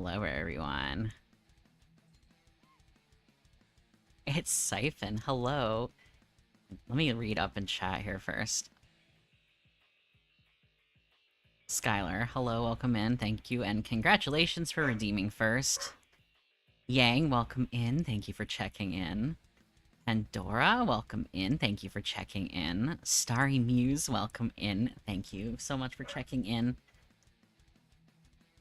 Hello, everyone. It's Siphon. Hello. Let me read up in chat here first. Skylar, hello, welcome in, thank you, and congratulations for redeeming first. Yang, welcome in, thank you for checking in. Pandora, welcome in, thank you for checking in. Starry Muse, welcome in, thank you so much for checking in.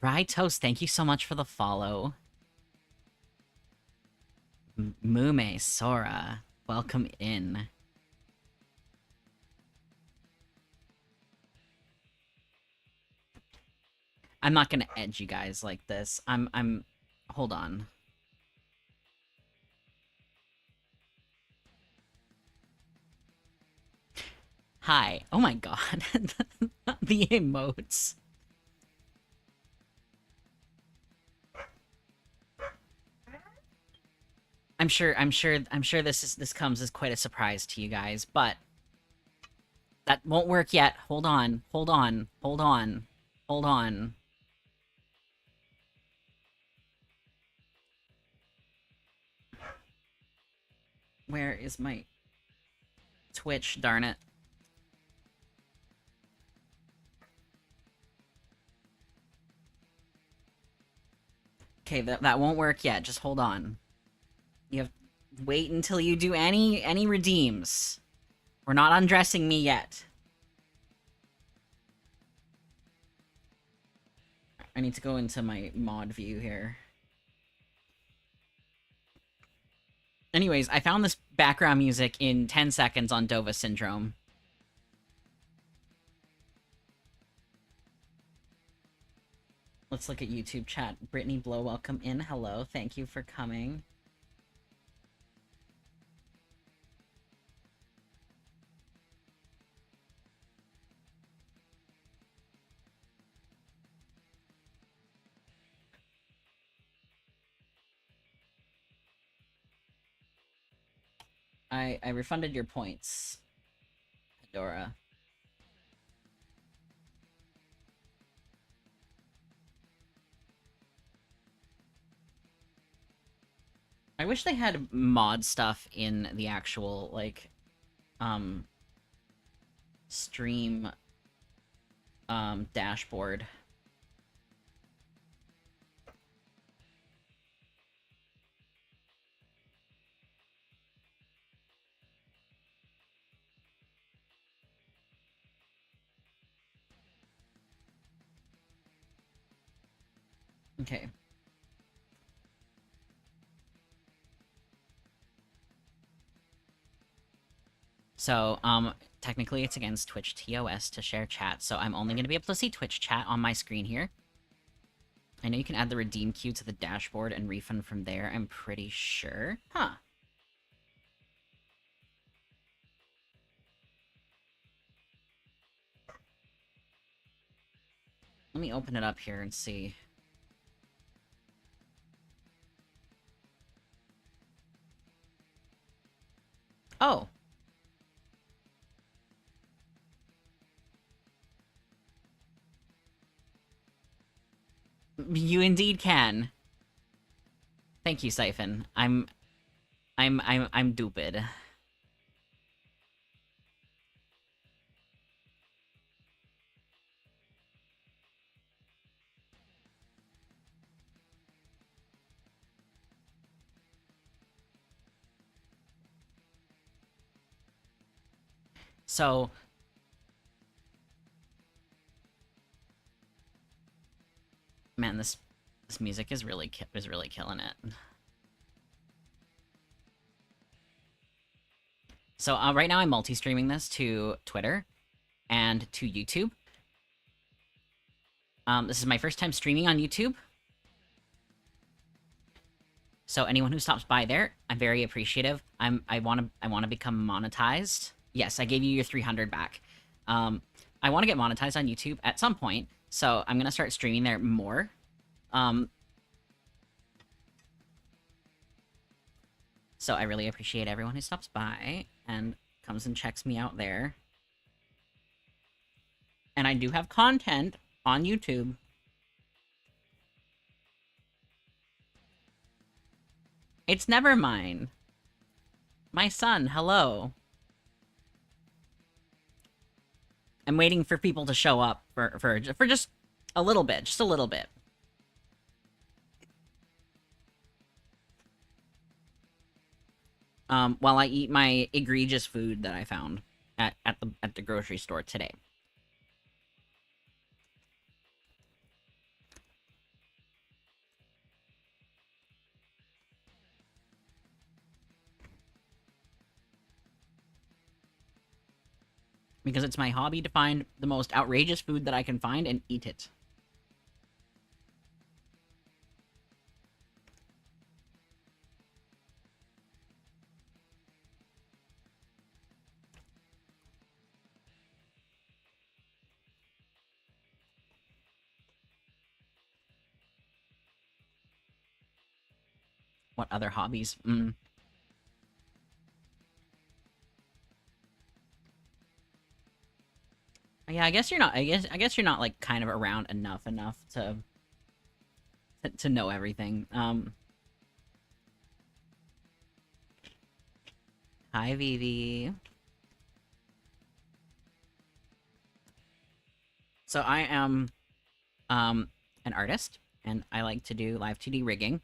Rye Toast, thank you so much for the follow. Mume Sora, welcome in. I'm not gonna edge you guys like this. Hold on. Hi. Oh my god. The emotes. I'm sure this comes as quite a surprise to you guys, but that won't work yet. Hold on. Hold on. Hold on. Hold on. Where is my Twitch, darn it? Okay, that won't work yet. Just hold on. You have wait until you do any redeems. We're not undressing me yet. I need to go into my mod view here. Anyways, I found this background music in 10 seconds on Dova Syndrome. Let's look at YouTube chat. Brittany Blow, welcome in. Hello, thank you for coming. I refunded your points, Dora. I wish they had mod stuff in the actual, like, stream, dashboard. Okay. So, technically it's against Twitch TOS to share chat, so I'm only going to be able to see Twitch chat on my screen here. I know you can add the redeem queue to the dashboard and refund from there, I'm pretty sure. Huh. Let me open it up here and see. Oh. You indeed can. Thank you, Siphon. I'm duped. So... Man, this music is really killing it. So, right now I'm multi-streaming this to Twitter and to YouTube. This is my first time streaming on YouTube. So anyone who stops by there, I'm very appreciative. I want to become monetized. Yes, I gave you your 300 back. I want to get monetized on YouTube at some point, so I'm going to start streaming there more. So I really appreciate everyone who stops by and comes and checks me out there. And I do have content on YouTube. It's Nevermind. My son, hello. I'm waiting for people to show up for just a little bit, just a little bit. While I eat my egregious food that I found at the grocery store today. Because it's my hobby to find the most outrageous food that I can find and eat it. What other hobbies? Yeah, I guess you're not. I guess you're not like kind of around enough to know everything. Hi, Vivi. So I am an artist, and I like to do live 2D rigging.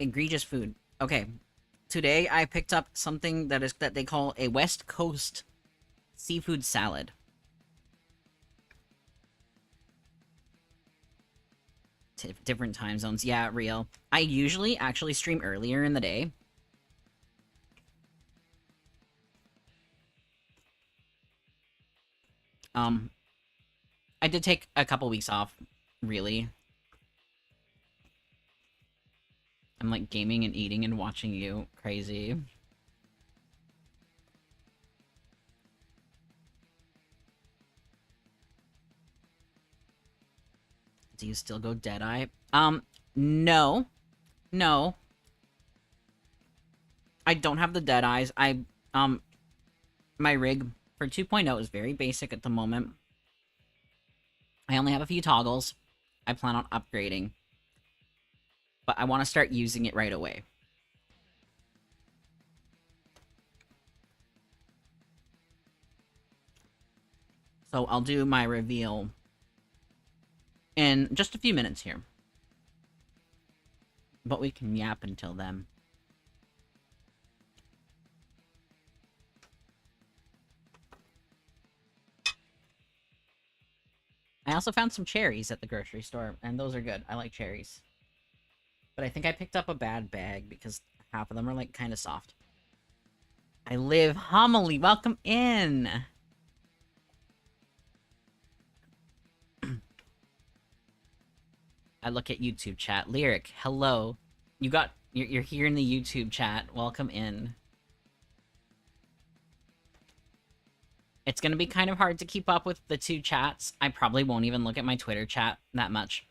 Egregious food. Okay, today I picked up something that they call a West Coast seafood salad. Different time zones. Yeah, real. I usually actually stream earlier in the day. I did take a couple weeks off, really. I'm like gaming and eating and watching you. Crazy. Do you still go Deadeye? No. No. I don't have the Deadeyes. My rig for 2.0 is very basic at the moment. I only have a few toggles. I plan on upgrading. But I want to start using it right away. So I'll do my reveal in just a few minutes here. But we can yap until then. I also found some cherries at the grocery store, and those are good. I like cherries. But I think I picked up a bad bag because half of them are like kind of soft. I live homily. Welcome in. I look at YouTube chat. Lyric, hello. You're here in the YouTube chat. Welcome in. It's gonna be kind of hard to keep up with the two chats. I probably won't even look at my Twitter chat that much.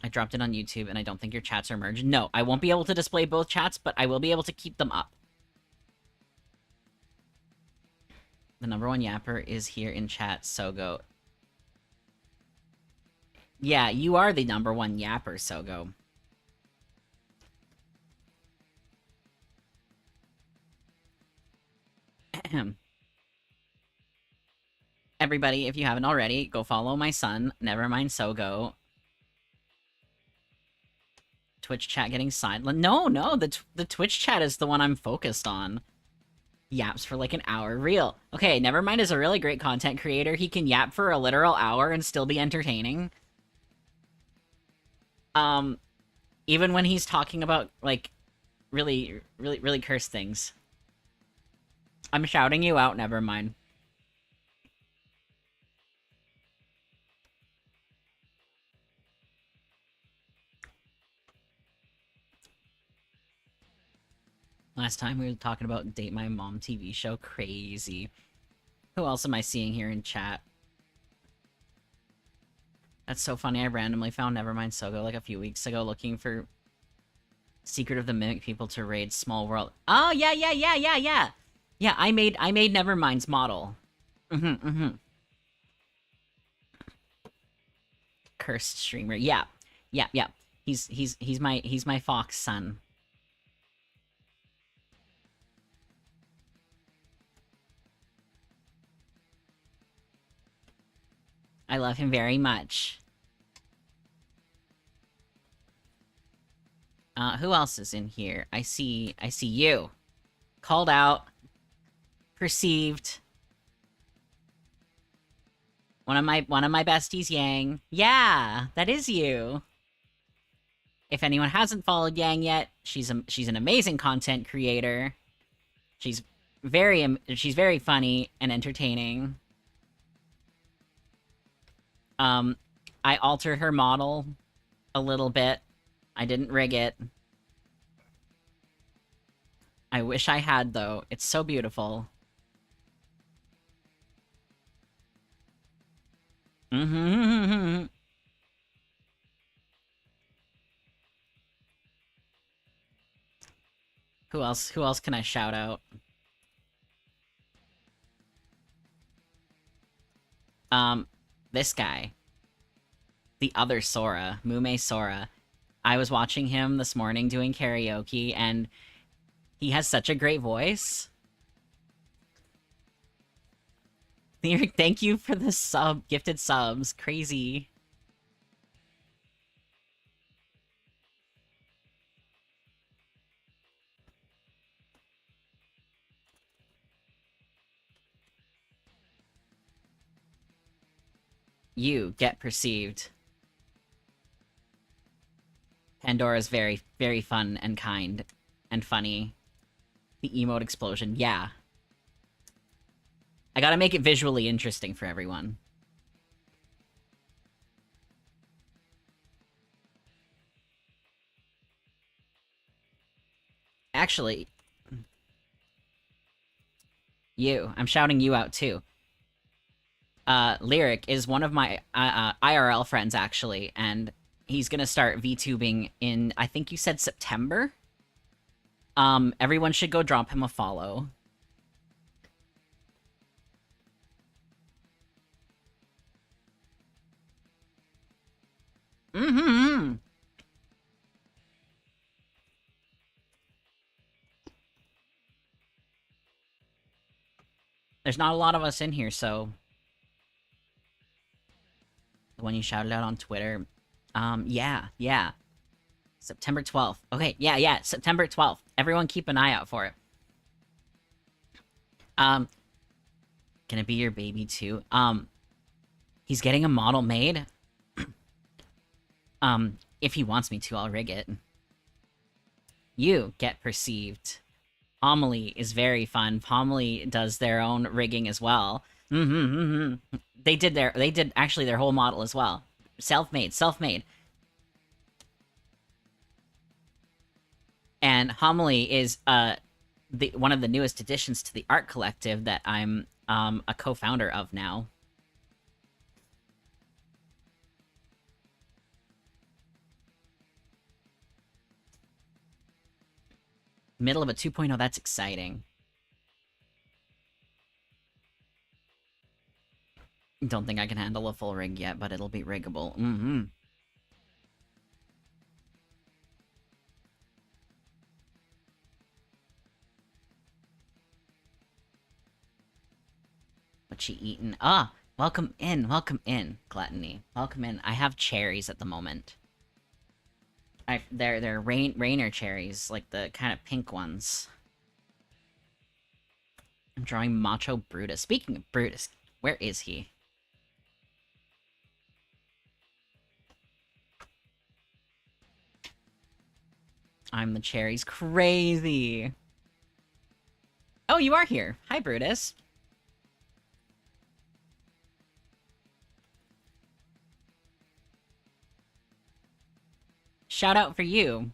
I dropped it on YouTube, and I don't think your chats are merged. No, I won't be able to display both chats, but I will be able to keep them up. The #1 yapper is here in chat, Sogo. Yeah, you are the #1 yapper, Sogo. Everybody, if you haven't already, go follow my son, Nevermind Sogo. Twitch chat getting sidelined. No, the Twitch chat is the one I'm focused on. Yaps for like an hour. Real. Okay, Nevermind is a really great content creator. He can yap for a literal hour and still be entertaining. Even when he's talking about, like, really cursed things. I'm shouting you out, Nevermind. Last time we were talking about Date My Mom TV show. Crazy. Who else am I seeing here in chat? That's so funny. I randomly found Nevermind Sogo like a few weeks ago looking for Secret of the Mimic people to raid Small World. Oh, yeah. Yeah, I made Nevermind's model. Cursed streamer. Yeah. Yeah, yeah. He's my fox son. I love him very much. Who else is in here? I see you. Called out. Perceived. One of my besties, Yang. Yeah, that is you. If anyone hasn't followed Yang yet, she's an amazing content creator. She's very funny and entertaining. I altered her model a little bit. I didn't rig it. I wish I had, though. It's so beautiful. Mm-hmm. Who else can I shout out? This guy. The other Sora, Mume Sora. I was watching him this morning doing karaoke, and he has such a great voice. Thank you for the gifted subs. Crazy. You get perceived. Pandora's very fun and kind and funny. The emote explosion, yeah. I gotta make it visually interesting for everyone. Actually, I'm shouting you out too. Lyric is one of my IRL friends, actually, and he's gonna start VTubing in, I think you said September? Everyone should go drop him a follow. Mm-hmm. There's not a lot of us in here, so... The one you shouted out on Twitter. Yeah. September 12th. Okay, yeah, September 12th. Everyone keep an eye out for it. Can it be your baby too? He's getting a model made. If he wants me to, I'll rig it. You get perceived. Homily is very fun. Homily does their own rigging as well. They did actually their whole model as well. Self-made. And Homily is one of the newest additions to the art collective that I'm a co-founder of now. Middle of a 2.0, that's exciting. Don't think I can handle a full rig yet, but it'll be riggable. What she eaten? Ah, welcome in, Gluttony. Welcome in. I have cherries at the moment. They're rainer cherries, like the kind of pink ones. I'm drawing Macho Brutus. Speaking of Brutus, where is he? I'm the cherries. Crazy. Oh, you are here. Hi, Brutus. Shout out for you.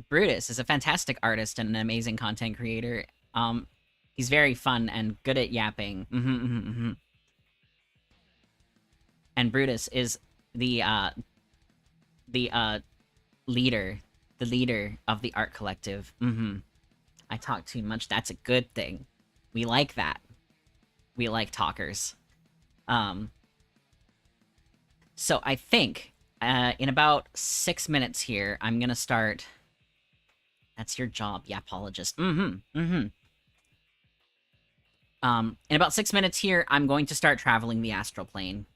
Brutus is a fantastic artist and an amazing content creator. He's very fun and good at yapping. And Brutus is the Leader. The leader of the art collective. Mm-hmm. I talk too much. That's a good thing. We like that. We like talkers. So I think in about 6 minutes here, I'm gonna start. That's your job, yapologist. In about 6 minutes here, I'm going to start traveling the astral plane.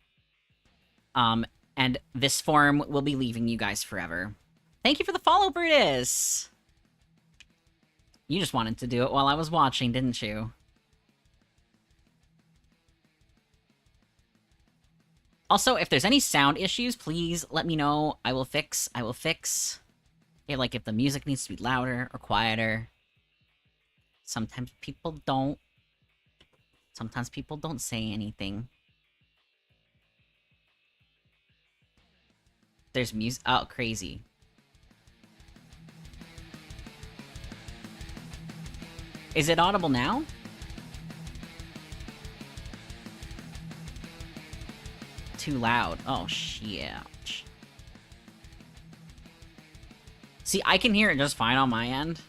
And this form will be leaving you guys forever. Thank you for the follow, Brutus! You just wanted to do it while I was watching, didn't you? Also, if there's any sound issues, please let me know. I will fix. Yeah, like if the music needs to be louder or quieter. Sometimes people don't. Sometimes people don't say anything. There's music. Oh, crazy. Is it audible now? Too loud. Oh, shit. See, I can hear it just fine on my end.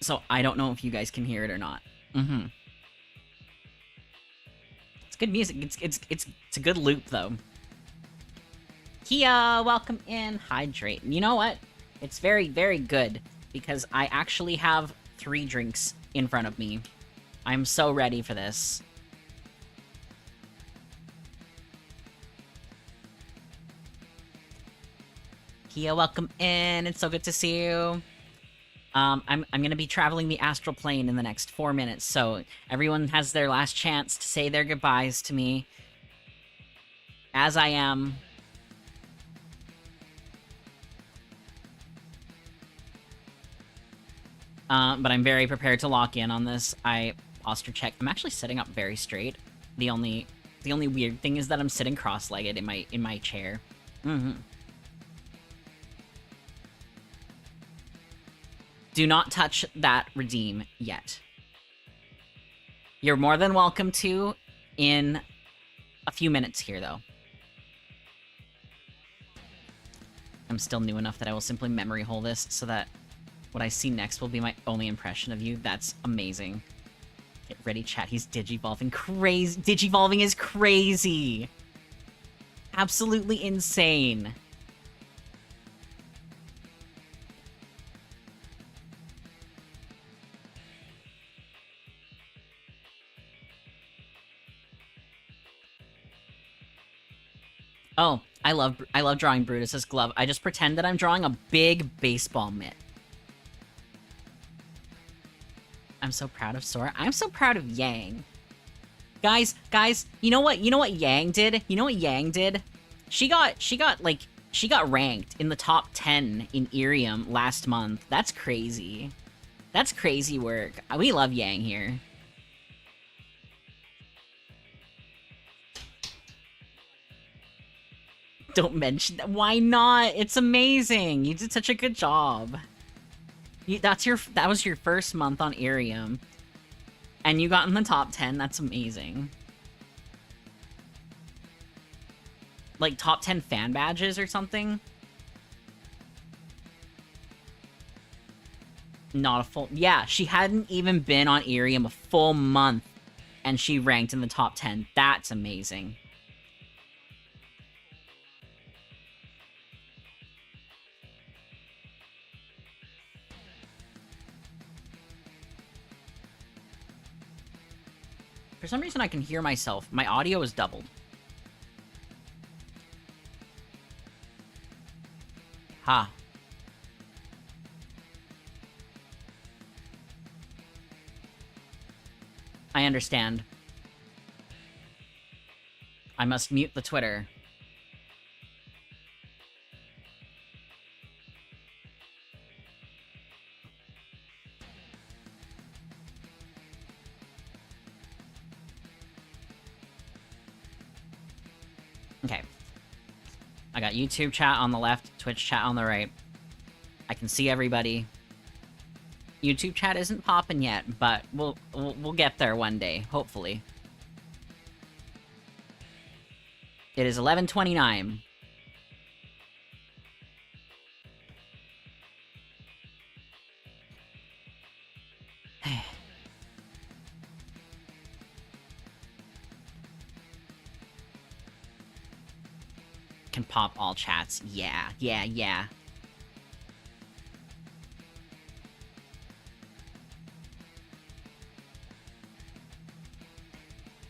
So I don't know if you guys can hear it or not. Mm-hmm. It's good music. It's a good loop, though. Kia, welcome in. Hydrate. You know what? It's very, very good, because I actually have 3 drinks in front of me. I'm so ready for this. Kia, welcome in. It's so good to see you. I'm gonna be traveling the astral plane in the next 4 minutes, so everyone has their last chance to say their goodbyes to me. As I am. But I'm very prepared to lock in on this. I posture check. I'm actually sitting up very straight. The only weird thing is that I'm sitting cross-legged in my chair. Mm-hmm. Do not touch that redeem yet. You're more than welcome to in a few minutes here, though. I'm still new enough that I will simply memory hole this so that what I see next will be my only impression of you. That's amazing. Get ready, chat. He's digivolving. Crazy. Digivolving is crazy. Absolutely insane. Oh, I love drawing Brutus's glove. I just pretend that I'm drawing a big baseball mitt. I'm so proud of Sora. I'm so proud of Yang. Guys, you know what Yang did? You know what Yang did? She got ranked in the top 10 in Irium last month. That's crazy. That's crazy work. We love Yang here. Don't mention that. Why not? It's amazing. You did such a good job. That was your first month on Irium. And you got in the top 10. That's amazing. Like, top 10 fan badges or something? Not a full... Yeah, she hadn't even been on Irium a full month. And she ranked in the top 10. That's amazing. For some reason, I can hear myself. My audio is doubled. Ha. I understand. I must mute the Twitter. Okay. I got YouTube chat on the left, Twitch chat on the right. I can see everybody. YouTube chat isn't popping yet, but we'll get there one day, hopefully. It is 11:29. Can pop all chats. Yeah.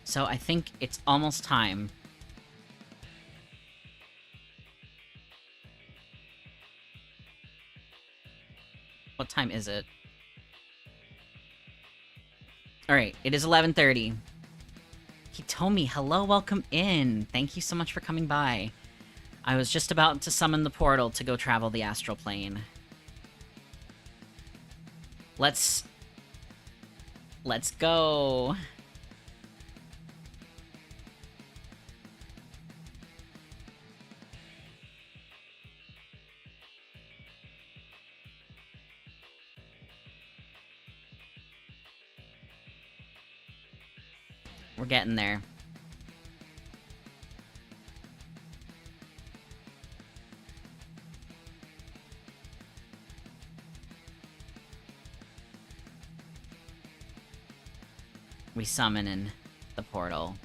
So I think it's almost time. What time is it? Alright, it is 11:30. Hitomi, hello, welcome in. Thank you so much for coming by. I was just about to summon the portal to go travel the astral plane. Let's go. We're getting there. We summon in the portal.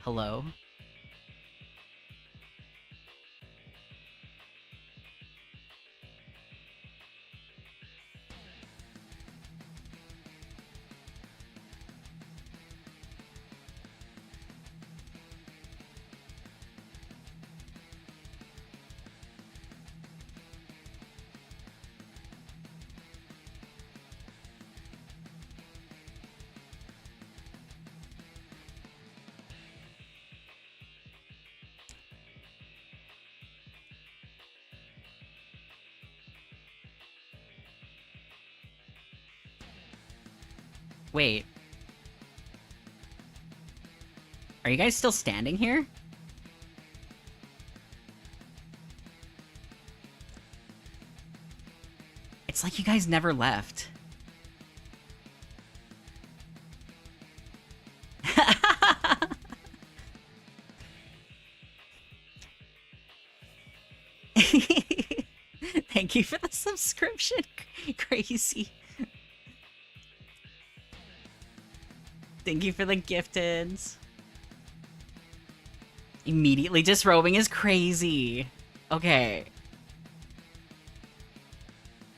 Hello? Wait. Are you guys still standing here? It's like you guys never left. Thank you for the subscription, Crazy. Thank you for the gifteds. Immediately disrobing is crazy. Okay.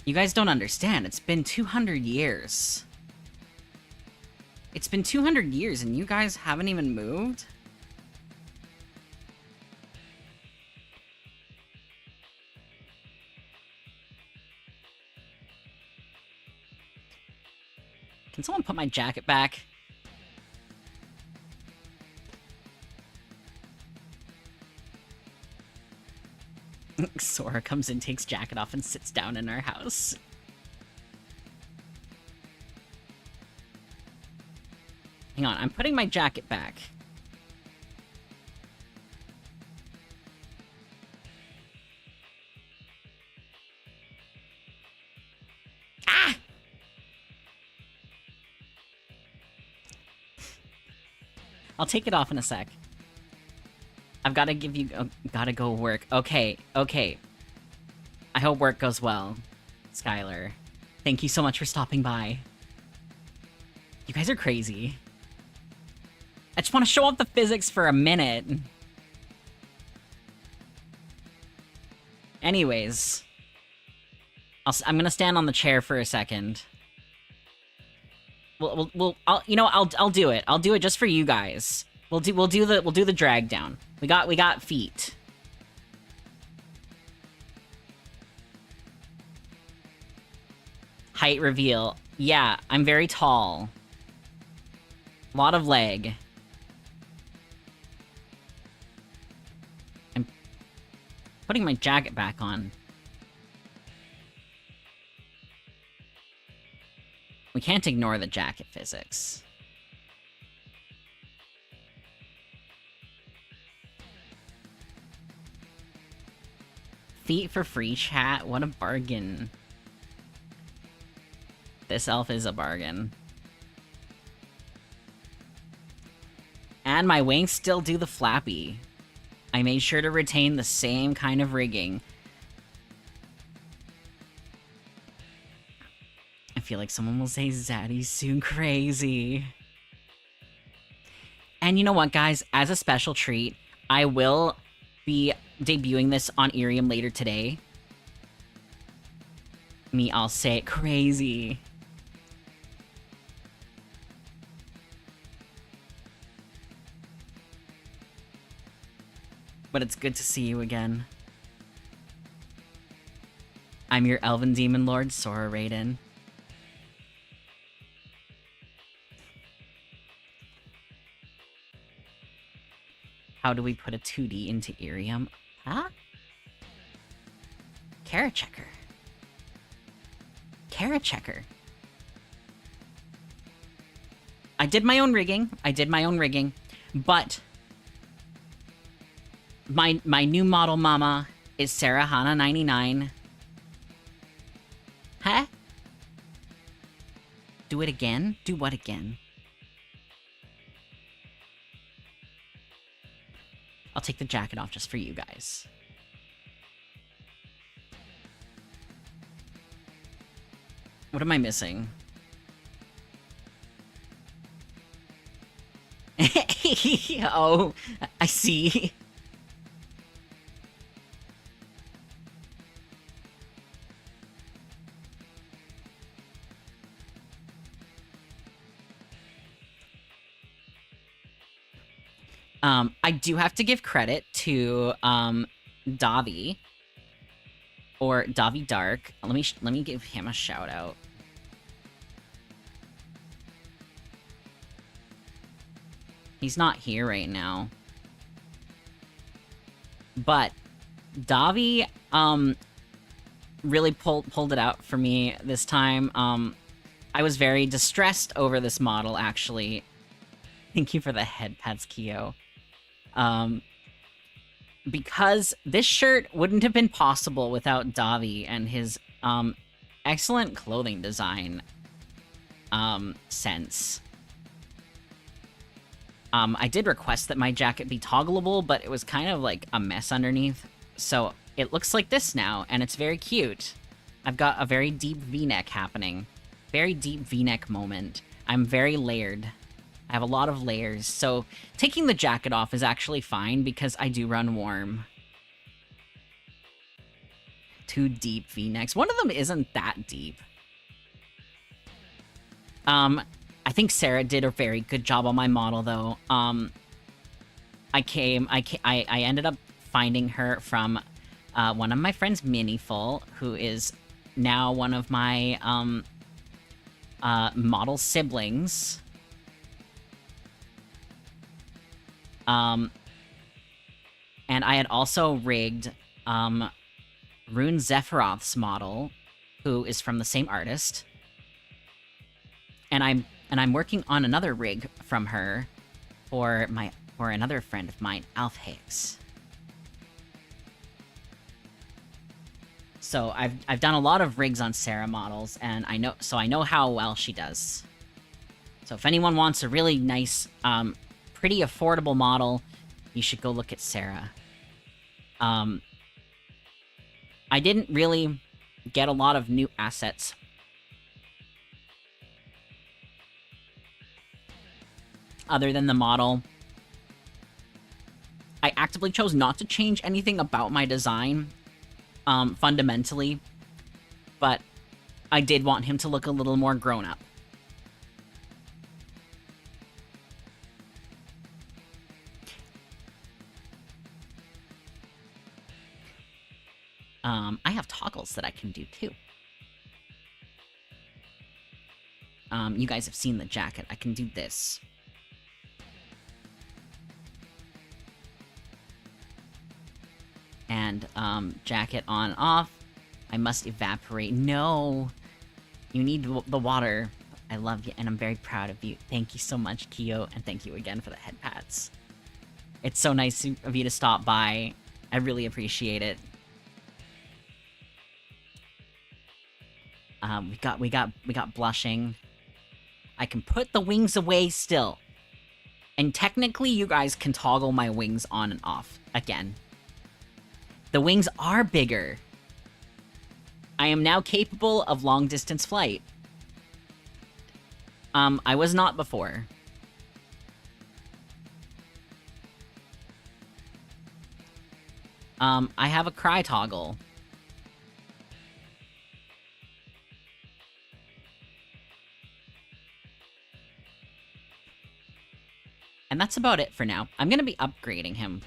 You guys don't understand. It's been 200 years. It's been 200 years and you guys haven't even moved? Can someone put my jacket back? Sora comes in, takes jacket off, and sits down in our house. Hang on, I'm putting my jacket back. Ah! I'll take it off in a sec. I've got to give you... gotta go work. Okay, okay. I hope work goes well, Skylar. Thank you so much for stopping by. You guys are crazy. I just want to show off the physics for a minute. Anyways. I'm gonna stand on the chair for a second. I'll do it. I'll do it just for you guys. We'll do the drag down. We got feet. Height reveal. Yeah, I'm very tall. Lot of leg. I'm putting my jacket back on. We can't ignore the jacket physics. Feet for free, chat. What a bargain. This elf is a bargain. And my wings still do the flappy. I made sure to retain the same kind of rigging. I feel like someone will say Zaddy's soon crazy. And you know what, guys? As a special treat, I will be debuting this on Irium later today. I'll say it crazy. But it's good to see you again. I'm your Elven Demon Lord, Sora Rhedyn. How do we put a 2D into Irium? Huh? Carrot checker. Carrot checker. I did my own rigging. But my new model mama is Sarah Hana 99. Huh? Do it again? Do what again? I'll take the jacket off just for you guys. What am I missing? Oh, I see. I do have to give credit to Davi or Davi Dark. Let me give him a shout out. He's not here right now. But Davi really pulled it out for me this time. I was very distressed over this model, actually. Thank you for the head pats, Kyo. Because this shirt wouldn't have been possible without Davi and his excellent clothing design sense. I did request that my jacket be toggleable, but it was kind of like a mess underneath. So it looks like this now, and it's very cute. I've got a very deep V-neck happening. Very deep V-neck moment. I'm very layered. I have a lot of layers, so taking the jacket off is actually fine because I do run warm. 2 deep V-necks. One of them isn't that deep. I think Sarah did a very good job on my model, though. I ended up finding her from one of my friends, Miniful, who is now one of my model siblings. And I had also rigged Rune Zephyroth's model, who is from the same artist. And I'm working on another rig from her for another friend of mine, Alf Hicks. So I've done a lot of rigs on Sarah models, and I know how well she does. So if anyone wants a really nice, pretty affordable model, you should go look at Sarah. I didn't really get a lot of new assets. Other than the model. I actively chose not to change anything about my design, fundamentally, but I did want him to look a little more grown up. I have toggles that I can do too. You guys have seen the jacket. I can do this. And, jacket on, off. I must evaporate. No! You need the water. I love you, and I'm very proud of you. Thank you so much, Kyo, and thank you again for the head pats. It's so nice of you to stop by. I really appreciate it. We got blushing. I can put the wings away still. And technically, you guys can toggle my wings on and off again. The wings are bigger. I am now capable of long-distance flight. I was not before. I have a cry toggle. And that's about it for now. I'm gonna be upgrading him.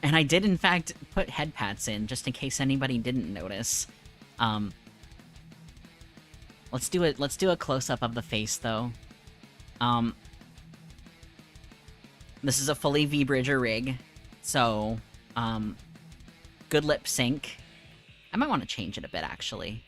And I did, in fact, put head pats in, just in case anybody didn't notice. Let's do a close-up of the face, though. This is a fully V-Bridger rig, so, good lip sync. I might want to change it a bit, actually.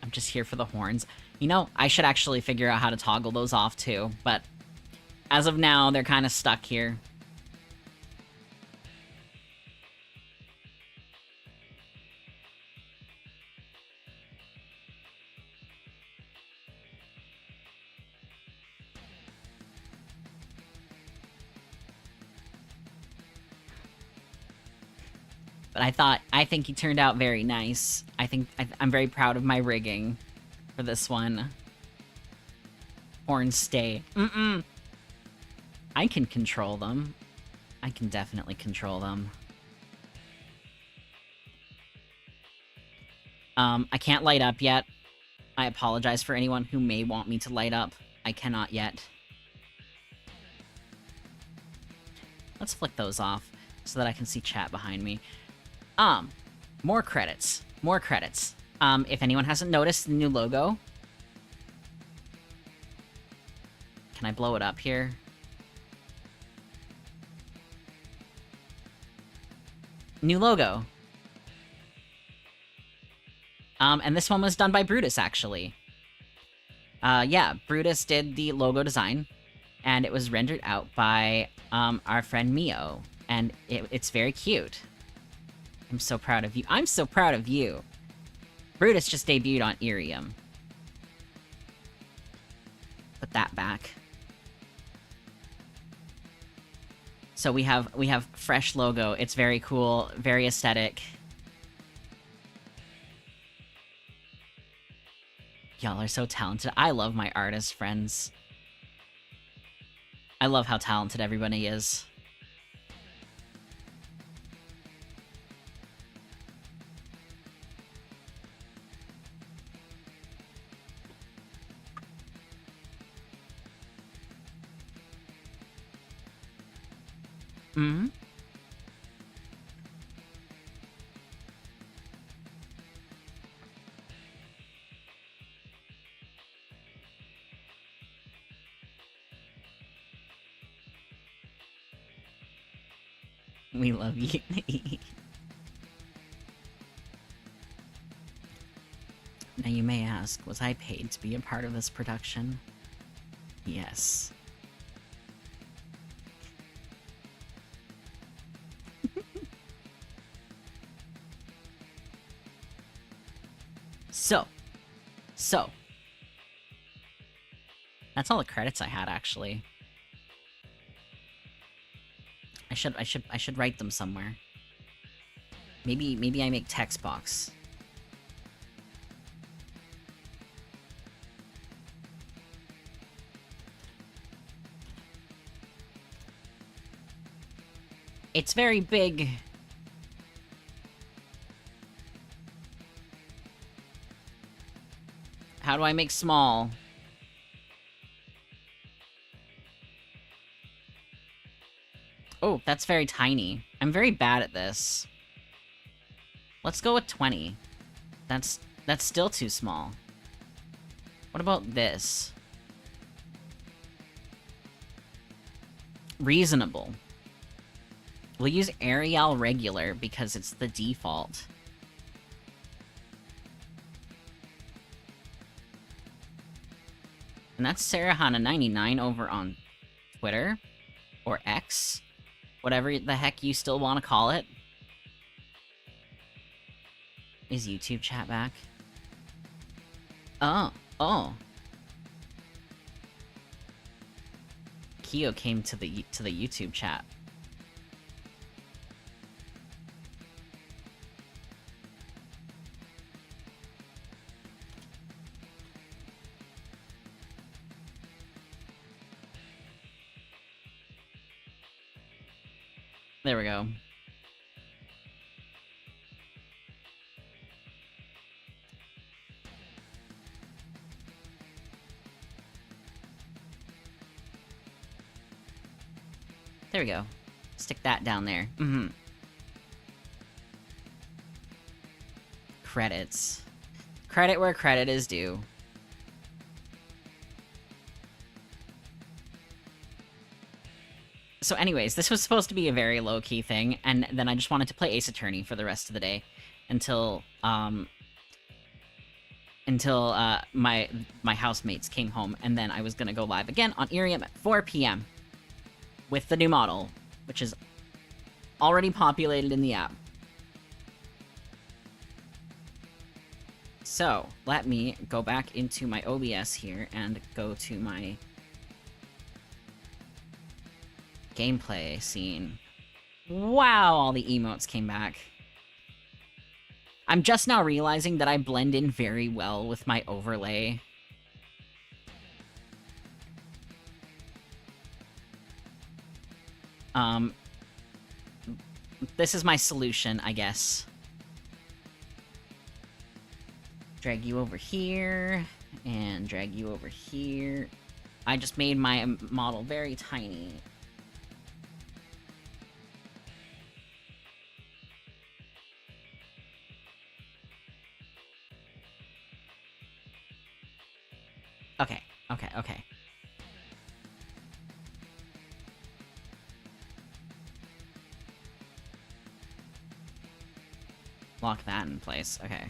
I'm just here for the horns. You know, I should actually figure out how to toggle those off too, but as of now, they're kind of stuck here. But I think he turned out very nice. I'm very proud of my rigging for this one. Horns stay. I can control them. I can definitely control them. I can't light up yet. I apologize for anyone who may want me to light up. I cannot yet. Let's flick those off so that I can see chat behind me. More credits. More credits. If anyone hasn't noticed the new logo... Can I blow it up here? New logo. And this one was done by Brutus, actually. Yeah, Brutus did the logo design, and it was rendered out by, our friend Mio, and it's very cute. I'm so proud of you. I'm so proud of you. Brutus just debuted on Irium. Put that back. So we have fresh logo. It's very cool, very aesthetic. Y'all are so talented. I love my artist friends. I love how talented everybody is. Mm-hmm. We love you. Now you may ask, was I paid to be a part of this production? Yes. So. That's all the credits I had, actually. I should write them somewhere. Maybe I make text box. It's very big. How do I make small? Oh, that's very tiny. I'm very bad at this. Let's go with 20. That's still too small. What about this? Reasonable. We'll use Arial regular because it's the default. And that's Sarahana99 over on Twitter. Or X. Whatever the heck you still want to call it. Is YouTube chat back? Oh. Kyo came to the YouTube chat. There we go. There we go. Stick that down there. Mm-hmm. Credits. Credit where credit is due. So anyways, this was supposed to be a very low-key thing, and then I just wanted to play Ace Attorney for the rest of the day. Until my housemates came home, and then I was gonna go live again on Irium at 4 p.m. with the new model, which is already populated in the app. So, let me go back into my OBS here and go to my gameplay scene. Wow, all the emotes came back. I'm just now realizing that I blend in very well with my overlay. This is my solution, I guess. Drag you over here, and drag you over here. I just made my model very tiny. Okay. Lock that in place, okay.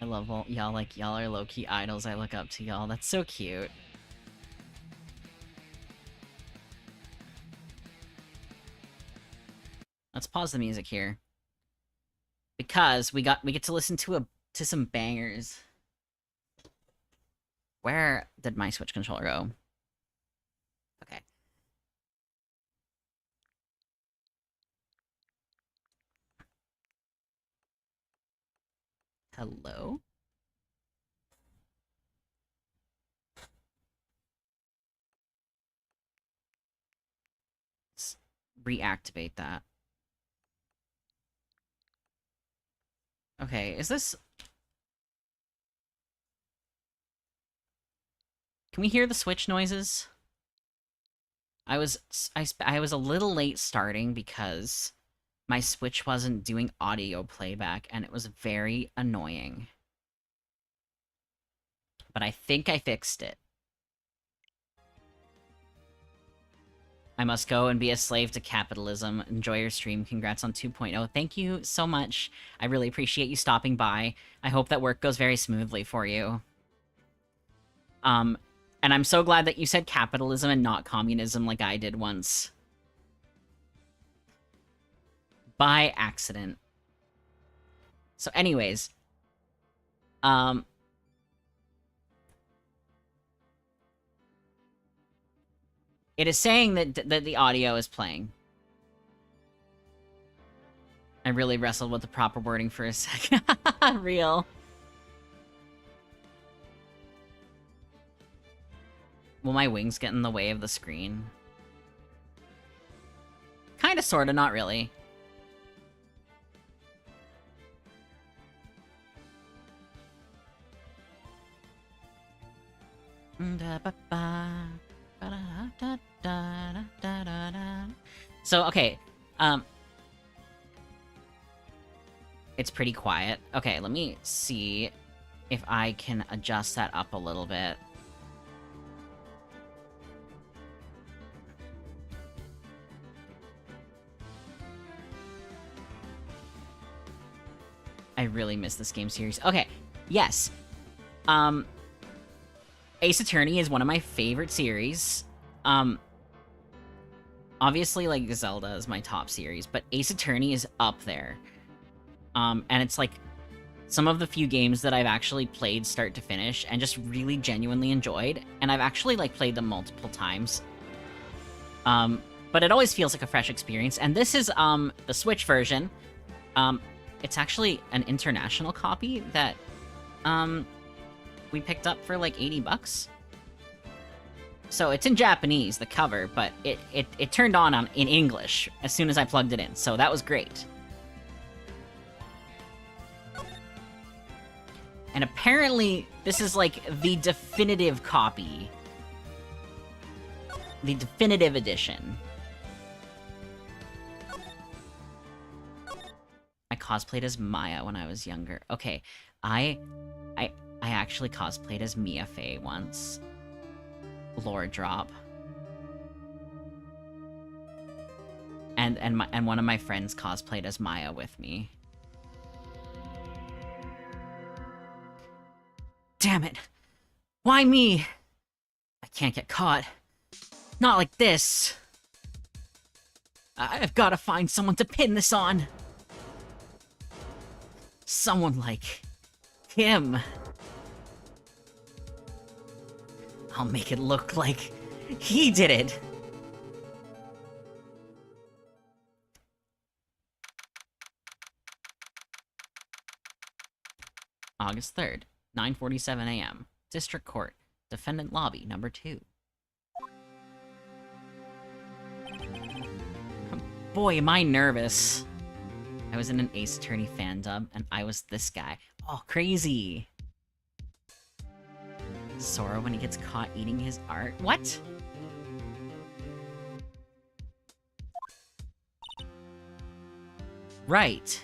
I love all y'all, like, y'all are low-key idols. I look up to y'all. That's so cute. Let's pause the music here. Because we get to listen to some bangers. Where did my Switch controller go? Okay. Hello? reactivate that. Okay, is this... Can we hear the Switch noises? I was a little late starting because my Switch wasn't doing audio playback, and it was very annoying. But I think I fixed it. I must go and be a slave to capitalism. Enjoy your stream. Congrats on 2.0. Thank you so much. I really appreciate you stopping by. I hope that work goes very smoothly for you. And I'm so glad that you said capitalism and not communism like I did once. By accident. So anyways. It is saying that the audio is playing. I really wrestled with the proper wording for a second. Real. Will my wings get in the way of the screen? Kinda, sorta, not really. So, okay, it's pretty quiet. Okay, let me see if I can adjust that up a little bit. I really miss this game series. Okay, yes. Ace Attorney is one of my favorite series. Obviously, like, Zelda is my top series, but Ace Attorney is up there. And it's, like, some of the few games that I've actually played start to finish and just really genuinely enjoyed, and I've actually, like, played them multiple times. But it always feels like a fresh experience, and this is, the Switch version. It's actually an international copy that, we picked up for, like, 80 bucks. So it's in Japanese, the cover, but it turned on in English as soon as I plugged it in, so that was great. And apparently, this is, like, the definitive copy. The definitive edition. I cosplayed as Maya when I was younger. Okay, I actually cosplayed as Mia Fey once. Lore drop. And one of my friends cosplayed as Maya with me. Damn it! Why me? I can't get caught. Not like this. I've gotta find someone to pin this on. Someone like him. I'll make it look like he did it. August 3rd, 9:47 a.m. District Court, Defendant Lobby, number 2. Boy, am I nervous. I was in an Ace Attorney fandom, and I was this guy. Oh, crazy. Sora when he gets caught eating his art. What? Right.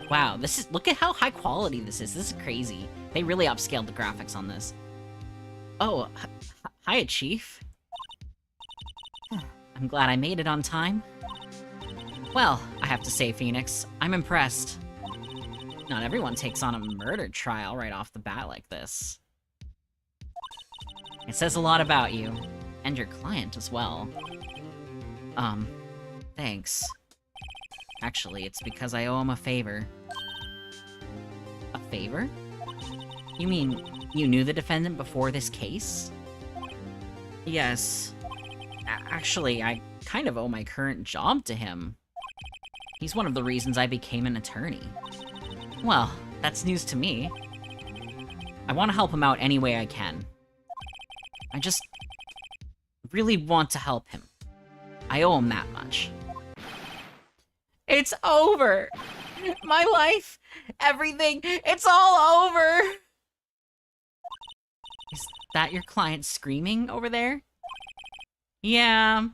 Wow, this is- look at how high quality this is. This is crazy. They really upscaled the graphics on this. Oh, hiya, Chief. I'm glad I made it on time. Well, I have to say, Phoenix, I'm impressed. Not everyone takes on a murder trial right off the bat like this. It says a lot about you. And your client as well. Thanks. Actually, it's because I owe him a favor. A favor? You mean, you knew the defendant before this case? Yes. Actually, I kind of owe my current job to him. He's one of the reasons I became an attorney. Well, that's news to me. I want to help him out any way I can. I just really want to help him. I owe him that much. It's over! My life, everything, it's all over! Is that your client screaming over there? Yeah,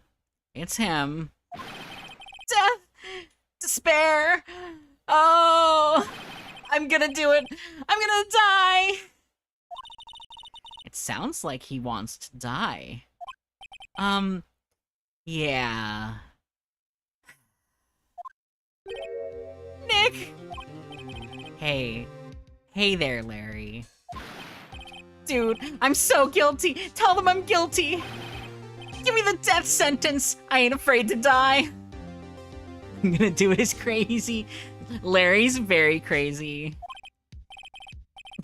it's him. Death! Despair! Oh! I'm gonna do it! I'm gonna die! It sounds like he wants to die. Yeah. Nick! Hey. Hey there, Larry. Dude, I'm so guilty! Tell them I'm guilty! Give me the death sentence! I ain't afraid to die! I'm gonna do it as crazy. Larry's very crazy.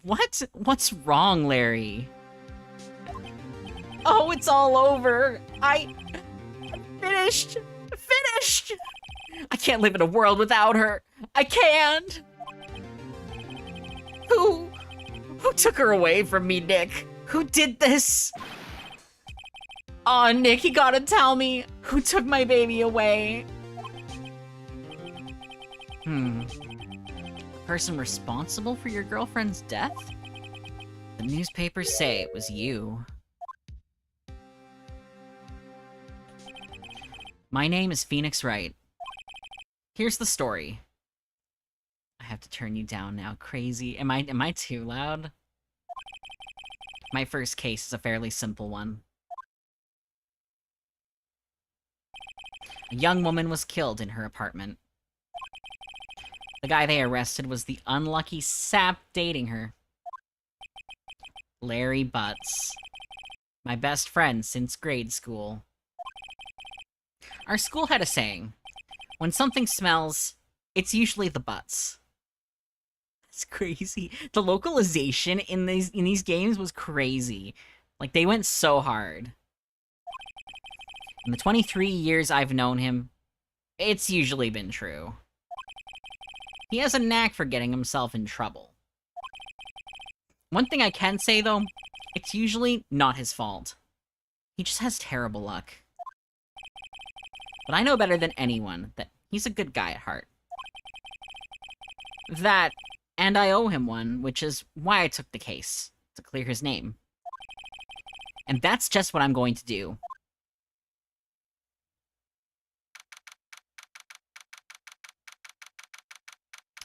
What? What's wrong, Larry? Oh, it's all over! I'm finished! Finished! I can't live in a world without her! I can't! Who took her away from me, Nick? Who did this? Aw, Nick, you gotta tell me. Who took my baby away? The person responsible for your girlfriend's death? The newspapers say it was you. My name is Phoenix Wright. Here's the story. I have to turn you down now. Crazy. Am I too loud? My first case is a fairly simple one. A young woman was killed in her apartment. The guy they arrested was the unlucky sap dating her. Larry Butts. My best friend since grade school. Our school had a saying, when something smells, it's usually the butts. That's crazy. The localization in these games was crazy. Like, they went so hard. In the 23 years I've known him, it's usually been true. He has a knack for getting himself in trouble. One thing I can say, though, it's usually not his fault. He just has terrible luck. But I know better than anyone that he's a good guy at heart. That, and I owe him one, which is why I took the case, to clear his name. And that's just what I'm going to do.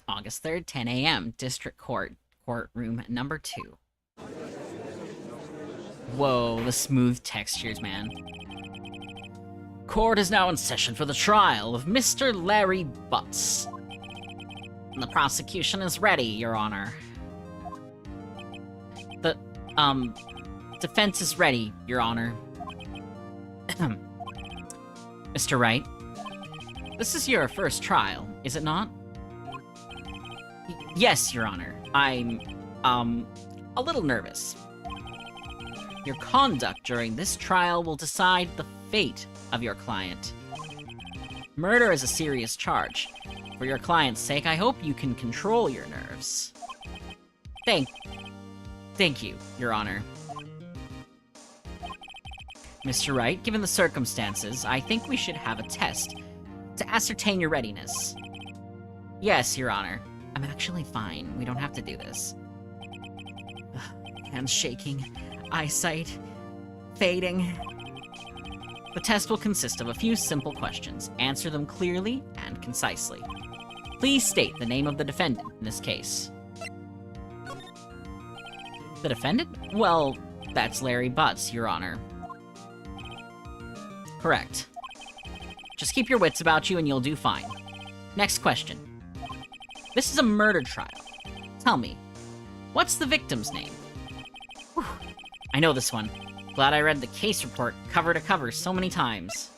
August 3rd, 10 a.m., District Court, Courtroom number 2. Whoa, the smooth textures, man. Court is now in session for the trial of Mr. Larry Butts. The prosecution is ready, Your Honor. The, defense is ready, Your Honor. Mr. Wright, this is your first trial, is it not? Yes, Your Honor. I'm, a little nervous. Your conduct during this trial will decide the fate of your client. Murder is a serious charge. For your client's sake, I hope you can control your nerves. Thank you, Your Honor. Mr. Wright, given the circumstances, I think we should have a test to ascertain your readiness. Yes, Your Honor. I'm actually fine. We don't have to do this. Hands shaking, eyesight fading. The test will consist of a few simple questions. Answer them clearly and concisely. Please state the name of the defendant in this case. The defendant? Well, that's Larry Butts, Your Honor. Correct. Just keep your wits about you and you'll do fine. Next question. This is a murder trial. Tell me, what's the victim's name? Whew. I know this one. Glad I read the case report cover to cover so many times.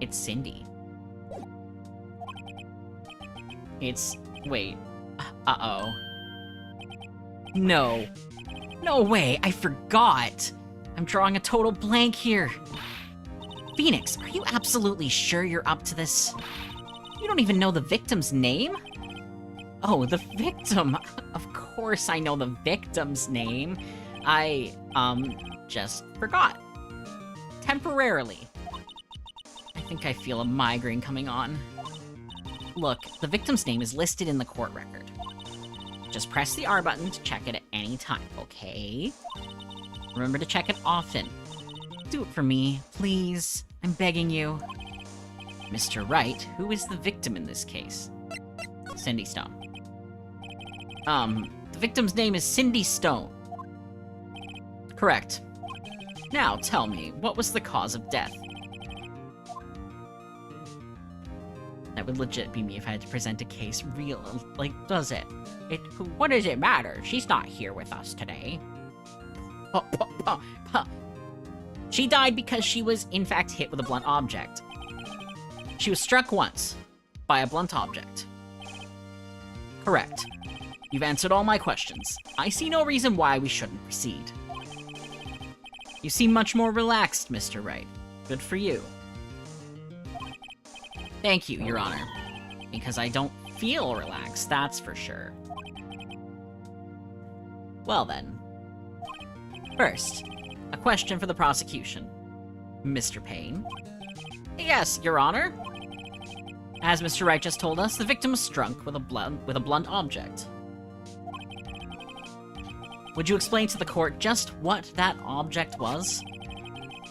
It's Cindy. Wait. Uh-oh. No. No way, I forgot. I'm drawing a total blank here. Phoenix, are you absolutely sure you're up to this? You don't even know the victim's name? Oh, the victim. Of course I know the victim's name. I, just forgot. Temporarily. I think I feel a migraine coming on. Look, the victim's name is listed in the court record. Just press the R button to check it at any time, okay? Remember to check it often. Do it for me, please. I'm begging you. Mr. Wright, who is the victim in this case? Cindy Stone. The victim's name is Cindy Stone. Correct. Now, tell me, what was the cause of death? That would legit be me if I had to present a case real, like, does it? What does it matter? She's not here with us today. She died because she was, in fact, hit with a blunt object. She was struck once by a blunt object. Correct. You've answered all my questions. I see no reason why we shouldn't proceed. You seem much more relaxed, Mr. Wright. Good for you. Thank you, Your Honor. Because I don't feel relaxed, that's for sure. Well then. First, a question for the prosecution. Mr. Payne? Yes, Your Honor. As Mr. Wright just told us, the victim was struck with a blunt object. Would you explain to the court just what that object was?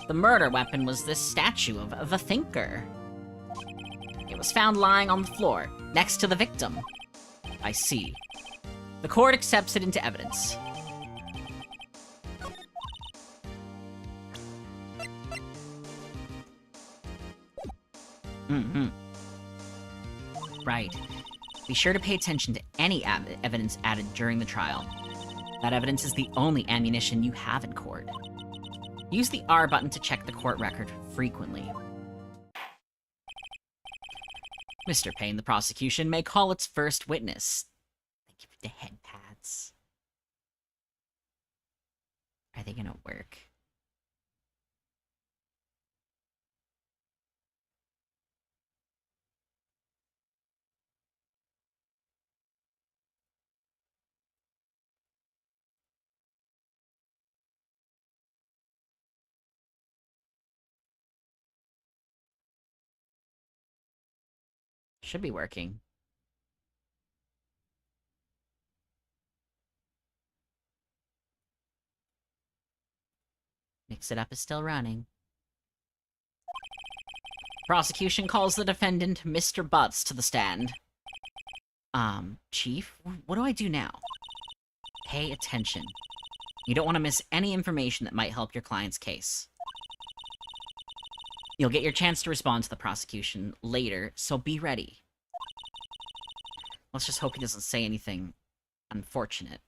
The murder weapon was this statue of a thinker. It was found lying on the floor, next to the victim. I see. The court accepts it into evidence. Right. Be sure to pay attention to any evidence added during the trial. That evidence is the only ammunition you have in court. Use the R button to check the court record frequently. Mr. Payne, the prosecution may call its first witness. Thank you for the head pads. Are they gonna work? Should be working. Mix It Up is still running. Prosecution calls the defendant, Mr. Butts, to the stand. Chief, what do I do now? Pay attention. You don't want to miss any information that might help your client's case. You'll get your chance to respond to the prosecution later, so be ready. Let's just hope he doesn't say anything unfortunate.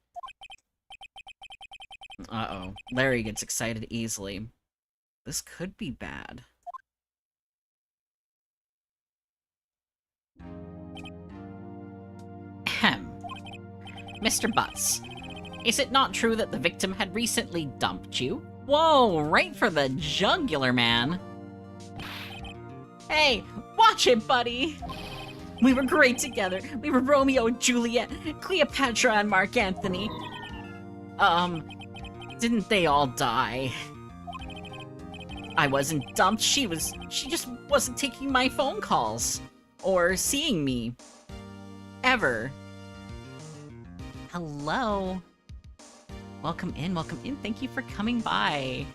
Uh-oh. Larry gets excited easily. This could be bad. Ahem. Mr. Butts, is it not true that the victim had recently dumped you? Whoa, right for the jugular, man. Hey, watch it, buddy! We were great together. We were Romeo and Juliet, Cleopatra and Mark Antony. Didn't they all die? I wasn't dumped, she just wasn't taking my phone calls. Or seeing me. Ever. Hello. Welcome in, thank you for coming by.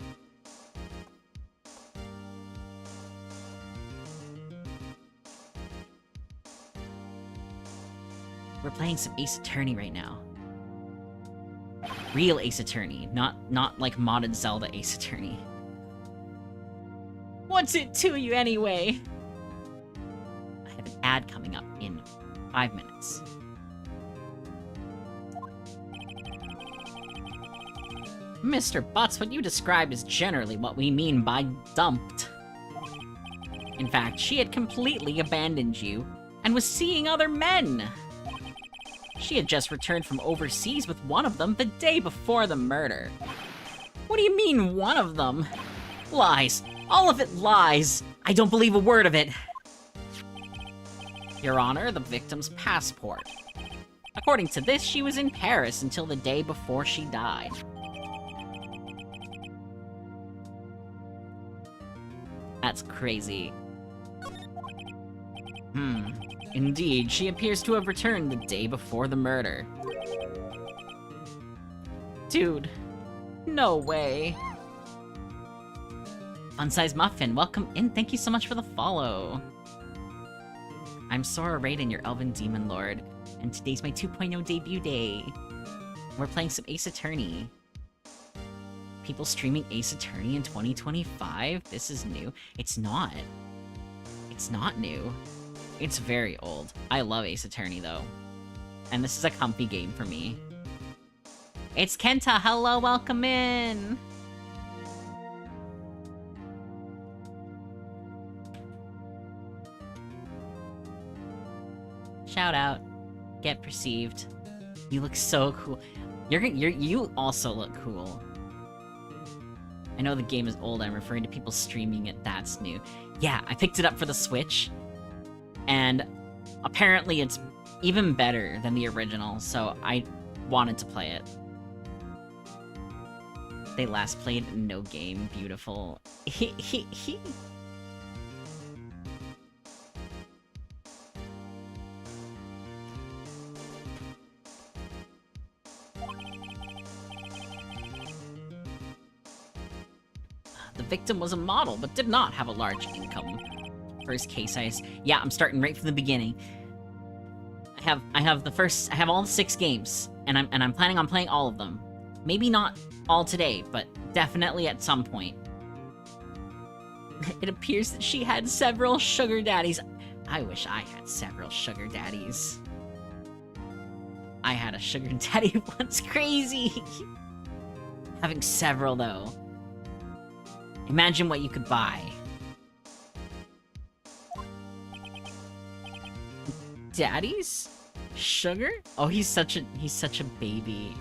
We're playing some Ace Attorney right now. Real Ace Attorney, not like modded Zelda Ace Attorney. What's it to you anyway? I have an ad coming up in 5 minutes. Mr. Butts, what you described is generally what we mean by dumped. In fact, she had completely abandoned you and was seeing other men. She had just returned from overseas with one of them the day before the murder. What do you mean, one of them? Lies. All of it lies. I don't believe a word of it. Your Honor, the victim's passport. According to this, she was in Paris until the day before she died. That's crazy. Indeed, she appears to have returned the day before the murder. Dude, no way. Fun-sized muffin, welcome in. Thank you so much for the follow. I'm Sora Rhedyn, your elven demon lord, and today's my 2.0 debut day. We're playing some Ace Attorney. People streaming Ace Attorney in 2025? This is new. It's not. It's not new. It's very old. I love Ace Attorney, though. And this is a comfy game for me. It's Kenta! Hello, welcome in! Shout out. Get perceived. You look so cool. You also look cool. I know the game is old, I'm referring to people streaming it, that's new. Yeah, I picked it up for the Switch, and apparently it's even better than the original, so I wanted to play it. They last played no game, beautiful. The victim was a model, but did not have a large income. First case, yeah, I'm starting right from the beginning. I have all 6 games, and I'm planning on playing all of them. Maybe not all today, but definitely at some point. It appears that she had several sugar daddies. I wish I had several sugar daddies. I had a sugar daddy once. Crazy! Having several, though. Imagine what you could buy. Daddies? Sugar? Oh, he's such a baby.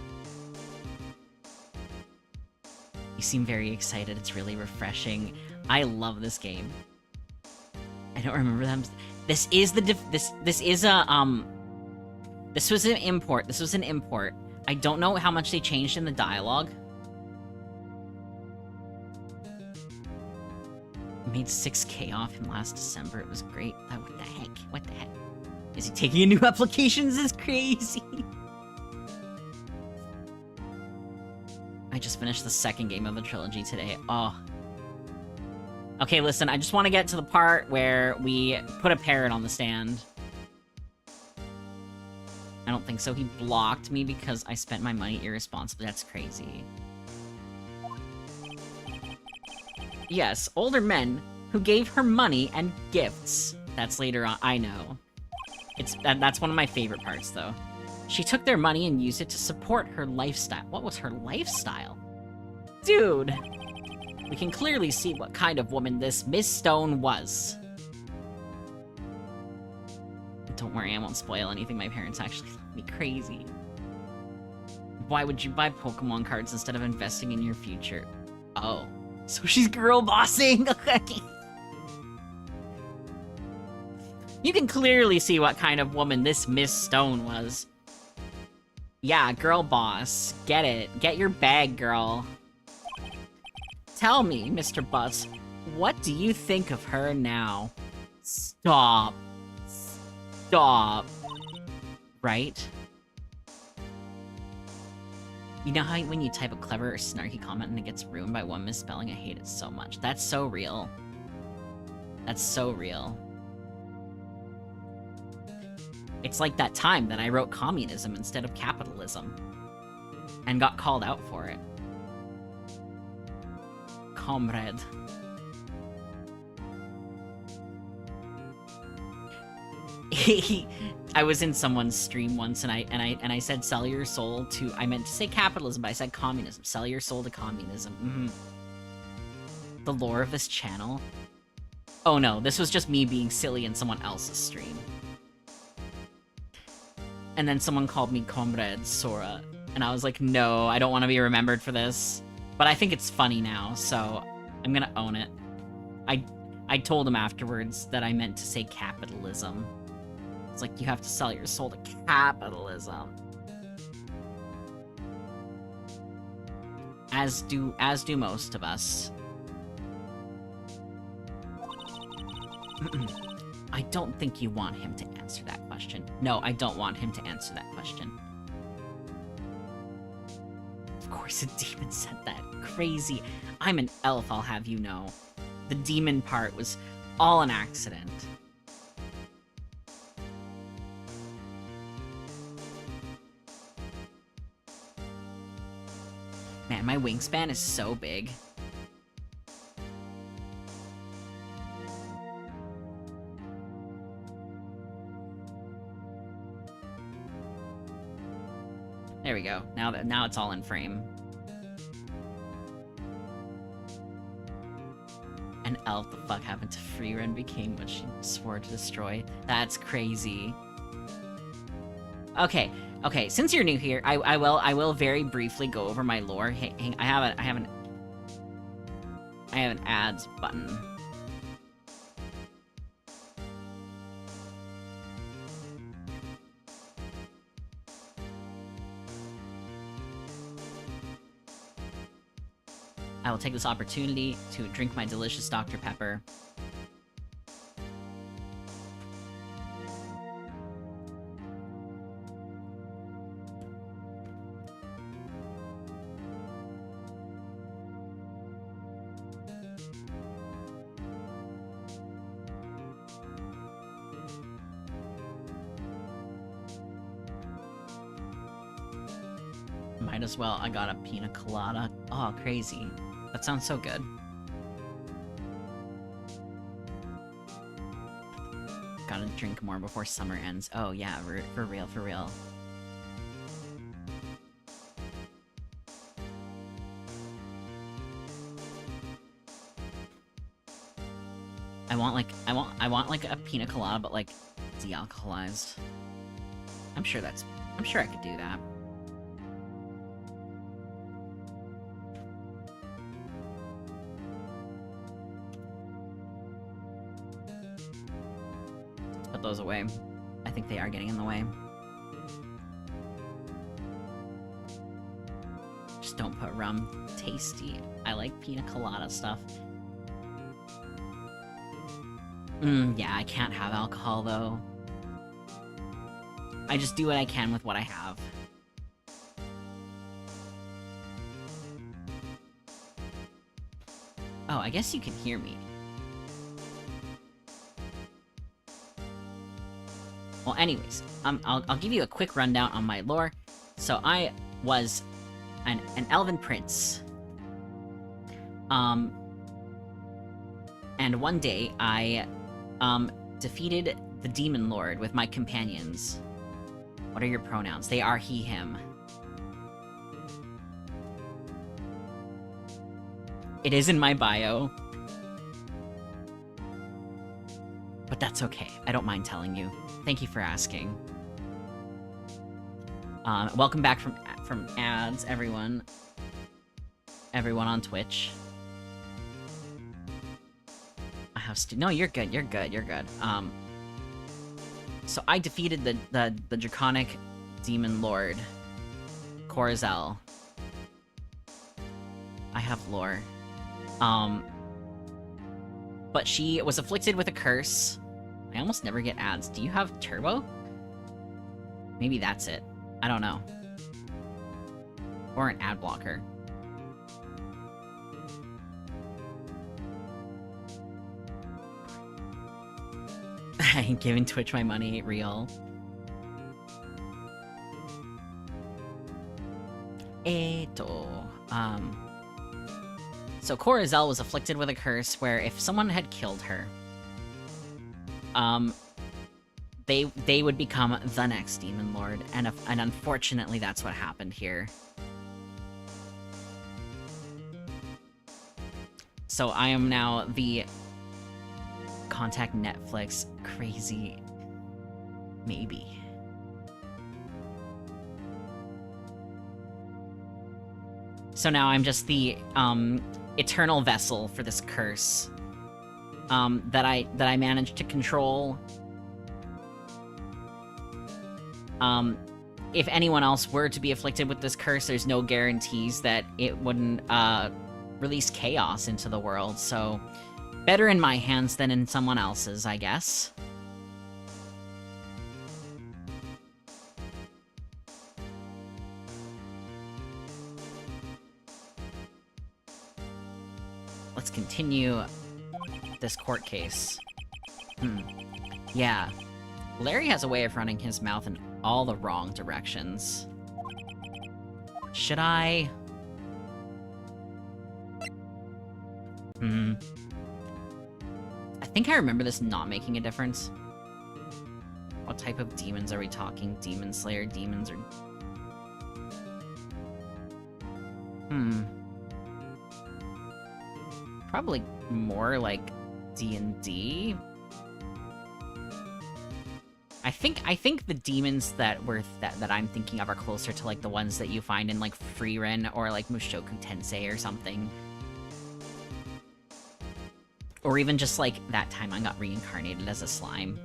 You seem very excited. It's really refreshing. I love this game. I don't remember them. This is this is a this was an import. This was an import. I don't know how much they changed in the dialogue. Made 6K off him last December. It was great. What the heck? What the heck? Is he taking in new applications? This is crazy. I just finished the 2nd game of the trilogy today. Oh. Okay, listen, I just want to get to the part where we put a parrot on the stand. I don't think so. He blocked me because I spent my money irresponsibly. That's crazy. Yes, older men who gave her money and gifts. That's later on. I know. That's one of my favorite parts, though. She took their money and used it to support her lifestyle. What was her lifestyle? Dude! We can clearly see what kind of woman this Miss Stone was. Don't worry, I won't spoil anything. My parents actually love me crazy. Why would you buy Pokemon cards instead of investing in your future? Oh. So she's girl bossing. You can clearly see what kind of woman this Miss Stone was. Yeah, girl boss. Get it. Get your bag, girl. Tell me, Mr. Butts, what do you think of her now? Stop. Stop. Right? You know how when you type a clever or snarky comment and it gets ruined by one misspelling? I hate it so much. That's so real. That's so real. It's like that time that I wrote communism instead of capitalism. And got called out for it. Comrade. I was in someone's stream once and I said sell your soul to, I meant to say capitalism, but I said communism. Sell your soul to communism. The lore of this channel. Oh no, this was just me being silly in someone else's stream. And then someone called me Comrade Sora, and I was like, no, I don't want to be remembered for this. But I think it's funny now, so I'm gonna own it. I told him afterwards that I meant to say capitalism. It's like, you have to sell your soul to capitalism. As do most of us. I don't think you want him to answer that question. No, I don't want him to answer that question. Of course a demon said that. Crazy. I'm an elf, I'll have you know. The demon part was all an accident. Man, my wingspan is so big. There we go. Now it's all in frame. An elf, the fuck happened to Freerun became what she swore to destroy. That's crazy. Okay, since you're new here, I will very briefly go over my lore. Hang, I have an ads button. I will take this opportunity to drink my delicious Dr. Pepper. Might as well. I got a pina colada. Oh, crazy. That sounds so good. Gotta drink more before summer ends. Oh yeah, for real, for real. I want like a pina colada, but like de-alcoholized. I'm sure I could do that. Those away. I think they are getting in the way. Just don't put rum. Tasty. I like pina colada stuff. Yeah, I can't have alcohol though. I just do what I can with what I have. Oh, I guess you can hear me. Well, anyways, I'll give you a quick rundown on my lore. So I was an elven prince. And one day I defeated the demon lord with my companions. What are your pronouns? They are he, him. It is in my bio. But that's okay. I don't mind telling you. Thank you for asking. Welcome back from ads, everyone. Everyone on Twitch. I have no, you're good. You're good. You're good. So I defeated the draconic demon lord, Corazel. I have lore. But she was afflicted with a curse. I almost never get ads. Do you have turbo? Maybe that's it. I don't know. Or an ad blocker. I ain't giving Twitch my money, real. So Corazel was afflicted with a curse where if someone had killed her, they would become the next demon lord, and unfortunately that's what happened here. So I am now the contact Netflix crazy maybe. So now I'm just the eternal vessel for this curse that I managed to control. If anyone else were to be afflicted with this curse, there's no guarantees that it wouldn't release chaos into the world. So Better in my hands than in someone else's, I guess. Let's continue this court case. Yeah. Larry has a way of running his mouth in all the wrong directions. Should I? I think I remember this not making a difference. What type of demons are we talking? Demon Slayer, demons, or... Probably more like D&D. I think the demons that I'm thinking of are closer to like the ones that you find in like Frieren or like Mushoku Tensei or something. Or even just like that time I got reincarnated as a slime.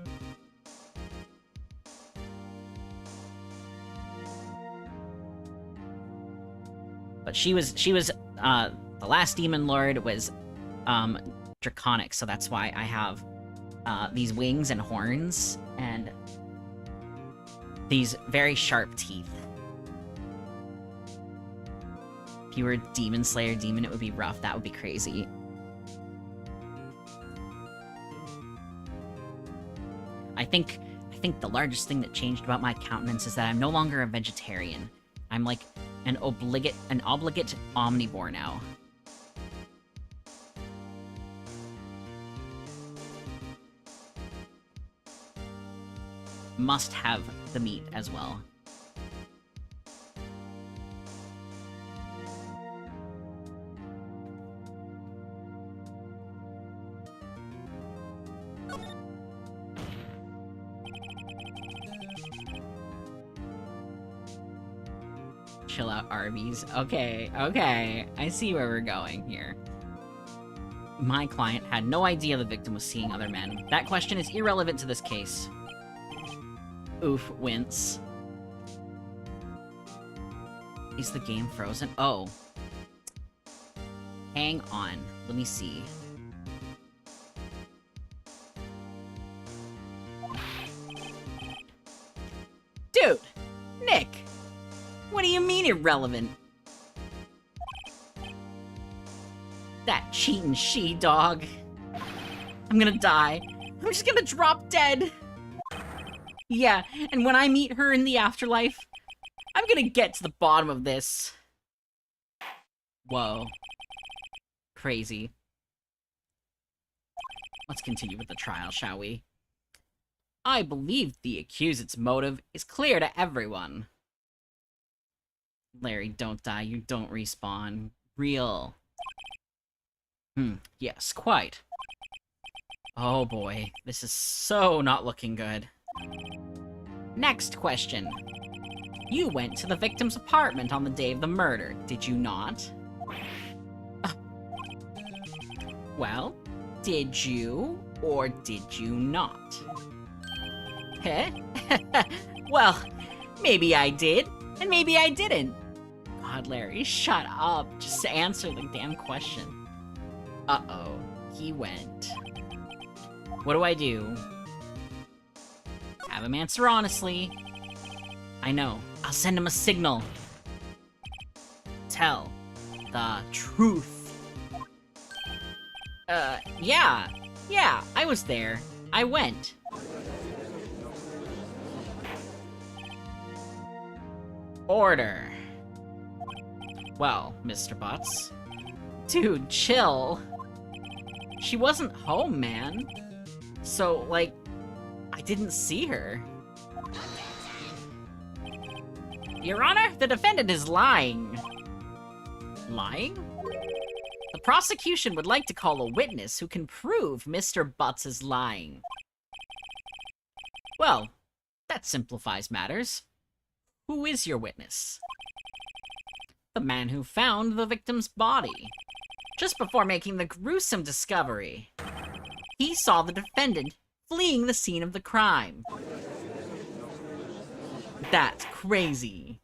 But she was the last demon lord was draconic, so that's why I have these wings and horns and these very sharp teeth. If you were a demon slayer demon, it would be rough. That would be crazy. I think the largest thing that changed about my countenance is that I'm no longer a vegetarian. I'm like an obligate omnivore now. Must have the meat as well. Chill out, Arby's. Okay, I see where we're going here. My client had no idea the victim was seeing other men. That question is irrelevant to this case. Oof, wince. Is the game frozen? Oh. Hang on. Let me see. Dude! Nick! What do you mean irrelevant? That cheating she-dog. I'm gonna die. I'm just gonna drop dead. Yeah, and when I meet her in the afterlife, I'm gonna get to the bottom of this. Whoa. Crazy. Let's continue with the trial, shall we? I believe the accused's motive is clear to everyone. Larry, don't die. You don't respawn. Real. Yes, quite. Oh boy, this is so not looking good. Next question. You went to the victim's apartment on the day of the murder, did you not? Well, did you, or did you not? Heh? Well, maybe I did, and maybe I didn't. God, Larry, shut up. Just answer the damn question. Uh-oh, he went. What do I do? Have him answer honestly. I know. I'll send him a signal. Tell the truth. Yeah. Yeah, I was there. I went. Order. Well, Mr. Butts. Dude, chill. She wasn't home, man. So, like, I didn't see her. Your Honor, the defendant is lying. Lying? The prosecution would like to call a witness who can prove Mr. Butts is lying. Well, that simplifies matters. Who is your witness? The man who found the victim's body. Just before making the gruesome discovery, he saw the defendant fleeing the scene of the crime. That's crazy.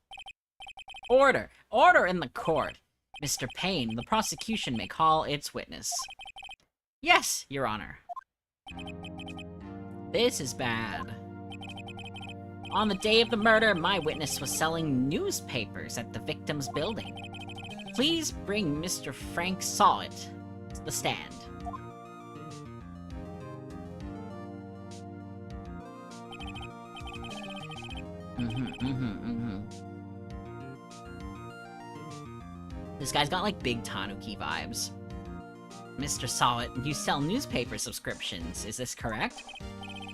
Order! Order in the court! Mr. Payne, the prosecution may call its witness. Yes, Your Honor. This is bad. On the day of the murder, my witness was selling newspapers at the victim's building. Please bring Mr. Frank Sawit to the stand. This guy's got, like, big Tanuki vibes. Mr. Sawit, you sell newspaper subscriptions, is this correct?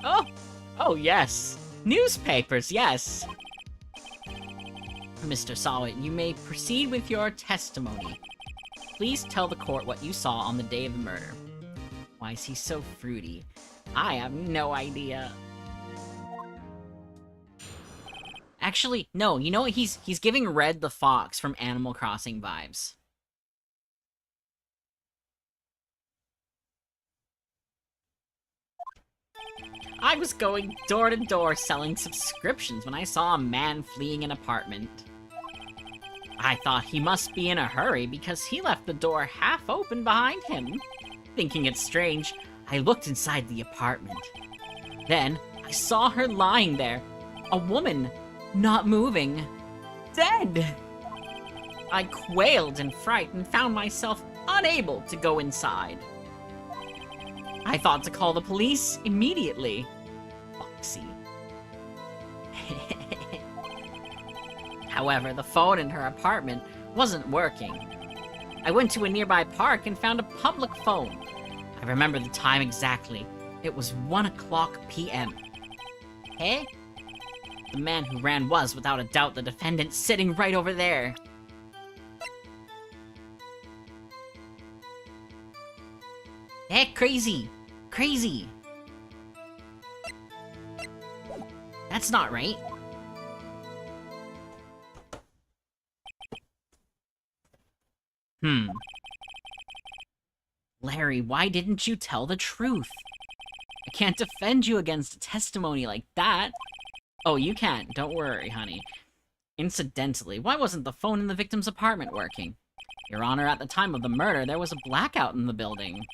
Oh yes! Newspapers, yes! Mr. Sawit, you may proceed with your testimony. Please tell the court what you saw on the day of the murder. Why is he so fruity? I have no idea. Actually, no, you know what? He's giving Red the Fox from Animal Crossing vibes. I was going door to door selling subscriptions when I saw a man fleeing an apartment. I thought he must be in a hurry because he left the door half open behind him. Thinking it strange, I looked inside the apartment. Then, I saw her lying there. A woman, not moving. Dead! I quailed in fright and found myself unable to go inside. I thought to call the police immediately. Foxy. However, the phone in her apartment wasn't working. I went to a nearby park and found a public phone. I remember the time exactly. It was 1:00 p.m. Hey? The man who ran was, without a doubt, the defendant sitting right over there. Hey, crazy! Crazy! That's not right. Larry, why didn't you tell the truth? I can't defend you against a testimony like that. Oh, you can't. Don't worry, honey. Incidentally, why wasn't the phone in the victim's apartment working? Your Honor, at the time of the murder, there was a blackout in the building.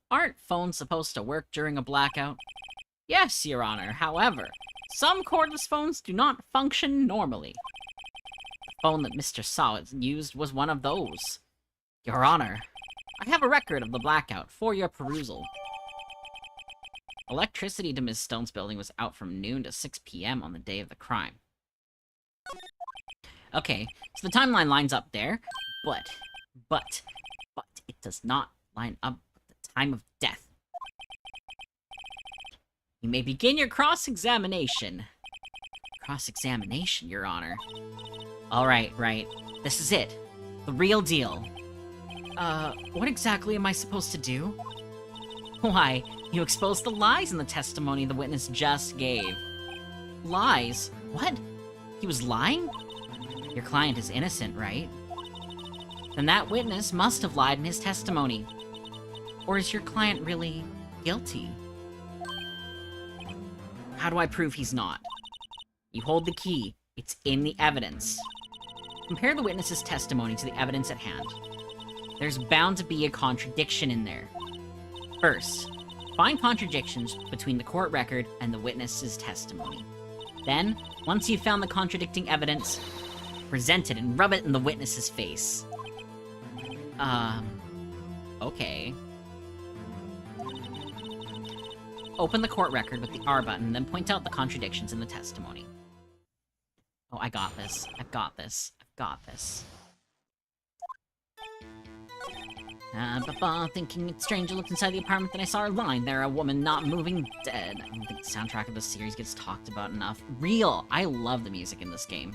Aren't phones supposed to work during a blackout? Yes, Your Honor. However, some cordless phones do not function normally. The phone that Mr. Sawit used was one of those. Your Honor, I have a record of the blackout for your perusal. Electricity to Ms. Stone's building was out from noon to 6 p.m. on the day of the crime. Okay, so the timeline lines up there, but it does not line up with the time of death. You may begin your cross-examination. Cross-examination, Your Honor. Alright, right. This is it. The real deal. What exactly am I supposed to do? Why, you exposed the lies in the testimony the witness just gave. Lies? What? He was lying? Your client is innocent, right? Then that witness must have lied in his testimony. Or is your client really guilty? How do I prove he's not? You hold the key. It's in the evidence. Compare the witness's testimony to the evidence at hand. There's bound to be a contradiction in there. First, find contradictions between the court record and the witness's testimony. Then, once you've found the contradicting evidence, present it and rub it in the witness's face. Okay. Open the court record with the R button, then point out the contradictions in the testimony. Oh, I got this. I've got this. I've got this. Thinking it's strange, I looked inside the apartment, then I saw her lying there, a woman not moving, dead. I don't think the soundtrack of the series gets talked about enough. Real! I love the music in this game.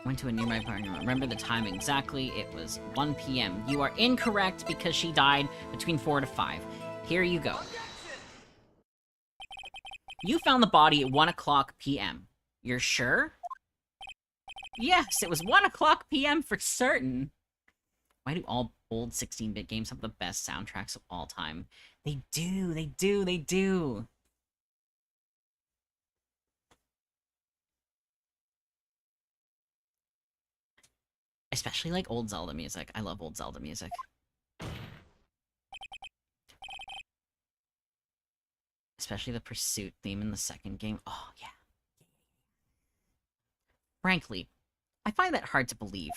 Went to a nearby apartment. Remember the time exactly. It was 1 p.m. You are incorrect because she died between 4 to 5. Here you go. You found the body at 1:00 p.m. You're sure? Yes, it was 1:00 p.m. for certain. Why do all old 16-bit games have the best soundtracks of all time? They do, they do, they do. I especially like old Zelda music. I love old Zelda music. Especially the pursuit theme in the second game. Oh, yeah. Frankly, I find that hard to believe.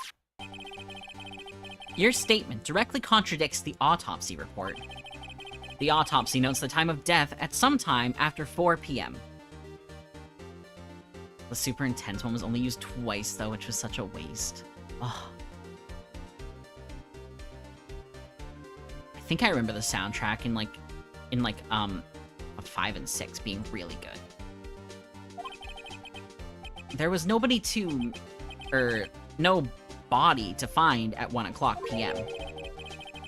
Your statement directly contradicts the autopsy report. The autopsy notes the time of death at some time after 4 p.m. The super intense one was only used twice, though, which was such a waste. Oh. I think I remember the soundtrack in 5 and 6 being really good. There was nobody no body to find at 1 o'clock p.m.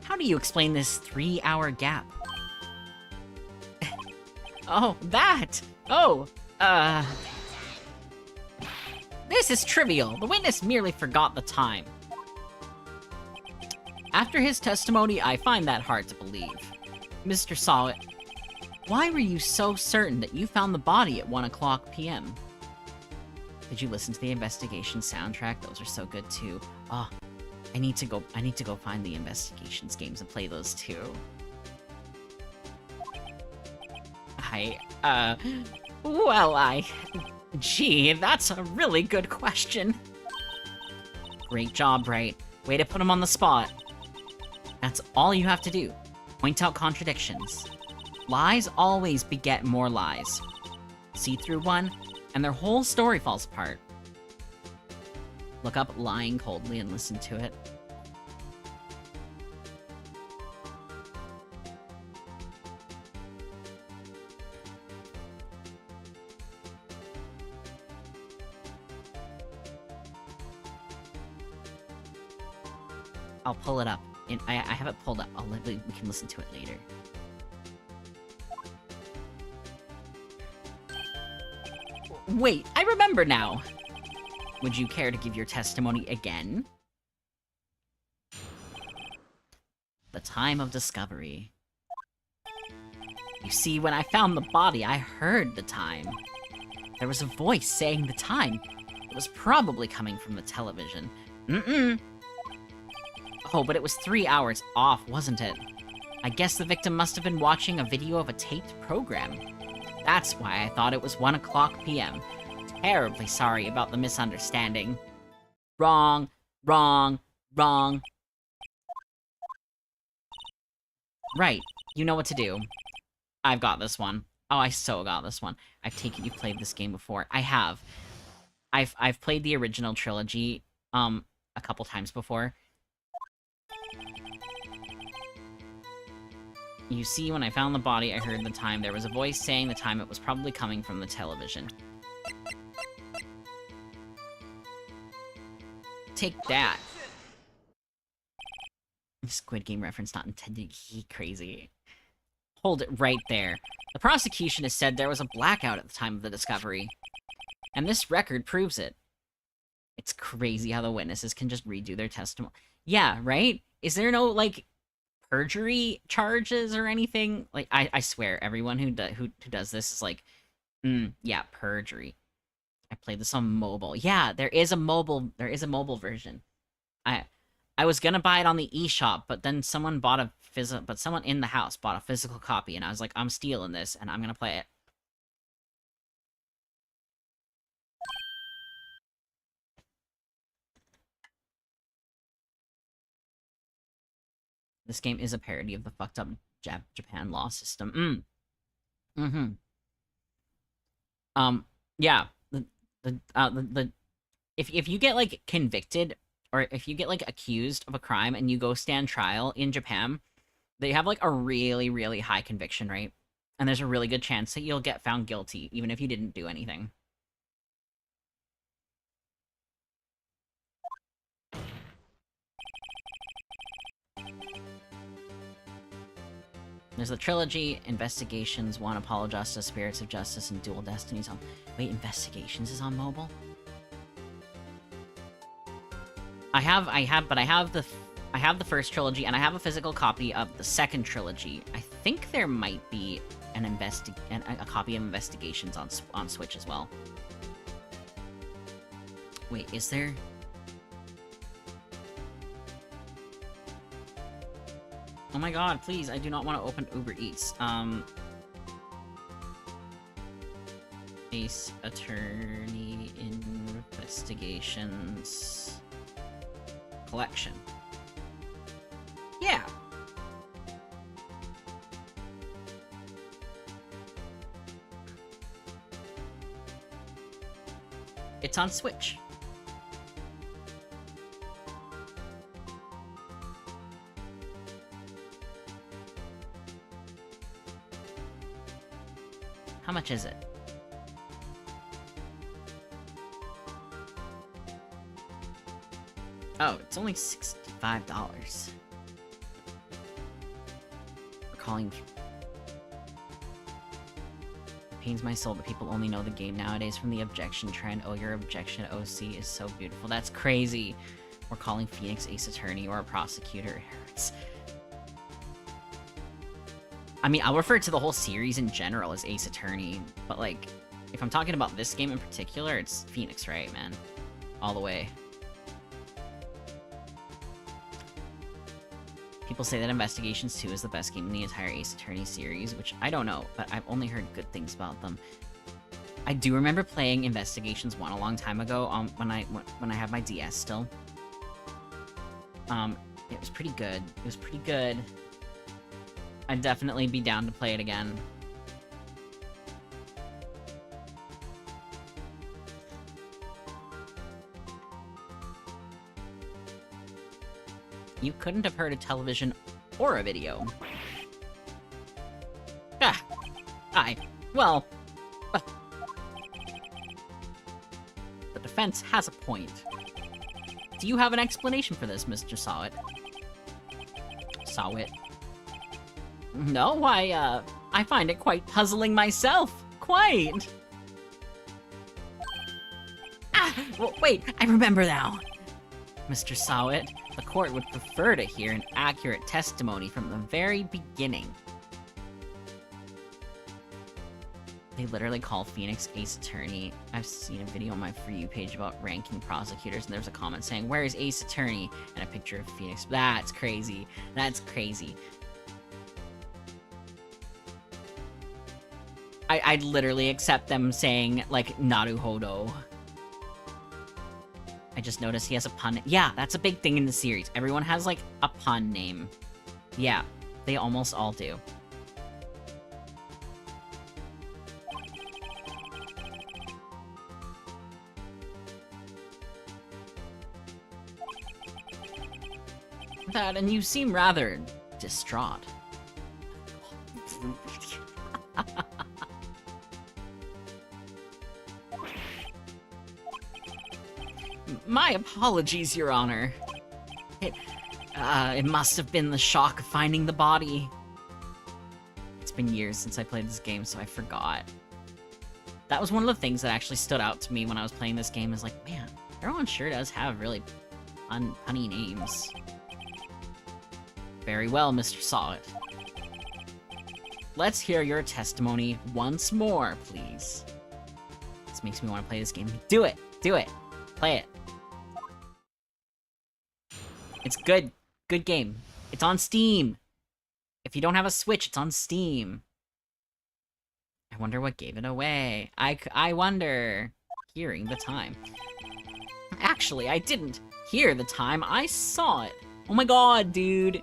How do you explain this 3-hour gap? Oh, that! Oh, this is trivial. The witness merely forgot the time. After his testimony, I find that hard to believe. Mr. Sawit, why were you so certain that you found the body at 1 o'clock p.m.? Did you listen to the investigation soundtrack? Those are so good too. Oh, I need to go find the investigations games and play those too. Gee, that's a really good question. Great job, Bright. Way to put him on the spot. That's all you have to do. Point out contradictions. Lies always beget more lies. See through one, and their whole story falls apart. Look up Lying Coldly and listen to it. I'll pull it up. I have it pulled up. We can listen to it later. Wait, I remember now! Would you care to give your testimony again? The time of discovery. You see, when I found the body, I heard the time. There was a voice saying the time. It was probably coming from the television. Oh, but it was 3 hours off, wasn't it? I guess the victim must have been watching a video of a taped program. That's why I thought it was 1 o'clock p.m. Terribly sorry about the misunderstanding. Wrong, wrong, wrong. Right, you know what to do. I've got this one. Oh, I so got this one. I take it you've played this game before. I have. I've played the original trilogy, a couple times before. You see, when I found the body, I heard the time. There was a voice saying the time. It was probably coming from the television. Take that. Squid Game reference not intended. Crazy. Hold it right there. The prosecution has said there was a blackout at the time of the discovery. And this record proves it. It's crazy how the witnesses can just redo their testimony. Yeah, right? Is there no, like, perjury charges or anything? Like, I swear, everyone who does this is like, yeah, perjury. I played this on mobile. Yeah, there is a mobile version. I was gonna buy it on the eShop, but then someone in the house bought a physical copy, and I was like, I'm stealing this, and I'm gonna play it. This game is a parody of the fucked up Japan law system. Yeah. If you get, like, convicted, or if you get, like, accused of a crime and you go stand trial in Japan, they have, like, a really, really high conviction rate. And there's a really good chance that you'll get found guilty, even if you didn't do anything. There's the trilogy, Investigations, One Apollo Justice, Spirits of Justice, and Dual Destinies on... Wait, Investigations is on mobile? I have the first trilogy, and I have a physical copy of the second trilogy. I think there might be a copy of Investigations on Switch as well. Wait, is there? Oh my god, please, I do not want to open Uber Eats. Ace Attorney Investigations Collection. Yeah! It's on Switch. How much is it? Oh, it's only $65. We're calling... It pains my soul that people only know the game nowadays from the objection trend. Oh, your objection OC is so beautiful. That's crazy. We're calling Phoenix Ace Attorney or a prosecutor. I mean, I'll refer to the whole series in general as Ace Attorney, but like, if I'm talking about this game in particular, it's Phoenix, right, man? All the way. People say that Investigations 2 is the best game in the entire Ace Attorney series, which I don't know, but I've only heard good things about them. I do remember playing Investigations 1 a long time ago, when I had my DS still. It was pretty good. It was pretty good. I'd definitely be down to play it again. You couldn't have heard a television or a video. Ah, well, the defense has a point. Do you have an explanation for this, Mr. Sawit? Sawit? No, I find it quite puzzling myself. Quite! Ah! Well, wait, I remember now. Mr. Sawit, the court would prefer to hear an accurate testimony from the very beginning. They literally call Phoenix Ace Attorney. I've seen a video on my For You page about ranking prosecutors, and there's a comment saying, "Where is Ace Attorney?" and a picture of Phoenix. That's crazy. That's crazy. I'd literally accept them saying, like, Naruhodo. I just noticed he has a pun. Yeah, that's a big thing in the series. Everyone has, like, a pun name. Yeah, they almost all do. That, and you seem rather distraught. My apologies, Your Honor. It must have been the shock of finding the body. It's been years since I played this game, so I forgot. That was one of the things that actually stood out to me when I was playing this game, is like, man, everyone sure does have really punny names. Very well, Mr. Sawit. Let's hear your testimony once more, please. This makes me want to play this game. Do it! Do it! Play it. It's good. Good game. It's on Steam. If you don't have a Switch, it's on Steam. I wonder what gave it away. I wonder. Hearing the time. Actually, I didn't hear the time. I saw it. Oh my god, dude.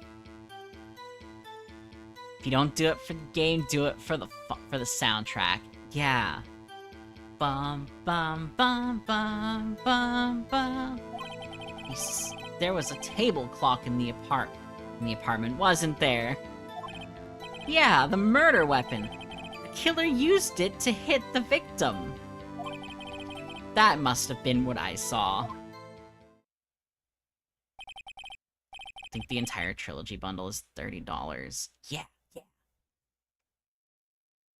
If you don't do it for the game, do it for the soundtrack. Yeah. Bum bum bum bum bum bum. There was a table clock in the apartment, wasn't there? Yeah, the murder weapon. The killer used it to hit the victim. That must have been what I saw. I think the entire trilogy bundle is $30. Yeah.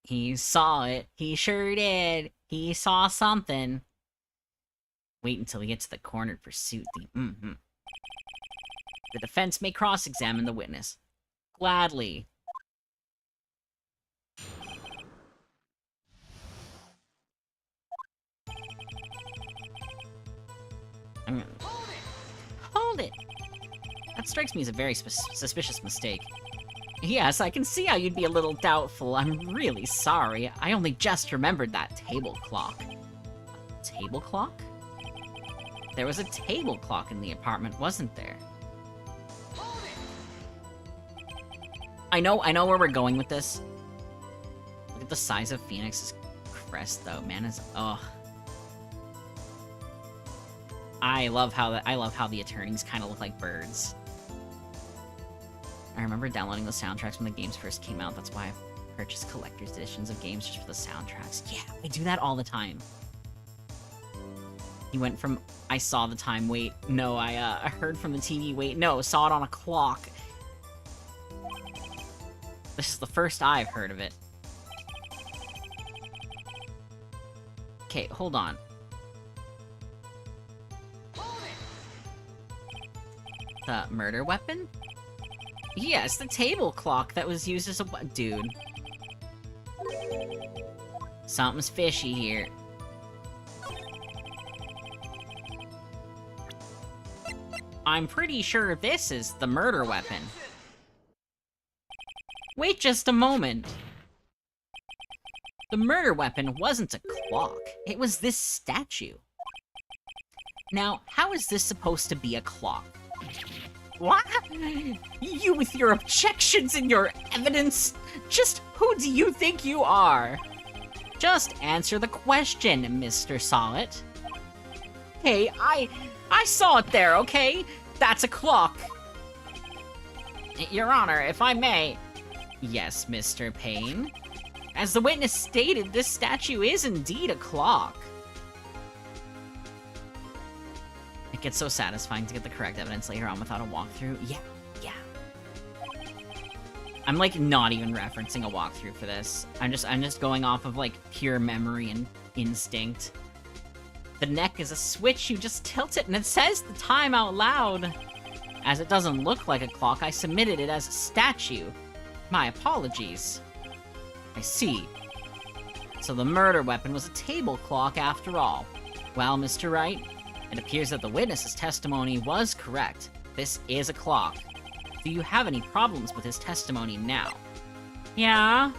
He saw it. He sure did. He saw something. Wait until we get to the cornered pursuit. The defense may cross-examine the witness. Gladly. Hold it! That strikes me as a very suspicious mistake. Yes, I can see how you'd be a little doubtful. I'm really sorry. I only just remembered that table clock. Table clock? There was a table clock in the apartment, wasn't there? I know where we're going with this. Look at the size of Phoenix's crest, though. Man, ugh. I love how the attorneys kind of look like birds. I remember downloading the soundtracks when the games first came out. That's why I purchased collector's editions of games just for the soundtracks. Yeah, I do that all the time. He went from, I saw the time, wait, no, I heard from the TV, wait, no, saw it on a clock. This is the first I've heard of it. Okay, hold on. The murder weapon? Yes, the table clock that was used as a... Dude. Something's fishy here. I'm pretty sure this is the murder weapon. Wait just a moment. The murder weapon wasn't a clock. It was this statue. Now, how is this supposed to be a clock? What? You with your objections and your evidence? Just who do you think you are? Just answer the question, Mr. Solid. Hey, I saw it there, okay? That's a clock. Your Honor, if I may... Yes, Mr. Payne. As the witness stated, this statue is indeed a clock. It gets so satisfying to get the correct evidence later on without a walkthrough. Yeah. I'm, like, not even referencing a walkthrough for this. I'm just going off of, like, pure memory and instinct. The neck is a switch, you just tilt it and it says the time out loud. As it doesn't look like a clock, I submitted it as a statue. My apologies. I see. So the murder weapon was a table clock after all. Well, Mr. Wright, it appears that the witness's testimony was correct. This is a clock. Do you have any problems with his testimony now? Yeah?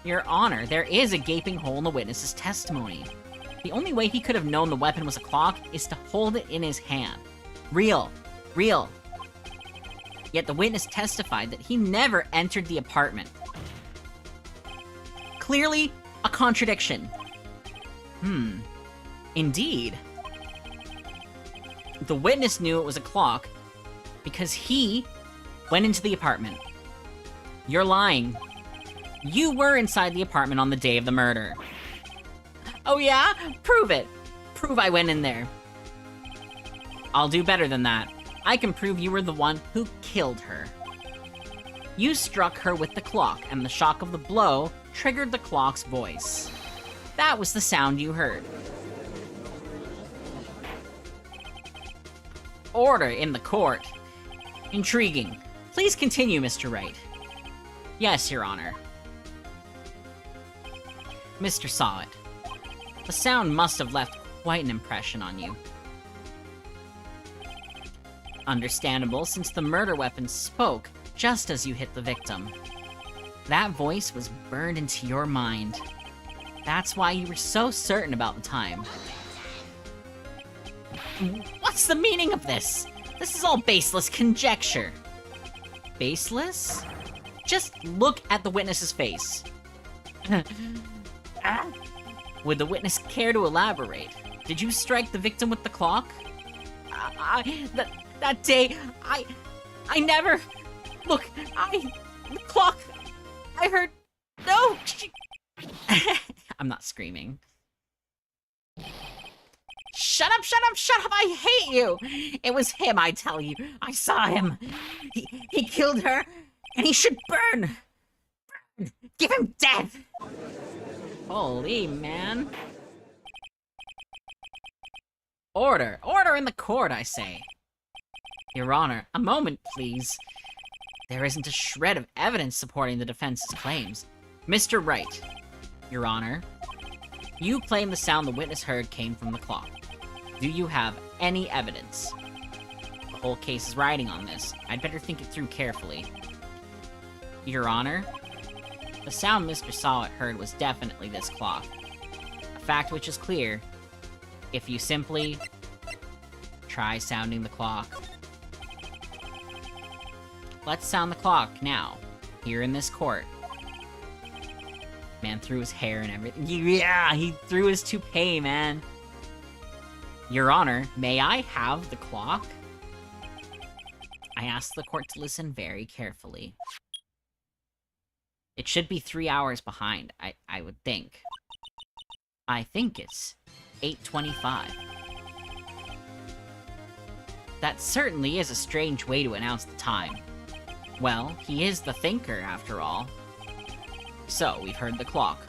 Your Honor, there is a gaping hole in the witness's testimony. The only way he could have known the weapon was a clock is to hold it in his hand. Real. Yet the witness testified that he never entered the apartment. Clearly, a contradiction. Indeed. The witness knew it was a clock because he went into the apartment. You're lying. You were inside the apartment on the day of the murder. Oh yeah? Prove it. Prove I went in there. I'll do better than that. I can prove you were the one who killed her. You struck her with the clock, and the shock of the blow triggered the clock's voice. That was the sound you heard. Order in the court. Intriguing. Please continue, Mr. Wright. Yes, Your Honor. Mr. Solid, the sound must have left quite an impression on you. Understandable, since the murder weapon spoke just as you hit the victim. That voice was burned into your mind. That's why you were so certain about the time. What's the meaning of this? This is all baseless conjecture. Baseless? Just look at the witness's face. Would the witness care to elaborate? Did you strike the victim with the clock? That day, I never... Look, the clock... I heard... No! I'm not screaming. Shut up, I hate you! It was him, I tell you. I saw him. He killed her, and he should burn! Give him death! Holy man. Order in the court, I say. Your Honor, a moment, please. There isn't a shred of evidence supporting the defense's claims. Mr. Wright, Your Honor, you claim the sound the witness heard came from the clock. Do you have any evidence? The whole case is riding on this. I'd better think it through carefully. Your Honor, the sound Mr. Solid heard was definitely this clock. A fact which is clear if you simply try sounding the clock. Let's sound the clock now, here in this court. Man threw his hair and everything. Yeah, he threw his toupee, man. Your Honor, may I have the clock? I asked the court to listen very carefully. It should be 3 hours behind, I would think. I think it's 8:25. That certainly is a strange way to announce the time. Well, he is the thinker, after all. So, we've heard the clock.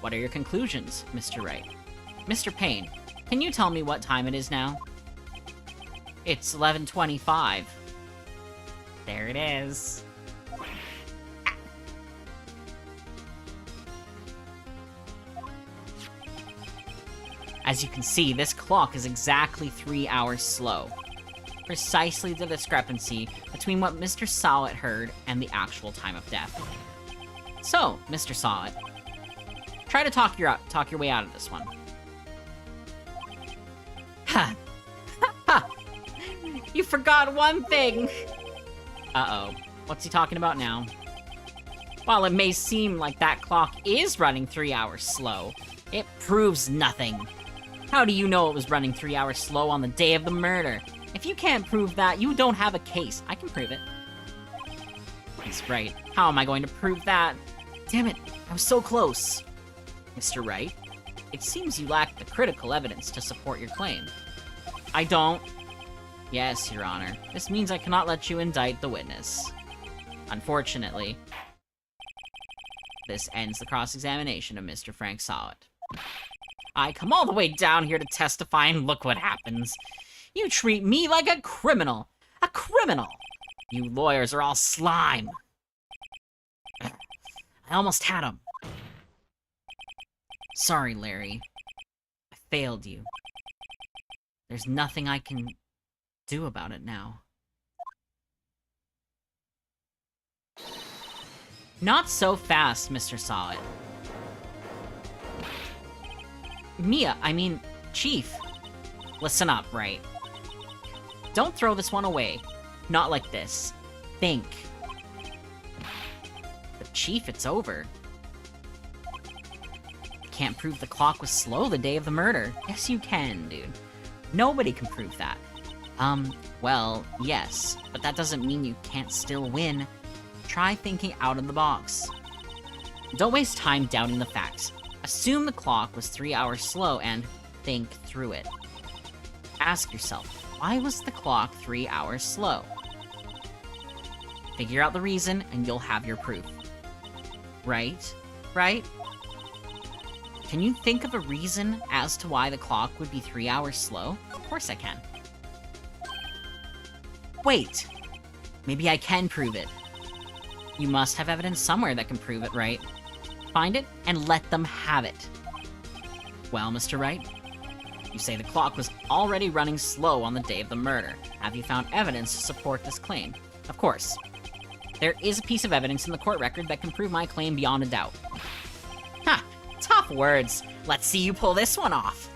What are your conclusions, Mr. Wright? Mr. Payne, can you tell me what time it is now? It's 11:25. There it is. As you can see, this clock is exactly 3 hours slow. Precisely the discrepancy between what Mr. Solid heard and the actual time of death. So, Mr. Solid, try to talk your way out of this one. Ha! Ha! You forgot one thing! Uh-oh. What's he talking about now? While it may seem like that clock is running 3 hours slow, it proves nothing. How do you know it was running 3 hours slow on the day of the murder? If you can't prove that, you don't have a case. I can prove it. He's right. How am I going to prove that? Damn it, I was so close. Mr. Wright, it seems you lack the critical evidence to support your claim. I don't. Yes, Your Honor. This means I cannot let you indict the witness. Unfortunately, this ends the cross-examination of Mr. Frank Solid. I come all the way down here to testify, and look what happens. You treat me like a criminal. A criminal! You lawyers are all slime. I almost had him. Sorry, Larry. I failed you. There's nothing I can do about it now. Not so fast, Mr. Solid. Chief. Listen up, right? Don't throw this one away. Not like this. Think. But Chief, it's over. You can't prove the clock was slow the day of the murder. Yes, you can, dude. Nobody can prove that. Well, yes, but that doesn't mean you can't still win. Try thinking out of the box. Don't waste time doubting the facts. Assume the clock was 3 hours slow and think through it. Ask yourself, why was the clock 3 hours slow? Figure out the reason and you'll have your proof. Right? Right? Can you think of a reason as to why the clock would be 3 hours slow? Of course I can. Wait! Maybe I can prove it. You must have evidence somewhere that can prove it, right? Find it and let them have it. Well, Mr. Wright, you say the clock was already running slow on the day of the murder. Have you found evidence to support this claim? Of course. There is a piece of evidence in the court record that can prove my claim beyond a doubt. Ha! Tough words. Let's see you pull this one off.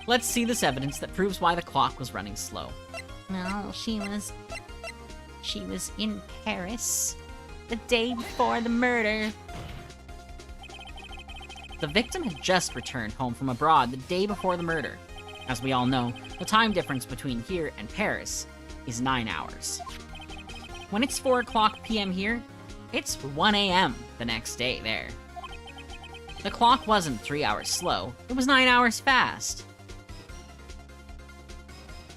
Let's see this evidence that proves why the clock was running slow. No, she was in Paris the day before the murder. The victim had just returned home from abroad the day before the murder. As we all know, the time difference between here and Paris is 9 hours. When it's 4 o'clock p.m. here, it's 1 a.m. the next day there. The clock wasn't 3 hours slow, it was 9 hours fast.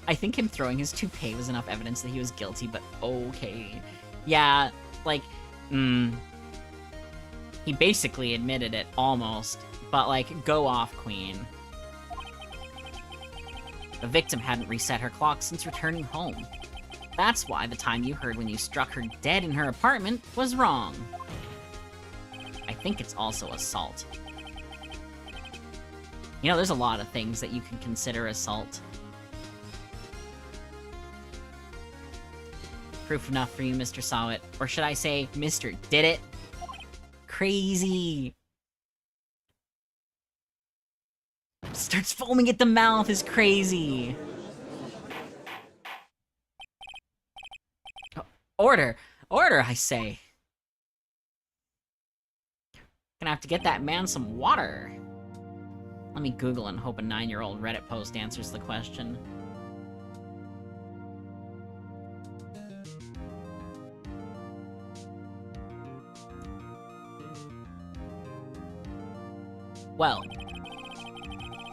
I think him throwing his toupee was enough evidence that he was guilty, but okay. Yeah, like, he basically admitted it, almost. But, like, go off, Queen. The victim hadn't reset her clock since returning home. That's why the time you heard when you struck her dead in her apartment was wrong. I think it's also assault. You know, there's a lot of things that you can consider assault. Proof enough for you, Mr. Saw It. Or should I say, Mr. Did It? Crazy. Starts foaming at the mouth is crazy. Order! Order, I say! Gonna have to get that man some water. Let me Google and hope a 9-year-old Reddit post answers the question. Well,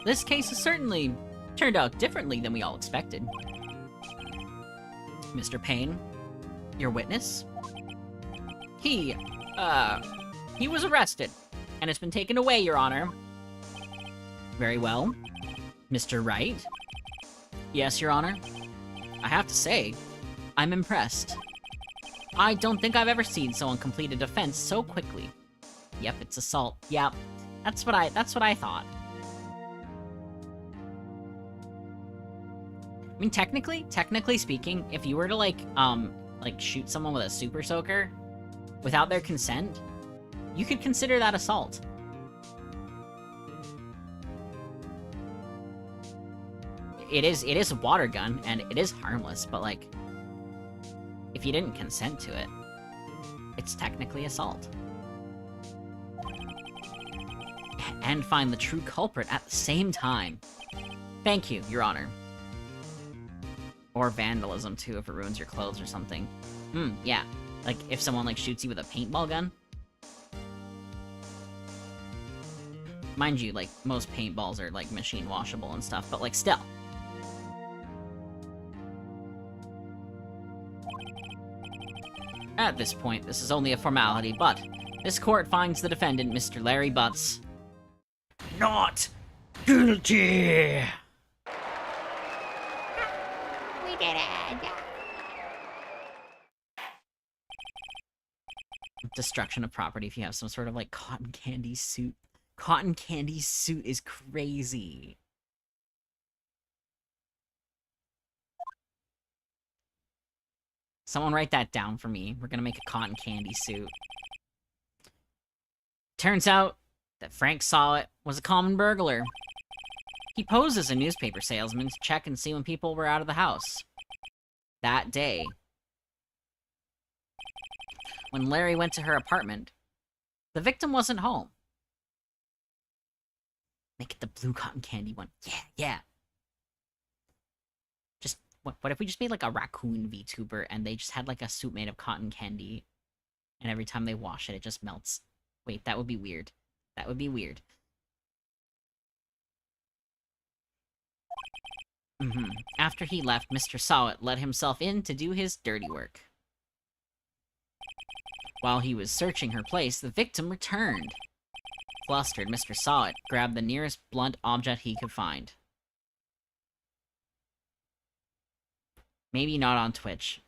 this case has certainly turned out differently than we all expected. Mr. Payne, your witness? He was arrested, and has been taken away, Your Honor. Very well. Mr. Wright? Yes, Your Honor. I have to say, I'm impressed. I don't think I've ever seen someone complete a defense so quickly. Yep, it's assault. Yep. That's what I thought. I mean, technically speaking, if you were to, like, shoot someone with a super soaker without their consent, you could consider that assault. It is a water gun, and it is harmless, but, like, if you didn't consent to it, it's technically assault. And find the true culprit at the same time. Thank you, Your Honor. Or vandalism, too, if it ruins your clothes or something. Yeah. Like, if someone, like, shoots you with a paintball gun. Mind you, like, most paintballs are, like, machine washable and stuff, but, like, still. At this point, this is only a formality, but this court finds the defendant, Mr. Larry Butts, not guilty! We did it! Destruction of property if you have some sort of, like, cotton candy suit. Cotton candy suit is crazy. Someone write that down for me. We're gonna make a cotton candy suit. Turns out that Frank Saw It was a common burglar. He posed as a newspaper salesman to check and see when people were out of the house. That day, when Larry went to her apartment, the victim wasn't home. Make it the blue cotton candy one. Yeah. Just, what if we just made, like, a raccoon VTuber and they just had, like, a suit made of cotton candy, and every time they wash it, it just melts? Wait, that would be weird. That would be weird. After he left, Mr. Saw It let himself in to do his dirty work. While he was searching her place, the victim returned. Flustered, Mr. Saw It grabbed the nearest blunt object he could find. Maybe not on Twitch.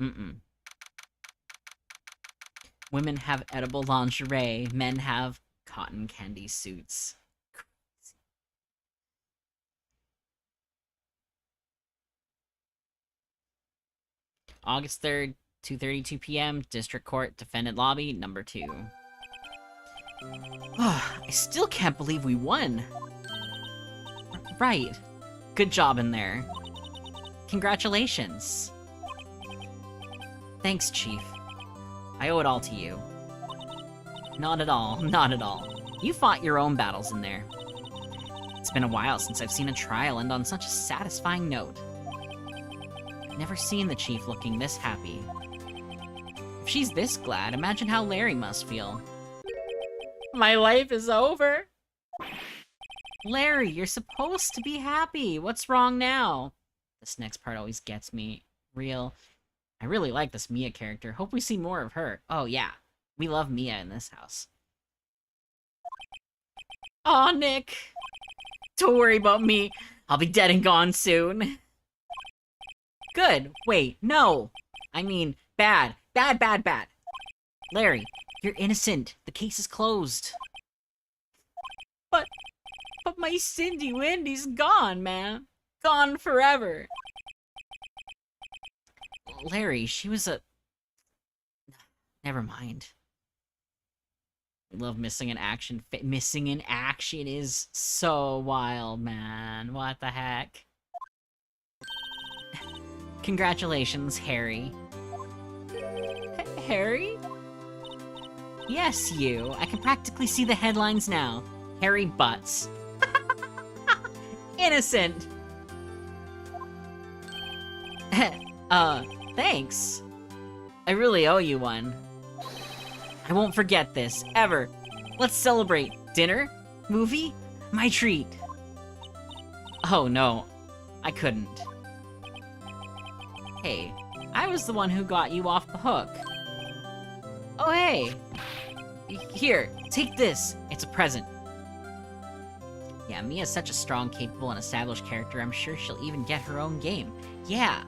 Women have edible lingerie, men have cotton candy suits. August 3rd, 2:32 p.m., District Court, Defendant Lobby, number 2. I still can't believe we won. Right. Good job in there. Congratulations. Thanks, Chief. I owe it all to you. Not at all, not at all. You fought your own battles in there. It's been a while since I've seen a trial end on such a satisfying note. I've never seen the Chief looking this happy. If she's this glad, imagine how Larry must feel. My life is over! Larry, you're supposed to be happy! What's wrong now? This next part always gets me. Real. I really like this Mia character. Hope we see more of her. Oh yeah, we love Mia in this house. Aw, Nick! Don't worry about me. I'll be dead and gone soon. Good. Wait, no! I mean, bad. Bad. Larry, you're innocent. The case is closed. But my Cindy Wendy's gone, man. Gone forever. Larry, she was a Never mind. We love missing in action. Missing in action is so wild, man. What the heck? Congratulations, Harry. Harry? Yes, you. I can practically see the headlines now. Harry Butts. Innocent! Thanks. I really owe you one. I won't forget this, ever. Let's celebrate. Dinner? Movie? My treat. Oh no, I couldn't. Hey, I was the one who got you off the hook. Oh hey! Here, take this. It's a present. Yeah, Mia's such a strong, capable, and established character, I'm sure she'll even get her own game. Yeah!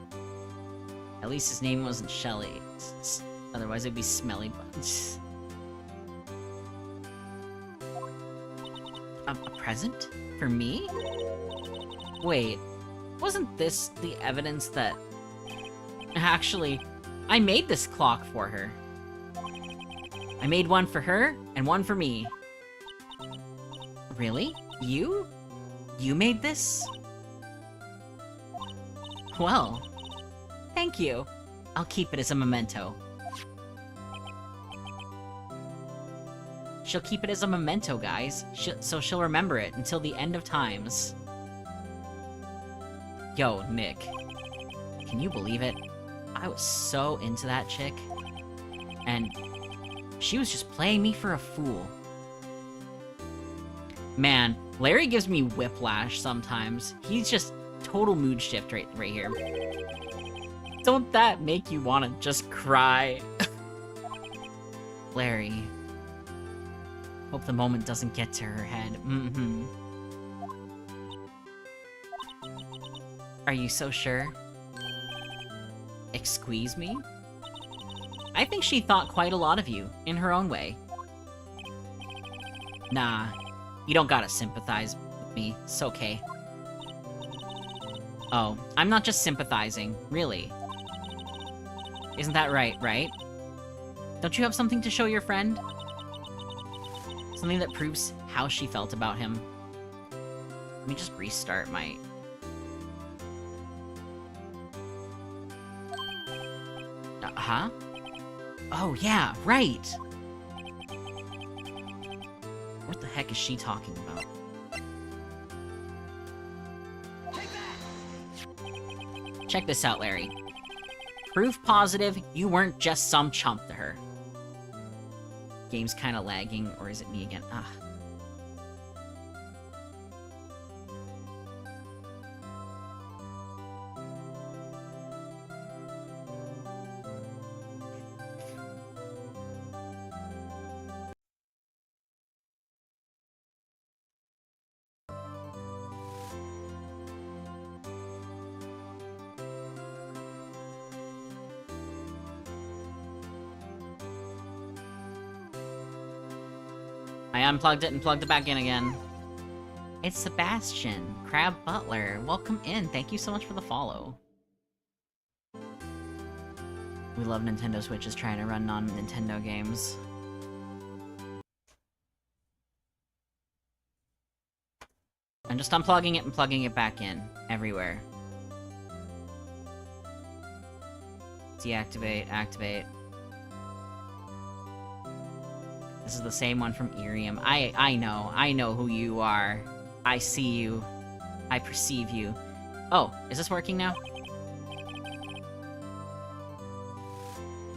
At least his name wasn't Shelly. Otherwise it'd be Smelly Buns. A present? For me? Wait, wasn't this the evidence that... Actually, I made this clock for her. I made one for her, and one for me. Really? You? You made this? Well, thank you. I'll keep it as a memento. She'll keep it as a memento, guys. So she'll remember it until the end of times. Yo, Nick. Can you believe it? I was so into that chick. And she was just playing me for a fool. Man, Larry gives me whiplash sometimes. He's just total mood shift right here. Don't that make you want to just cry? Larry. Hope the moment doesn't get to her head. Mm-hmm. Are you so sure? Excuse me? I think she thought quite a lot of you, in her own way. Nah, you don't gotta sympathize with me. It's okay. Oh, I'm not just sympathizing, really. Isn't that right? Don't you have something to show your friend? Something that proves how she felt about him. Let me just restart my... huh? Oh, yeah, right! What the heck is she talking about? Check this out, Larry. Proof positive you weren't just some chump to her. Game's kinda lagging, or is it me again? Ah. I unplugged it and plugged it back in again. It's Sebastian, Crab Butler. Welcome in. Thank you so much for the follow. We love Nintendo Switches trying to run non-Nintendo games. I'm just unplugging it and plugging it back in. Everywhere. Deactivate, activate. This is the same one from Irium. I know who you are. I see you. I perceive you. Oh, is this working now?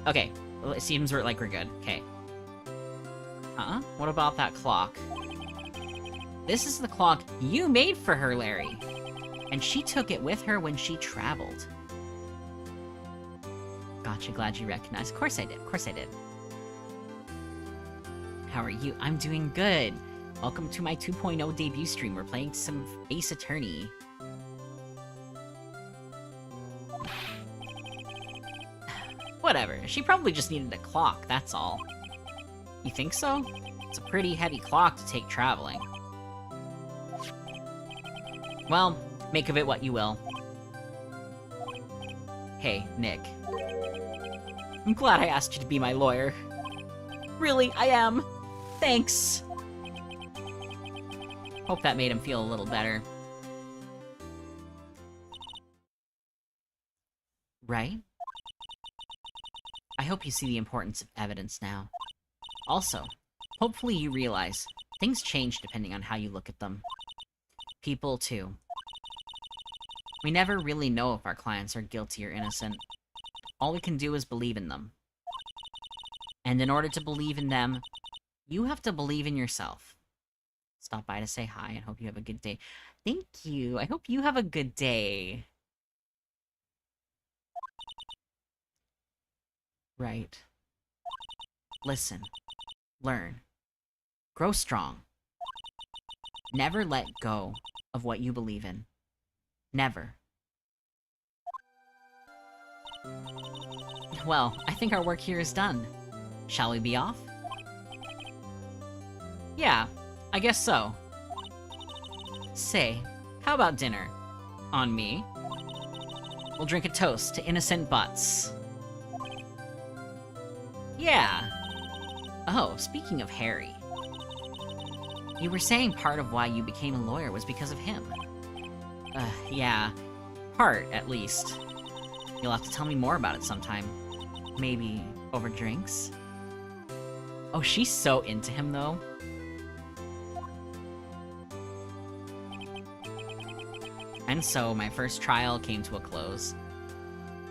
Okay, well, it seems like we're good. Okay. What about that clock? This is the clock you made for her, Larry. And she took it with her when she traveled. Gotcha, glad you recognized. Of course I did, How are you? I'm doing good. Welcome to my 2.0 debut stream. We're playing some Ace Attorney. Whatever. She probably just needed a clock, that's all. You think so? It's a pretty heavy clock to take traveling. Well, make of it what you will. Hey, Nick. I'm glad I asked you to be my lawyer. Really, I am. Thanks. Hope that made him feel a little better. Right? I hope you see the importance of evidence now. Also, hopefully you realize things change depending on how you look at them. People, too. We never really know if our clients are guilty or innocent. All we can do is believe in them. And in order to believe in them, you have to believe in yourself. Stop by to say hi and hope you have a good day. Thank you. I hope you have a good day. Right. Listen. Learn. Grow strong. Never let go of what you believe in. Never. Well, I think our work here is done. Shall we be off? Yeah, I guess so. Say, how about dinner? On me? We'll drink a toast to innocent butts. Yeah. Oh, speaking of Harry. You were saying part of why you became a lawyer was because of him. Yeah. Part, at least. You'll have to tell me more about it sometime. Maybe over drinks? Oh, she's so into him, though. And so, my first trial came to a close.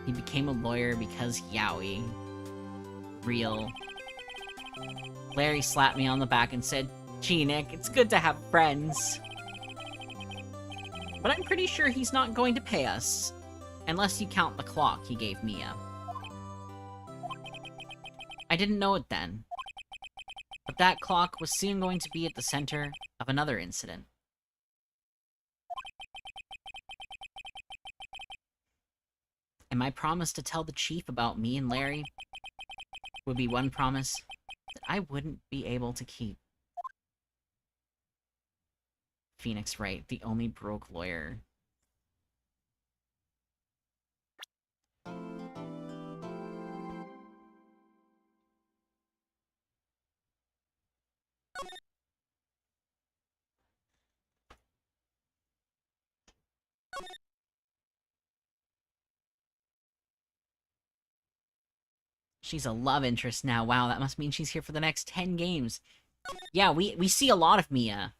He became a lawyer because Yowie. Real. Larry slapped me on the back and said, "Gee, Nick, it's good to have friends." But I'm pretty sure he's not going to pay us. Unless you count the clock he gave Mia. I didn't know it then. But that clock was soon going to be at the center of another incident. And my promise to tell the chief about me and Larry would be one promise that I wouldn't be able to keep. Phoenix Wright, the only broke lawyer. She's a love interest now. Wow, that must mean she's here for the next 10 games. Yeah, we see a lot of Mia.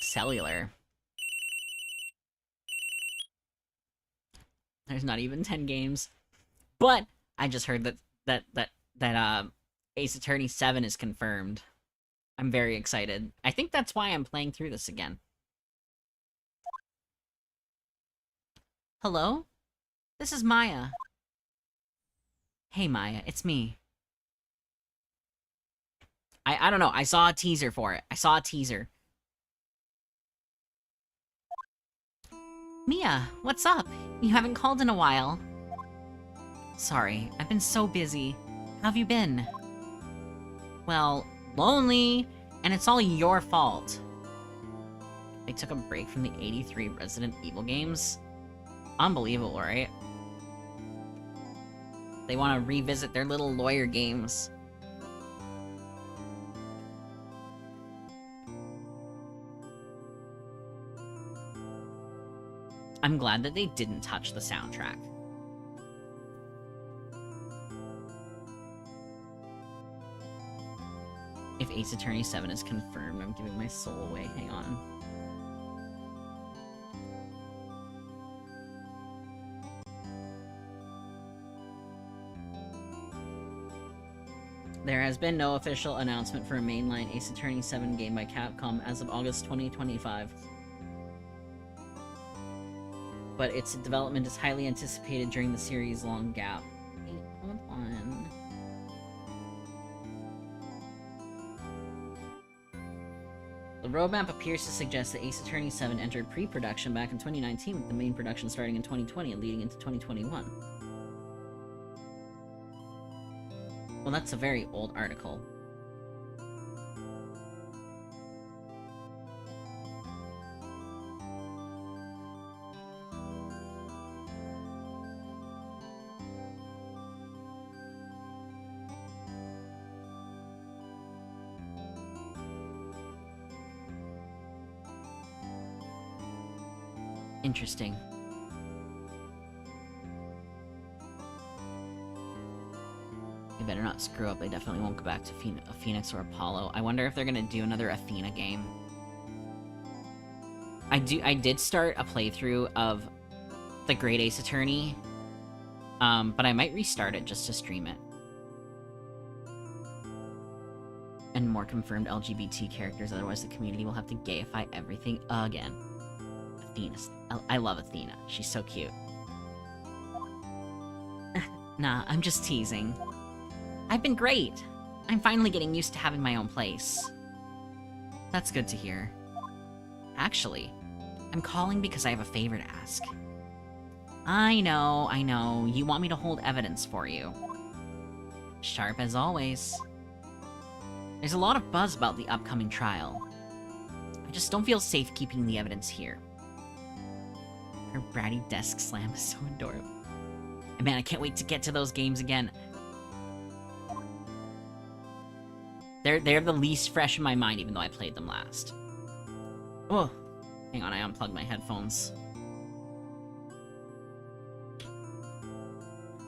Cellular. There's not even 10 games. But I just heard that Ace Attorney 7 is confirmed. I'm very excited. I think that's why I'm playing through this again. Hello? This is Maya. Hey Maya, it's me. I don't know, I saw a teaser for it. I saw a teaser. Mia, what's up? You haven't called in a while. Sorry, I've been so busy. How have you been? Well, lonely, and it's all your fault. They took a break from the 83 Resident Evil games? Unbelievable, right? They want to revisit their little lawyer games. I'm glad that they didn't touch the soundtrack. If Ace Attorney 7 is confirmed, I'm giving my soul away. Hang on. There has been no official announcement for a mainline Ace Attorney 7 game by Capcom as of August 2025. But its development is highly anticipated during the series' long gap. Wait, hold on. The roadmap appears to suggest that Ace Attorney 7 entered pre-production back in 2019, with the main production starting in 2020 and leading into 2021. Well, that's a very old article. Interesting. They better not screw up. They definitely won't go back to Phoenix or Apollo. I wonder if they're gonna do another Athena game. I did start a playthrough of the Great Ace Attorney, but I might restart it just to stream it. And more confirmed LGBT characters, otherwise the community will have to gayify everything again. Athena. I love Athena. She's so cute. Nah, I'm just teasing. I've been great. I'm finally getting used to having my own place. That's good to hear. Actually, I'm calling because I have a favor to ask. I know. You want me to hold evidence for you. Sharp as always. There's a lot of buzz about the upcoming trial. I just don't feel safe keeping the evidence here. Her bratty desk slam is so adorable. And man, I can't wait to get to those games again. They're the least fresh in my mind, even though I played them last. Oh, hang on, I unplugged my headphones.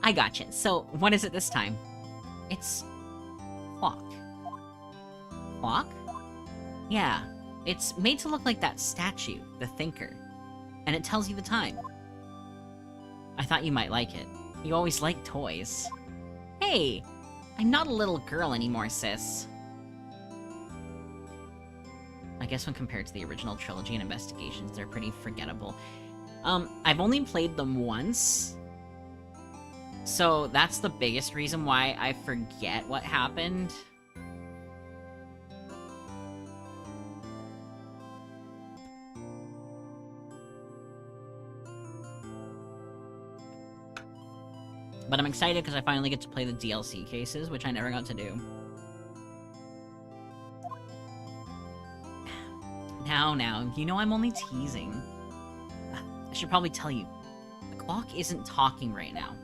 I gotcha. So, what is it this time? It's... clock. Clock? Yeah, it's made to look like that statue, the Thinker. And it tells you the time. I thought you might like it. You always liked toys. Hey! I'm not a little girl anymore, sis. I guess when compared to the original trilogy and Investigations, they're pretty forgettable. I've only played them once. So that's the biggest reason why I forget what happened. But I'm excited because I finally get to play the DLC cases, which I never got to do. Now, you know I'm only teasing. I should probably tell you, the clock isn't talking right now.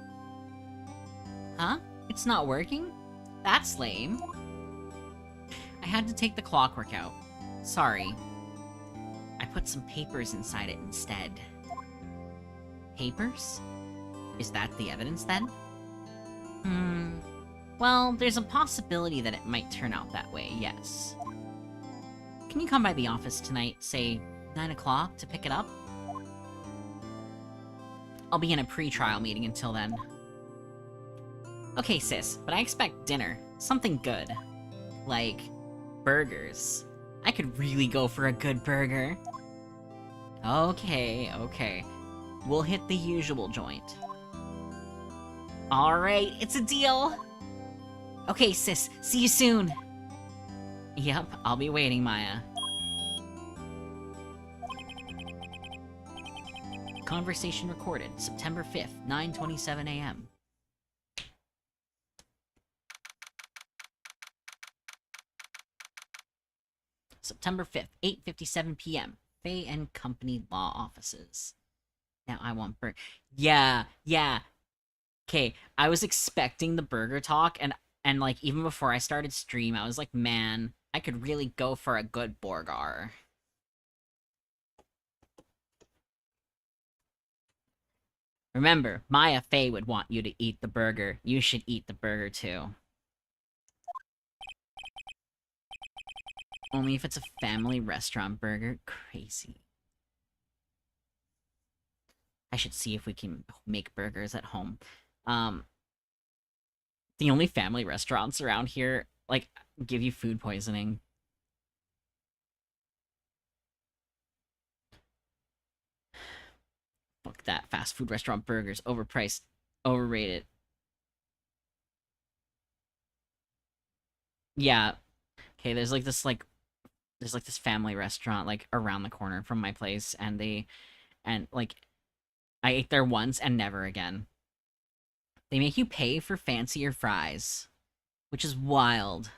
Huh? It's not working? That's lame. I had to take the clockwork out. Sorry. I put some papers inside it instead. Papers? Is that the evidence then? Well, there's a possibility that it might turn out that way, yes. Can you come by the office tonight, say 9 o'clock, to pick it up? I'll be in a pre-trial meeting until then. Okay, sis, but I expect dinner. Something good. Like, burgers. I could really go for a good burger. Okay. We'll hit the usual joint. Alright, it's a deal! Okay, sis, see you soon! Yep, I'll be waiting, Maya. Conversation recorded, September 5th, 9:27 a.m. September 5th, 8:57 p.m. Faye and Company Law Offices. Now I want burger. Yeah. Okay, I was expecting the burger talk, and like, even before I started stream, I was like, man, I could really go for a good burger. Remember, Maya Faye would want you to eat the burger. You should eat the burger too. Only if it's a family restaurant burger. Crazy. I should see if we can make burgers at home. The only family restaurants around here, like, give you food poisoning. Fuck that. Fast food restaurant burgers. Overpriced. Overrated. Yeah. Okay, there's this family restaurant, like, around the corner from my place, and like, I ate there once and never again. They make you pay for fancier fries, which is wild.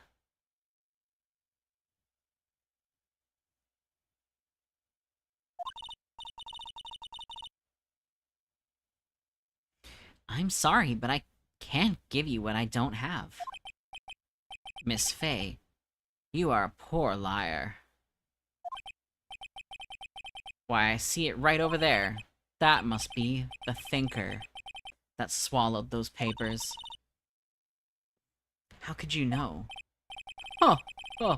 I'm sorry, but I can't give you what I don't have. Miss Faye, you are a poor liar. Why, I see it right over there. That must be the thinker that swallowed those papers. How could you know? Oh, oh,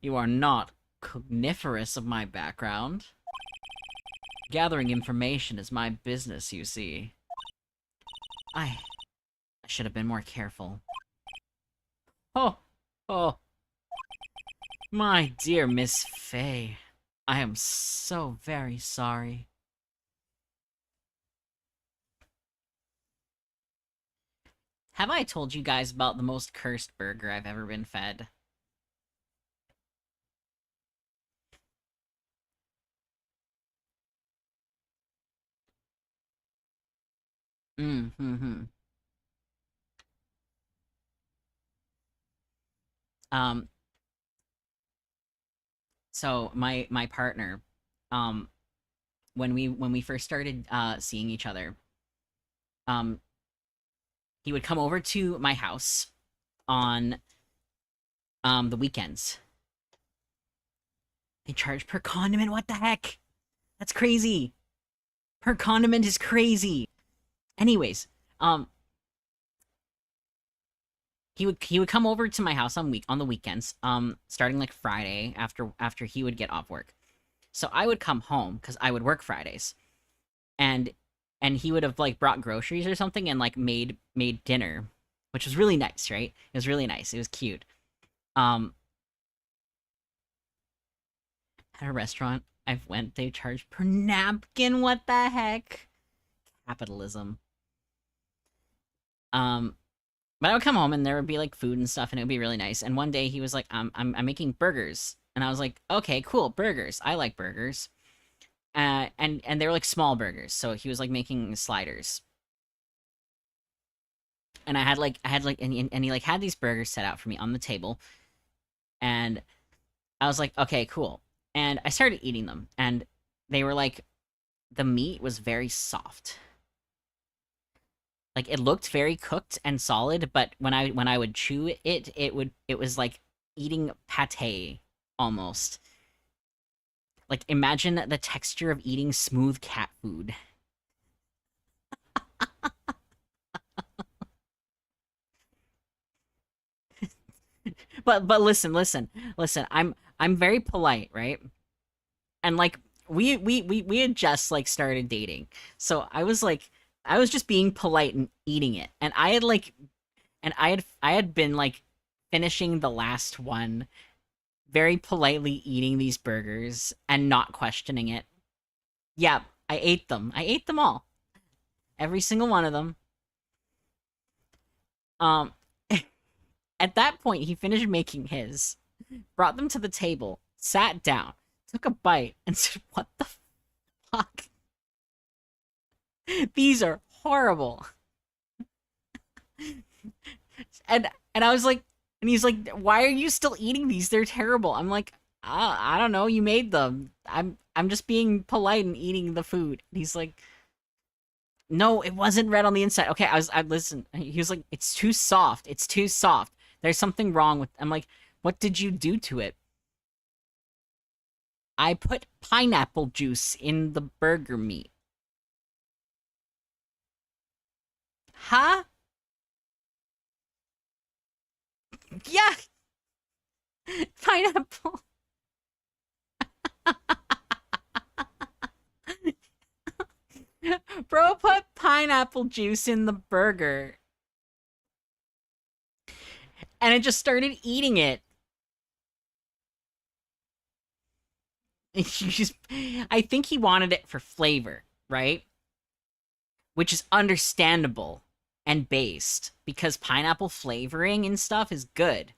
you are not cogniferous of my background. Gathering information is my business, you see. I should have been more careful. Oh, oh, my dear Miss Fay. I am so very sorry. Have I told you guys about the most cursed burger I've ever been fed? Mm-hmm. Um, so my partner, um, when we first started seeing each other, um, he would come over to my house on the weekends. They charge per condiment. What the heck? That's crazy. Per condiment is crazy. Anyways, um, he would come over to my house on the weekends, starting like Friday after he would get off work. So I would come home because I would work Fridays, and he would have like brought groceries or something and like made dinner, which was really nice, right? It was really nice. It was cute. Um, at a restaurant I've went, they charge per napkin. What the heck? Capitalism. Um, but I would come home and there would be like food and stuff, and it would be really nice. And one day he was like, I'm making burgers," and I was like, "Okay, cool, burgers. I like burgers." And they were like small burgers, so he was like making sliders. And and he like had these burgers set out for me on the table, and I was like, "Okay, cool." And I started eating them, and they were like, the meat was very soft. Like it looked very cooked and solid, but when I would chew it was like eating pate almost. Like imagine the texture of eating smooth cat food. But listen. I'm very polite, right? And like we had just like started dating, so I was just being polite and eating it, and I had been like finishing the last one, very politely eating these burgers and not questioning it. Yeah, I ate them. I ate them all. Every single one of them. Um at that point he finished making his, brought them to the table, sat down, took a bite, and said, "What the fuck? These are horrible." And I was like, and he's like, "Why are you still eating these? They're terrible." I'm like, I don't know. You made them. I'm just being polite and eating the food." And he's like, "No, it wasn't red on the inside." Okay, I listened. He was like, "It's too soft. It's too soft. There's something wrong with." I'm like, "What did you do to it?" "I put pineapple juice in the burger meat." Huh? Yeah, pineapple. Bro put pineapple juice in the burger, and it just started eating it. Just, I think he wanted it for flavor, right? Which is understandable and based because pineapple flavoring and stuff is good.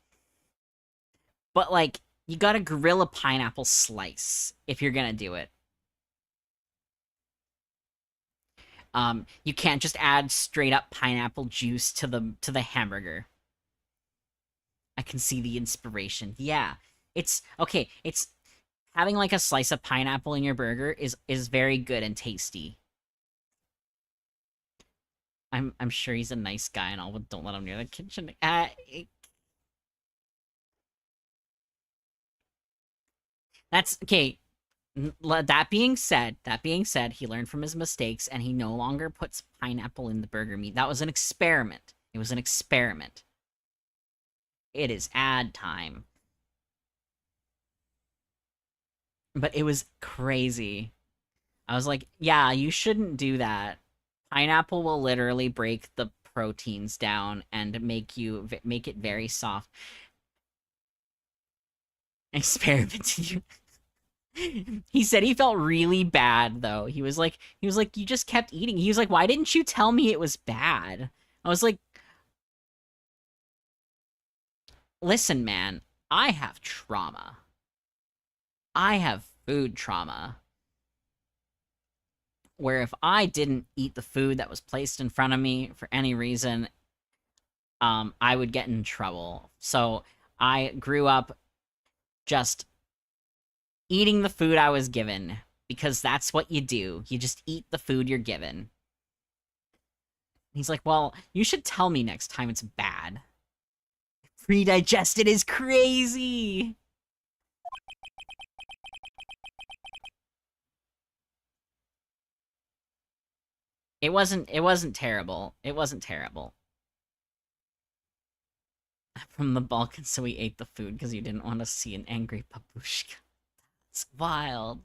But like, you gotta grill a pineapple slice if you're gonna do it. You can't just add straight up pineapple juice to the hamburger. I can see the inspiration. Yeah. It's okay, it's having like a slice of pineapple in your burger is very good and tasty. I'm sure he's a nice guy and all, but don't let him near the kitchen. That's okay. That being said, he learned from his mistakes and he no longer puts pineapple in the burger meat. That was an experiment. It was an experiment. It is ad time. But it was crazy. I was like, yeah, you shouldn't do that. Pineapple will literally break the proteins down and make it very soft. Experimenting. He said he felt really bad though. He was like, you just kept eating. He was like, why didn't you tell me it was bad? I was like, listen, man, I have trauma. I have food trauma. Where if I didn't eat the food that was placed in front of me for any reason, I would get in trouble. So I grew up just eating the food I was given because that's what you do. You just eat the food you're given. He's like, well, you should tell me next time it's bad. Pre-digested is crazy. It wasn't terrible. It wasn't terrible. From the Balkans, so we ate the food because you didn't want to see an angry babushka. It's wild.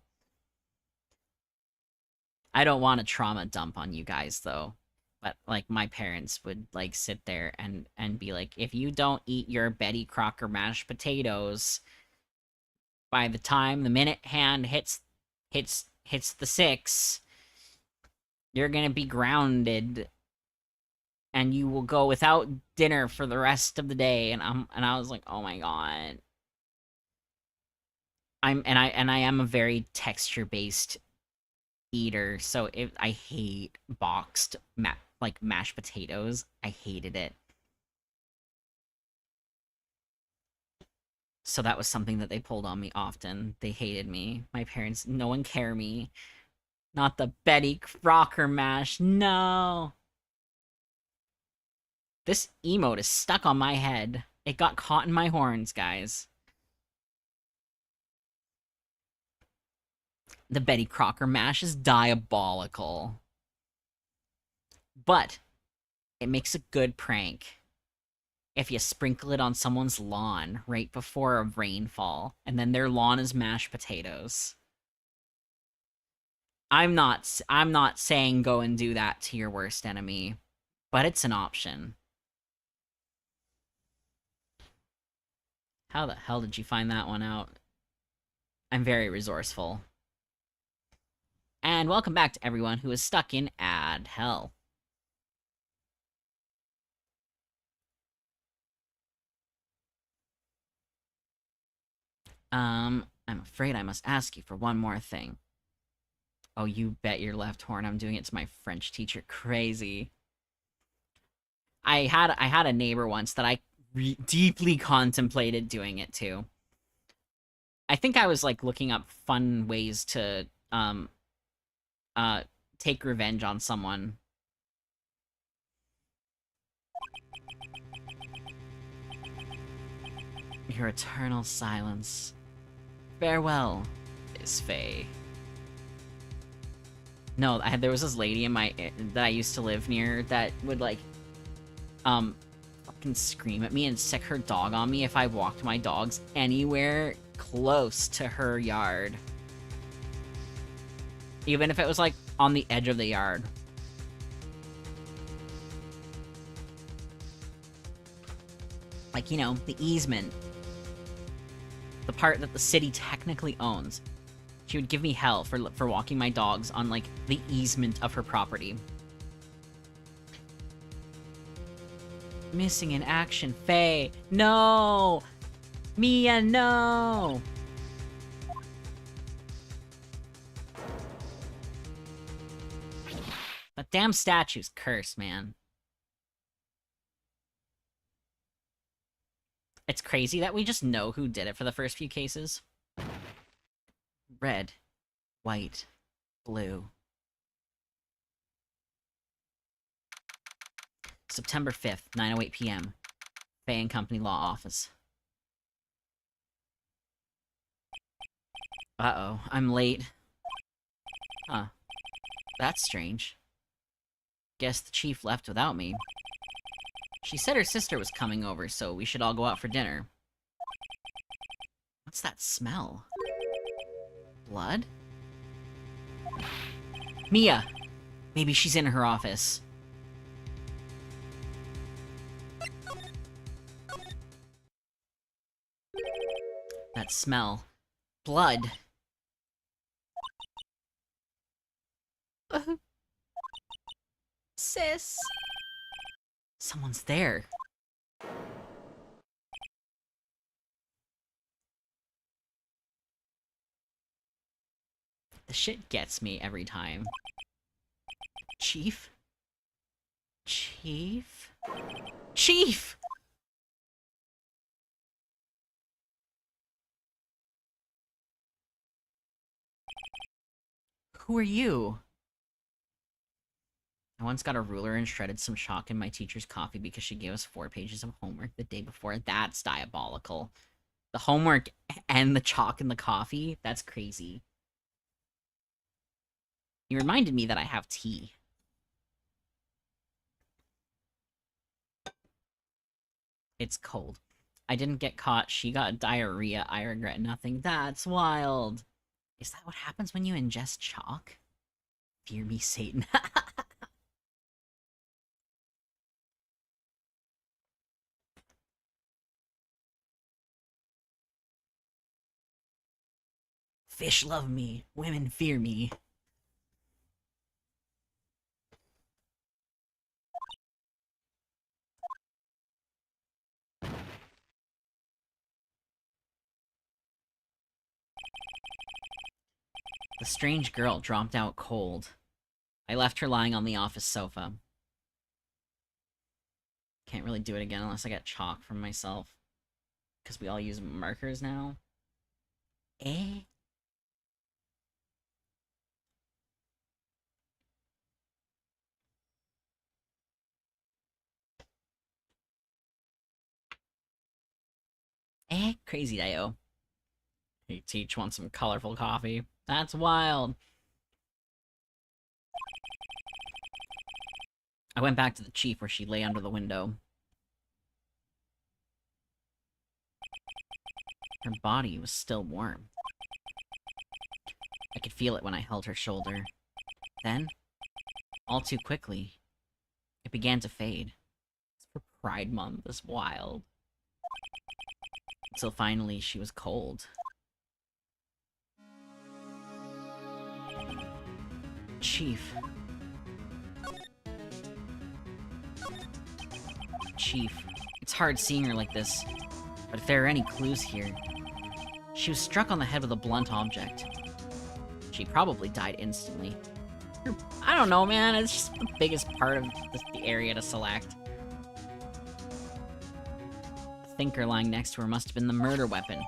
I don't want a trauma dump on you guys though. But like my parents would like sit there and be like, if you don't eat your Betty Crocker mashed potatoes by the time the minute hand hits the 6, you're gonna be grounded and you will go without dinner for the rest of the day. And I was like, oh my god. I am a very texture based eater, so I hate boxed like mashed potatoes. I hated it. So that was something that they pulled on me often. They hated me. My parents, no one care me. Not the Betty Crocker mash. No. This emote is stuck on my head. It got caught in my horns, guys. The Betty Crocker mash is diabolical. But it makes a good prank if you sprinkle it on someone's lawn right before a rainfall, and then their lawn is mashed potatoes. I'm not saying go and do that to your worst enemy, but it's an option. How the hell did you find that one out? I'm very resourceful. And welcome back to everyone who is stuck in ad hell. I'm afraid I must ask you for one more thing. Oh, you bet your left horn I'm doing it to my French teacher. Crazy. I had a neighbor once that I deeply contemplated doing it to. I think I was like looking up fun ways to uh take revenge on someone. Your eternal silence. Farewell, Miss Faye. No, there was this lady in my that I used to live near that would like fucking scream at me and sick her dog on me if I walked my dogs anywhere close to her yard. Even if it was like on the edge of the yard. Like, you know, the easement. The part that the city technically owns. She would give me hell for walking my dogs on, like, the easement of her property. Missing in action, Faye. No! Mia, no! That damn statue's cursed, man. It's crazy that we just know who did it for the first few cases. Red, white, blue. September 5th, 9:08 p.m. Faye and Company Law Office. Uh-oh, I'm late. Huh. That's strange. Guess the chief left without me. She said her sister was coming over, so we should all go out for dinner. What's that smell? Blood? Mia! Maybe she's in her office. That smell. Blood. Sis. Someone's there. The shit gets me every time. Chief? Chief? Chief! Who are you? I once got a ruler and shredded some chalk in my teacher's coffee because she gave us 4 pages of homework the day before. That's diabolical. The homework and the chalk in the coffee? That's crazy. You reminded me that I have tea. It's cold. I didn't get caught. She got diarrhea. I regret nothing. That's wild. Is that what happens when you ingest chalk? Fear me, Satan. Fish love me. Women fear me. The strange girl dropped out cold. I left her lying on the office sofa. Can't really do it again unless I get chalk from myself. Because we all use markers now. Eh? Eh? Crazy Dio. Hey, Teach wants some colorful coffee. That's wild. I went back to the chief where she lay under the window. Her body was still warm. I could feel it when I held her shoulder. Then, all too quickly, it began to fade. It's for Pride Month, this wild. Until finally she was cold. Chief. Chief. It's hard seeing her like this, but if there are any clues here... She was struck on the head with a blunt object. She probably died instantly. I don't know, man. It's just the biggest part of the area to select. The thinker lying next to her must have been the murder weapon.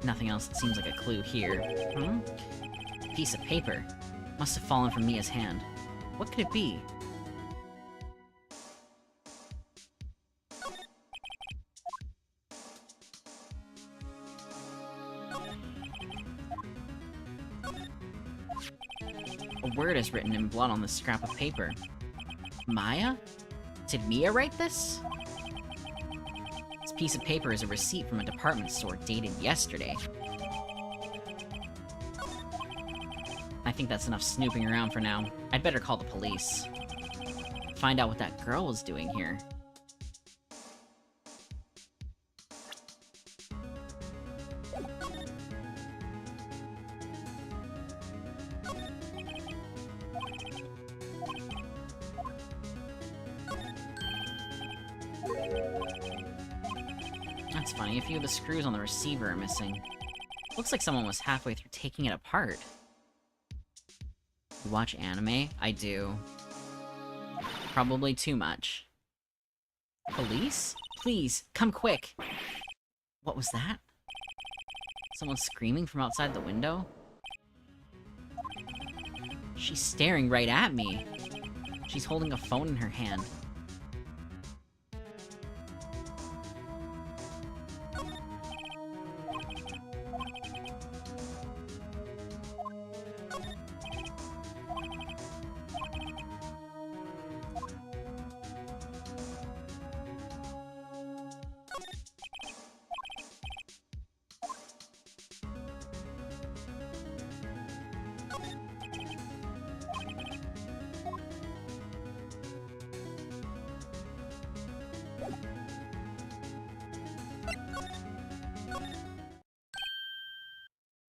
Nothing else that seems like a clue here. Hmm? A piece of paper. Must have fallen from Mia's hand. What could it be? A word is written in blood on this scrap of paper. Maya? Did Mia write this? This piece of paper is a receipt from a department store dated yesterday. I think that's enough snooping around for now. I'd better call the police. Find out what that girl was doing here. That's funny, a few of the screws on the receiver are missing. Looks like someone was halfway through taking it apart. You watch anime? I do. Probably too much. Police? Please, come quick! What was that? Someone screaming from outside the window? She's staring right at me. She's holding a phone in her hand.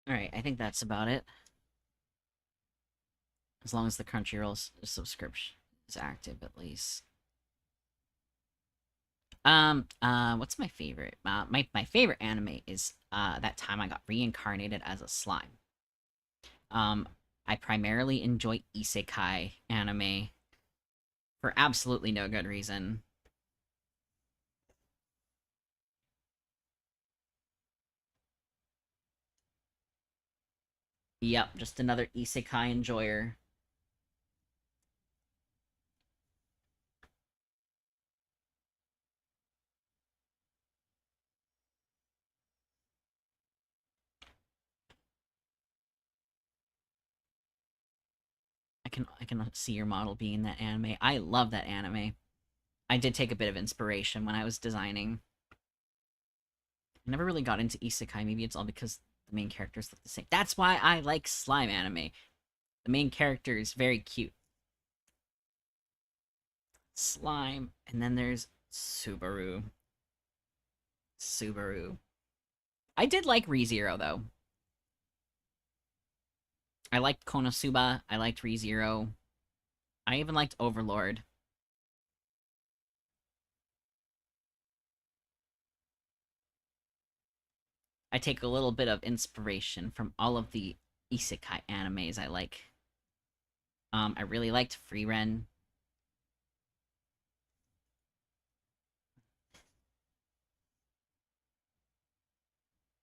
Alright, I think that's about it. As long as the Crunchyroll subscription is active, at least. What's my favorite? My favorite anime is, that time I got reincarnated as a slime. I primarily enjoy isekai anime for absolutely no good reason. Yep, just another isekai enjoyer. I can see your model being in that anime. I love that anime. I did take a bit of inspiration when I was designing. I never really got into isekai. Maybe it's all because the main characters look the same. That's why I like slime anime. The main character is very cute. Slime. And then there's Subaru. Subaru. I did like ReZero, though. I liked Konosuba. I liked ReZero. I even liked Overlord. I take a little bit of inspiration from all of the isekai animes I like. I really liked Frieren.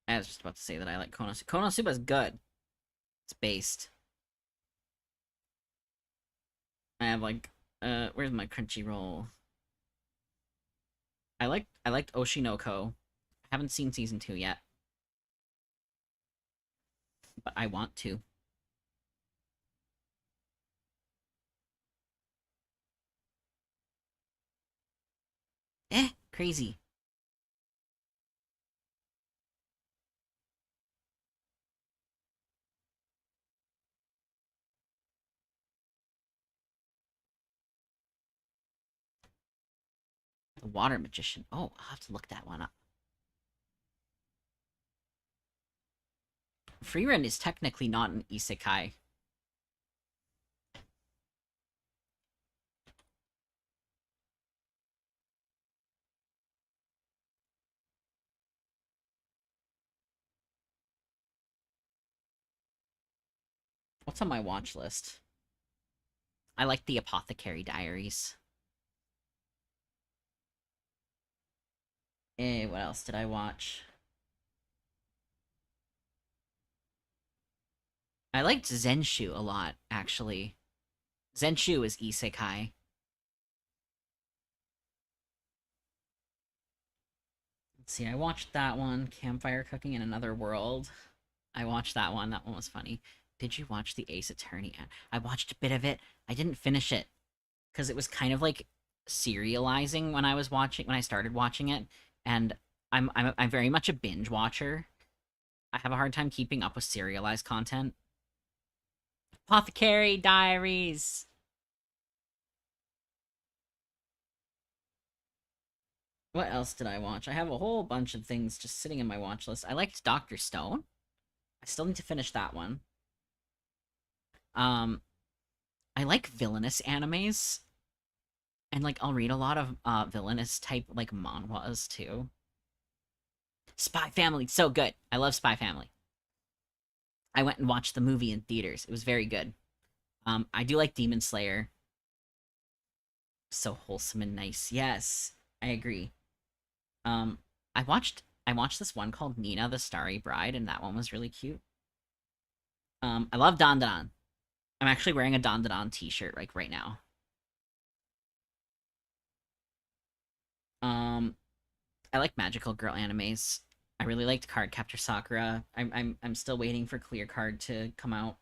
I was just about to say that I like Konosuba. Konosuba's good. It's based. I have like, where's my Crunchyroll? I liked Oshinoko. I haven't seen season 2 yet. But I want to. Crazy. The Water Magician. Oh, I'll have to look that one up. Frieren is technically not an isekai. What's on my watch list? I like the Apothecary Diaries. What else did I watch? I liked Zenshu a lot, actually. Zenshu is isekai. Let's see, I watched that one, Campfire Cooking in Another World. I watched that one was funny. Did you watch the Ace Attorney? I watched a bit of it. I didn't finish it, because it was kind of like serializing when I started watching it, and I'm very much a binge watcher. I have a hard time keeping up with serialized content. Apothecary Diaries. What else did I watch? I have a whole bunch of things just sitting in my watch list. I liked Dr. Stone. I still need to finish that one. I like villainous animes. And, like, I'll read a lot of, villainous type, like, manhwas, too. Spy Family, so good. I love Spy Family. I went and watched the movie in theaters. It was very good. I do like Demon Slayer. So wholesome and nice. Yes, I agree. I watched this one called Nina the Starry Bride, and that one was really cute. I love Dandadan. I'm actually wearing a Dandadan t-shirt, like, right now. Um, I like magical girl animes. I really liked Cardcaptor Sakura. I'm still waiting for Clear Card to come out.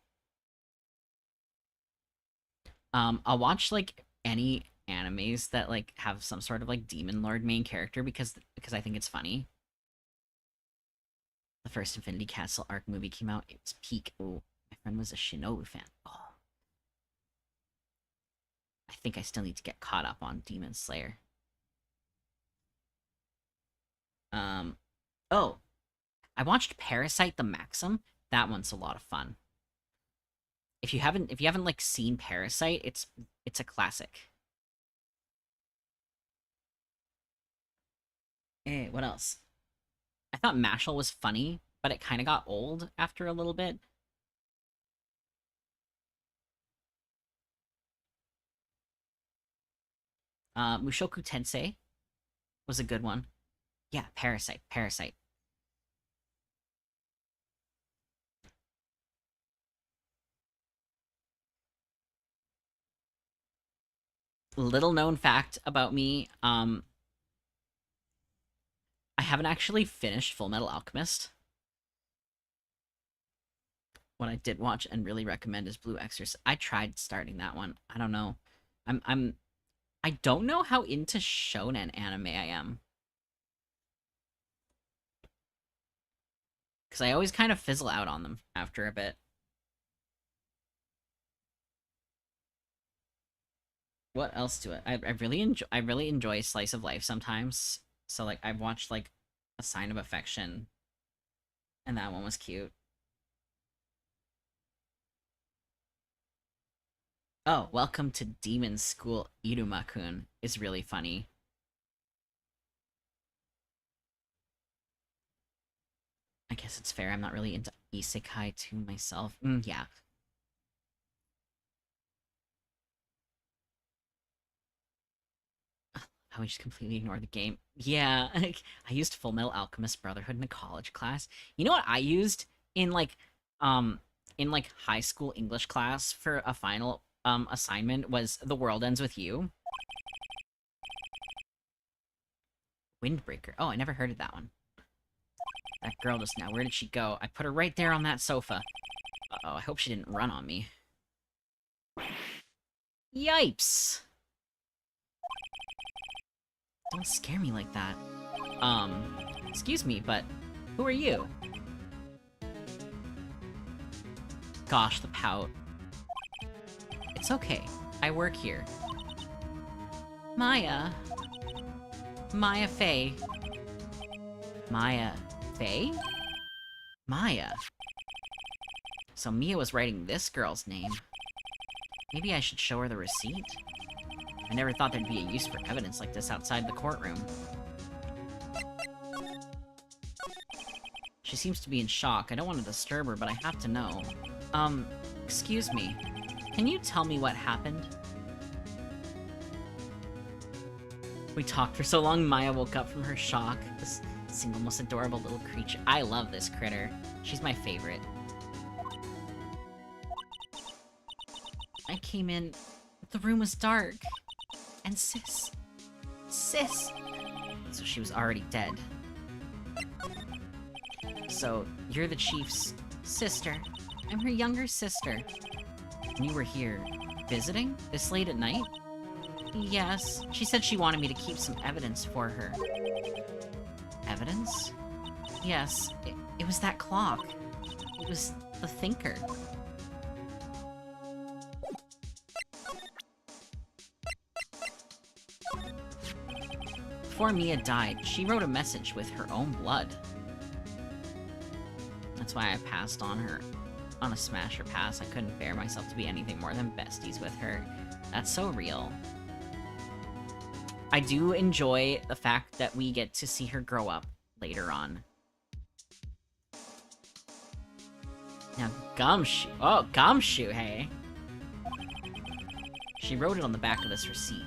I'll watch like any animes that like have some sort of like demon lord main character because I think it's funny. The first Infinity Castle arc movie came out. It was peak. Oh, my friend was a Shinobu fan. Oh, I think I still need to get caught up on Demon Slayer. Oh, I watched Parasite the Maxim. That one's a lot of fun. If you haven't like seen Parasite, it's a classic. What else? I thought Mashal was funny, but it kind of got old after a little bit. Mushoku Tensei was a good one. Yeah, Parasite, Parasite. Little known fact about me, I haven't actually finished Full Metal Alchemist. What I did watch and really recommend is Blue Exorcist. I tried starting that one. I don't know. I don't know how into shonen anime I am. Because I always kind of fizzle out on them after a bit. What else to it? I really enjoy slice of life sometimes. So like I've watched like A Sign of Affection, and that one was cute. Oh, Welcome to Demon School Iruma-kun is really funny. I guess it's fair. I'm not really into isekai to myself. Yeah. I would just completely ignore the game. Yeah, I used Full Metal Alchemist Brotherhood in a college class. You know what I used in um in like high school English class for a final assignment was The World Ends with You. Windbreaker. Oh, I never heard of that one. That girl just now. Where did she go? I put her right there on that sofa. Uh-oh, I hope she didn't run on me. Yipes! Don't scare me like that. Excuse me, but who are you? Gosh, the pout. It's okay. I work here. Maya. Maya Faye. Maya Faye? Maya. So Mia was writing this girl's name. Maybe I should show her the receipt? I never thought there'd be a use for evidence like this outside the courtroom. She seems to be in shock. I don't want to disturb her, but I have to know. Excuse me. Can you tell me what happened? We talked for so long, Maya woke up from her shock. This single, most adorable little creature. I love this critter. She's my favorite. I came in, the room was dark. And Sis. So she was already dead. So, you're the chief's sister. I'm her younger sister. And you were here visiting? This late at night? Yes. She said she wanted me to keep some evidence for her. Evidence? Yes. It was that clock. It was the thinker. Before Mia died, she wrote a message with her own blood. That's why I passed on her on a smash or pass. I couldn't bear myself to be anything more than besties with her. That's so real. I do enjoy the fact that we get to see her grow up later on. Now, Gumshoe. Oh, Gumshoe, hey. She wrote it on the back of this receipt.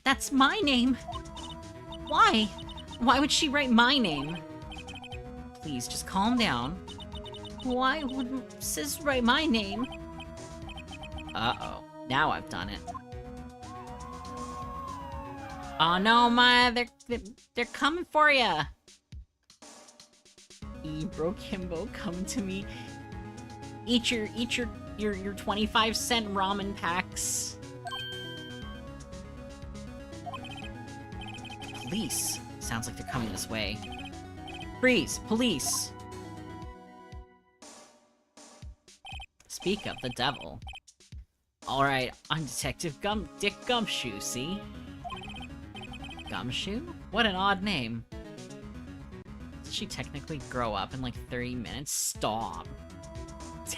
That's my name. Why? Why would she write my name? Please, just calm down. Why would Sis write my name? Uh-oh. Now I've done it. Oh no, Maya, they're coming for ya! Ebro Kimbo, come to me. Eat your 25-cent ramen packs. Police. Sounds like they're coming this way. Freeze! Police! Speak of the devil. Alright, I'm Detective Dick Gumshoe, see? Gumshoe? What an odd name. Did she technically grow up in like 30 minutes? Stop.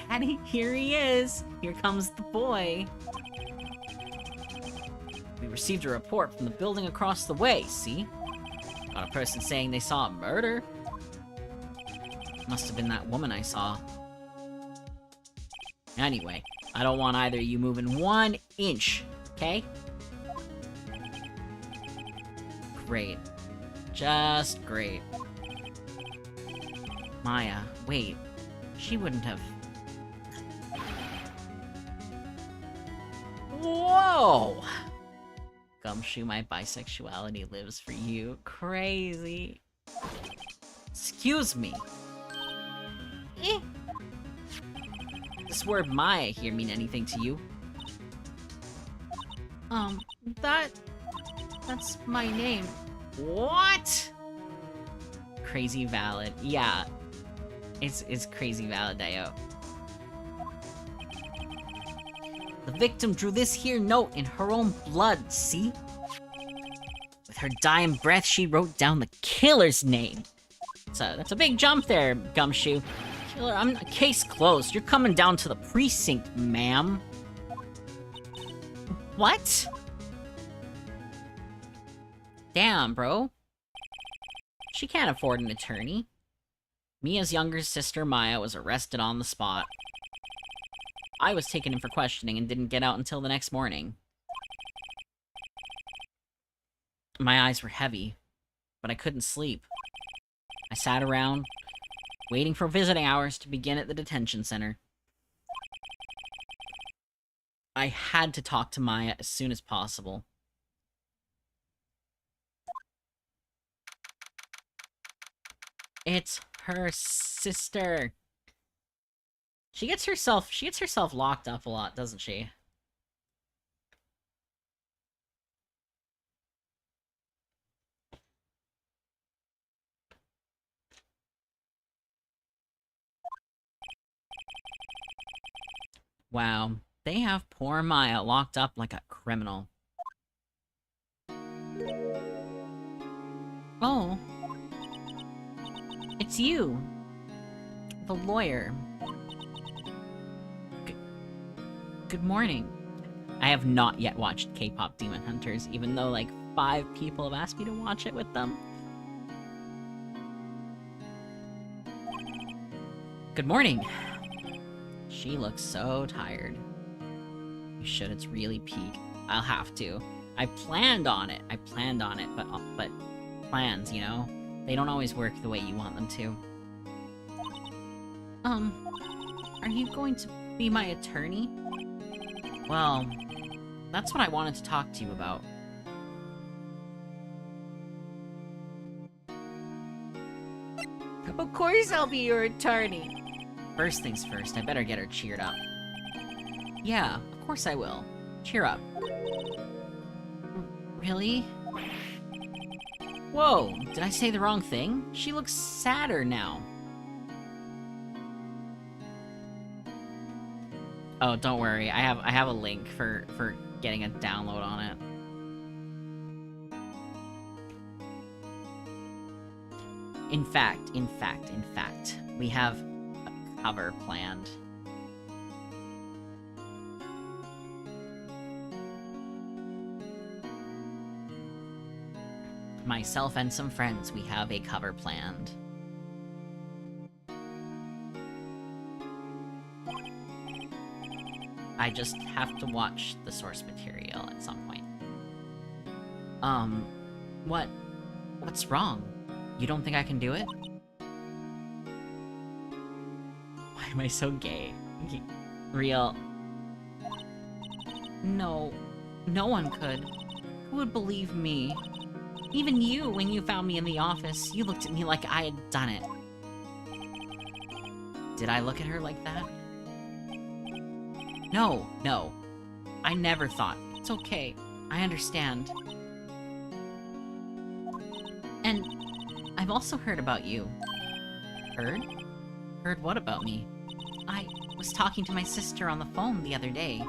Daddy, here he is! Here comes the boy! We received a report from the building across the way, see? Got a person saying they saw a murder. Must have been that woman I saw. Anyway, I don't want either of you moving 1 inch, okay? Great. Just great. Maya, wait. She wouldn't have... Whoa! Gumshoe, my bisexuality lives for you. Crazy. Excuse me. Eh. This word Maya here mean anything to you? That's my name. What? Crazy valid. Yeah. It's crazy valid, Dio. The victim drew this here note in her own blood, see? With her dying breath, she wrote down the killer's name. That's a big jump there, Gumshoe. Killer, case closed. You're coming down to the precinct, ma'am. What? Damn, bro. She can't afford an attorney. Mia's younger sister, Maya, was arrested on the spot. I was taken in for questioning and didn't get out until the next morning. My eyes were heavy, but I couldn't sleep. I sat around, waiting for visiting hours to begin at the detention center. I had to talk to Maya as soon as possible. It's her sister. She gets herself locked up a lot, doesn't she? Wow, they have poor Maya locked up like a criminal. Oh. It's you. The lawyer. Good morning. I have not yet watched K-pop Demon Hunters, even though like 5 people have asked me to watch it with them. Good morning. She looks so tired. You should, it's really peak. I'll have to. I planned on it, but plans, you know? They don't always work the way you want them to. Are you going to be my attorney? Well, that's what I wanted to talk to you about. Of course I'll be your attorney. First things first, I better get her cheered up. Yeah, of course I will. Cheer up. Really? Whoa, did I say the wrong thing? She looks sadder now. Oh, don't worry. I have a link for getting a download on it. In fact, we have a cover planned. Myself and some friends, we have a cover planned. I just have to watch the source material at some point. What's wrong? You don't think I can do it? Why am I so gay? Real. No. No one could. Who would believe me? Even you, when you found me in the office, you looked at me like I had done it. Did I look at her like that? No, no. I never thought. It's okay. I understand. And I've also heard about you. Heard? Heard what about me? I was talking to my sister on the phone the other day.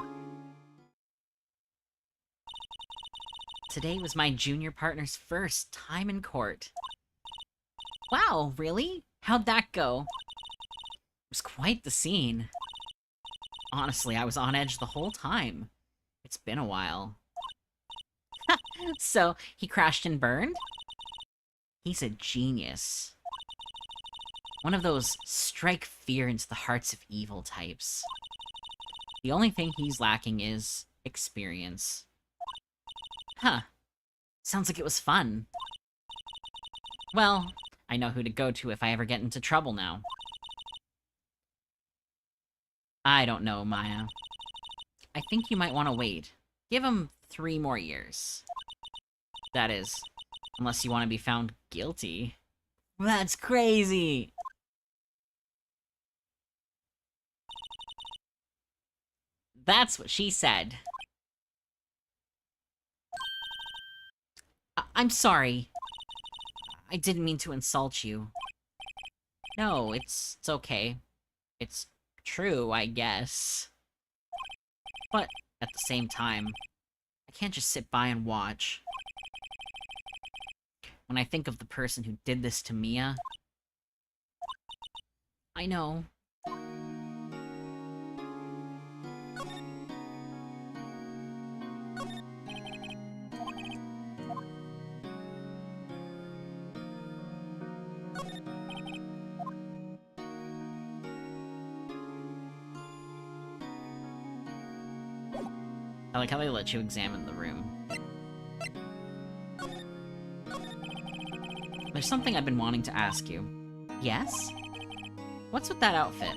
Today was my junior partner's first time in court. Wow, really? How'd that go? It was quite the scene. Honestly, I was on edge the whole time. It's been a while. So, he crashed and burned? He's a genius. One of those strike fear into the hearts of evil types. The only thing he's lacking is experience. Huh. Sounds like it was fun. Well, I know who to go to if I ever get into trouble now. I don't know, Maya. I think you might want to wait. Give him 3 more years. That is, unless you want to be found guilty. That's crazy! That's what she said. I'm sorry. I didn't mean to insult you. No, it's okay. It's true, I guess. But at the same time, I can't just sit by and watch. When I think of the person who did this to Mia... I know. I like how they let you examine the room. There's something I've been wanting to ask you. Yes? What's with that outfit?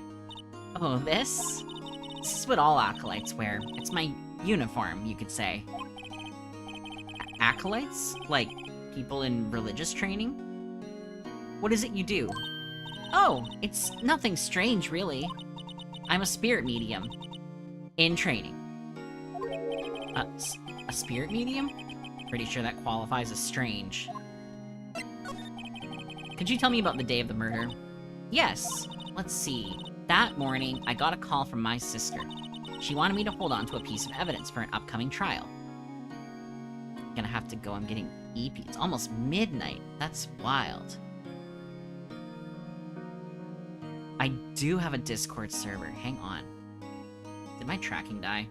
Oh, this? This is what all acolytes wear. It's my uniform, you could say. Acolytes? Like, people in religious training? What is it you do? Oh, it's nothing strange, really. I'm a spirit medium. In training. A spirit medium? Pretty sure that qualifies as strange. Could you tell me about the day of the murder? Yes. Let's see. That morning, I got a call from my sister. She wanted me to hold on to a piece of evidence for an upcoming trial. I'm gonna have to go. I'm getting EP. It's almost midnight. That's wild. I do have a Discord server. Hang on. Did my tracking die?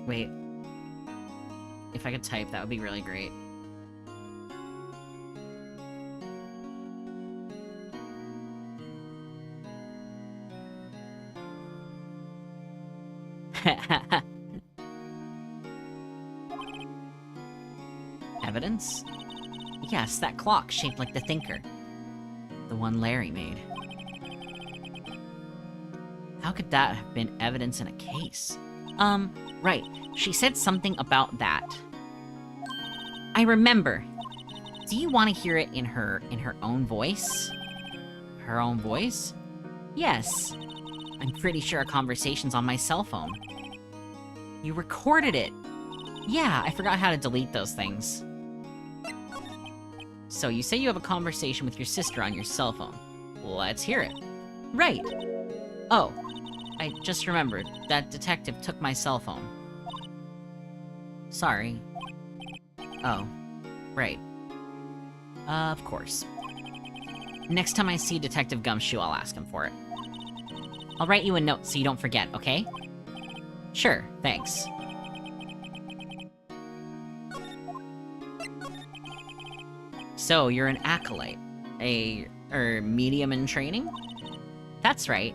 Wait. If I could type, that would be really great. Evidence? Yes, that clock shaped like the Thinker. The one Larry made. How could that have been evidence in a case? Right. She said something about that. I remember. Do you want to hear it in her own voice? Her own voice? Yes. I'm pretty sure our conversation's on my cell phone. You recorded it! Yeah, I forgot how to delete those things. So you say you have a conversation with your sister on your cell phone. Let's hear it. Right. Oh, I just remembered. That detective took my cell phone. Sorry. Oh, right. Of course. Next time I see Detective Gumshoe, I'll ask him for it. I'll write you a note so you don't forget, okay? Sure, thanks. So, you're an acolyte. Medium in training? That's right.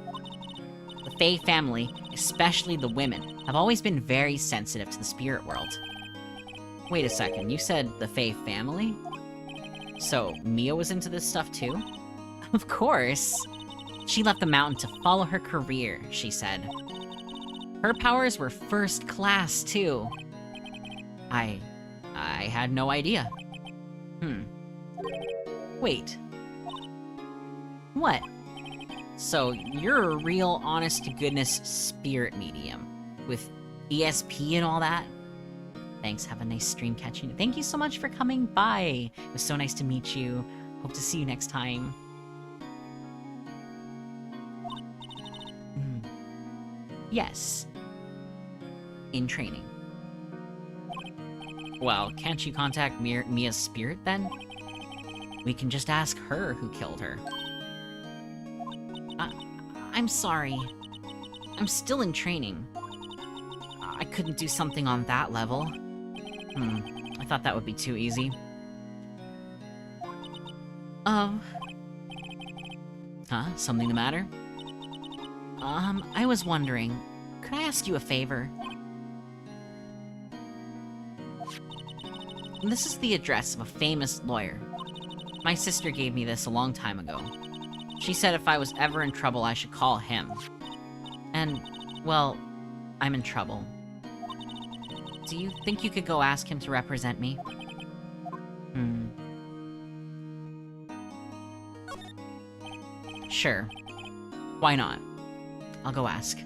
The Fae family, especially the women, have always been very sensitive to the spirit world. Wait a second, you said the Fae family? So, Mia was into this stuff too? Of course! She left the mountain to follow her career, she said. Her powers were first class, too. I I had no idea. Wait. What? So, you're a real honest-to-goodness spirit medium, with ESP and all that? Thanks, have a nice stream catching you. Thank you so much for coming by. It was so nice to meet you. Hope to see you next time. Yes. In training. Well, can't you contact Mia's spirit then? We can just ask her who killed her. I'm sorry. I'm still in training. I couldn't do something on that level. I thought that would be too easy. Huh? Something the matter? I was wondering, could I ask you a favor? This is the address of a famous lawyer. My sister gave me this a long time ago. She said if I was ever in trouble, I should call him. And, well, I'm in trouble. Do you think you could go ask him to represent me? Sure. Why not? I'll go ask.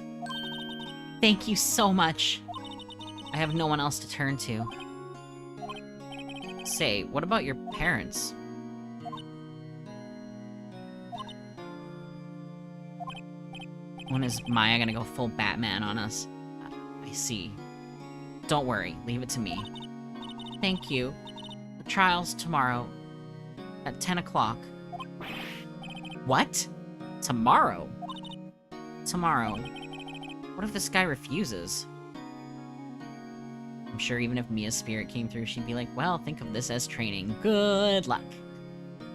Thank you so much. I have no one else to turn to. Say, what about your parents? When is Maya gonna go full Batman on us? I see. Don't worry, leave it to me. Thank you. The trial's tomorrow. At 10 o'clock. What? Tomorrow? Tomorrow. What if this guy refuses? I'm sure even if Mia's spirit came through, she'd be like, well, think of this as training. Good luck.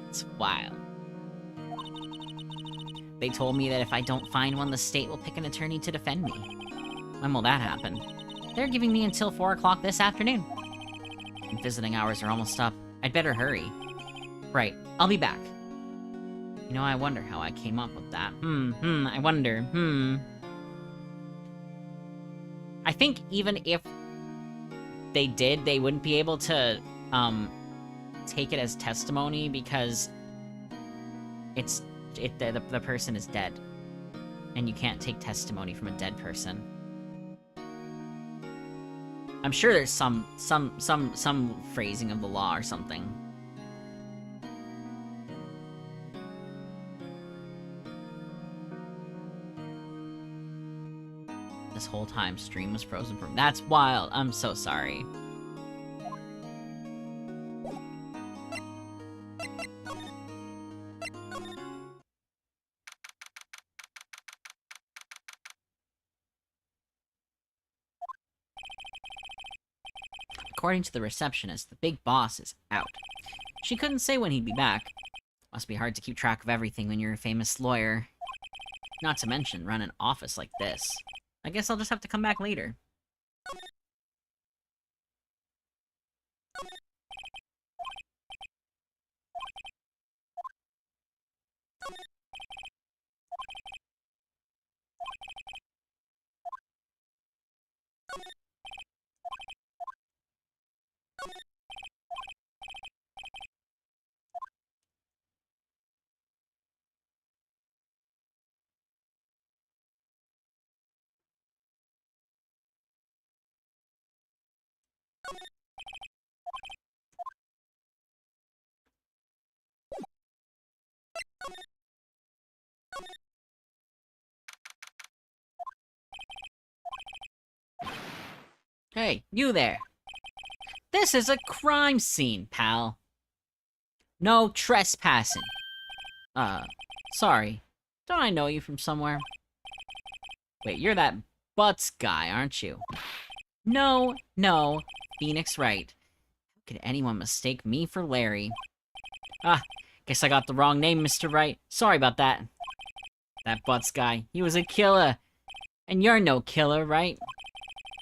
It's wild. They told me that if I don't find one, the state will pick an attorney to defend me. When will that happen? They're giving me until 4 o'clock this afternoon. And visiting hours are almost up. I'd better hurry. Right, I'll be back. You know, I wonder how I came up with that. I wonder, I think even if they did, they wouldn't be able to, take it as testimony because the person is dead. And you can't take testimony from a dead person. I'm sure there's some phrasing of the law or something. This whole time, stream was frozen from... That's wild! I'm so sorry. According to the receptionist, the big boss is out. She couldn't say when he'd be back. Must be hard to keep track of everything when you're a famous lawyer. Not to mention, run an office like this. I guess I'll just have to come back later. Hey, you there! This is a crime scene, pal! No trespassing! Sorry. Don't I know you from somewhere? Wait, you're that Butts guy, aren't you? No, Phoenix Wright. How could anyone mistake me for Larry? Guess I got the wrong name, Mr. Wright. Sorry about that. That Butts guy, he was a killer. And you're no killer, right?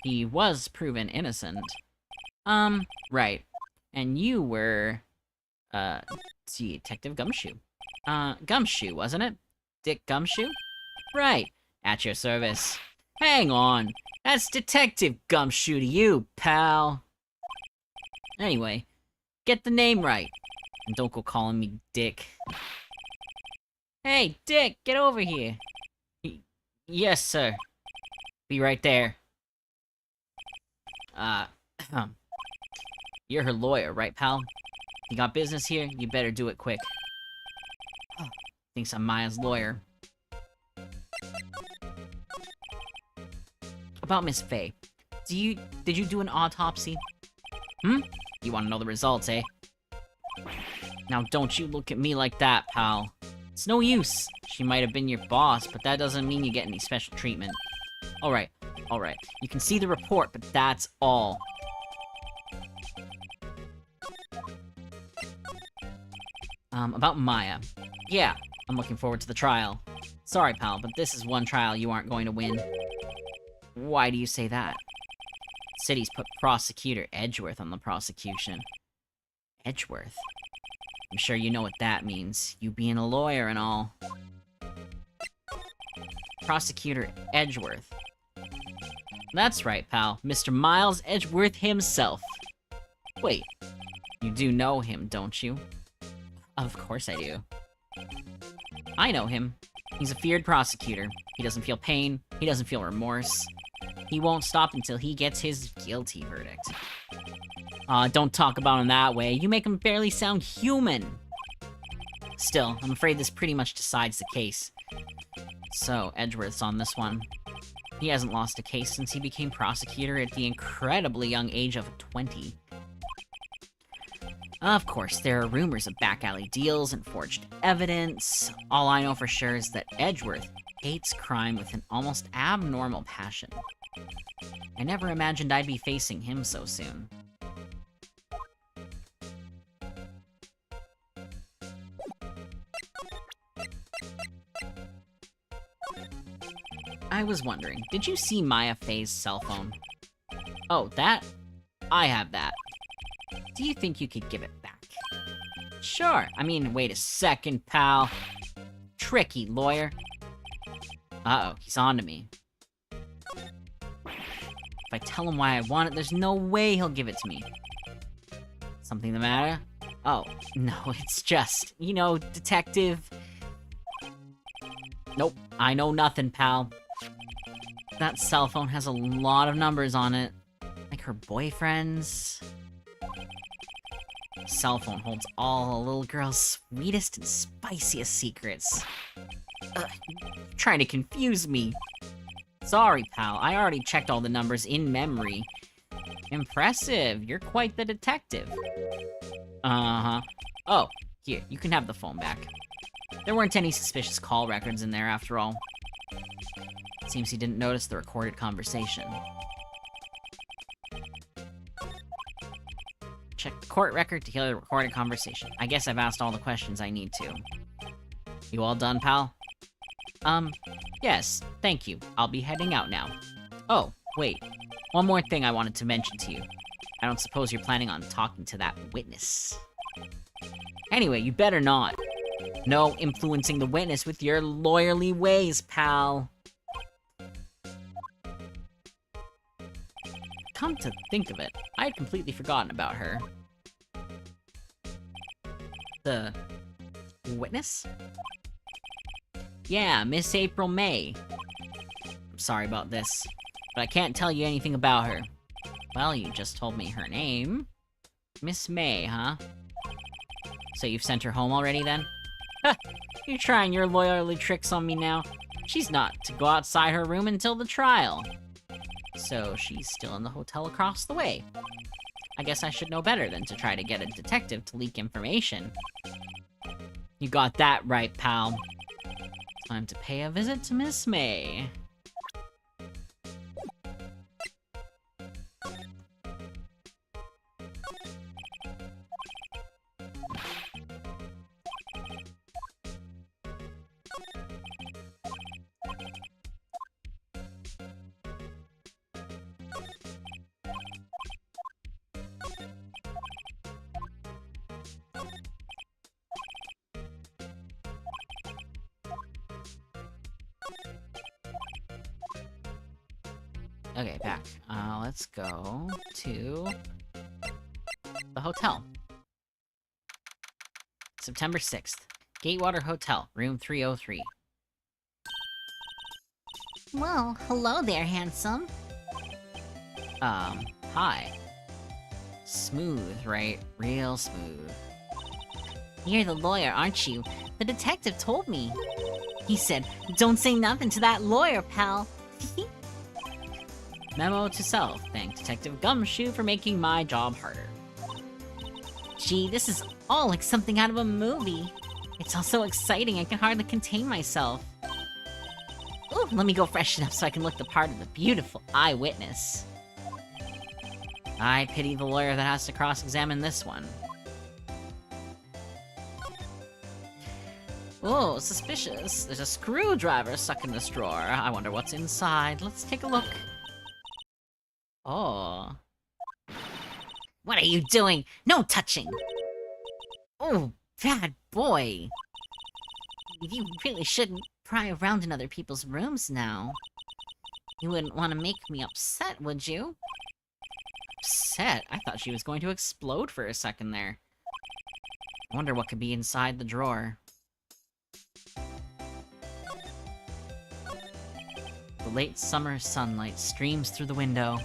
He was proven innocent. Right. And you were, Detective Gumshoe. Gumshoe, wasn't it? Dick Gumshoe? Right. At your service. Hang on. That's Detective Gumshoe to you, pal. Anyway, get the name right. And don't go calling me Dick. Hey, Dick, get over here. Yes, sir. Be right there. You're her lawyer, right, pal? You got business here? You better do it quick. Thinks I'm Maya's lawyer. About Miss Faye. Did you do an autopsy? You want to know the results, eh? Now don't you look at me like that, pal. It's no use. She might have been your boss, but that doesn't mean you get any special treatment. Alright. You can see the report, but that's all. About Maya. Yeah, I'm looking forward to the trial. Sorry, pal, but this is one trial you aren't going to win. Why do you say that? City's put Prosecutor Edgeworth on the prosecution. Edgeworth? I'm sure you know what that means, you being a lawyer and all. Prosecutor Edgeworth. That's right, pal. Mr. Miles Edgeworth himself. Wait, you do know him, don't you? Of course I do. I know him. He's a feared prosecutor. He doesn't feel pain. He doesn't feel remorse. He won't stop until he gets his guilty verdict. Don't talk about him that way. You make him barely sound human. Still, I'm afraid this pretty much decides the case. So, Edgeworth's on this one. He hasn't lost a case since he became prosecutor at the incredibly young age of 20. Of course, there are rumors of back-alley deals and forged evidence. All I know for sure is that Edgeworth hates crime with an almost abnormal passion. I never imagined I'd be facing him so soon. I was wondering, did you see Maya Faye's cell phone? Oh, that? I have that. Do you think you could give it back? Sure. I mean, wait a second, pal. Tricky, lawyer. Uh-oh, he's on to me. If I tell him why I want it, there's no way he'll give it to me. Something the matter? Oh, no, it's just, you know, detective. Nope, I know nothing, pal. That cell phone has a lot of numbers on it. Like her boyfriend's. Cell phone holds all a little girl's sweetest and spiciest secrets. Trying to confuse me. Sorry, pal, I already checked all the numbers in memory. Impressive, you're quite the detective. Uh-huh. Oh, here, you can have the phone back. There weren't any suspicious call records in there after all. Seems he didn't notice the recorded conversation. Check the court record to hear the recorded conversation. I guess I've asked all the questions I need to. You all done, pal? Yes, thank you. I'll be heading out now. Oh, wait. One more thing I wanted to mention to you. I don't suppose you're planning on talking to that witness. Anyway, you better not. No influencing the witness with your lawyerly ways, pal. Come to think of it, I had completely forgotten about her. The witness? Yeah, Miss April May. I'm sorry about this, but I can't tell you anything about her. Well, you just told me her name. Miss May, huh? So you've sent her home already, then? Ha! You're trying your lawyerly tricks on me now. She's not to go outside her room until the trial. So she's still in the hotel across the way. I guess I should know better than to try to get a detective to leak information. You got that right, pal. Time to pay a visit to Miss May. Okay, back. Let's go to the hotel. September 6th. Gatewater Hotel, room 303. Well, hello there, handsome. Hi. Smooth, right? Real smooth. You're the lawyer, aren't you? The detective told me. He said, don't say nothing to that lawyer, pal. Memo to self. Thank Detective Gumshoe for making my job harder. Gee, this is all like something out of a movie. It's all so exciting, I can hardly contain myself. Ooh, let me go freshen up so I can look the part of the beautiful eyewitness. I pity the lawyer that has to cross-examine this one. Oh, suspicious. There's a screwdriver stuck in this drawer. I wonder what's inside. Let's take a look. Oh. What are you doing? No touching! Oh, bad boy. You really shouldn't pry around in other people's rooms now. You wouldn't want to make me upset, would you? Upset? I thought she was going to explode for a second there. I wonder what could be inside the drawer. The late summer sunlight streams through the window.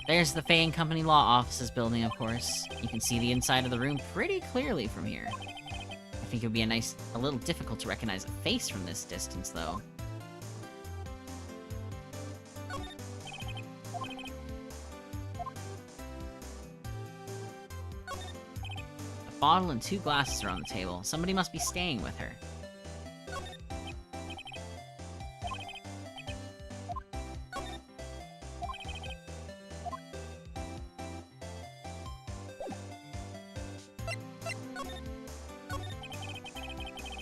There's the Fay & Company Law Offices building, of course. You can see the inside of the room pretty clearly from here. I think it would be a little difficult to recognize a face from this distance, though. A bottle and 2 glasses are on the table. Somebody must be staying with her.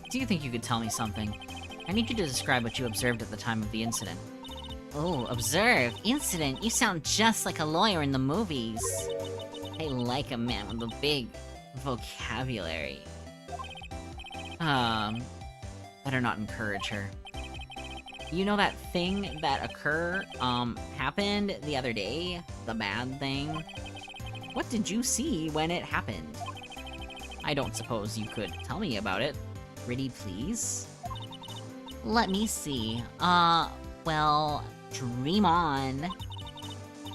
Do you think you could tell me something? I need you to describe what you observed at the time of the incident. Oh, observe. Incident. You sound just like a lawyer in the movies. I like a man with a big vocabulary. Better not encourage her. You know that thing that happened the other day? The bad thing? What did you see when it happened? I don't suppose you could tell me about it. Pretty please? Let me see. Well, dream on.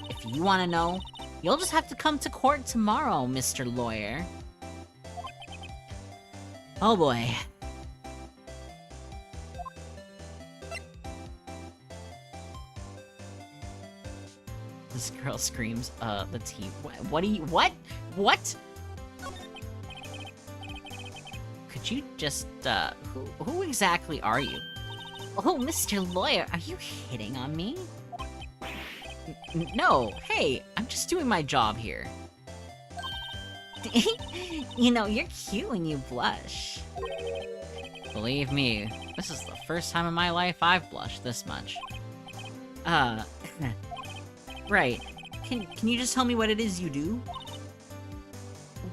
If you want to know, you'll just have to come to court tomorrow, Mr. Lawyer. Oh boy. This girl screams, the tea. What do you- what? What? Could you just, who exactly are you? Oh, Mr. Lawyer, are you hitting on me? No, hey, I'm just doing my job here. You know, you're cute when you blush. Believe me, this is the first time in my life I've blushed this much. Right. Can you just tell me what it is you do?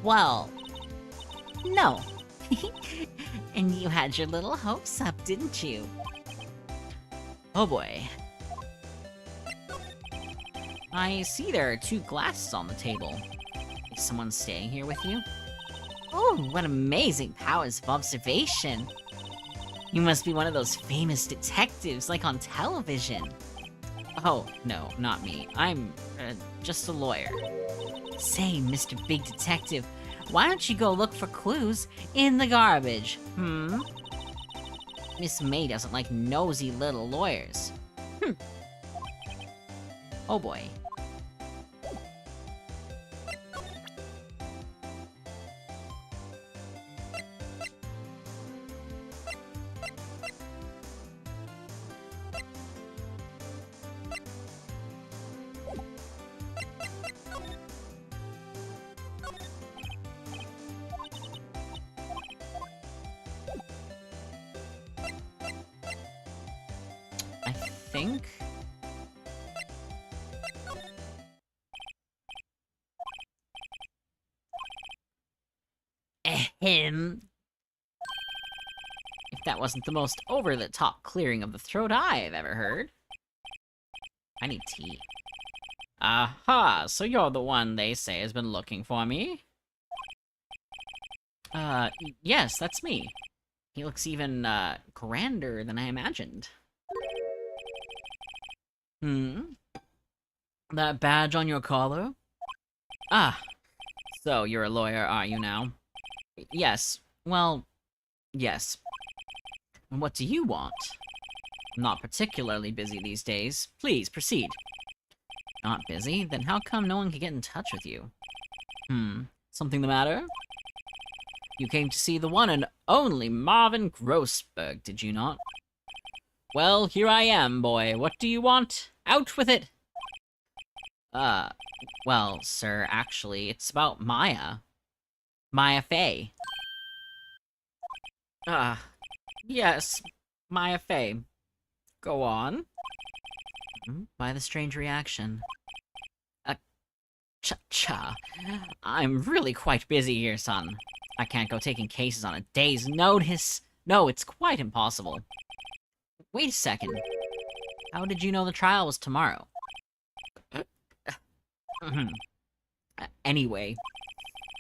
Well, no. And you had your little hopes up, didn't you? Oh boy. I see there are 2 glasses on the table. Is someone staying here with you? Oh, what amazing powers of observation. You must be one of those famous detectives, like on television. Oh, no, not me. I'm, just a lawyer. Say, Mr. Big Detective, why don't you go look for clues in the garbage, Miss May doesn't like nosy little lawyers. Oh boy. I think... Ahem. If that wasn't the most over-the-top clearing of the throat I've ever heard. I need tea. Aha, so you're the one they say has been looking for me? Yes, that's me. He looks even, grander than I imagined. Hmm? That badge on your collar? Ah, so you're a lawyer, are you now? Yes, well, yes. And what do you want? I'm not particularly busy these days. Please, proceed. Not busy? Then how come no one can get in touch with you? Something the matter? You came to see the one and only Marvin Grossberg, did you not? Well, here I am, boy. What do you want? Out with it! Well, sir, actually, it's about Maya. Maya Fey. Yes, Maya Fey. Go on. Why the strange reaction? Cha-cha. I'm really quite busy here, son. I can't go taking cases on a day's notice. No, it's quite impossible. Wait a second. How did you know the trial was tomorrow? Anyway,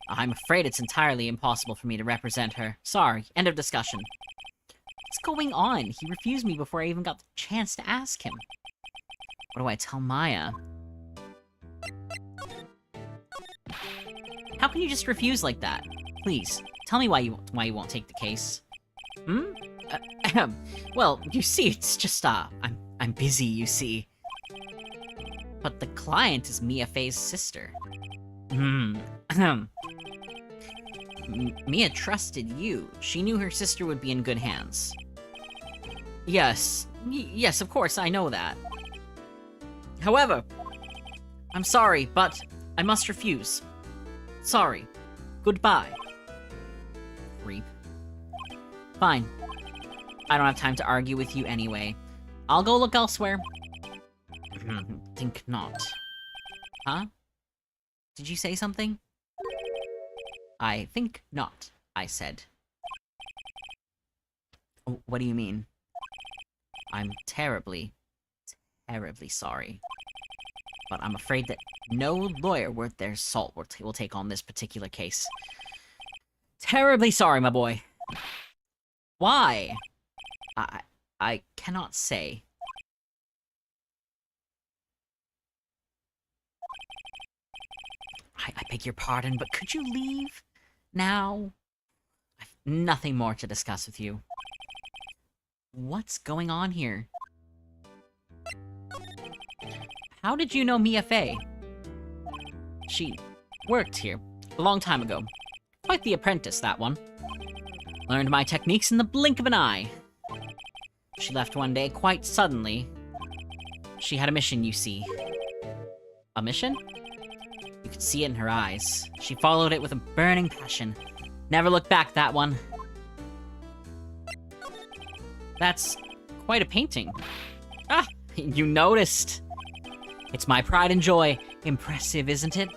I'm afraid it's entirely impossible for me to represent her. Sorry, end of discussion. What's going on? He refused me before I even got the chance to ask him. What do I tell Maya? How can you just refuse like that? Please, tell me why you won't take the case. Well, you see, it's just, I'm busy, you see. But the client is Mia Fey's sister. Mia trusted you. She knew her sister would be in good hands. Yes. Yes, of course, I know that. However, I'm sorry, but I must refuse. Sorry. Goodbye. Creep. Fine. I don't have time to argue with you anyway. I'll go look elsewhere. Think not. Huh? Did you say something? I think not, I said. What do you mean? I'm terribly, terribly sorry. But I'm afraid that no lawyer worth their salt will take on this particular case. Terribly sorry, my boy. Why? I cannot say. I beg your pardon, but could you leave now? I've nothing more to discuss with you. What's going on here? How did you know Mia Fey? She worked here a long time ago. Quite the apprentice, that one. Learned my techniques in the blink of an eye. She left one day quite suddenly. She had a mission, you see. A mission? You could see it in her eyes. She followed it with a burning passion. Never looked back, that one. That's quite a painting. Ah, you noticed. It's my pride and joy. Impressive, isn't it?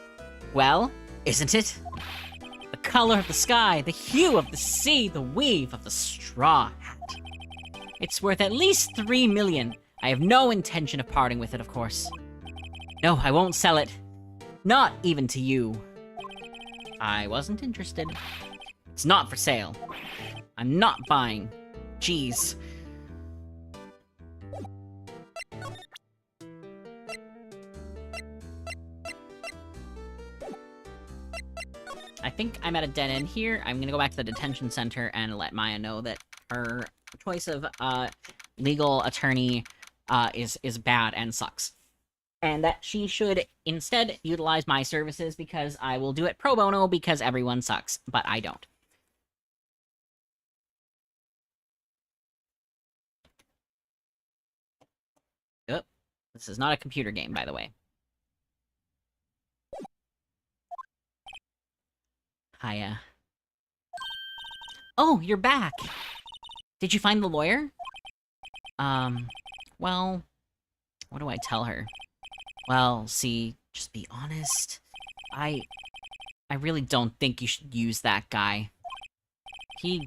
Well, isn't it? The color of the sky, the hue of the sea, the weave of the straw hat. It's worth at least 3 million. I have no intention of parting with it, of course. No, I won't sell it. Not even to you. I wasn't interested. It's not for sale. I'm not buying. Jeez. I think I'm at a dead end here. I'm gonna go back to the detention center and let Maya know that her choice of legal attorney is bad and sucks. And that she should instead utilize my services because I will do it pro bono because everyone sucks, but I don't. Oh, this is not a computer game, by the way. Hiya. Oh, you're back! Did you find the lawyer? Well, what do I tell her? Well, see, just be honest. I really don't think you should use that guy. He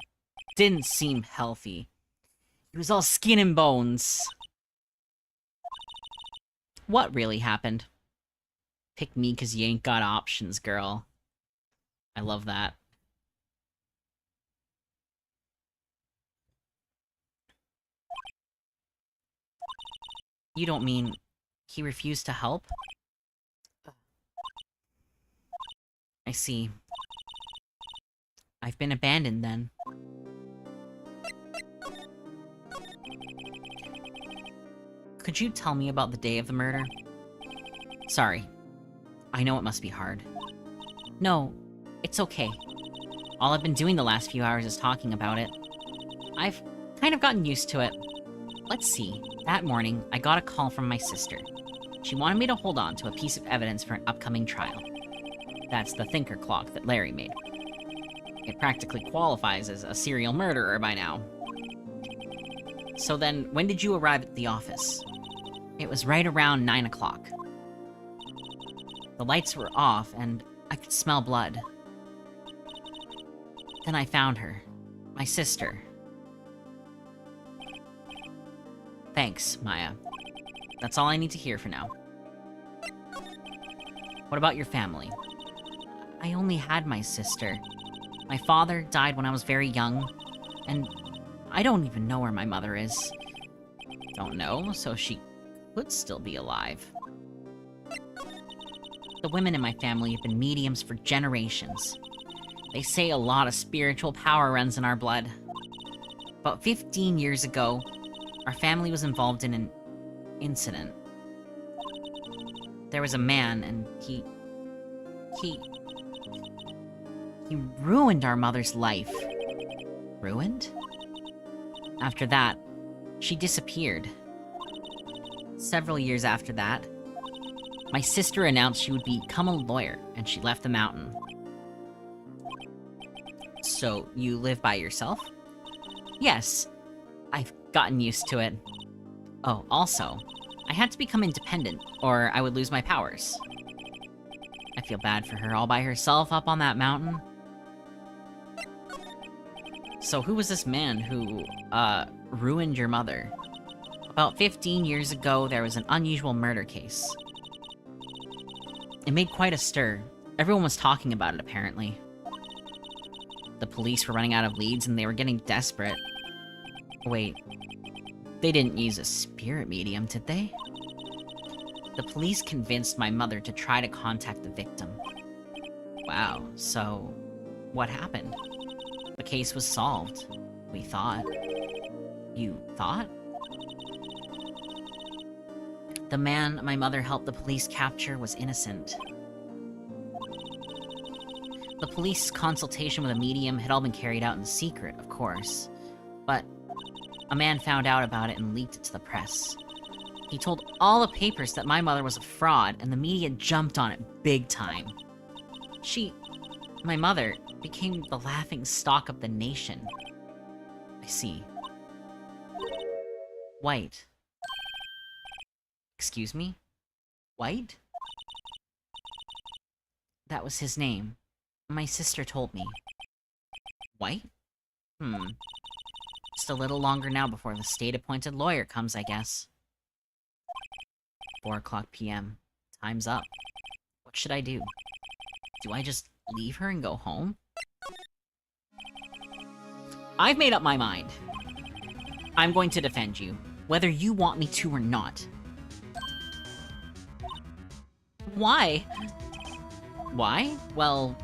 didn't seem healthy. He was all skin and bones. What really happened? Pick me 'cause you ain't got options, girl. I love that. You don't mean he refused to help? I see. I've been abandoned then. Could you tell me about the day of the murder? Sorry. I know it must be hard. No, it's okay. All I've been doing the last few hours is talking about it. I've kind of gotten used to it. Let's see. That morning, I got a call from my sister. She wanted me to hold on to a piece of evidence for an upcoming trial. That's the thinker clock that Larry made. It practically qualifies as a serial murderer by now. So then, when did you arrive at the office? It was right around 9 o'clock. The lights were off, and I could smell blood. Then I found her. My sister. Thanks, Maya. That's all I need to hear for now. What about your family? I only had my sister. My father died when I was very young, and I don't even know where my mother is. Don't know, so she could still be alive. The women in my family have been mediums for generations. They say a lot of spiritual power runs in our blood. About 15 years ago, our family was involved in an incident. There was a man, and he ruined our mother's life. Ruined? After that, she disappeared. Several years after that, my sister announced she would become a lawyer, and she left the mountain. So, you live by yourself? Yes. I've gotten used to it. Oh, also, I had to become independent, or I would lose my powers. I feel bad for her all by herself up on that mountain. So who was this man who, ruined your mother? About 15 years ago, there was an unusual murder case. It made quite a stir. Everyone was talking about it, apparently. The police were running out of leads, and they were getting desperate. Wait, they didn't use a spirit medium, did they? The police convinced my mother to try to contact the victim. Wow, so what happened? The case was solved. We thought. You thought? The man my mother helped the police capture was innocent. The police consultation with a medium had all been carried out in secret, of course. But a man found out about it and leaked it to the press. He told all the papers that my mother was a fraud, and the media jumped on it big time. My mother, became the laughing stock of the nation. I see. White. Excuse me? White? That was his name. My sister told me. White? Just a little longer now before the state-appointed lawyer comes, I guess. 4 o'clock p.m. Time's up. What should I do? Do I just leave her and go home? I've made up my mind. I'm going to defend you, whether you want me to or not. Why? Why? Well...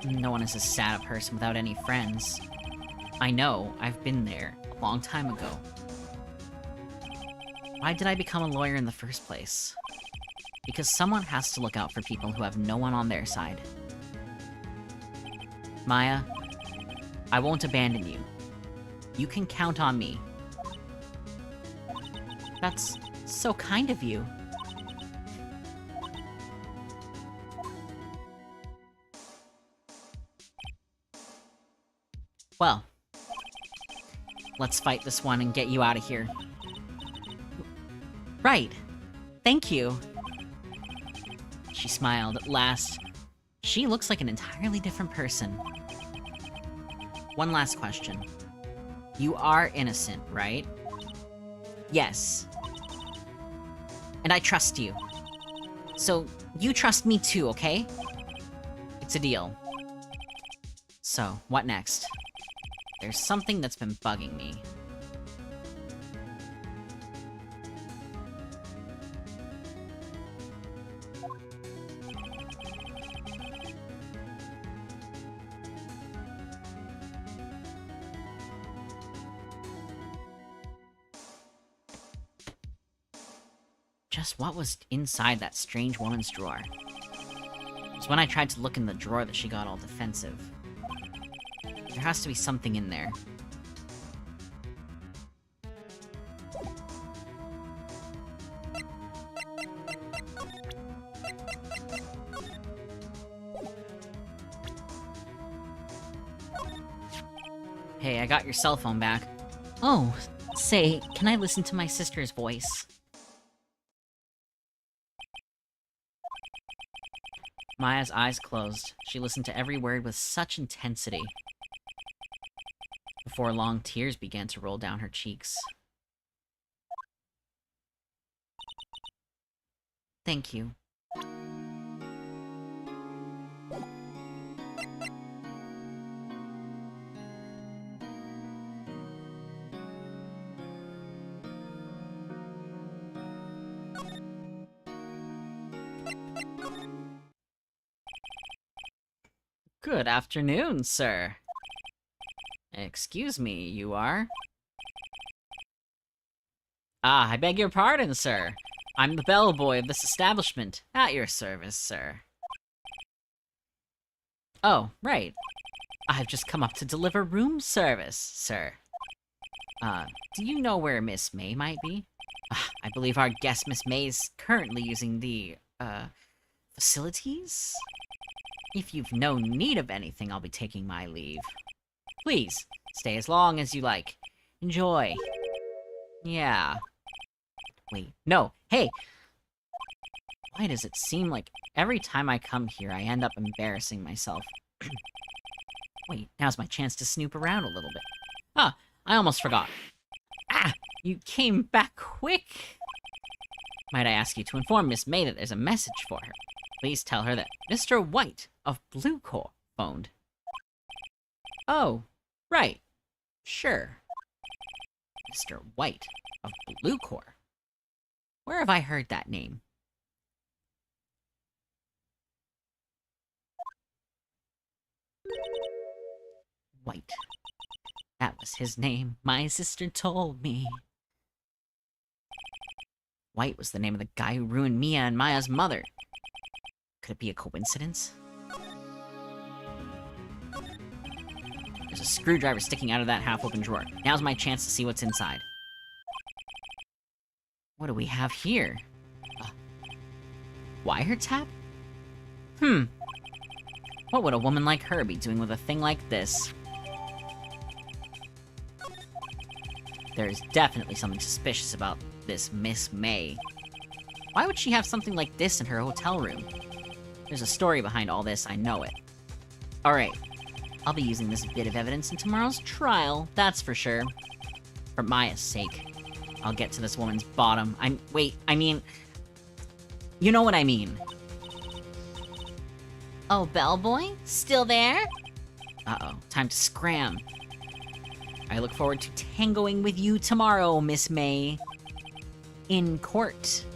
no one is a sad person without any friends. I know, I've been there, a long time ago. Why did I become a lawyer in the first place? Because someone has to look out for people who have no one on their side. Maya, I won't abandon you. You can count on me. That's so kind of you. Well, let's fight this one and get you out of here. Right. Thank you. She smiled at last. She looks like an entirely different person. One last question. You are innocent, right? Yes. And I trust you. So, you trust me too, okay? It's a deal. So, what next? There's something that's been bugging me. Just what was inside that strange woman's drawer? It was when I tried to look in the drawer that she got all defensive. There has to be something in there. Hey, I got your cell phone back. Oh, say, can I listen to my sister's voice? Maya's eyes closed. She listened to every word with such intensity. Before long, tears began to roll down her cheeks. Thank you. Good afternoon, sir. Excuse me, you are? Ah, I beg your pardon, sir. I'm the bellboy of this establishment. At your service, sir. Oh, right. I've just come up to deliver room service, sir. Do you know where Miss May might be? I believe our guest, Miss May, is currently using the, facilities? If you've no need of anything, I'll be taking my leave. Please, stay as long as you like. Enjoy. Yeah. Wait, no, hey! Why does it seem like every time I come here, I end up embarrassing myself? Wait, now's my chance to snoop around a little bit. Ah, I almost forgot. Ah, you came back quick! Might I ask you to inform Miss May that there's a message for her? Please tell her that Mr. White of Blue Core phoned. Oh, right. Sure. Mr. White of Blue Core. Where have I heard that name? White. That was his name. My sister told me. White was the name of the guy who ruined Mia and Maya's mother. Could it be a coincidence? There's a screwdriver sticking out of that half-open drawer. Now's my chance to see what's inside. What do we have here? Wiretap? What would a woman like her be doing with a thing like this? There's definitely something suspicious about this Miss May. Why would she have something like this in her hotel room? There's a story behind all this, I know it. Alright, I'll be using this bit of evidence in tomorrow's trial, that's for sure. For Maya's sake. I'll get to this woman's bottom. I mean... You know what I mean. Oh, bellboy? Still there? Uh-oh, time to scram. I look forward to tangoing with you tomorrow, Miss May. In court.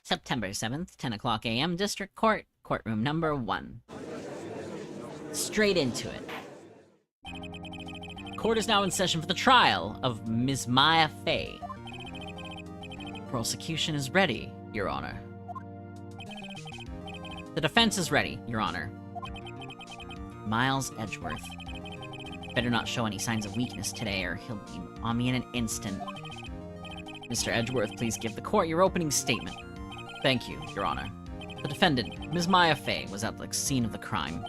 September 7th, 10 o'clock a.m., District Court, courtroom number 1. Straight into it. Court is now in session for the trial of Ms. Maya Fey. Prosecution is ready, Your Honor. The defense is ready, Your Honor. Miles Edgeworth. Better not show any signs of weakness today, or he'll be on me in an instant. Mr. Edgeworth, please give the court your opening statement. Thank you, Your Honor. The defendant, Ms. Maya Fey, was at the scene of the crime.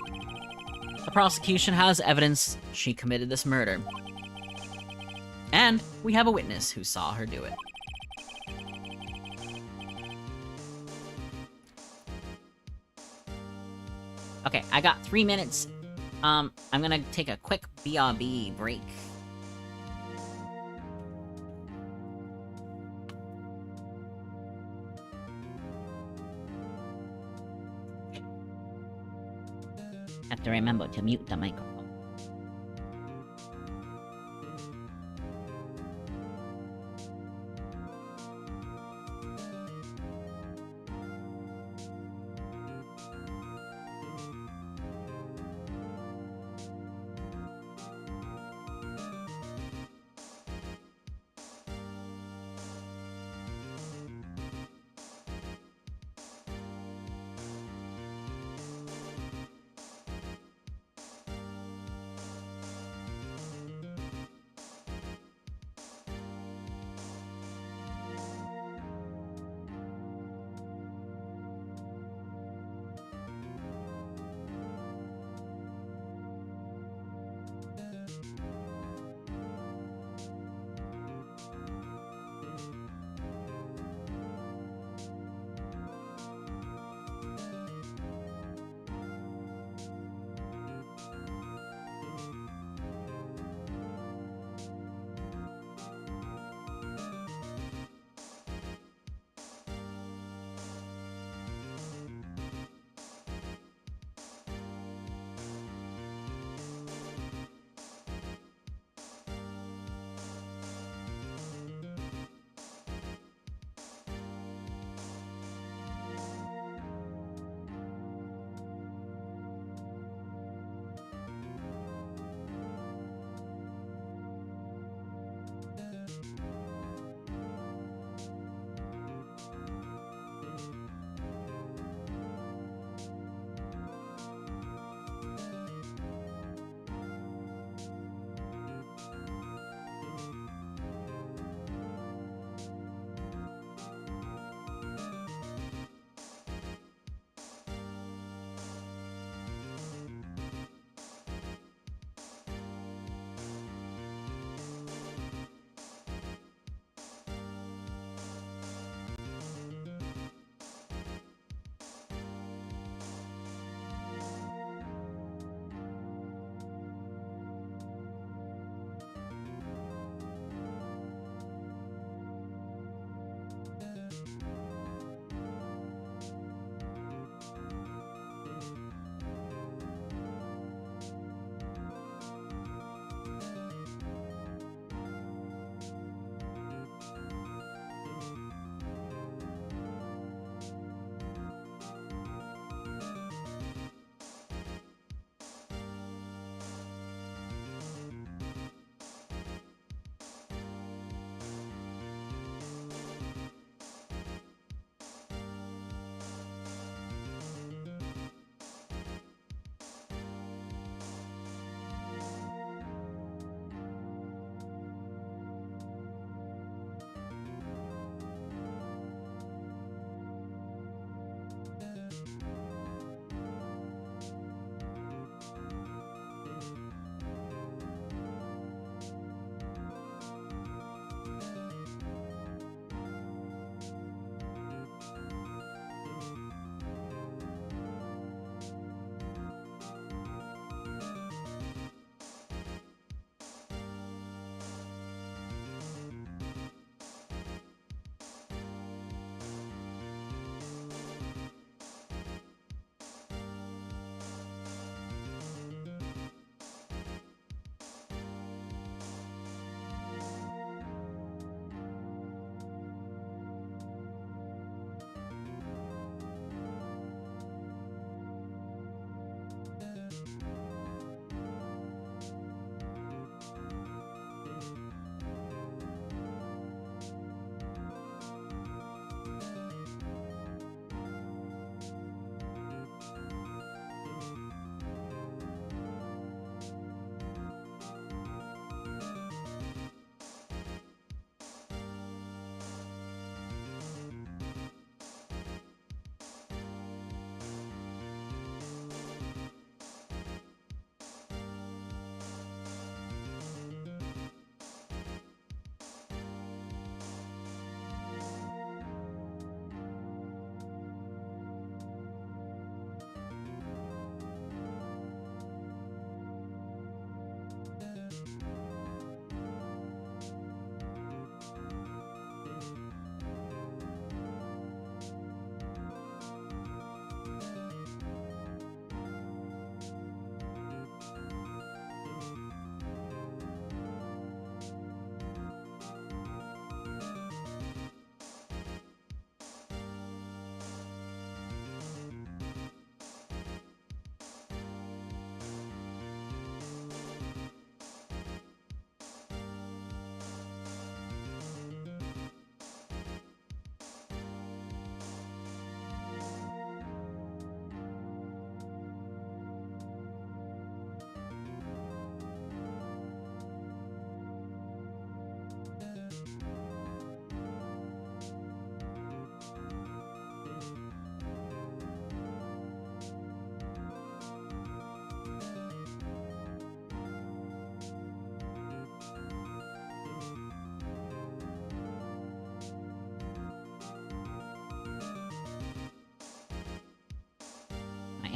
The prosecution has evidence she committed this murder. And we have a witness who saw her do it. Okay, I got 3 minutes. I'm gonna take a quick BRB break. Have to remember to mute the microphone.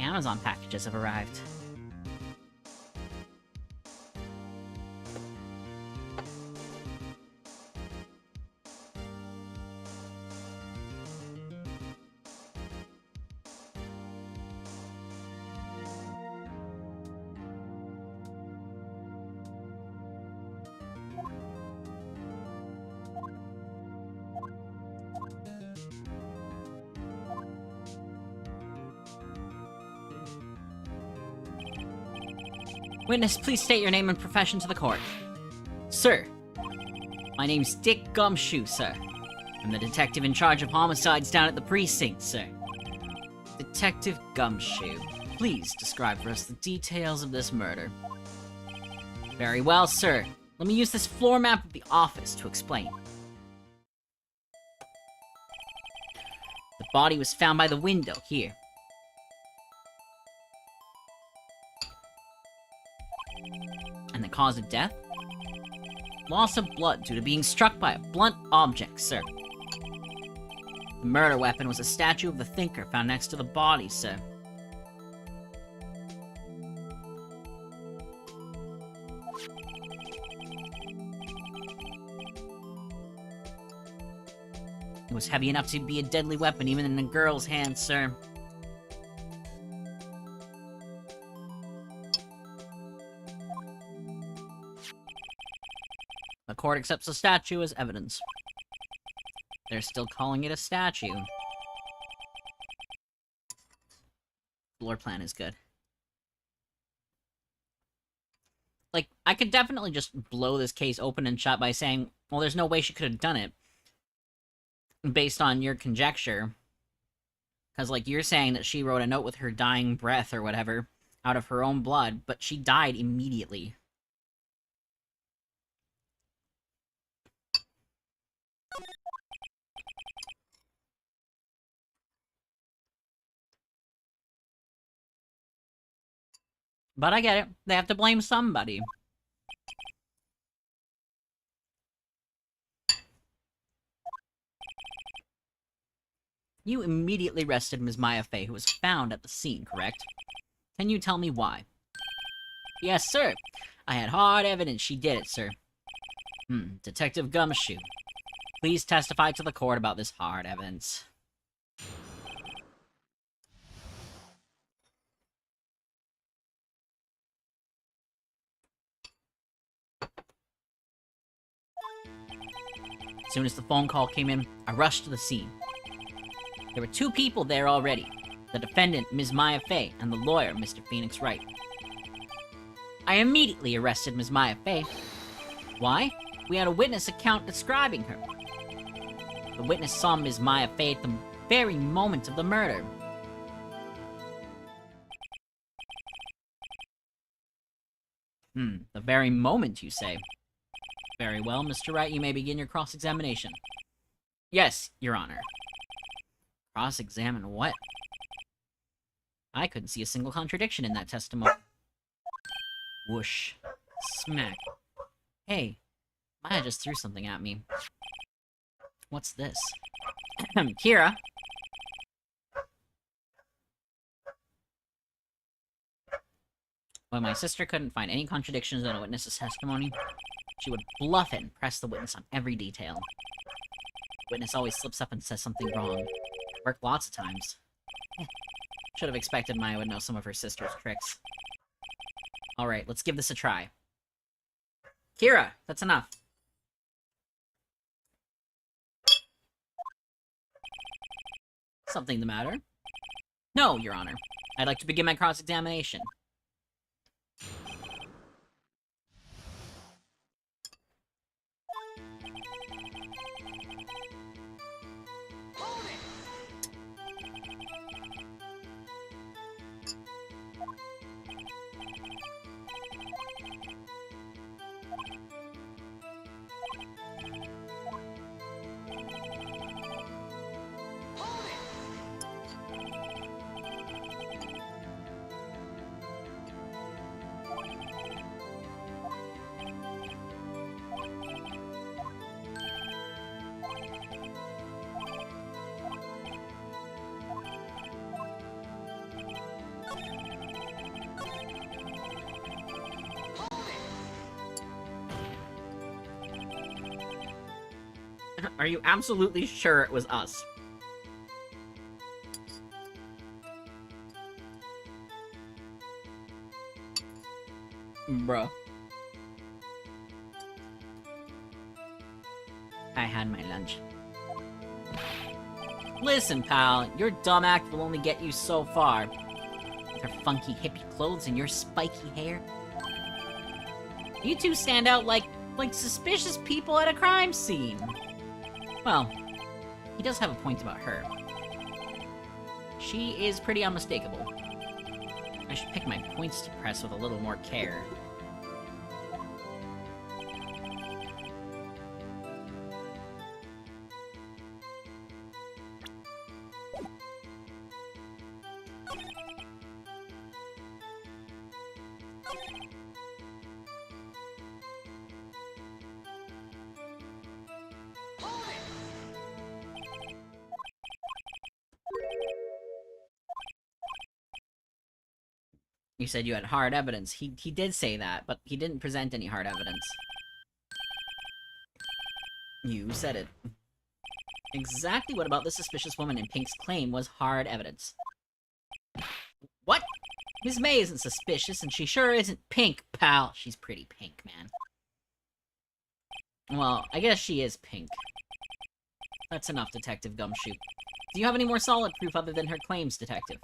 Amazon packages have arrived. Witness, please state your name and profession to the court. Sir, my name's Dick Gumshoe, sir. I'm the detective in charge of homicides down at the precinct, sir. Detective Gumshoe, please describe for us the details of this murder. Very well, sir. Let me use this floor map of the office to explain. The body was found by the window here. And the cause of death? Loss of blood due to being struck by a blunt object, sir. The murder weapon was a statue of the Thinker found next to the body, sir. It was heavy enough to be a deadly weapon even in a girl's hands, sir. The court accepts the statue as evidence. They're still calling it a statue. Floor plan is good. Like, I could definitely just blow this case open and shut by saying, well, there's no way she could have done it. Based on your conjecture. Because, like, you're saying that she wrote a note with her dying breath or whatever out of her own blood, but she died immediately. But I get it. They have to blame somebody. You immediately arrested Ms. Maya Fey, who was found at the scene, correct? Can you tell me why? Yes, sir. I had hard evidence she did it, sir. Detective Gumshoe. Please testify to the court about this hard evidence. As soon as the phone call came in, I rushed to the scene. There were two people there already. The defendant, Ms. Maya Fey, and the lawyer, Mr. Phoenix Wright. I immediately arrested Ms. Maya Fey. Why? We had a witness account describing her. The witness saw Ms. Maya Fey at the very moment of the murder. The very moment, you say? Very well, Mr. Wright, you may begin your cross-examination. Yes, Your Honor. Cross-examine what? I couldn't see a single contradiction in that testimony. Whoosh. Smack. Hey, Maya just threw something at me. What's this? Kira? When my sister couldn't find any contradictions in a witness's testimony, she would bluff it and press the witness on every detail. The witness always slips up and says something wrong. It worked lots of times. Should have expected Maya would know some of her sister's tricks. Alright, let's give this a try. Kira, that's enough. Something the matter? No, Your Honor. I'd like to begin my cross-examination. Are you absolutely sure it was us? Bruh. I had my lunch. Listen, pal, your dumb act will only get you so far. With her funky hippie clothes and your spiky hair. You two stand out like suspicious people at a crime scene. Well, he does have a point about her. She is pretty unmistakable. I should pick my points to press with a little more care. You said you had hard evidence. He did say that, but he didn't present any hard evidence. You said it. Exactly what about the suspicious woman in Pink's claim was hard evidence? What? Miss May isn't suspicious, and she sure isn't pink, pal. She's pretty pink, man. Well, I guess she is pink. That's enough, Detective Gumshoe. Do you have any more solid proof other than her claims, Detective?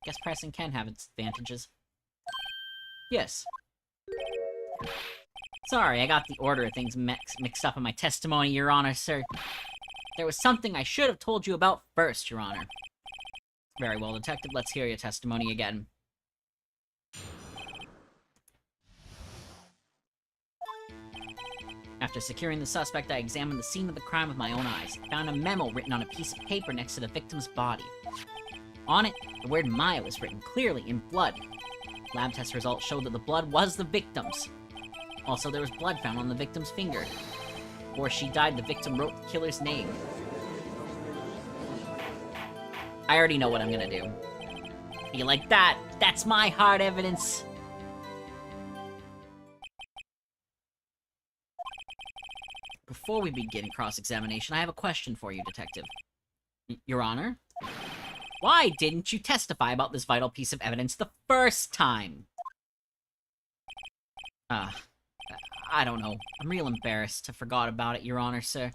Guess pressing can have its advantages. Yes. Sorry, I got the order of things mixed up in my testimony, Your Honor, sir. There was something I should have told you about first, Your Honor. Very well, Detective, let's hear your testimony again. After securing the suspect, I examined the scene of the crime with my own eyes. I found a memo written on a piece of paper next to the victim's body. On it, the word Maya was written clearly in blood. Lab test results showed that the blood was the victim's. Also, there was blood found on the victim's finger. Before she died, the victim wrote the killer's name. I already know what I'm gonna do. You like that? That's my hard evidence. Before we begin cross-examination, I have a question for you, Detective. Your Honor? Why didn't you testify about this vital piece of evidence the first time? I don't know. I'm real embarrassed. I forgot about it, Your Honor, sir.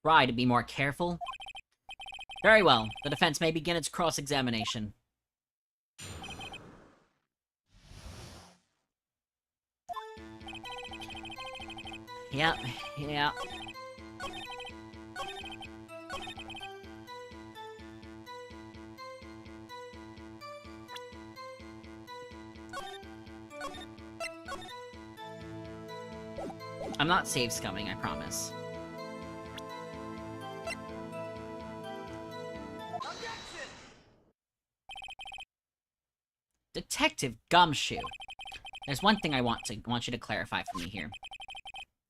Try to be more careful. Very well. The defense may begin its cross-examination. Yep. I'm not save scumming, I promise. Objection! Detective Gumshoe. There's one thing I want you to clarify for me here.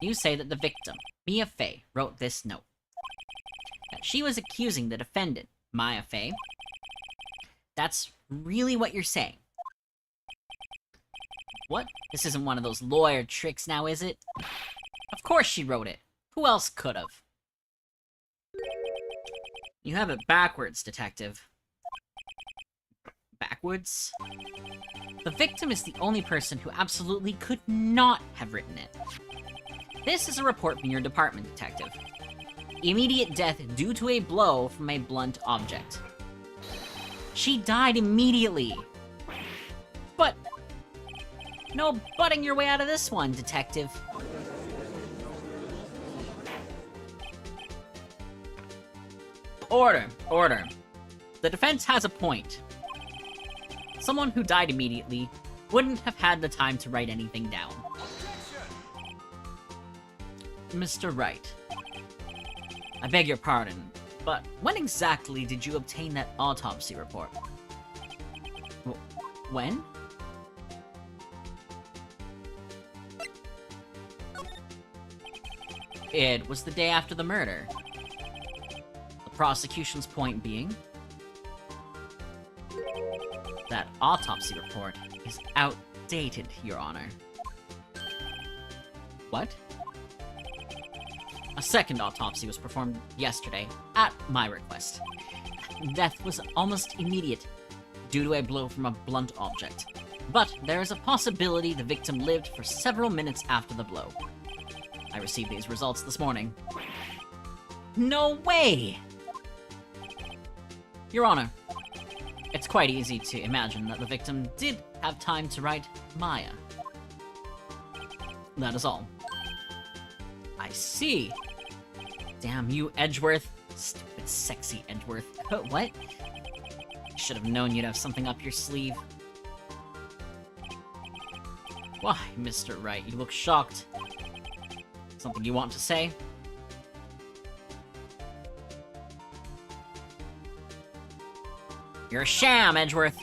You say that the victim, Mia Fey, wrote this note. That she was accusing the defendant, Maya Fey. That's really what you're saying. What? This isn't one of those lawyer tricks now, is it? Of course she wrote it. Who else could have? You have it backwards, Detective. Backwards? The victim is the only person who absolutely could not have written it. This is a report from your department, Detective. Immediate death due to a blow from a blunt object. She died immediately. But no butting your way out of this one, Detective. Order. The defense has a point. Someone who died immediately wouldn't have had the time to write anything down. Mr. Wright, I beg your pardon, but when exactly did you obtain that autopsy report? When? It was the day after the murder. The prosecution's point being? That autopsy report is outdated, Your Honor. What? A second autopsy was performed yesterday, at my request. Death was almost immediate, due to a blow from a blunt object. But there is a possibility the victim lived for several minutes after the blow. I received these results this morning. No way! Your Honor, it's quite easy to imagine that the victim did have time to write Maya. That is all. I see. Damn you, Edgeworth. Stupid, sexy Edgeworth. What? I should have known you'd have something up your sleeve. Why, Mr. Wright, you look shocked. Something you want to say? You're a sham, Edgeworth!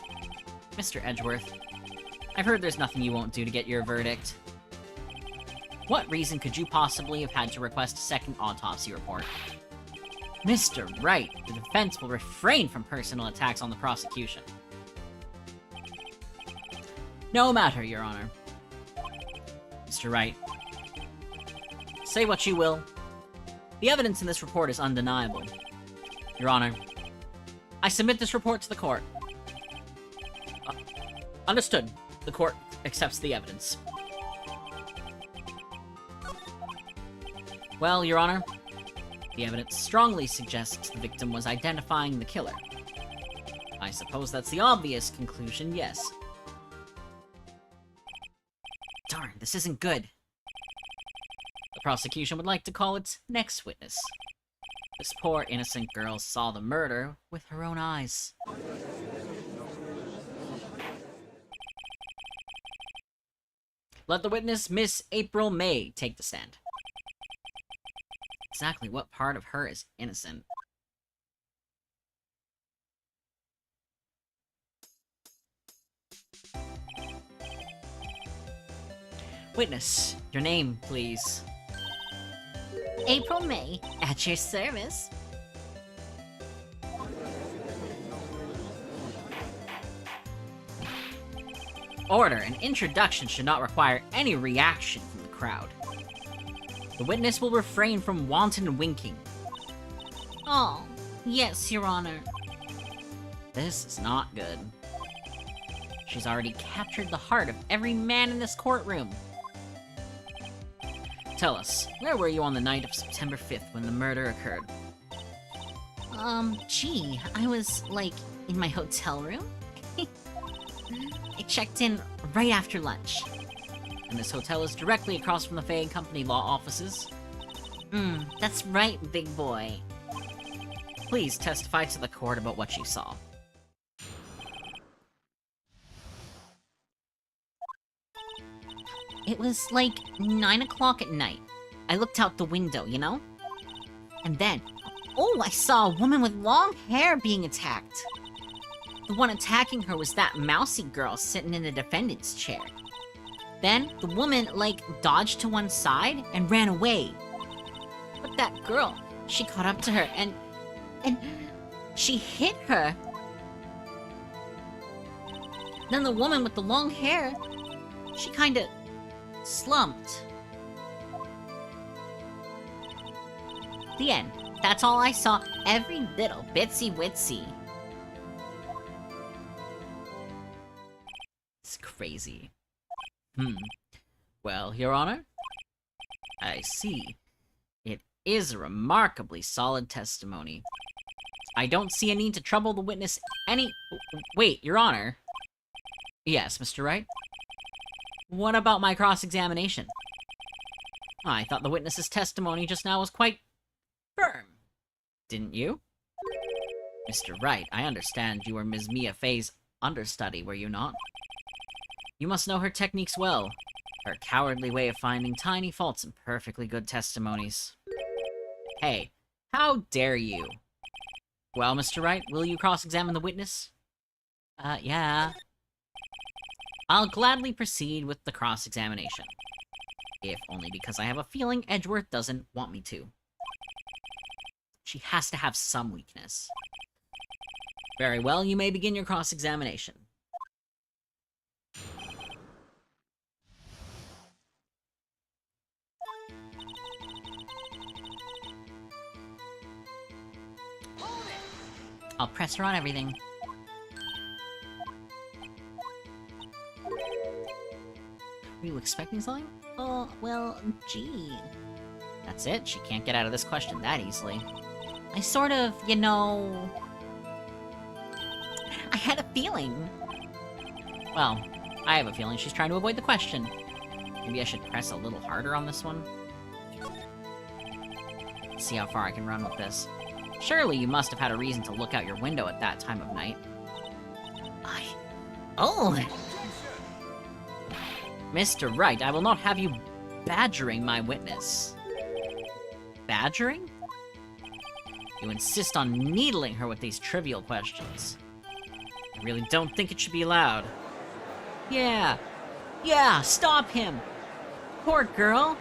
Mr. Edgeworth, I've heard there's nothing you won't do to get your verdict. What reason could you possibly have had to request a second autopsy report? Mr. Wright, the defense will refrain from personal attacks on the prosecution. No matter, Your Honor. Mr. Wright, say what you will. The evidence in this report is undeniable. Your Honor, I submit this report to the court. Understood. The court accepts the evidence. Well, Your Honor, the evidence strongly suggests the victim was identifying the killer. I suppose that's the obvious conclusion, yes. Darn, this isn't good. The prosecution would like to call its next witness. This poor innocent girl saw the murder with her own eyes. Let the witness, Miss April May, take the stand. Exactly what part of her is innocent? Witness, your name, please. April May, at your service. Order, an introduction should not require any reaction from the crowd. The witness will refrain from wanton winking. Oh, yes, Your Honor. This is not good. She's already captured the heart of every man in this courtroom. Tell us, where were you on the night of September 5th when the murder occurred? Gee, I was, like, in my hotel room? I checked in right after lunch. And this hotel is directly across from the Fay & Company law offices? That's right, big boy. Please testify to the court about what you saw. It was like 9 o'clock at night. I looked out the window, you know? And then, oh, I saw a woman with long hair being attacked. The one attacking her was that mousy girl sitting in the defendant's chair. Then, the woman, like, dodged to one side and ran away. But that girl, she caught up to her and she hit her. Then the woman with the long hair, she kinda slumped. The end. That's all I saw. Every little bitsy-witsy. It's crazy. Well, Your Honor, I see. It is a remarkably solid testimony. I don't see a need to trouble the witness any— Wait, Your Honor. Yes, Mr. Wright? What about my cross-examination? I thought the witness's testimony just now was quite firm. Didn't you? Mr. Wright, I understand you were Ms. Mia Fey's understudy, were you not? You must know her techniques well. Her cowardly way of finding tiny faults in perfectly good testimonies. Hey, how dare you? Well, Mr. Wright, will you cross-examine the witness? Yeah. I'll gladly proceed with the cross-examination. If only because I have a feeling Edgeworth doesn't want me to. She has to have some weakness. Very well, you may begin your cross-examination. I'll press her on everything. Were you expecting something? Oh, well, gee. That's it? She can't get out of this question that easily. I sort of, you know... I had a feeling. Well, I have a feeling she's trying to avoid the question. Maybe I should press a little harder on this one? Let's see how far I can run with this. Surely you must have had a reason to look out your window at that time of night. Oh! Mr. Wright, I will not have you badgering my witness. Badgering? You insist on needling her with these trivial questions. I really don't think it should be allowed. Yeah, stop him! Poor girl!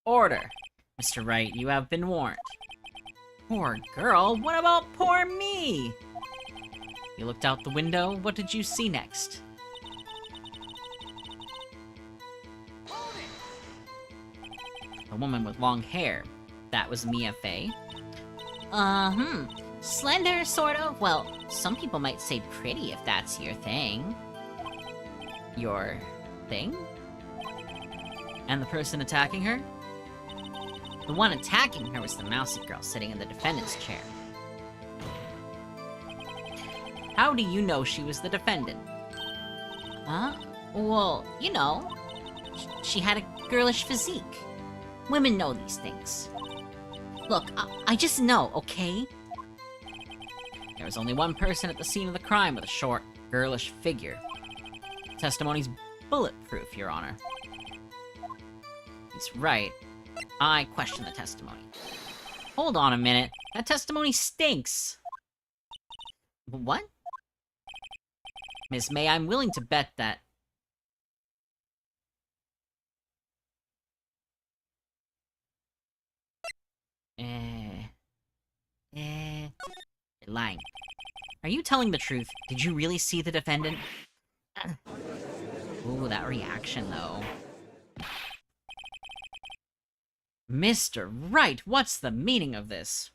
Order. Mr. Wright, you have been warned. Poor girl? What about poor me? You looked out the window, what did you see next? A woman with long hair. That was Mia Fey. Slender, sort of. Well, some people might say pretty if that's your thing. Your thing? And the person attacking her? The one attacking her was the mousy girl sitting in the defendant's chair. How do you know she was the defendant? Huh? Well, you know, she had a girlish physique. Women know these things. Look, I just know, okay? There was only one person at the scene of the crime with a short, girlish figure. Testimony's bulletproof, Your Honor. He's right. I question the testimony. Hold on a minute. That testimony stinks. What? Miss May, I'm willing to bet that... You're lying. Are you telling the truth? Did you really see the defendant? Ooh, that reaction, though. Mr. Wright, what's the meaning of this?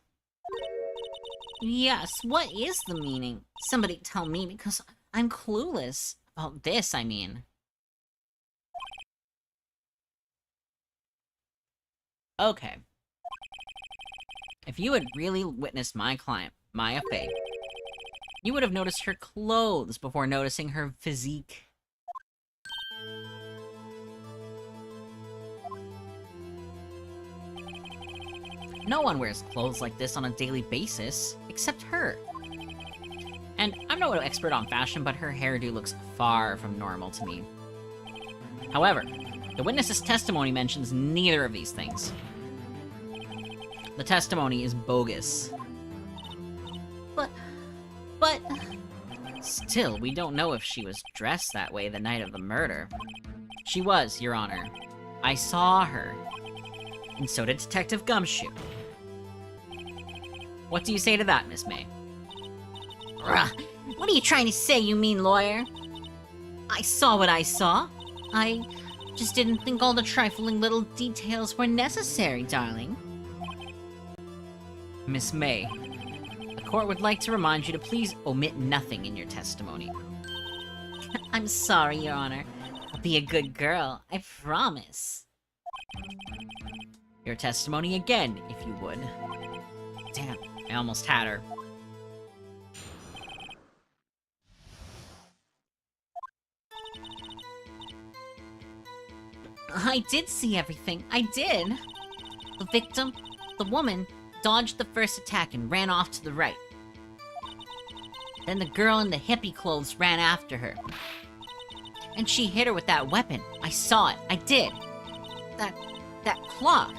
Yes, what is the meaning? Somebody tell me, because I'm clueless. About this, I mean. Okay. If you had really witnessed my client, Maya Fey, you would have noticed her clothes before noticing her physique. No one wears clothes like this on a daily basis, except her. And I'm no expert on fashion, but her hairdo looks far from normal to me. However, the witness's testimony mentions neither of these things. The testimony is bogus. But... Still, we don't know if she was dressed that way the night of the murder. She was, Your Honor. I saw her. And so did Detective Gumshoe. What do you say to that, Miss May? What are you trying to say, you mean lawyer? I saw what I saw. I just didn't think all the trifling little details were necessary, darling. Miss May, the court would like to remind you to please omit nothing in your testimony. I'm sorry, Your Honor. I'll be a good girl, I promise. Your testimony again, if you would. Damn, I almost had her. I did see everything. I did. The victim, the woman, dodged the first attack and ran off to the right. Then the girl in the hippie clothes ran after her. And she hit her with that weapon. I saw it. I did. That clock.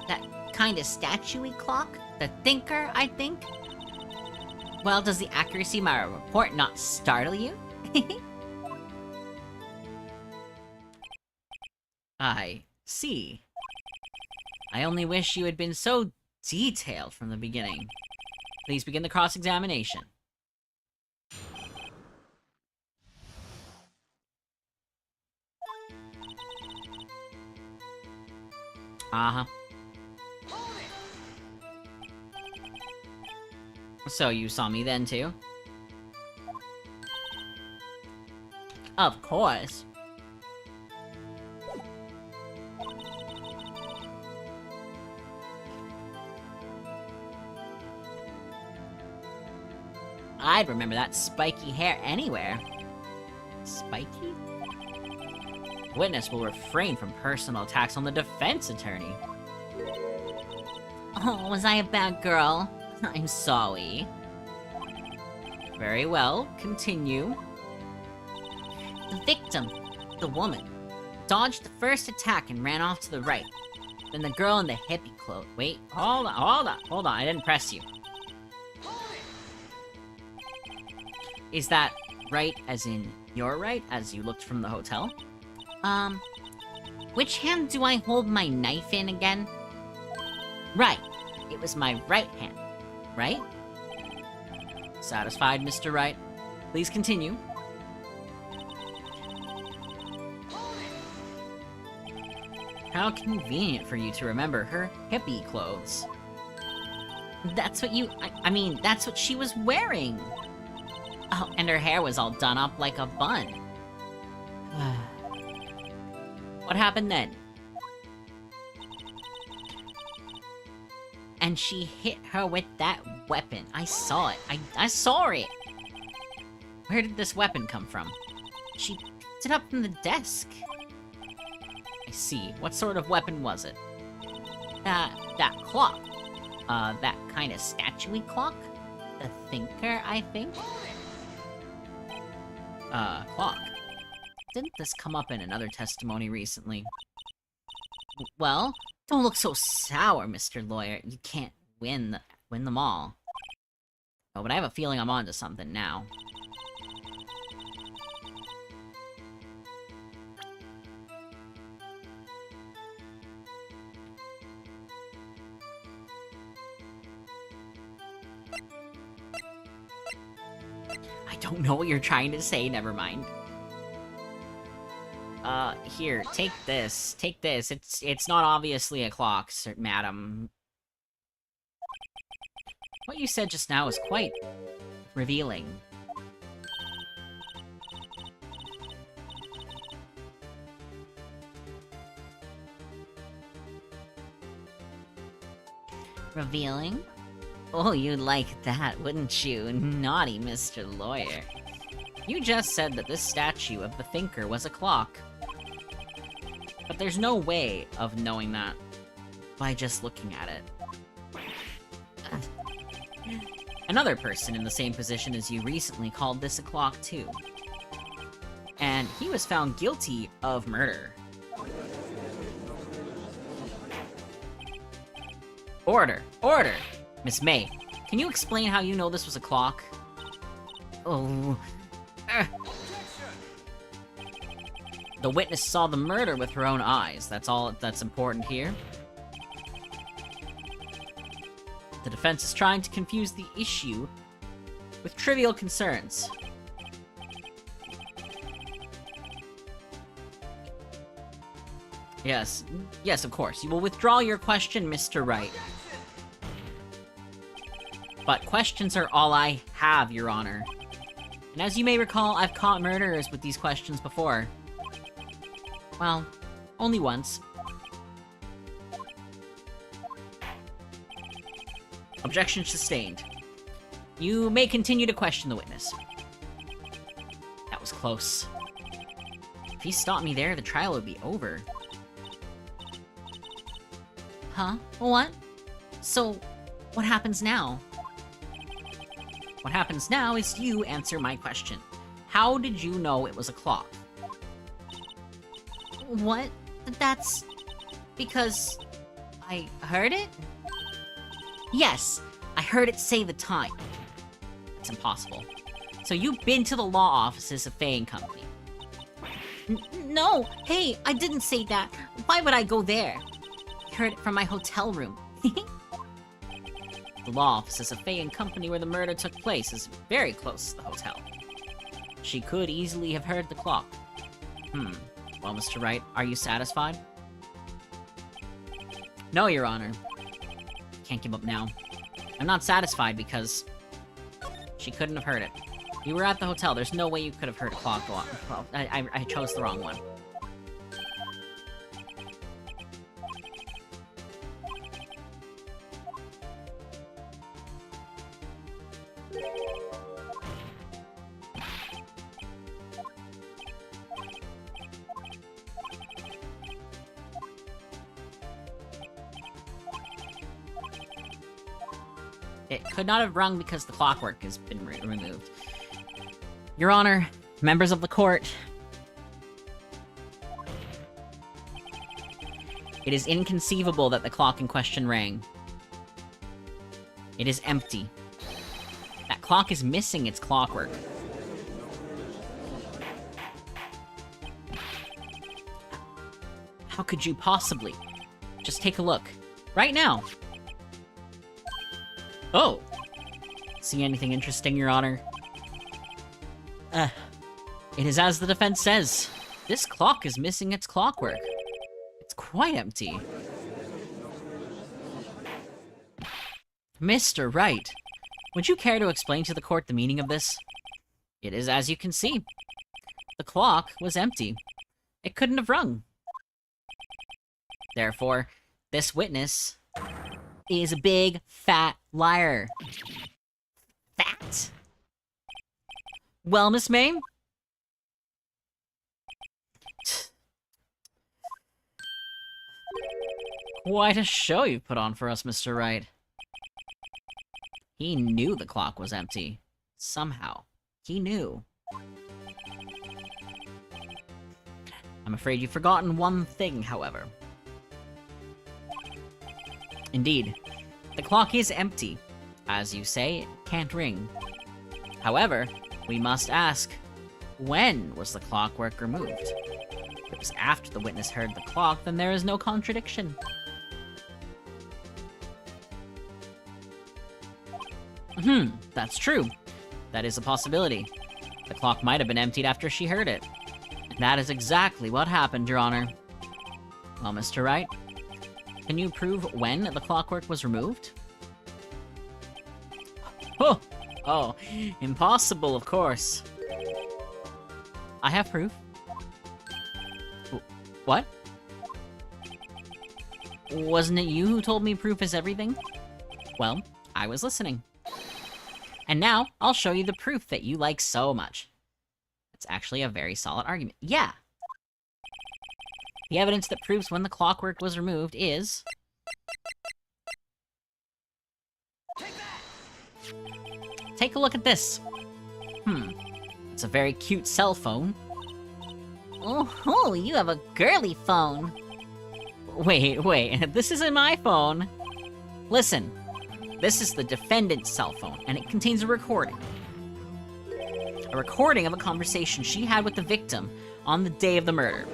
That kind of statue-y clock? The thinker, I think? Well, does the accuracy of my report not startle you? I see. I only wish you had been so detailed from the beginning. Please begin the cross-examination. Uh-huh. So you saw me then, too? Of course. I'd remember that spiky hair anywhere. Spiky? Witness will refrain from personal attacks on the defense attorney. Oh, was I a bad girl? I'm sorry. Very well, continue. The victim, the woman, dodged the first attack and ran off to the right. Then the girl in the hippie clothes. Wait, hold on, I didn't press you. Is that right as in your right, as you looked from the hotel? Which hand do I hold my knife in again? Right, it was my right hand, right? Satisfied, Mr. Wright? Please continue. How convenient for you to remember her hippie clothes. That's what you... I mean, that's what she was wearing! Oh, and her hair was all done up like a bun. What happened then? And she hit her with that weapon. I saw it. I saw it! Where did this weapon come from? She picked it up from the desk. I see. What sort of weapon was it? That clock. That kind of statue-y clock? The Thinker, I think? Clock. Didn't this come up in another testimony recently? Well, don't look so sour, Mr. Lawyer. You can't win them all. Oh, but I have a feeling I'm onto something now. I don't know what you're trying to say, never mind. Here, take this. Take this. It's not obviously a clock, sir, madam. What you said just now is quite revealing. Revealing? Oh, you'd like that, wouldn't you? Naughty Mr. Lawyer. You just said that this statue of the Thinker was a clock. But there's no way of knowing that by just looking at it. Another person in the same position as you recently called this a clock too. And he was found guilty of murder. Order! Order! Miss May, can you explain how you know this was a clock? Oh... The witness saw the murder with her own eyes. That's all that's important here. The defense is trying to confuse the issue with trivial concerns. Yes, of course. You will withdraw your question, Mr. Wright. But questions are all I have, Your Honor. And as you may recall, I've caught murderers with these questions before. Well, only once. Objection sustained. You may continue to question the witness. That was close. If he stopped me there, the trial would be over. Huh? What? So, what happens now? What happens now is you answer my question. How did you know it was a clock? What? That's... because... I heard it? Yes, I heard it say the time. It's impossible. So you've been to the law offices of Faye and Company. No! Hey, I didn't say that. Why would I go there? I heard it from my hotel room. The law offices of Faye and Company where the murder took place is very close to the hotel. She could easily have heard the clock. Well, Mr. Wright, are you satisfied? No, Your Honor. Can't give up now. I'm not satisfied because She couldn't have heard it. You were at the hotel. There's no way you could have heard a clock go off. Well, I chose the wrong one. It could not have rung because the clockwork has been removed. Your Honor, members of the court, it is inconceivable that the clock in question rang. It is empty. That clock is missing its clockwork. How could you possibly? Just take a look. Right now. Oh! See anything interesting, Your Honor? It is as the defense says. This clock is missing its clockwork. It's quite empty. Mr. Wright, would you care to explain to the court the meaning of this? It is as you can see. The clock was empty. It couldn't have rung. Therefore, this witness is a big, fat liar. Fat? Well, Miss May? Quite a show you've put on for us, Mr. Wright. He knew the clock was empty. Somehow. He knew. I'm afraid you've forgotten one thing, however. Indeed, the clock is empty. As you say, it can't ring. However, we must ask, when was the clockwork removed? If it was after the witness heard the clock, then there is no contradiction. That's true. That is a possibility. The clock might have been emptied after she heard it. And that is exactly what happened, Your Honor. Well, Mr. Wright, can you prove when the clockwork was removed? Oh, impossible, of course. I have proof. What? Wasn't it you who told me proof is everything? Well, I was listening. And now, I'll show you the proof that you like so much. It's actually a very solid argument. Yeah! The evidence that proves when the clockwork was removed is... Take a look at this. It's a very cute cell phone. Oh, you have a girly phone. Wait, this isn't my phone. Listen, this is the defendant's cell phone, and it contains a recording. A recording of a conversation she had with the victim on the day of the murder.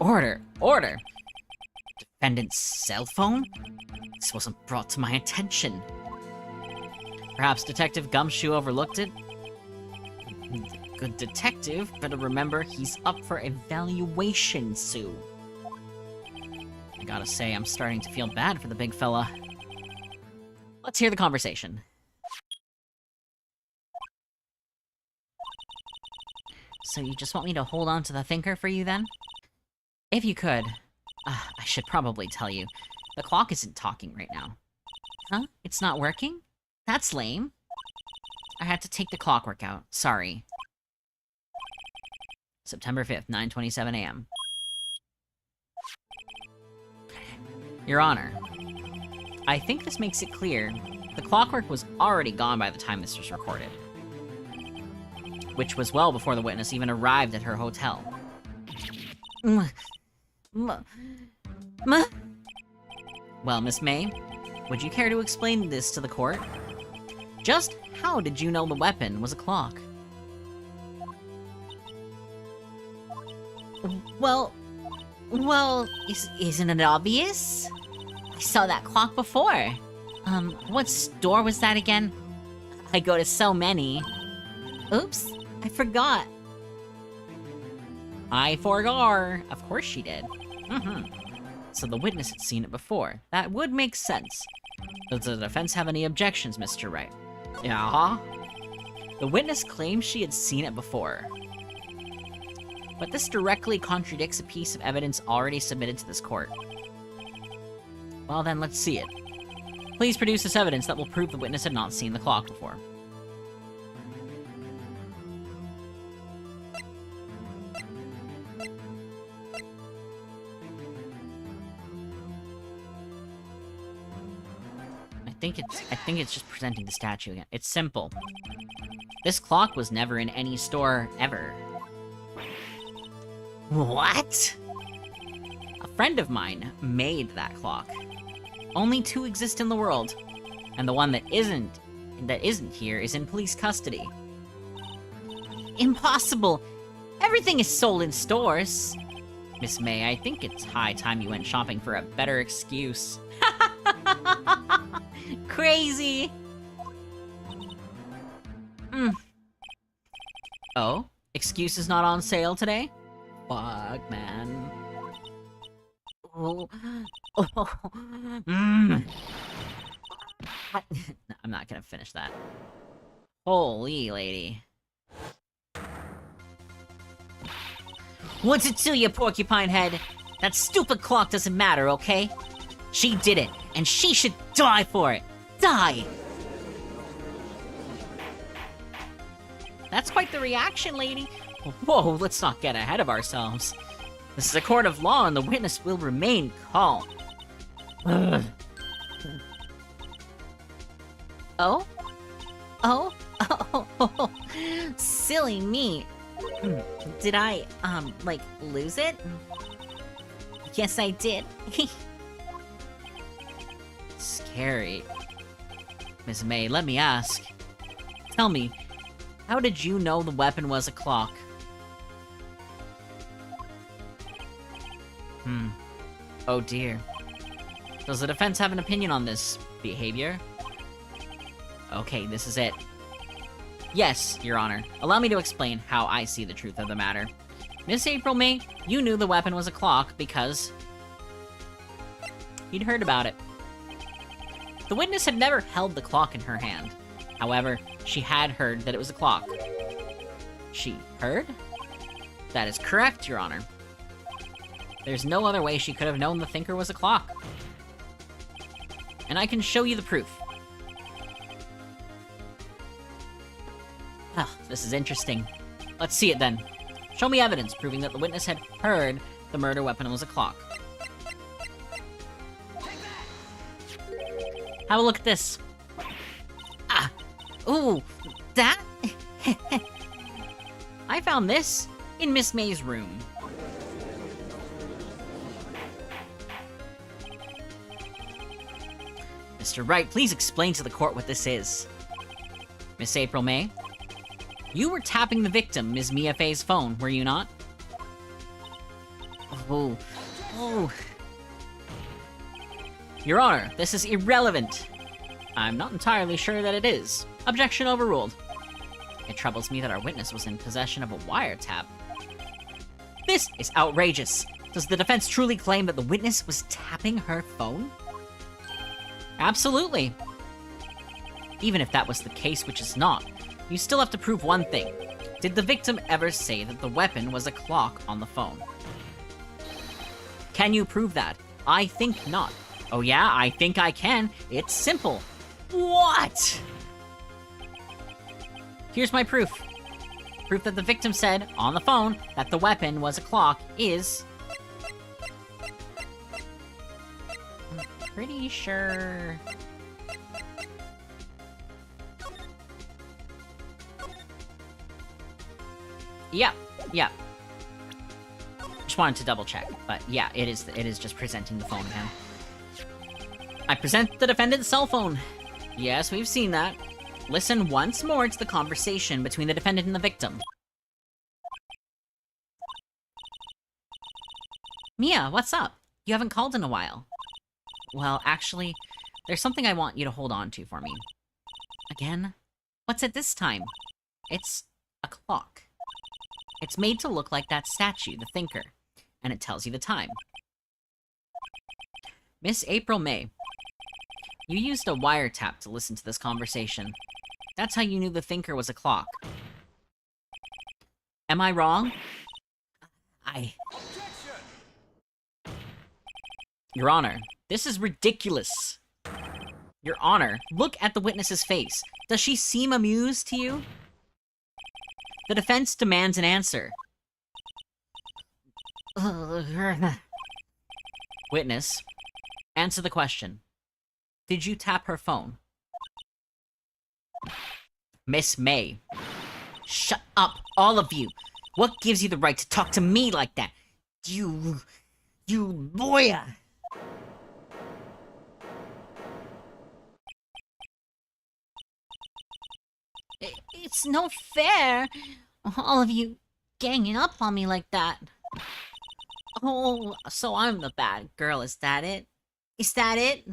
Order! Defendant's cell phone? This wasn't brought to my attention. Perhaps Detective Gumshoe overlooked it? Good detective, better remember he's up for evaluation soon. I gotta say, I'm starting to feel bad for the big fella. Let's hear the conversation. So you just want me to hold on to the thinker for you, then? If you could. I should probably tell you. The clock isn't talking right now. Huh? It's not working? That's lame. I had to take the clockwork out. Sorry. September 5th, 9:27 a.m. Your Honor, I think this makes it clear the clockwork was already gone by the time this was recorded. Which was well before the witness even arrived at her hotel. Well, Miss May, would you care to explain this to the court? Just how did you know the weapon was a clock? Well, isn't it obvious? I saw that clock before. What store was that again? I go to so many. Oops, I forgot. I forgot. Of course she did. So the witness had seen it before. That would make sense. Does the defense have any objections, Mr. Wright? Yeah? The witness claims she had seen it before. But this directly contradicts a piece of evidence already submitted to this court. Well then, let's see it. Please produce this evidence that will prove the witness had not seen the clock before. I think it's just presenting the statue again. It's simple. This clock was never in any store ever. What? A friend of mine made that clock. Only 2 exist in the world, and the one that isn't here is in police custody. Impossible! Everything is sold in stores. Miss May, I think it's high time you went shopping for a better excuse. Crazy! Oh? Excuse is not on sale today? Fuck, man. Oh. No, I'm not gonna finish that. Holy lady. What's it to you, porcupine head? That stupid clock doesn't matter, okay? She did it, and she should die for it. Die! That's quite the reaction, lady. Whoa, let's not get ahead of ourselves. This is a court of law, and the witness will remain calm. Oh? Oh? Oh, silly me. Did I, like, lose it? Yes, I did. Scary. Miss May, let me ask. Tell me, how did you know the weapon was a clock? Oh dear. Does the defense have an opinion on this behavior? Okay, this is it. Yes, Your Honor. Allow me to explain how I see the truth of the matter. Miss April May, you knew the weapon was a clock because you'd heard about it. The witness had never held the clock in her hand. However, she had heard that it was a clock. She heard? That is correct, Your Honor. There's no other way she could have known the thinker was a clock. And I can show you the proof. Ah, this is interesting. Let's see it then. Show me evidence proving that the witness had heard the murder weapon was a clock. Have a look at this. Ah! Ooh! That? I found this in Miss May's room. Mr. Wright, please explain to the court what this is. Miss April May, you were tapping the victim, Ms. Mia Fey's phone, were you not? Oh. Oh. Your Honor, this is irrelevant. I'm not entirely sure that it is. Objection overruled. It troubles me that our witness was in possession of a wiretap. This is outrageous. Does the defense truly claim that the witness was tapping her phone? Absolutely. Even if that was the case, which is not, you still have to prove one thing. Did the victim ever say that the weapon was a clock on the phone? Can you prove that? I think not. Oh yeah, I think I can. It's simple. What? Here's my proof. Proof that the victim said, on the phone, that the weapon was a clock is... I'm pretty sure... Yeah. Just wanted to double check, but yeah, it is just presenting the phone again. I present the defendant's cell phone. Yes, we've seen that. Listen once more to the conversation between the defendant and the victim. Mia, what's up? You haven't called in a while. Well, actually, there's something I want you to hold on to for me. Again? What's it this time? It's a clock. It's made to look like that statue, the Thinker, and it tells you the time. Miss April May, You used a wiretap to listen to this conversation. That's how you knew the thinker was a clock. Am I wrong? Your Honor, this is ridiculous. Your Honor, look at the witness's face. Does she seem amused to you? The defense demands an answer. Witness, answer the question. Did you tap her phone? Miss May. Shut up, all of you! What gives you the right to talk to me like that? You lawyer! It's no fair. All of you ganging up on me like that. Oh, so I'm the bad girl, is that it? Is that it?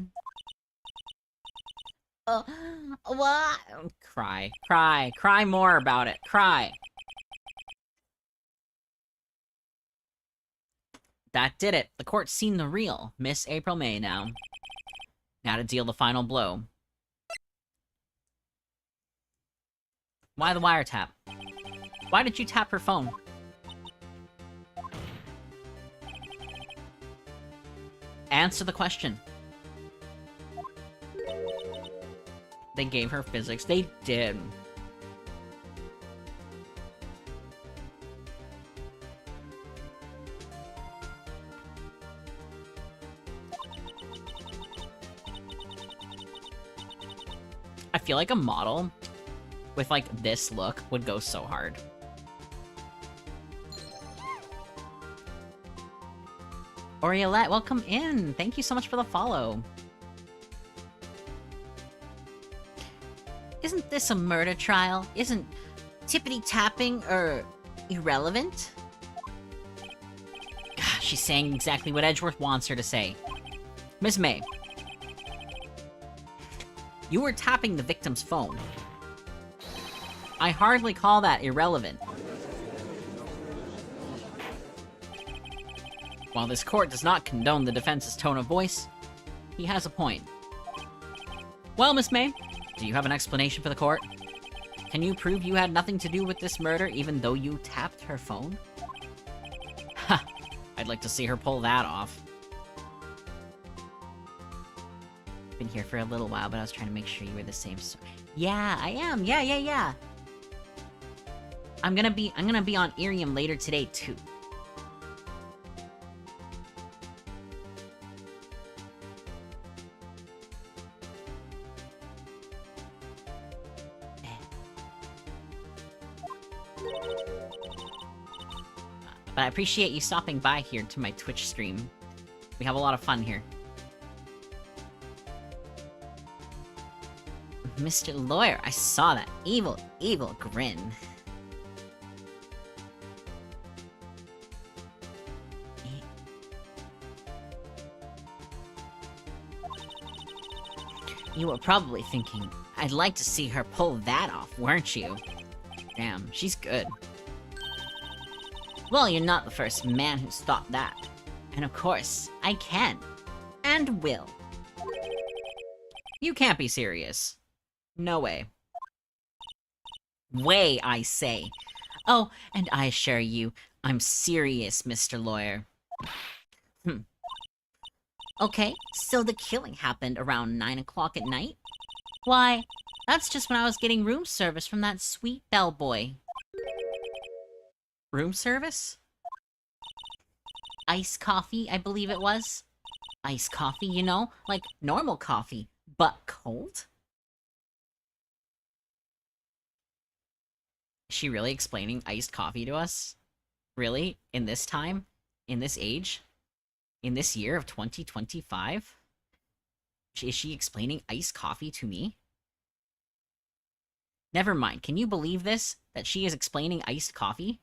What? Cry more about it, cry. That did it. The court's seen the real Miss April May now. Now to deal the final blow. Why the wiretap? Why did you tap her phone? Answer the question. They gave her physics. They did. I feel like a model with, like, this look would go so hard. Oriolette, welcome in! Thank you so much for the follow. Isn't this a murder trial? Isn't tippity-tapping, irrelevant? Gosh, she's saying exactly what Edgeworth wants her to say. Miss May. You were tapping the victim's phone. I hardly call that irrelevant. While this court does not condone the defense's tone of voice, he has a point. Well, Miss May, do you have an explanation for the court? Can you prove you had nothing to do with this murder even though you tapped her phone? Ha! I'd like to see her pull that off. Been here for a little while, but I was trying to make sure you were the same Yeah, I am. Yeah. I'm gonna be on Irium later today, too. But I appreciate you stopping by here to my Twitch stream. We have a lot of fun here. Mr. Lawyer, I saw that evil grin. You were probably thinking, I'd like to see her pull that off, weren't you? Damn, she's good. Well, you're not the first man who's thought that. And of course, I can. And will. You can't be serious. No way. Way, I say. Oh, and I assure you, I'm serious, Mr. Lawyer. Okay, so the killing happened around 9 o'clock at night? Why, that's just when I was getting room service from that sweet bellboy. Room service? Iced coffee, I believe it was. Iced coffee, you know? Like normal coffee, but cold? Is she really explaining iced coffee to us? Really? In this time? In this age? In this year of 2025? Is she explaining iced coffee to me? Never mind, can you believe this? That she is explaining iced coffee?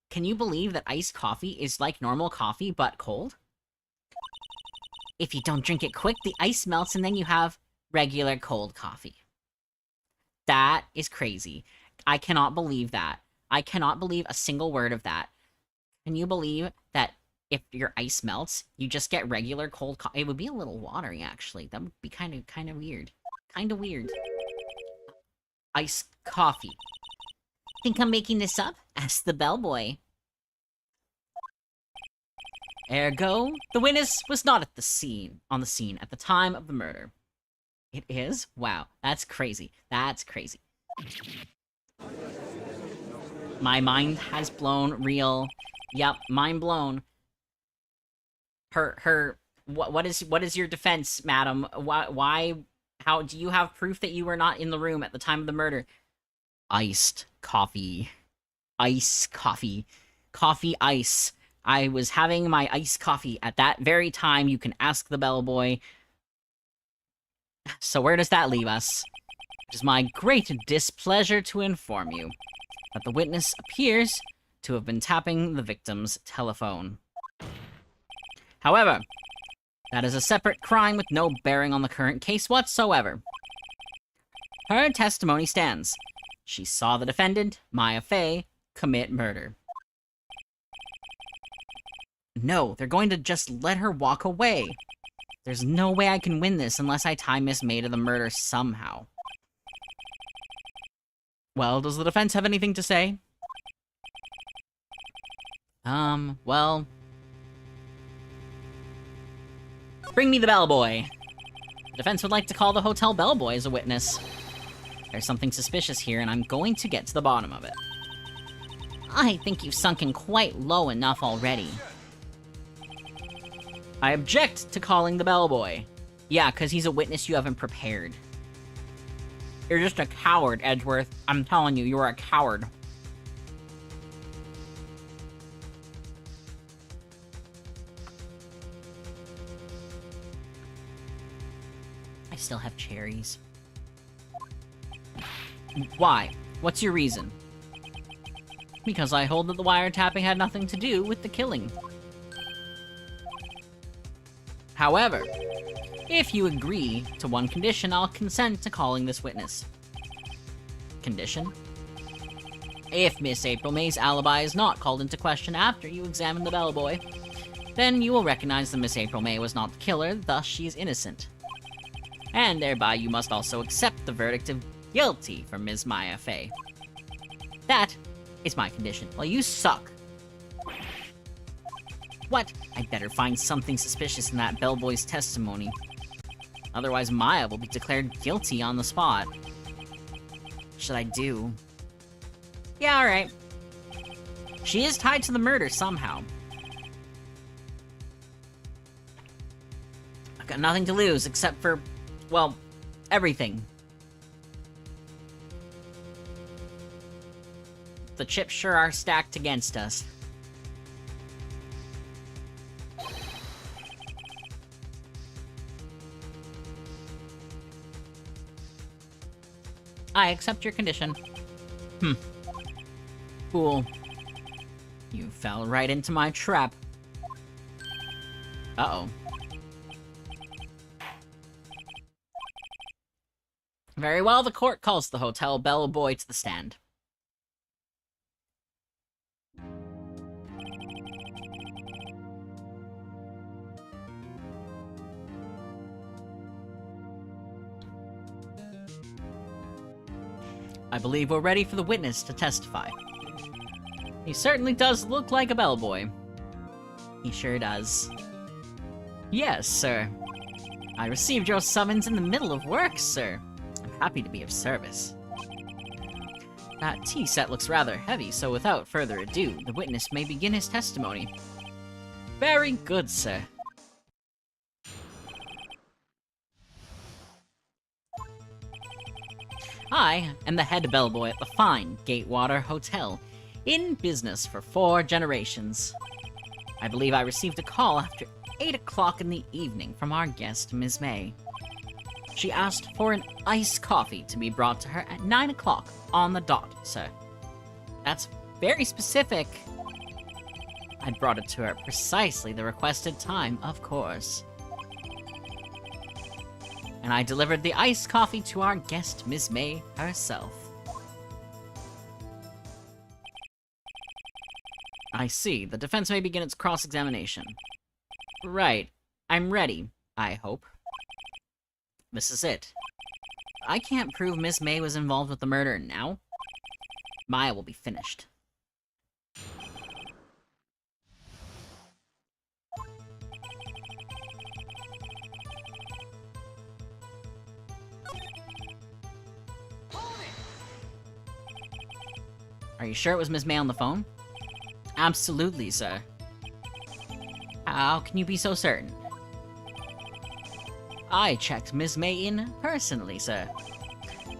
Can you believe that iced coffee is like normal coffee, but cold? If you don't drink it quick, the ice melts and then you have regular cold coffee. That is crazy. I cannot believe that. I cannot believe a single word of that. Can you believe that if your ice melts, you just get regular cold coffee. It would be a little watery, actually. That would be kind of weird. Kind of weird. Iced coffee. Think I'm making this up? Ask the bellboy. Ergo, the witness was not at the scene at the time of the murder. It is? Wow, that's crazy. That's crazy. My mind has blown real. Yep, mind blown. What is your defense, madam? How do you have proof that you were not in the room at the time of the murder? Iced coffee. Ice coffee. Coffee ice. I was having my iced coffee at that very time. You can ask the bellboy. So where does that leave us? It is my great displeasure to inform you that the witness appears to have been tapping the victim's telephone. However, that is a separate crime with no bearing on the current case whatsoever. Her testimony stands. She saw the defendant, Maya Fey, commit murder. No, they're going to just let her walk away. There's no way I can win this unless I tie Miss May to the murder somehow. Well, does the defense have anything to say? Well... Bring me the bellboy. The defense would like to call the hotel bellboy as a witness. There's something suspicious here, and I'm going to get to the bottom of it. I think you've sunken quite low enough already. I object to calling the bellboy. Yeah, because he's a witness you haven't prepared. You're just a coward, Edgeworth. I'm telling you, you're a coward. I still have cherries. Why? What's your reason? Because I hold that the wiretapping had nothing to do with the killing. However, if you agree to one condition, I'll consent to calling this witness. Condition? If Miss April May's alibi is not called into question after you examine the bellboy, then you will recognize that Miss April May was not the killer, thus she is innocent. And thereby you must also accept the verdict of guilty from Ms. Maya Fey. That is my condition. Well, you suck. What? I'd better find something suspicious in that bellboy's testimony. Otherwise, Maya will be declared guilty on the spot. What should I do? Yeah, alright. She is tied to the murder somehow. I've got nothing to lose except for, well, everything. The chips sure are stacked against us. I accept your condition. Cool. You fell right into my trap. Uh-oh. Very well, the court calls the hotel bellboy to the stand. I believe we're ready for the witness to testify. He certainly does look like a bellboy. He sure does. Yes, sir. I received your summons in the middle of work, sir. I'm happy to be of service. That tea set looks rather heavy, so without further ado, the witness may begin his testimony. Very good, sir. I am the head bellboy at the fine Gatewater Hotel, in business for 4 generations. I believe I received a call after 8 o'clock in the evening from our guest, Ms. May. She asked for an iced coffee to be brought to her at 9 o'clock on the dot, sir. That's very specific. I brought it to her at precisely the requested time, of course. And I delivered the iced coffee to our guest, Miss May, herself. I see. The defense may begin its cross-examination. Right. I'm ready, I hope. This is it. I can't prove Miss May was involved with the murder now. Maya will be finished. Are you sure it was Miss May on the phone? Absolutely, sir. How can you be so certain? I checked Miss May in personally, sir.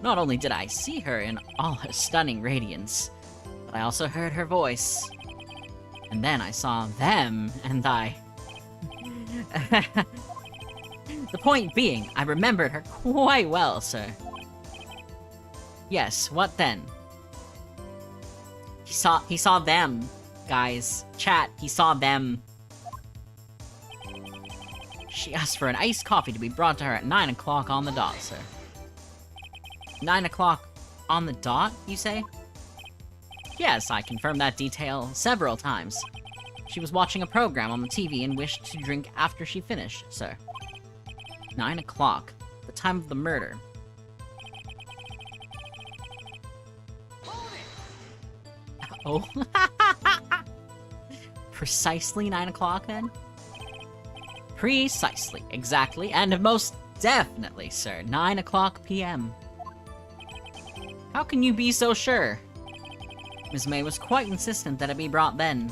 Not only did I see her in all her stunning radiance, but I also heard her voice. And then I saw them, and I... The point being, I remembered her quite well, sir. Yes, what then? He saw them, guys. Chat, he saw them. She asked for an iced coffee to be brought to her at 9 o'clock on the dot, sir. 9 o'clock on the dot, you say? Yes, I confirmed that detail several times. She was watching a program on the TV and wished to drink after she finished, sir. 9 o'clock, the time of the murder. Oh. Precisely 9 o'clock, then? Precisely, exactly, and most definitely, sir. 9 o'clock p.m. How can you be so sure? Miss May was quite insistent that it be brought then.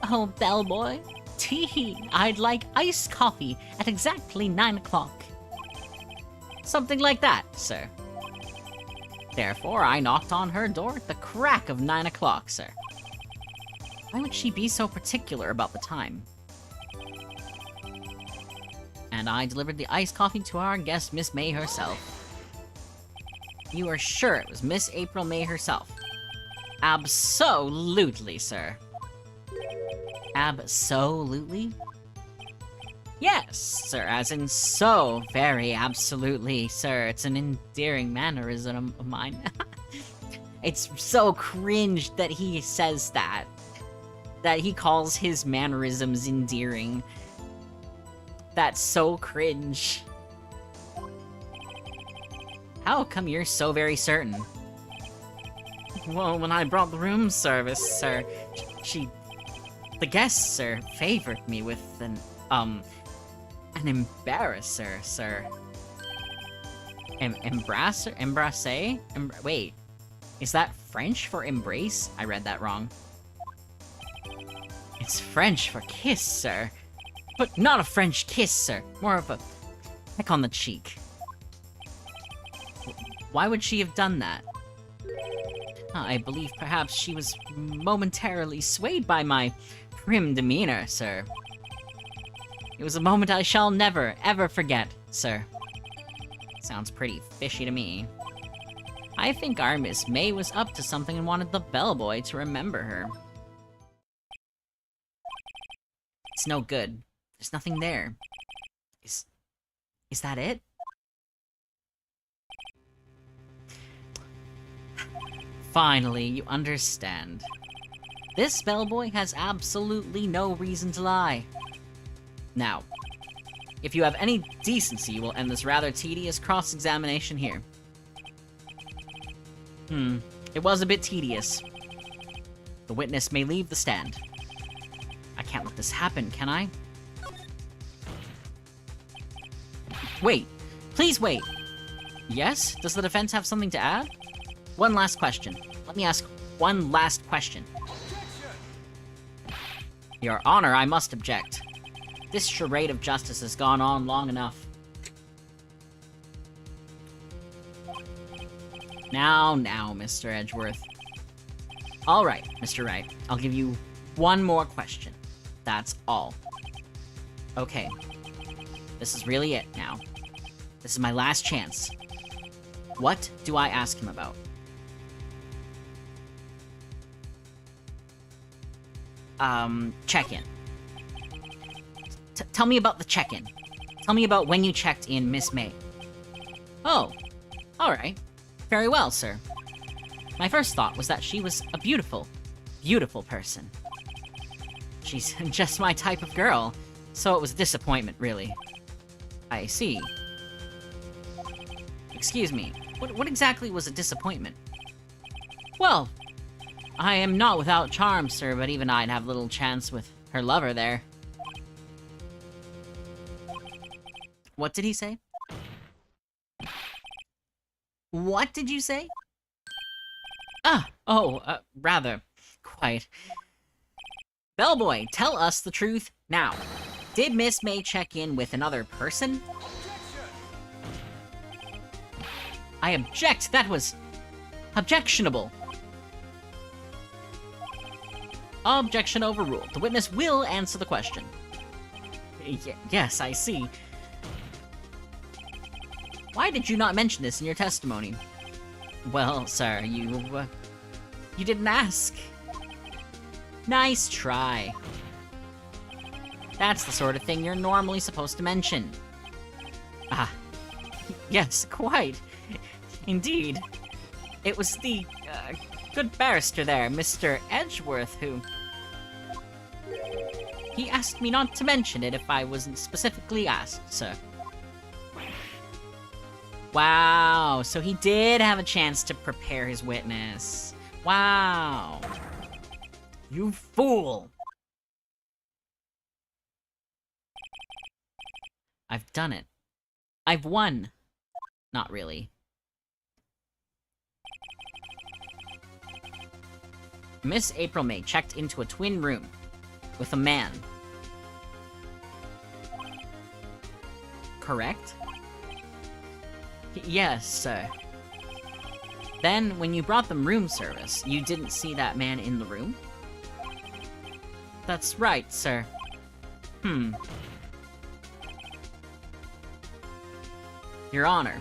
Oh, bellboy. Tee-hee, I'd like iced coffee at exactly 9 o'clock. Something like that, sir. Therefore, I knocked on her door at the crack of 9 o'clock, sir. Why would she be so particular about the time? And I delivered the iced coffee to our guest, Miss May herself. You are sure it was Miss April May herself? Absolutely, sir. Absolutely? Yes, sir, as in so very absolutely, sir. It's an endearing mannerism of mine. It's so cringe that he says that. That he calls his mannerisms endearing. That's so cringe. How come you're so very certain? Well, when I brought the room service, sir, the guests, sir, favored me with an embarrasser, sir. Embrasse? Wait, is that French for embrace? I read that wrong. It's French for kiss, sir. But not a French kiss, sir. More of a peck on the cheek. Why would she have done that? I believe perhaps she was momentarily swayed by my prim demeanor, sir. It was a moment I shall never, ever forget, sir. Sounds pretty fishy to me. I think our Miss May was up to something and wanted the bellboy to remember her. It's no good. There's nothing there. Is that it? Finally, you understand. This bellboy has absolutely no reason to lie. Now, if you have any decency, you will end this rather tedious cross-examination here. It was a bit tedious. The witness may leave the stand. I can't let this happen, can I? Wait. Please wait. Yes? Does the defense have something to add? One last question. Let me ask one last question. Your Honor, I must object. This charade of justice has gone on long enough. Now, Mr. Edgeworth. Alright, Mr. Wright. I'll give you one more question. That's all. Okay. This is really it now. This is my last chance. What do I ask him about? Check-in. Tell me about the check-in. Tell me about when you checked in Miss May. Oh, alright. Very well, sir. My first thought was that she was a beautiful, beautiful person. She's just my type of girl, so it was a disappointment, really. I see. Excuse me, what exactly was a disappointment? Well, I am not without charm, sir, but even I'd have little chance with her lover there. What did he say? What did you say? Rather. Quite. Bellboy, tell us the truth now. Did Miss May check in with another person? I object! That was... objectionable! Objection overruled. The witness will answer the question. Yes, I see. Why did you not mention this in your testimony? Well, sir, you didn't ask. Nice try. That's the sort of thing you're normally supposed to mention. Ah, yes, quite. Indeed. It was the, good barrister there, Mr. Edgeworth, who... He asked me not to mention it if I wasn't specifically asked, sir. Wow, so he did have a chance to prepare his witness. Wow. You fool! I've done it. I've won. Not really. Miss April May checked into a twin room with a man. Correct? Yes, sir. Then, when you brought them room service, you didn't see that man in the room? That's right, sir. Your Honor,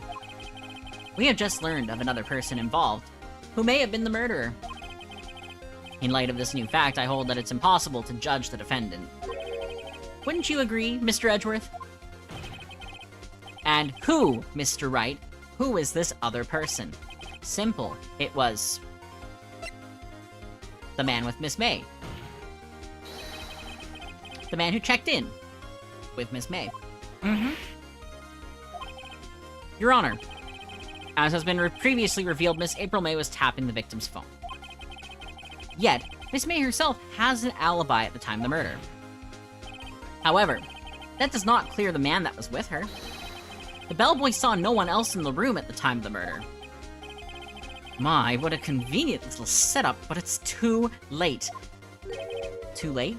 we have just learned of another person involved, who may have been the murderer. In light of this new fact, I hold that it's impossible to judge the defendant. Wouldn't you agree, Mr. Edgeworth? And who, Mr. Wright? Who is this other person? Simple. It was... the man with Miss May. The man who checked in with Miss May. Your Honor, as has been previously revealed, Miss April May was tapping the victim's phone. Yet, Miss May herself has an alibi at the time of the murder. However, that does not clear the man that was with her. The bellboy saw no one else in the room at the time of the murder. My, what a convenient little setup, but it's too late. Too late?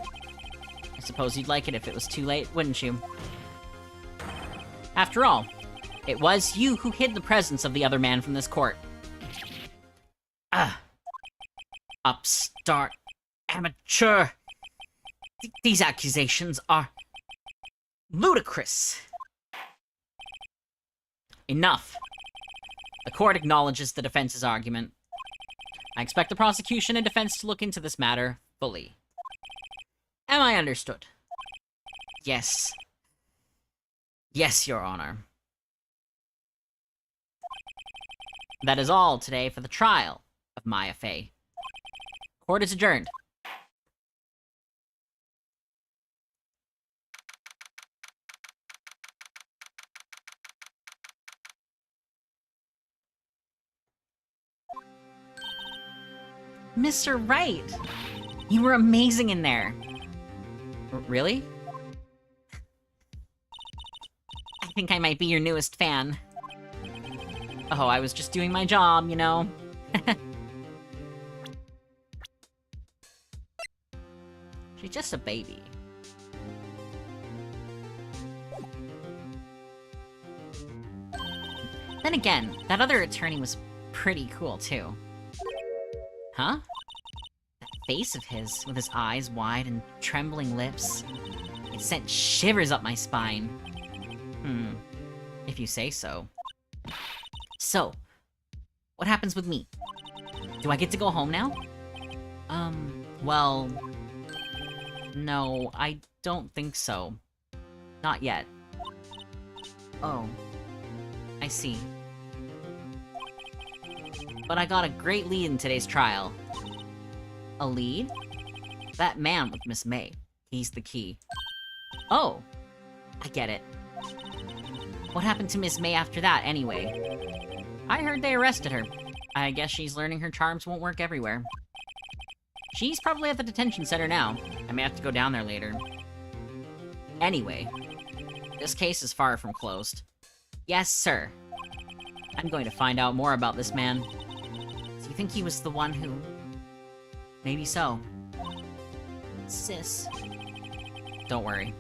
I suppose you'd like it if it was too late, wouldn't you? After all, it was you who hid the presence of the other man from this court. Upstart. Amateur. These accusations are... ludicrous. Enough. The court acknowledges the defense's argument. I expect the prosecution and defense to look into this matter fully. Am I understood? Yes. Yes, Your Honor. That is all today for the trial of Maya Fey. Court is adjourned. Mr. Wright! You were amazing in there. Really? I think I might be your newest fan. Oh, I was just doing my job, you know? She's just a baby. Then again, that other attorney was pretty cool, too. Huh? That face of his, with his eyes wide and trembling lips. It sent shivers up my spine. If you say so. So, what happens with me? Do I get to go home now? Well... no, I don't think so. Not yet. Oh. I see. But I got a great lead in today's trial. A lead? That man with Miss May. He's the key. Oh, I get it. What happened to Miss May after that, anyway? I heard they arrested her. I guess she's learning her charms won't work everywhere. She's probably at the detention center now. I may have to go down there later. Anyway, this case is far from closed. Yes, sir. I'm going to find out more about this man. Do you think he was the one who... Maybe so. Sis. Don't worry.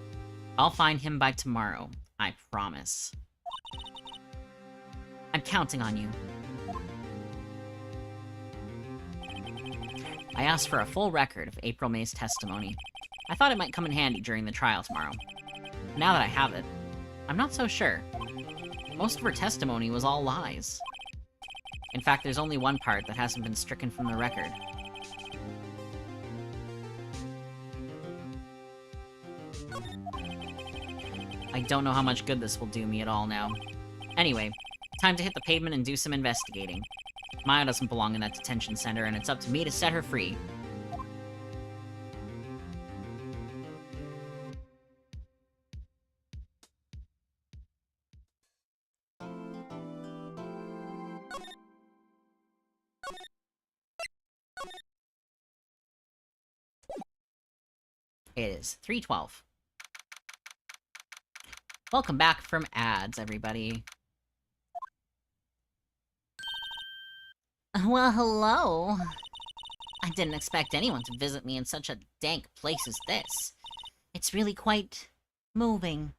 I'll find him by tomorrow. I promise. I'm counting on you. I asked for a full record of April May's testimony. I thought it might come in handy during the trial tomorrow. Now that I have it, I'm not so sure. Most of her testimony was all lies. In fact, there's only one part that hasn't been stricken from the record. I don't know how much good this will do me at all now. Anyway, time to hit the pavement and do some investigating. Maya doesn't belong in that detention center, and it's up to me to set her free. It is 3:12. Welcome back from ads, everybody. Well, hello. I didn't expect anyone to visit me in such a dank place as this. It's really quite moving.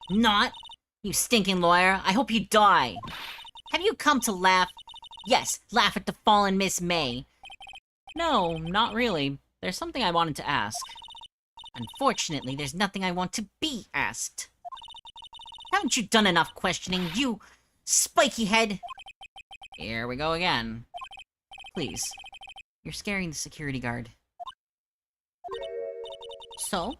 Not! You stinking lawyer, I hope you die! Have you come to laugh? Yes, laugh at the fallen Miss May. No, not really. There's something I wanted to ask. Unfortunately, there's nothing I want to be asked. Haven't you done enough questioning, you spiky head? Here we go again. Please. You're scaring the security guard. So?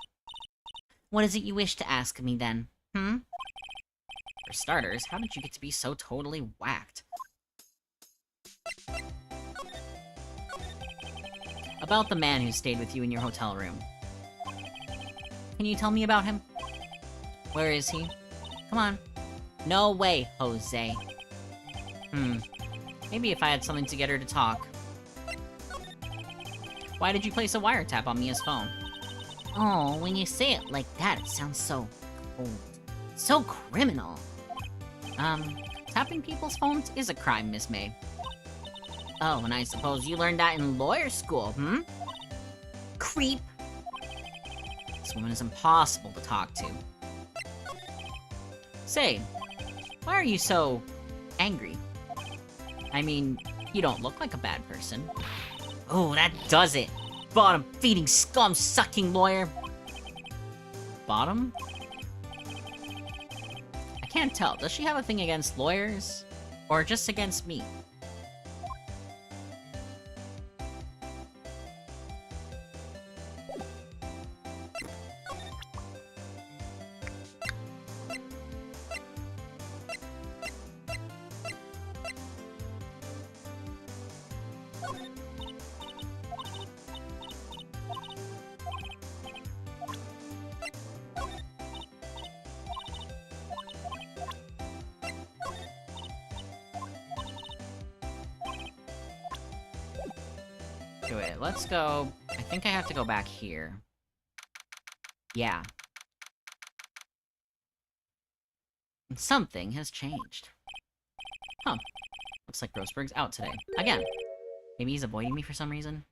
What is it you wish to ask me, then? For starters, how did you get to be so totally whacked? About the man who stayed with you in your hotel room. Can you tell me about him? Where is he? Come on. No way, Jose. Maybe if I had something to get her to talk. Why did you place a wiretap on Mia's phone? Oh, when you say it like that, it sounds so cold. So criminal. Tapping people's phones is a crime, Miss May. Oh, and I suppose you learned that in lawyer school, Creep. This woman is impossible to talk to. Say, why are you so... angry? I mean, you don't look like a bad person. Oh, that does it. Bottom-feeding, scum-sucking lawyer. Bottom? I can't tell. Does she have a thing against lawyers? Or just against me? Okay, wait, let's go... I think I have to go back here. Yeah. And something has changed. Huh. Looks like Grossberg's out today. Again. Maybe he's avoiding me for some reason?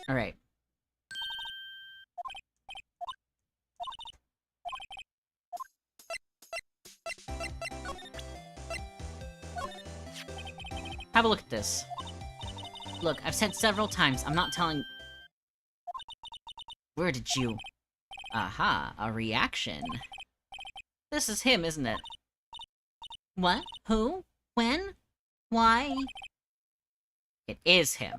Alright. Have a look at this. Look, I've said several times, I'm not telling... Where did you... Aha, a reaction. This is him, isn't it? What? Who? When? Why? It is him.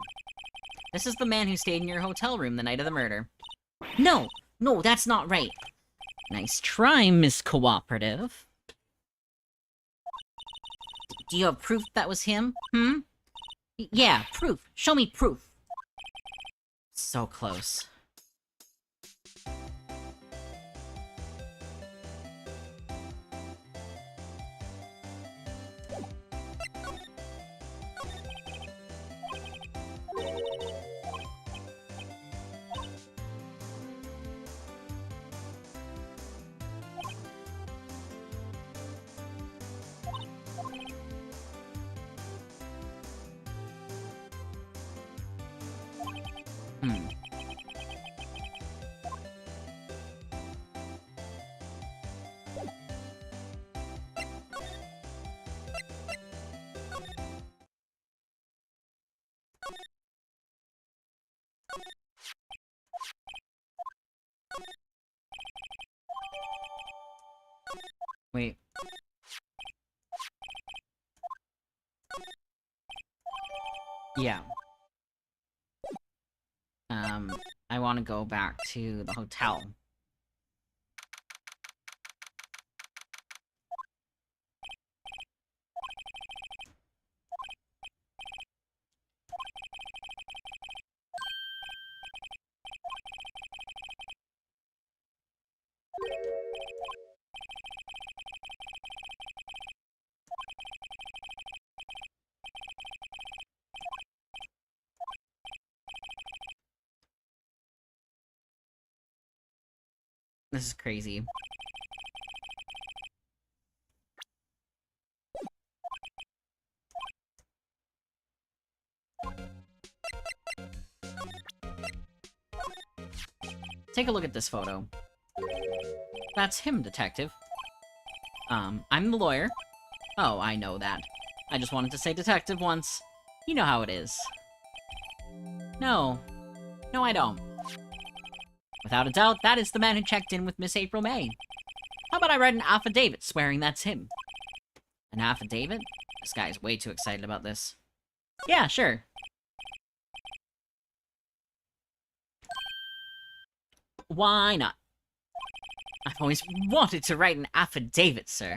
This is the man who stayed in your hotel room the night of the murder. No! No, that's not right. Nice try, Miss Cooperative. Do you have proof that was him? Yeah, proof. Show me proof. So close. Wait. Yeah. I want to go back to the hotel. This is crazy. Take a look at this photo. That's him, detective. I'm the lawyer. Oh, I know that. I just wanted to say detective once. You know how it is. No. No, I don't. Without a doubt, that is the man who checked in with Miss April May. How about I write an affidavit swearing that's him? An affidavit? This guy is way too excited about this. Yeah, sure. Why not? I've always wanted to write an affidavit, sir.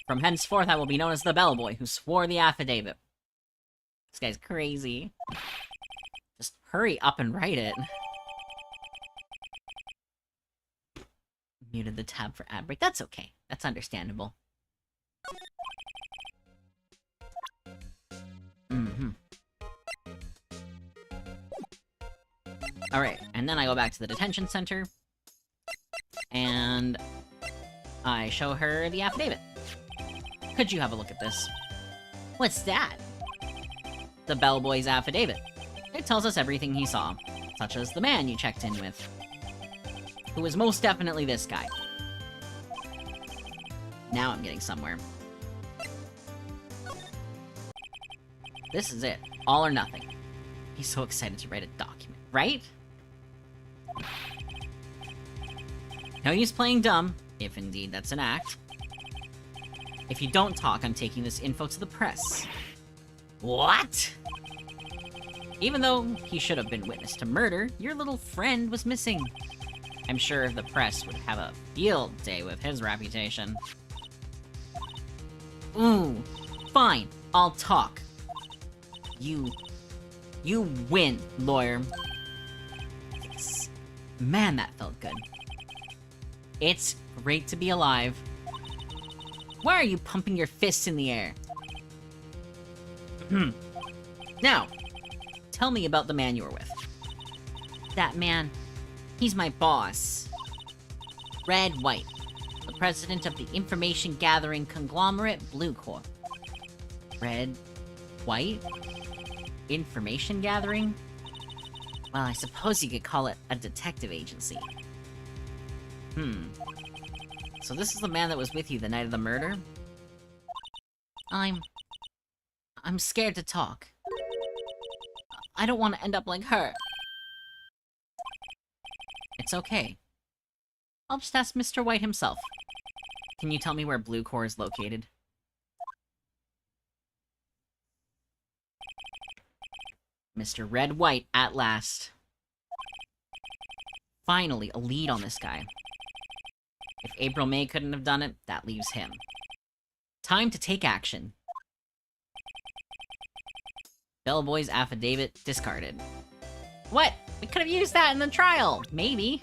From henceforth, I will be known as the bellboy who swore the affidavit. This guy's crazy. Just hurry up and write it. Muted the tab for ad break. That's okay. That's understandable. Alright, and then I go back to the detention center. And I show her the affidavit. Could you have a look at this? What's that? The bellboy's affidavit. It tells us everything he saw, such as the man you checked in with, who was most definitely this guy. Now I'm getting somewhere. This is it. All or nothing. He's so excited to write a document, right? No use playing dumb, if indeed that's an act. If you don't talk, I'm taking this info to the press. What? Even though he should have been witness to murder, your little friend was missing. I'm sure the press would have a field day with his reputation. Ooh, fine, I'll talk. You win, lawyer. Yes. Man, that felt good. It's great to be alive. Why are you pumping your fists in the air? Now, tell me about the man you were with. That man, he's my boss. Red White, the president of the information gathering conglomerate Blue Corp. Red, white, information gathering? Well, I suppose you could call it a detective agency. So this is the man that was with you the night of the murder? I'm I'm scared to talk. I don't want to end up like her. It's okay. I'll just ask Mr. White himself. Can you tell me where Blue Core is located? Mr. Red White, at last. Finally, a lead on this guy. If April May couldn't have done it, that leaves him. Time to take action. Bellboy's affidavit discarded. What? We could have used that in the trial! Maybe.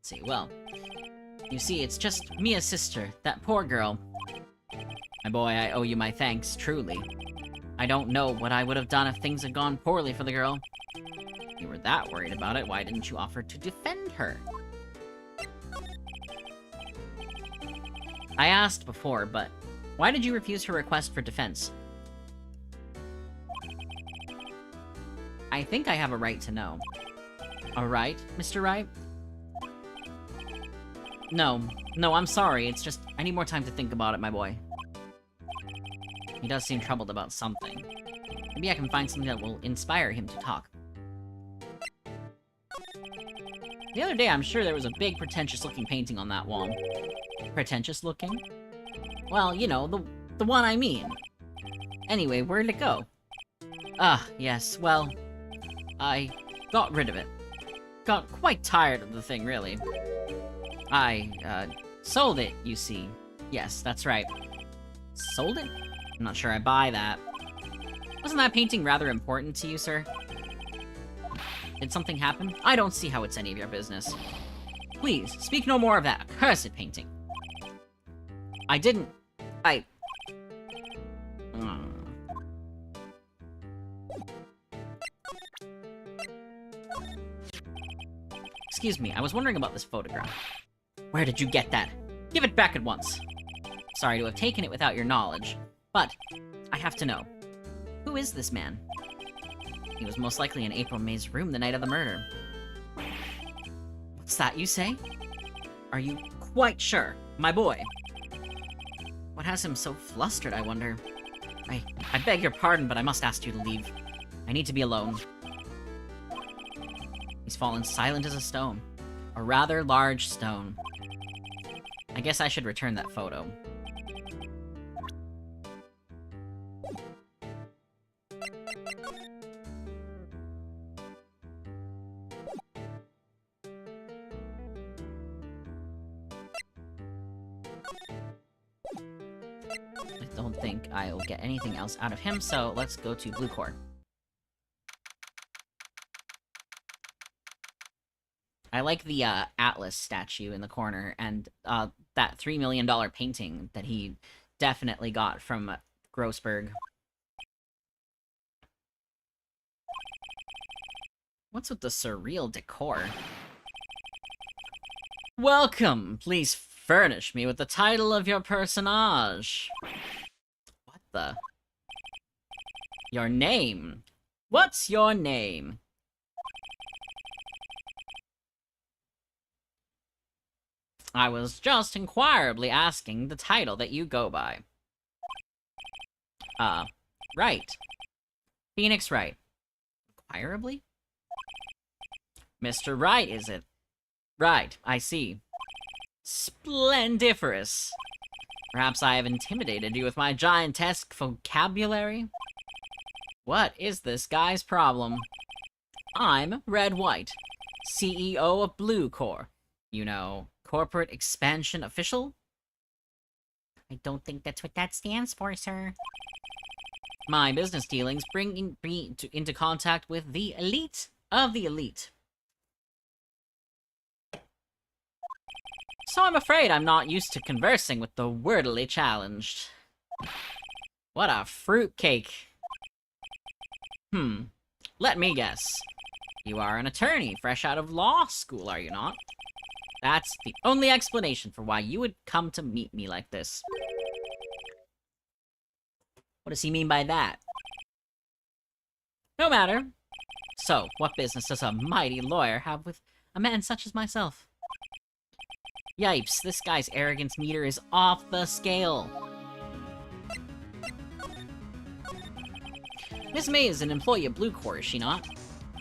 See, well, you see, it's just Mia's sister, that poor girl. My boy, I owe you my thanks, truly. I don't know what I would have done if things had gone poorly for the girl. If you were that worried about it, why didn't you offer to defend her? I asked before, but why did you refuse her request for defense? I think I have a right to know. A right, Mr. Wright? No, I'm sorry, it's just, I need more time to think about it, my boy. He does seem troubled about something. Maybe I can find something that will inspire him to talk. The other day, I'm sure there was a big pretentious-looking painting on that wall. Pretentious-looking? Well, you know, the one I mean. Anyway, where'd it go? Ah, yes, well, I got rid of it. Got quite tired of the thing, really. I, sold it, you see. Yes, that's right. Sold it? I'm not sure I buy that. Wasn't that painting rather important to you, sir? Did something happen? I don't see how it's any of your business. Please, speak no more of that accursed painting. I didn't... Excuse me, I was wondering about this photograph. Where did you get that? Give it back at once. Sorry to have taken it without your knowledge, but I have to know. Who is this man? He was most likely in April May's room the night of the murder. What's that you say? Are you quite sure, my boy? What has him so flustered, I wonder? I beg your pardon, but I must ask you to leave. I need to be alone. He's fallen silent as a stone. A rather large stone. I guess I should return that photo. I don't think I'll get anything else out of him, so let's go to Blue Core. I like the Atlas statue in the corner, and that $3 million painting that he definitely got from Grossberg. What's with the surreal decor? Welcome! Please furnish me with the title of your personage. What the? Your name? What's your name? I was just inquirably asking the title that you go by. Wright. Phoenix Wright. Inquirably? Mr. Wright, is it? Right, I see. Splendiferous. Perhaps I have intimidated you with my giantesque vocabulary? What is this guy's problem? I'm Red White, CEO of Blue Core. You know, corporate expansion official? I don't think that's what that stands for, sir. My business dealings bring me into contact with the elite of the elite. So I'm afraid I'm not used to conversing with the wordily challenged. What a fruitcake. Let me guess. You are an attorney, fresh out of law school, are you not? That's the only explanation for why you would come to meet me like this. What does he mean by that? No matter. So, what business does a mighty lawyer have with a man such as myself? Yipes, this guy's arrogance meter is off the scale. Miss May is an employee of Blue Corps, is she not?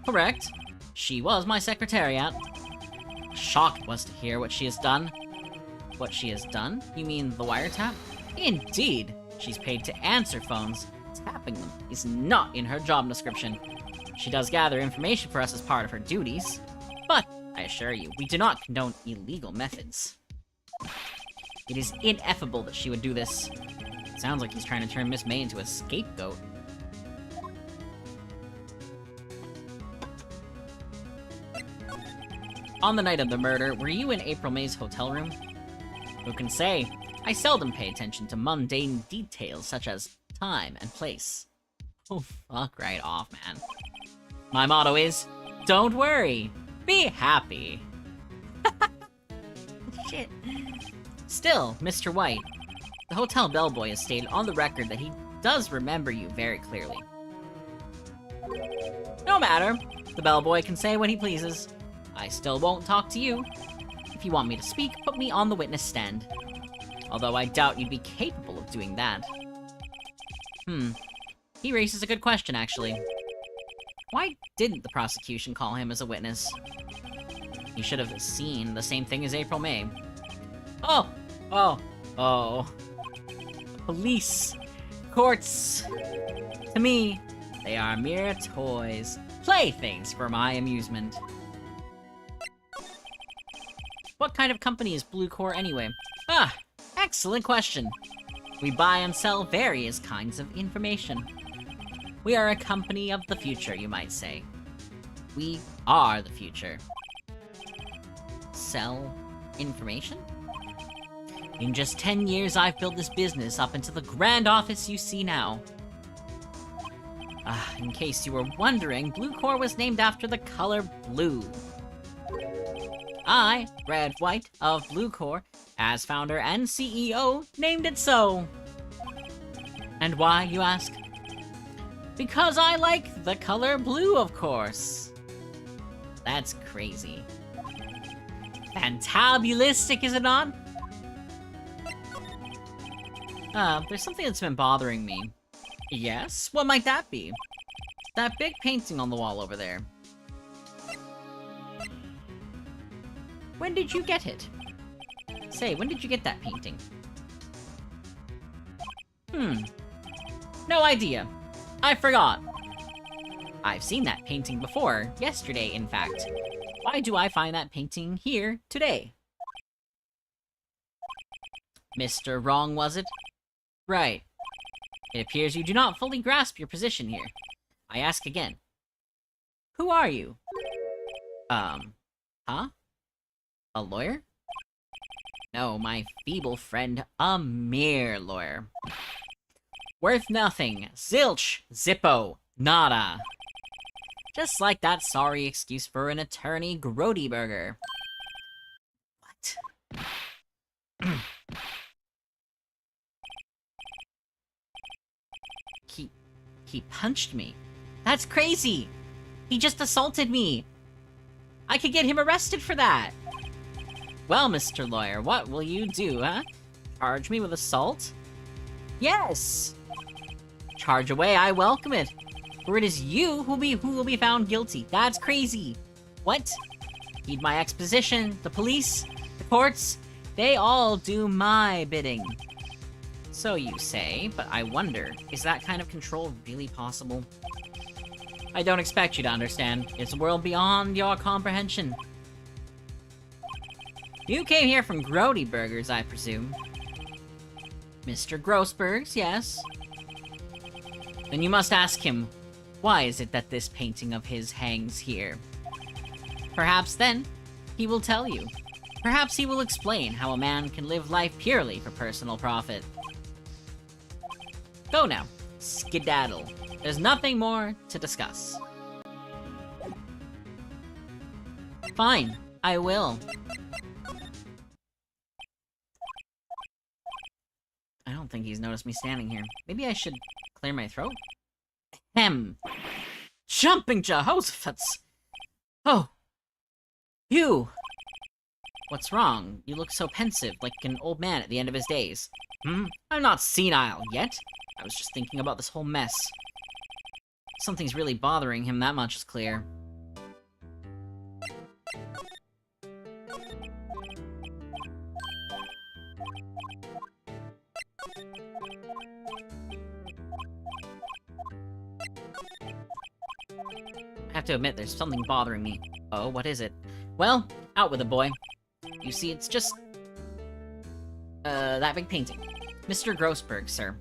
Correct. She was my secretariat. Shock it was to hear what she has done. What she has done? You mean the wiretap? Indeed. She's paid to answer phones. Tapping them is not in her job description. She does gather information for us as part of her duties. But, I assure you, we do not condone illegal methods. It is ineffable that she would do this. It sounds like he's trying to turn Miss May into a scapegoat. On the night of the murder, were you in April May's hotel room? Who can say? I seldom pay attention to mundane details such as time and place. Oh, fuck right off, man. My motto is, don't worry, be happy. Shit. Still, Mr. White, the hotel bellboy has stated on the record that he does remember you very clearly. No matter, the bellboy can say what he pleases. I still won't talk to you. If you want me to speak, put me on the witness stand. Although I doubt you'd be capable of doing that. He raises a good question, actually. Why didn't the prosecution call him as a witness? He should have seen the same thing as April May. Oh. Police. Courts. To me, they are mere toys. Playthings for my amusement. What kind of company is Blue Corps anyway? Excellent question. We buy and sell various kinds of information. We are a company of the future, you might say. We are the future. Sell information? In just 10 years, I've built this business up into the grand office you see now. In case you were wondering, Blue Corps was named after the color blue. I, Red White of Blue Corps, as founder and CEO, named it so. And why, you ask? Because I like the color blue, of course. That's crazy. Fantabulistic, is it not? There's something that's been bothering me. Yes? What might that be? That big painting on the wall over there. When did you get it? Say, when did you get that painting? No idea. I forgot. I've seen that painting before, yesterday in fact. Why do I find that painting here today? Mr. Wrong, was it? Right. It appears you do not fully grasp your position here. I ask again. Who are you? Huh? A lawyer? No, my feeble friend, a mere lawyer. Worth nothing. Zilch. Zippo. Nada. Just like that sorry excuse for an attorney, Grody Burger. What? He punched me. That's crazy! He just assaulted me! I could get him arrested for that! Well, Mr. Lawyer, what will you do, huh? Charge me with assault? Yes! Charge away, I welcome it. For it is you who will be found guilty. That's crazy! What? Need my exposition, the police, the courts, they all do my bidding. So you say, but I wonder, is that kind of control really possible? I don't expect you to understand. It's a world beyond your comprehension. You came here from Grody Burgers, I presume. Mr. Grossberg's, yes. Then you must ask him, why is it that this painting of his hangs here? Perhaps then, he will tell you. Perhaps he will explain how a man can live life purely for personal profit. Go now. Skedaddle. There's nothing more to discuss. Fine, I will. I don't think he's noticed me standing here. Maybe I should clear my throat? Ahem. Jumping Jehoshaphat's! Oh. You! What's wrong? You look so pensive, like an old man at the end of his days. I'm not senile yet. I was just thinking about this whole mess. Something's really bothering him, that much is clear. I have to admit, there's something bothering me. Oh, what is it? Well, out with it, boy. You see, it's just... that big painting. Mr. Grossberg, sir.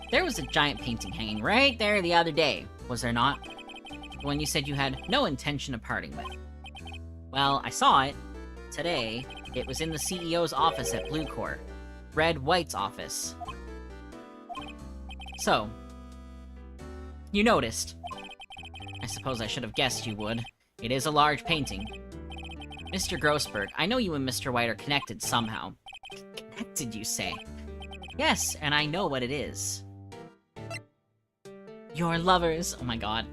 There was a giant painting hanging right there the other day, was there not? The one you said you had no intention of parting with. Well, I saw it. Today, it was in the CEO's office at Blue Court. Red White's office. So, you noticed. I suppose I should have guessed you would. It is a large painting. Mr. Grossberg, I know you and Mr. White are connected somehow. Connected, you say? Yes, and I know what it is. Your lovers. Oh my god.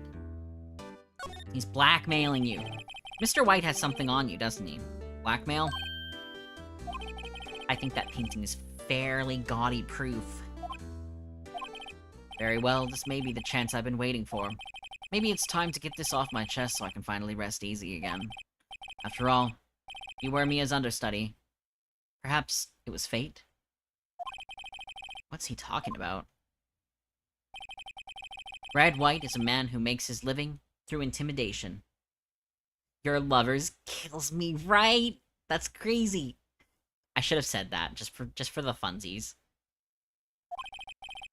He's blackmailing you. Mr. White has something on you, doesn't he? Blackmail? I think that painting is fairly gaudy proof. Very well, this may be the chance I've been waiting for. Maybe it's time to get this off my chest so I can finally rest easy again. After all, you wear me as understudy. Perhaps it was fate? What's he talking about? Red White is a man who makes his living through intimidation. Your lovers kills me, right? That's crazy. I should have said that, just for the funsies.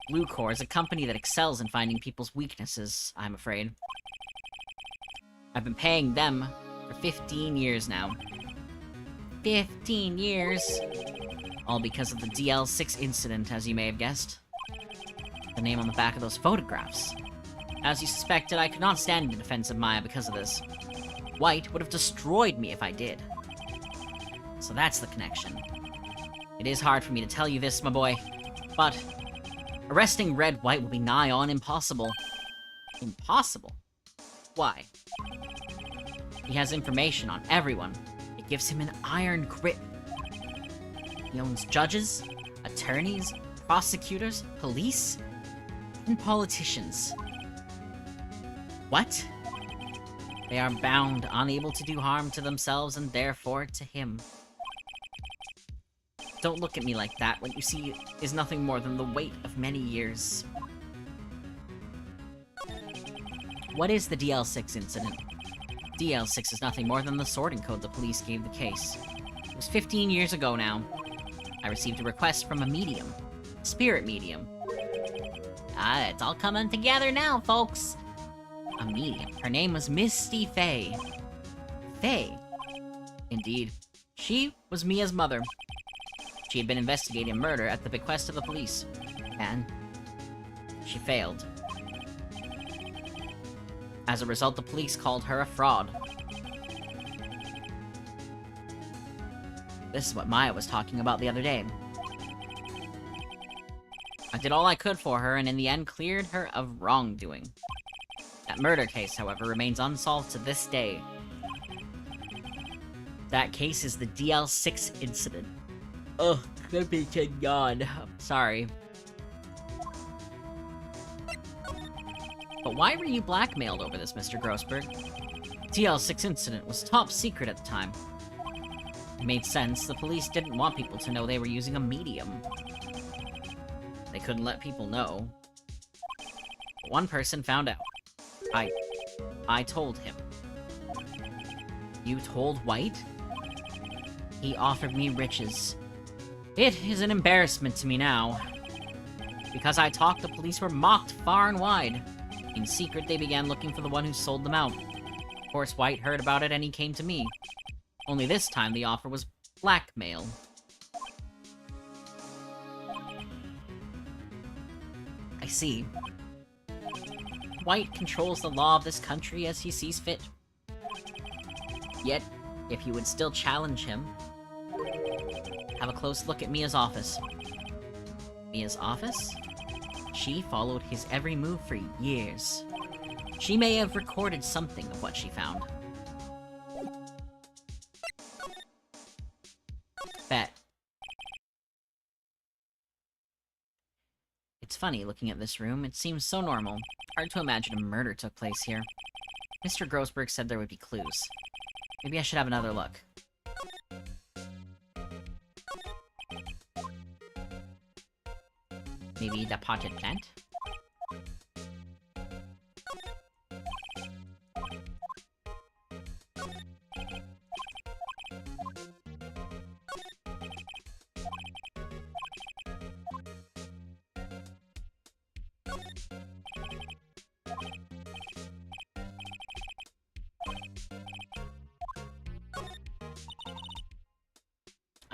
Blue Core is a company that excels in finding people's weaknesses, I'm afraid. I've been paying them for 15 years now. 15 years? All because of the DL6 incident, as you may have guessed. The name on the back of those photographs. As you suspected, I could not stand in defense of Maya because of this. White would have destroyed me if I did. So that's the connection. It is hard for me to tell you this, my boy, but arresting Red White will be nigh on impossible. Impossible? Why? He has information on everyone. It gives him an iron grip. He owns judges, attorneys, prosecutors, police, and politicians. What? They are bound, unable to do harm to themselves and therefore to him. Don't look at me like that. What you see is nothing more than the weight of many years. What is the DL6 incident? DL6 is nothing more than the sorting code the police gave the case. It was 15 years ago now. I received a request from a medium. Spirit medium. Ah, it's all coming together now, folks. A medium. Her name was Misty Faye. Faye? Indeed. She was Mia's mother. She had been investigating murder at the bequest of the police. And she failed. As a result, the police called her a fraud. This is what Maya was talking about the other day. I did all I could for her, and in the end cleared her of wrongdoing. That murder case, however, remains unsolved to this day. That case is the DL6 incident. Ugh, good be to God. I'm sorry. But why were you blackmailed over this, Mr. Grossberg? DL6 incident was top secret at the time. It made sense. The police didn't want people to know they were using a medium. They couldn't let people know. But one person found out. I told him. You told White? He offered me riches. It is an embarrassment to me now. Because I talked, the police were mocked far and wide. In secret, they began looking for the one who sold them out. Of course, White heard about it and he came to me. Only this time, the offer was blackmail. I see. White controls the law of this country as he sees fit. Yet, if you would still challenge him, have a close look at Mia's office. Mia's office? She followed his every move for years. She may have recorded something of what she found. Bet. It's funny, looking at this room, it seems so normal. Hard to imagine a murder took place here. Mr. Grossberg said there would be clues. Maybe I should have another look. Maybe the potted plant?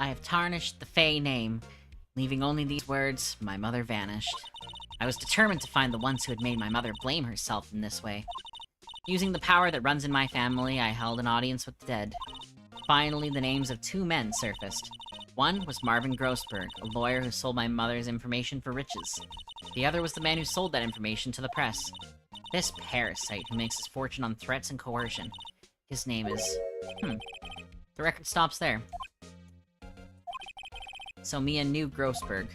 I have tarnished the Fae name, leaving only these words, my mother vanished. I was determined to find the ones who had made my mother blame herself in this way. Using the power that runs in my family, I held an audience with the dead. Finally, the names of 2 men surfaced. One was Marvin Grossberg, a lawyer who sold my mother's information for riches. The other was the man who sold that information to the press. This parasite who makes his fortune on threats and coercion. His name is... The record stops there. So Mia knew Grossberg.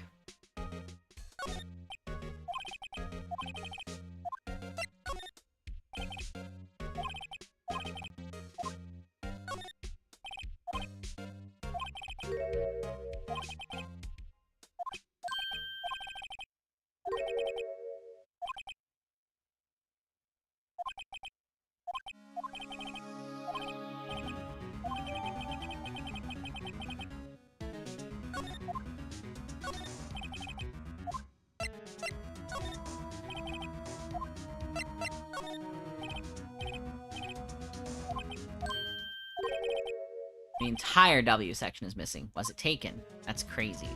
The entire W section is missing. Was it taken? That's crazy.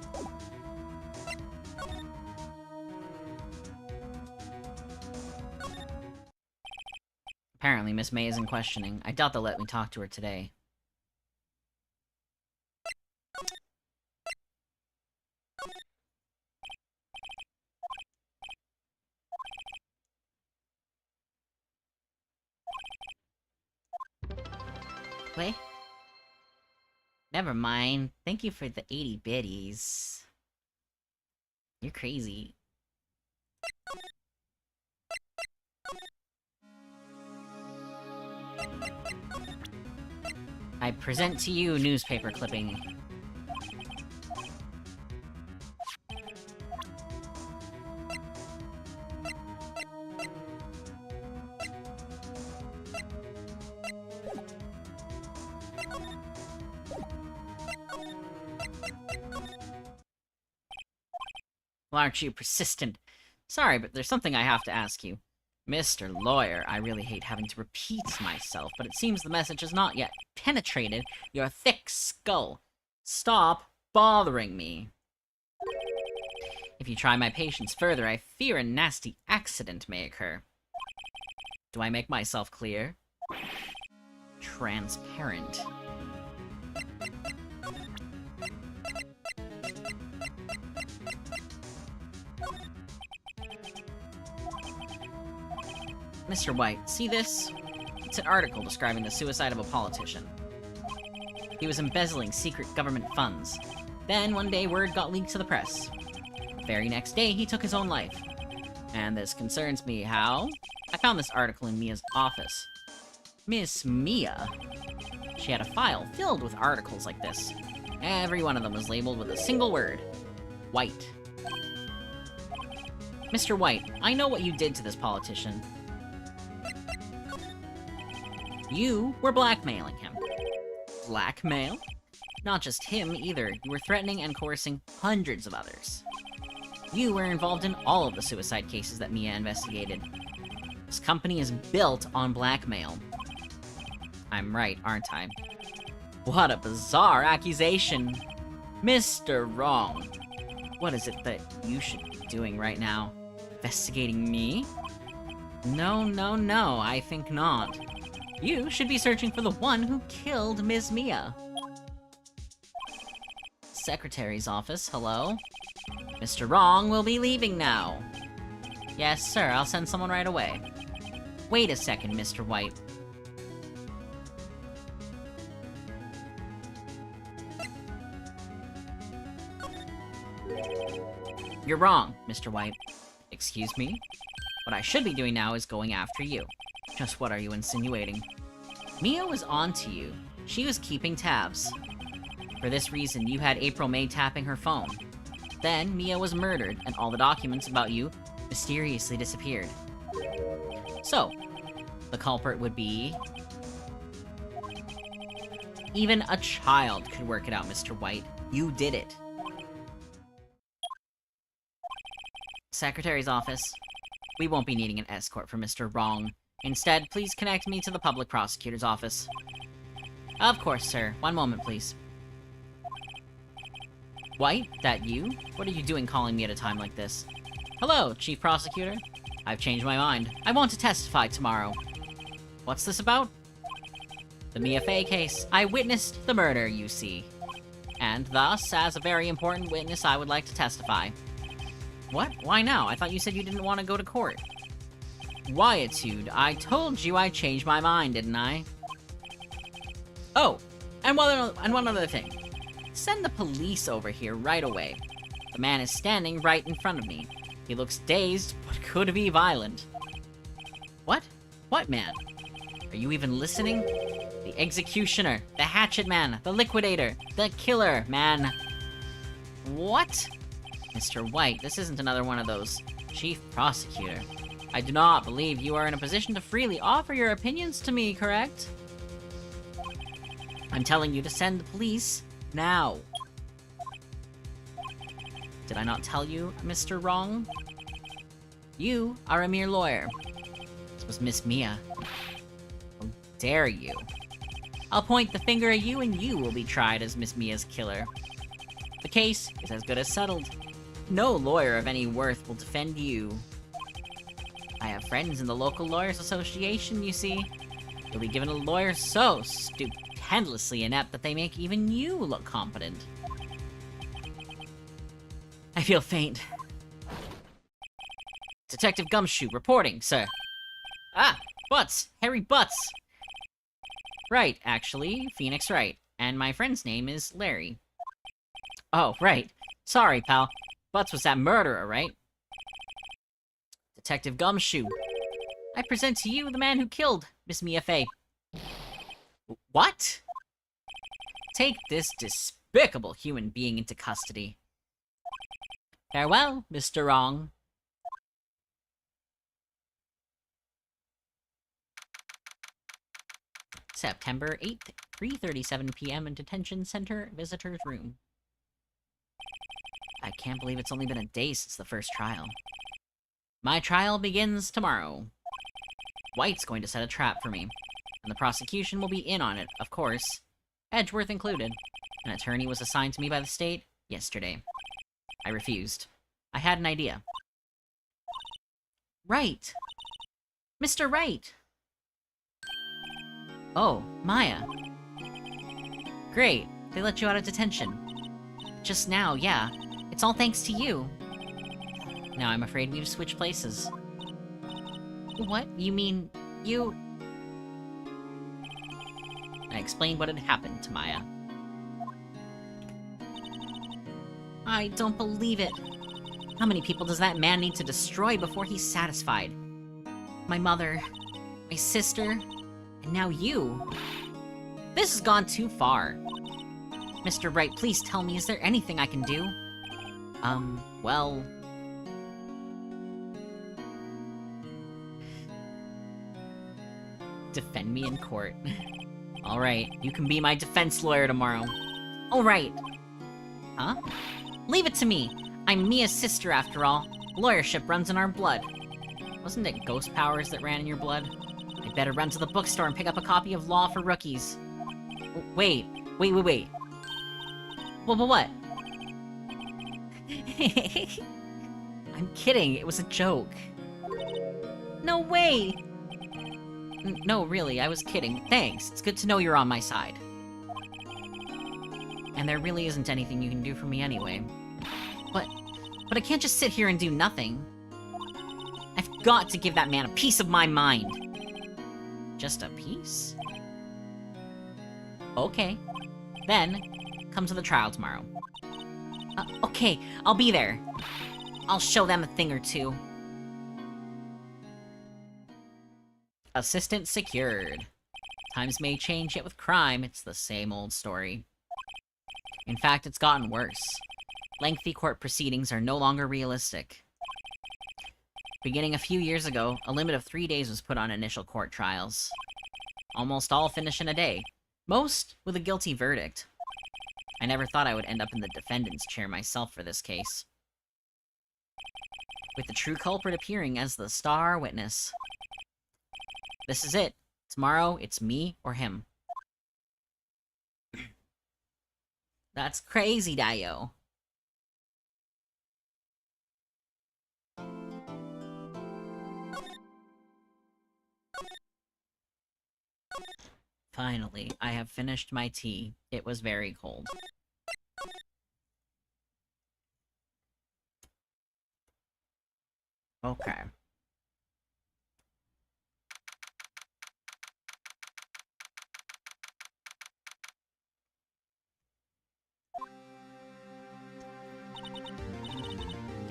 Apparently, Miss May is in questioning. I doubt they'll let me talk to her today. Wait. Never mind. Thank you for the 80 biddies. You're crazy. I present to you newspaper clipping. Well, aren't you persistent? Sorry, but there's something I have to ask you. Mr. Lawyer, I really hate having to repeat myself, but it seems the message has not yet penetrated your thick skull. Stop bothering me. If you try my patience further, I fear a nasty accident may occur. Do I make myself clear? Transparent. Mr. White, see this? It's an article describing the suicide of a politician. He was embezzling secret government funds. Then, one day, word got leaked to the press. The very next day, he took his own life. And this concerns me. How? I found this article in Mia's office. Miss Mia? She had a file filled with articles like this. Every one of them was labeled with a single word. White. Mr. White, I know what you did to this politician. You were blackmailing him. Blackmail? Not just him, either. You were threatening and coercing hundreds of others. You were involved in all of the suicide cases that Mia investigated. This company is built on blackmail. I'm right, aren't I? What a bizarre accusation! Mr. Wrong. What is it that you should be doing right now? Investigating me? No, I think not. You should be searching for the one who killed Ms. Mia. Secretary's office, hello? Mr. Wrong will be leaving now. Yes, sir, I'll send someone right away. Wait a second, Mr. White. You're wrong, Mr. White. Excuse me? What I should be doing now is going after you. Just what are you insinuating? Mia was on to you. She was keeping tabs. For this reason, you had April May tapping her phone. Then, Mia was murdered, and all the documents about you mysteriously disappeared. So, the culprit would be... Even a child could work it out, Mr. White. You did it. Secretary's office. We won't be needing an escort for Mr. Wrong. Instead, please connect me to the public prosecutor's office. Of course, sir. One moment, please. White, that you? What are you doing calling me at a time like this? Hello, Chief Prosecutor. I've changed my mind. I want to testify tomorrow. What's this about? The Mia Fey case. I witnessed the murder, you see. And thus, as a very important witness, I would like to testify. What? Why now? I thought you said you didn't want to go to court. Wyattitude, I told you I changed my mind, didn't I? Oh, and one other thing. Send the police over here right away. The man is standing right in front of me. He looks dazed, but could be violent. What? What man? Are you even listening? The executioner, the hatchet man, the liquidator, the killer man. What? Mr. White, this isn't another one of those. Chief Prosecutor. I do not believe you are in a position to freely offer your opinions to me, correct? I'm telling you to send the police now. Did I not tell you, Mr. Wrong? You are a mere lawyer. This was Miss Mia. How dare you? I'll point the finger at you and you will be tried as Miss Mia's killer. The case is as good as settled. No lawyer of any worth will defend you. I have friends in the local lawyers association, you see. You'll be given a lawyer so stupendously inept that they make even you look competent. I feel faint. Detective Gumshoe reporting, sir. Ah, Butts! Harry Butts! Right, actually, Phoenix Wright. And my friend's name is Larry. Oh, right. Sorry, pal. Butts was that murderer, right? Detective Gumshoe. I present to you the man who killed Miss Mia Fey. What? Take this despicable human being into custody. Farewell, Mr. Wrong. September 8th, 3:37 p.m. in Detention Center Visitor's Room. I can't believe it's only been a day since the first trial. My trial begins tomorrow. White's going to set a trap for me, and the prosecution will be in on it, of course. Edgeworth included. An attorney was assigned to me by the state yesterday. I refused. I had an idea. Wright! Mr. Wright! Oh, Maya. Great, they let you out of detention. Just now, yeah. It's all thanks to you. Now I'm afraid we've switched places. What? You mean, you... I explained what had happened to Maya. I don't believe it. How many people does that man need to destroy before he's satisfied? My mother, my sister, and now you. This has gone too far. Mr. Wright, please tell me, is there anything I can do? Well... Defend me in court. Alright, you can be my defense lawyer tomorrow. All right. Huh? Leave it to me. I'm Mia's sister, after all. Lawyership runs in our blood. Wasn't it ghost powers that ran in your blood? I'd better run to the bookstore and pick up a copy of Law for Rookies. Wait. What? I'm kidding, it was a joke. No way! No, really, I was kidding. Thanks, it's good to know you're on my side. And there really isn't anything you can do for me anyway. But I can't just sit here and do nothing. I've got to give that man a piece of my mind. Just a piece? Okay. Then, come to the trial tomorrow. Okay, I'll be there. I'll show them a thing or two. Assistant secured. Times may change, yet with crime, it's the same old story. In fact, it's gotten worse. Lengthy court proceedings are no longer realistic. Beginning a few years ago, a limit of 3 days was put on initial court trials. Almost all finish in a day, most with a guilty verdict. I never thought I would end up in the defendant's chair myself for this case. With the true culprit appearing as the star witness. This is it. Tomorrow, it's me or him. That's crazy, Dio. Finally, I have finished my tea. It was very cold. Okay.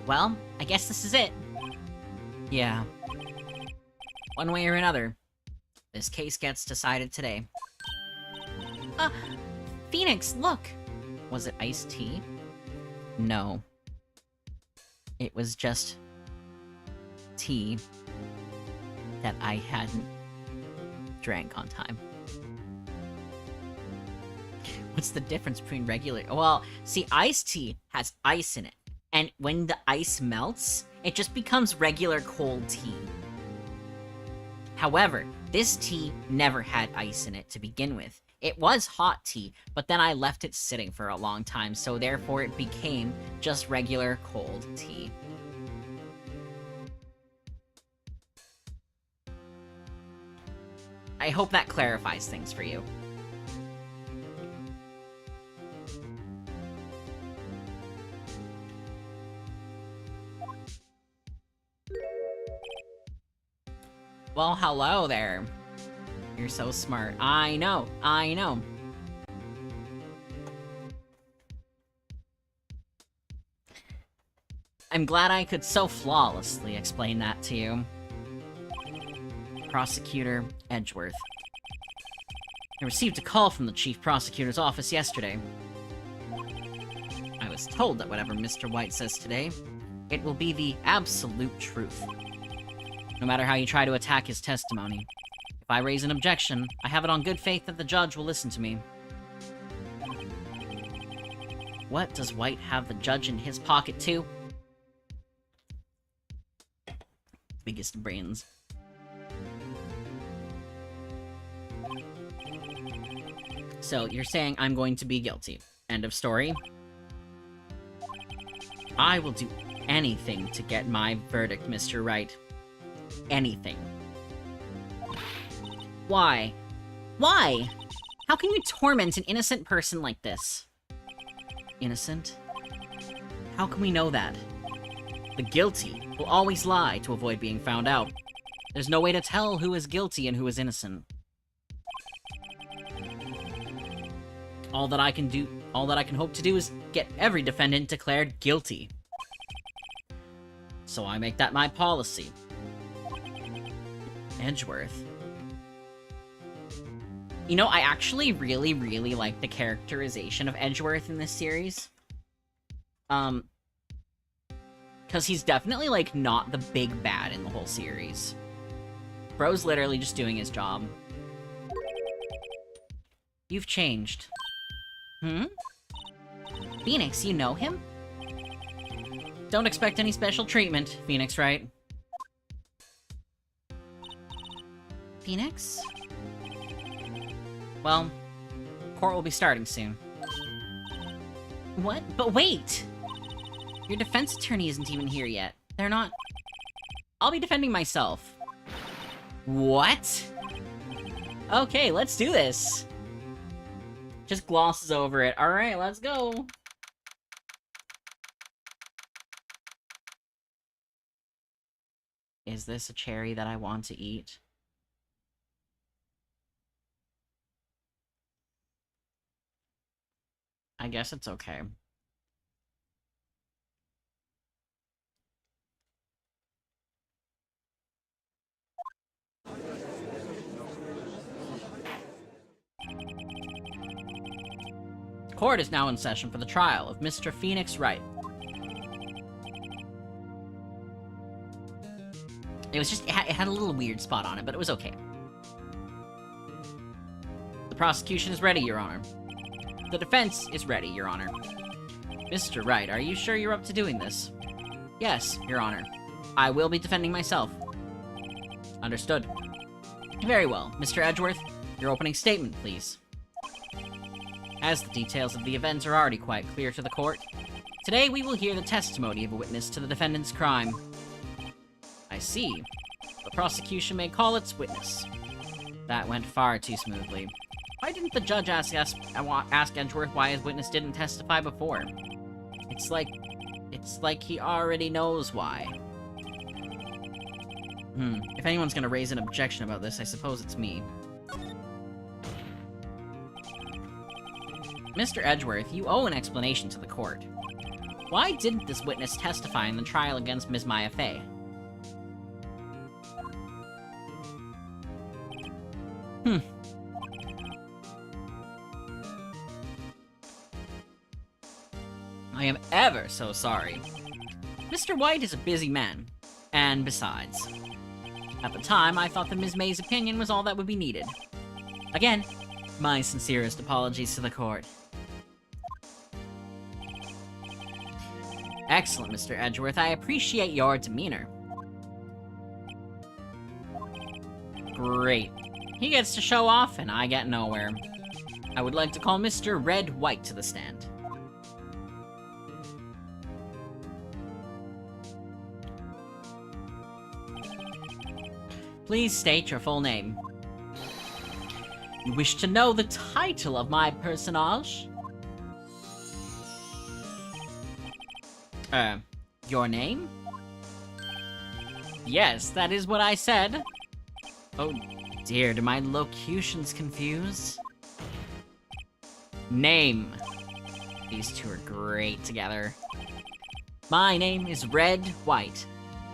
Well, I guess this is it. Yeah. One way or another, this case gets decided today. Phoenix, look! Was it iced tea? No. It was just tea that I hadn't drank on time. What's the difference between regular... Well, see, iced tea has ice in it. And when the ice melts, it just becomes regular cold tea. However, this tea never had ice in it to begin with. It was hot tea, but then I left it sitting for a long time, so therefore it became just regular cold tea. I hope that clarifies things for you. Well, hello there. You're so smart. I know. I'm glad I could so flawlessly explain that to you. Prosecutor Edgeworth. I received a call from the Chief Prosecutor's office yesterday. I was told that whatever Mr. White says today, it will be the absolute truth. No matter how you try to attack his testimony. If I raise an objection, I have it on good faith that the judge will listen to me. What, does White have the judge in his pocket too? Biggest brains. So, you're saying I'm going to be guilty. End of story. I will do anything to get my verdict, Mr. Wright. Anything. Why? Why? How can you torment an innocent person like this? Innocent? How can we know that? The guilty will always lie to avoid being found out. There's no way to tell who is guilty and who is innocent. All that I can hope to do is get every defendant declared guilty. So I make that my policy. Edgeworth. You know, I actually really, really like the characterization of Edgeworth in this series. Because he's definitely, like, not the big bad in the whole series. Bro's literally just doing his job. You've changed. Hmm? Phoenix, you know him? Don't expect any special treatment, Phoenix Wright. Phoenix? Well, court will be starting soon. What? But wait! Your defense attorney isn't even here yet. They're not... I'll be defending myself. What? Okay, let's do this. Just glosses over it. Alright, let's go. Is this a cherry that I want to eat? I guess it's okay. Court is now in session for the trial of Mr. Phoenix Wright. It was just, it had a little weird spot on it, but it was okay. The prosecution is ready, Your Honor. The defense is ready, Your Honor. Mr. Wright, are you sure you're up to doing this? Yes, Your Honor. I will be defending myself. Understood. Very well. Mr. Edgeworth, your opening statement, please. As the details of the events are already quite clear to the court, today we will hear the testimony of a witness to the defendant's crime. I see. The prosecution may call its witness. That went far too smoothly. Why didn't the judge ask Edgeworth why his witness didn't testify before? It's like he already knows why. If anyone's gonna raise an objection about this, I suppose it's me. Mr. Edgeworth, you owe an explanation to the court. Why didn't this witness testify in the trial against Ms. Maya Fey? I am ever so sorry. Mr. White is a busy man. And besides, at the time, I thought that Ms. May's opinion was all that would be needed. Again, my sincerest apologies to the court. Excellent, Mr. Edgeworth. I appreciate your demeanor. Great. He gets to show off, and I get nowhere. I would like to call Mr. Red White to the stand. Please state your full name. You wish to know the title of my personage? Your name? Yes, that is what I said. Oh dear, do my locutions confuse? Name. These two are great together. My name is Red White,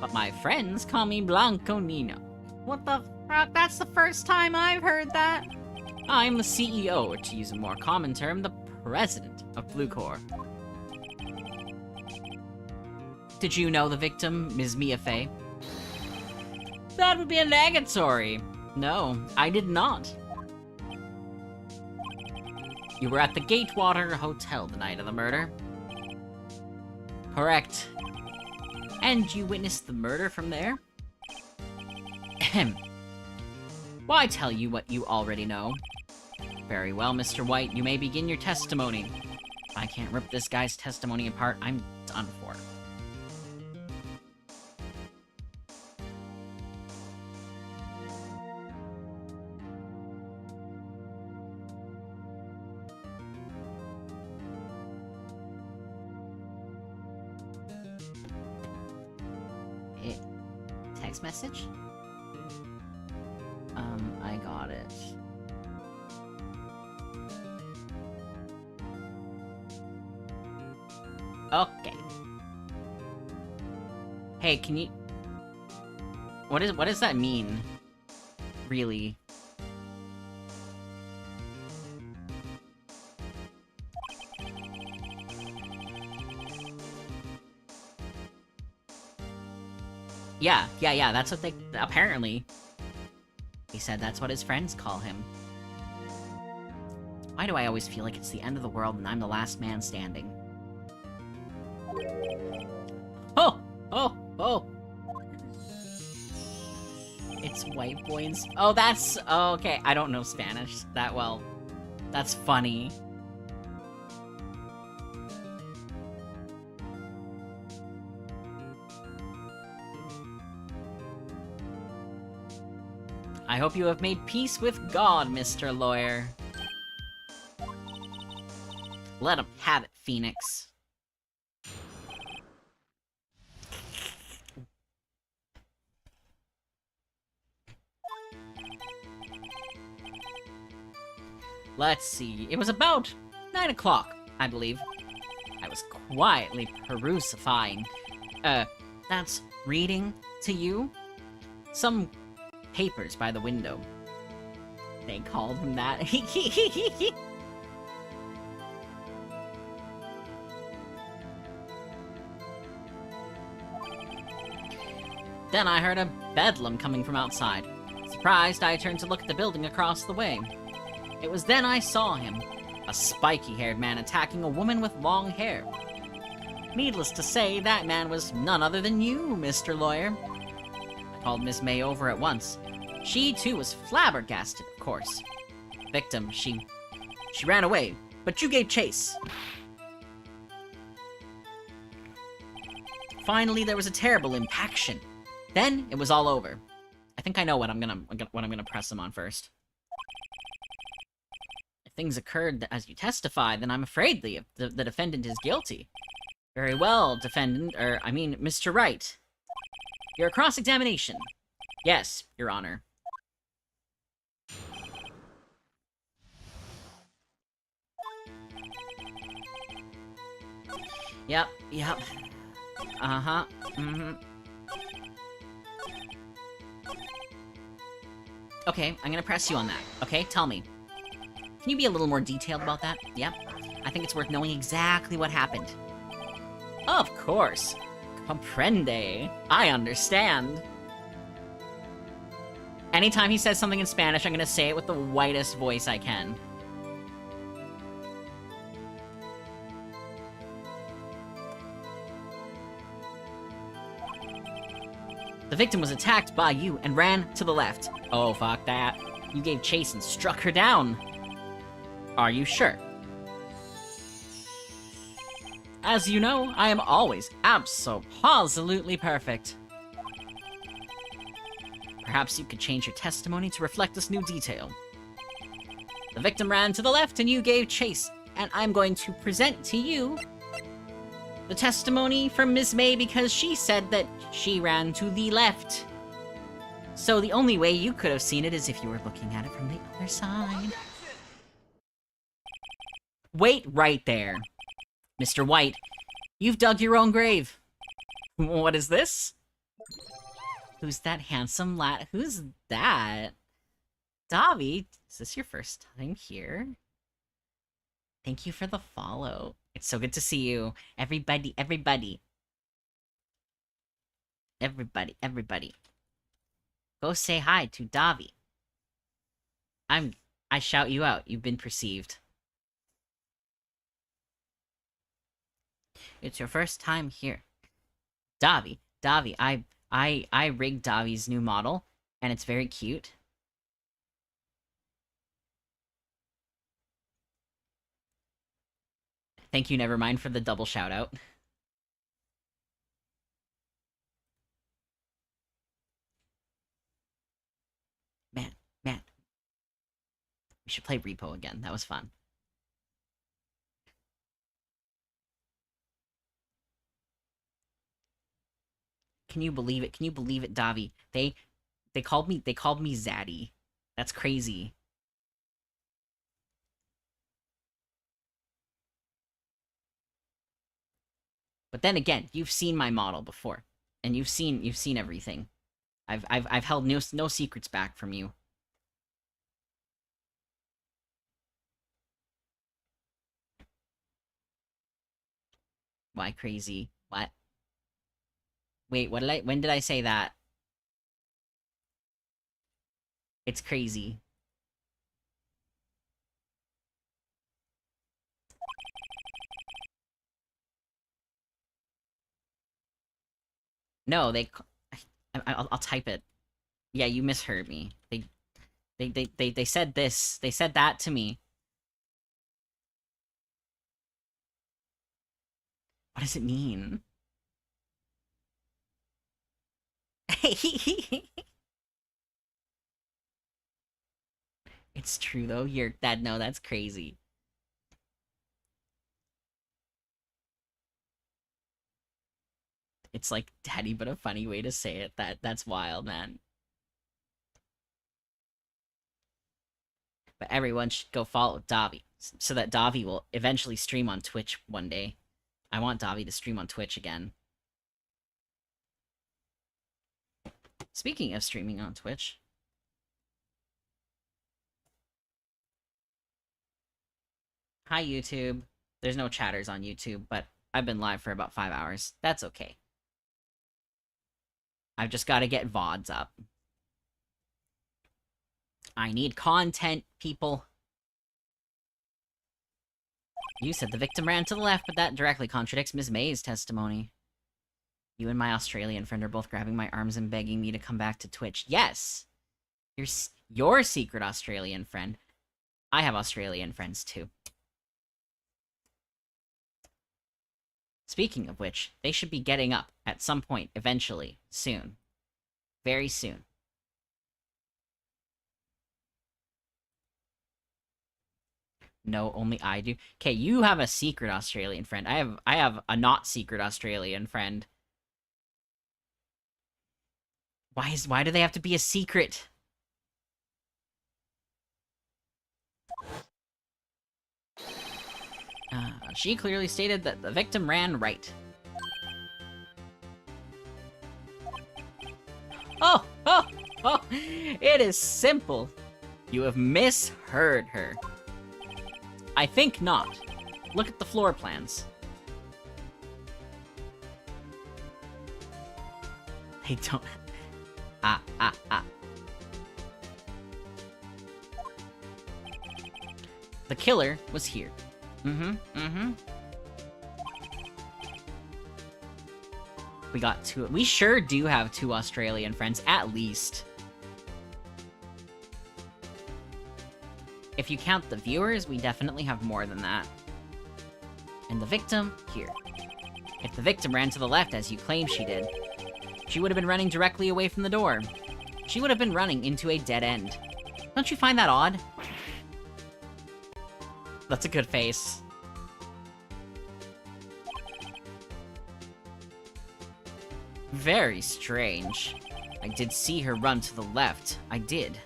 but my friends call me Blanco Nino. What the fuck? That's the first time I've heard that. I'm the CEO, or to use a more common term, the president of Bluecore. Did you know the victim, Ms. Mia Fey? That would be a negatory. No, I did not. You were at the Gatewater Hotel the night of the murder. Correct. And you witnessed the murder from there? Ahem. Why tell you what you already know? Very well, Mr. White, you may begin your testimony. If I can't rip this guy's testimony apart, I'm done for. Text message? I got it. Okay. Hey, can you... What does that mean? Really? Yeah, that's what they... Apparently. He said that's what his friends call him. Why do I always feel like it's the end of the world and I'm the last man standing? Oh, oh. It's white boy and... Oh, that's... Oh, okay. I don't know Spanish that well. That's funny. I hope you have made peace with God, Mr. Lawyer. Let him have it, Phoenix. Let's see. It was about 9 o'clock, I believe. I was quietly perusifying. That's reading to you? Some papers by the window. They called him that. Then I heard a bedlam coming from outside. Surprised, I turned to look at the building across the way. It was then I saw him, a spiky-haired man attacking a woman with long hair. Needless to say, that man was none other than you, Mr. Lawyer. I called Miss May over at once. She, too, was flabbergasted, of course. Victim, she ran away, but you gave chase. Finally, there was a terrible impaction. Then, it was all over. I think I know what I'm gonna press him on first. If things occurred as you testify, then I'm afraid the defendant is guilty. Very well, Mr. Wright. Your cross-examination. Yes, Your Honor. Yep. Uh-huh. Mm-hmm. Okay, I'm gonna press you on that. Okay, tell me. Can you be a little more detailed about that? Yep. I think it's worth knowing exactly what happened. Of course. Comprende. I understand. Anytime he says something in Spanish, I'm gonna say it with the whitest voice I can. The victim was attacked by you and ran to the left. Oh, fuck that. You gave chase and struck her down. Are you sure? As you know, I am always abso-positively perfect. Perhaps you could change your testimony to reflect this new detail. The victim ran to the left and you gave chase, and I'm going to present to you the testimony from Miss May because she said that she ran to the left. So the only way you could have seen it is if you were looking at it from the other side. Wait right there. Mr. White, you've dug your own grave. What is this? Who's that handsome lad? Who's that? Davi, is this your first time here? Thank you for the follow. It's so good to see you. Everybody. Go say hi to Davi. I shout you out. You've been perceived. It's your first time here. Davi, I rigged Davi's new model, and it's very cute. Thank you, Nevermind, for the double shout-out. Man. We should play Repo again. That was fun. Can you believe it? Can you believe it, Davi? They called me Zaddy. That's crazy. But then again, you've seen my model before, and you've seen everything. I've held no secrets back from you. Why crazy? What? Wait, when did I say that? It's crazy. No, I'll type it. Yeah, you misheard me. They said this. They said that to me. What does it mean? It's true though. No, that's crazy. It's like daddy, but a funny way to say it. That's wild, man. But everyone should go follow Davi, so that Davi will eventually stream on Twitch one day. I want Davi to stream on Twitch again. Speaking of streaming on Twitch. Hi, YouTube. There's no chatters on YouTube, but I've been live for about 5 hours. That's okay. I've just got to get VODs up. I need content, people. You said the victim ran to the left, but that directly contradicts Ms. May's testimony. You and my Australian friend are both grabbing my arms and begging me to come back to Twitch. Yes! Your secret Australian friend. I have Australian friends, too. Speaking of which, they should be getting up at some point, eventually, soon. Very soon. No, only I do. Okay, you have a secret Australian friend. I have a not secret Australian friend. Why do they have to be a secret? She clearly stated that the victim ran right. Oh! It is simple. You have misheard her. I think not. Look at the floor plans. They don't... The killer was here. We got two. We sure do have 2 Australian friends, at least. If you count the viewers, we definitely have more than that. And the victim, here. If the victim ran to the left, as you claim she did, she would have been running directly away from the door. She would have been running into a dead end. Don't you find that odd? That's a good face. Very strange. I did see her run to the left. I did.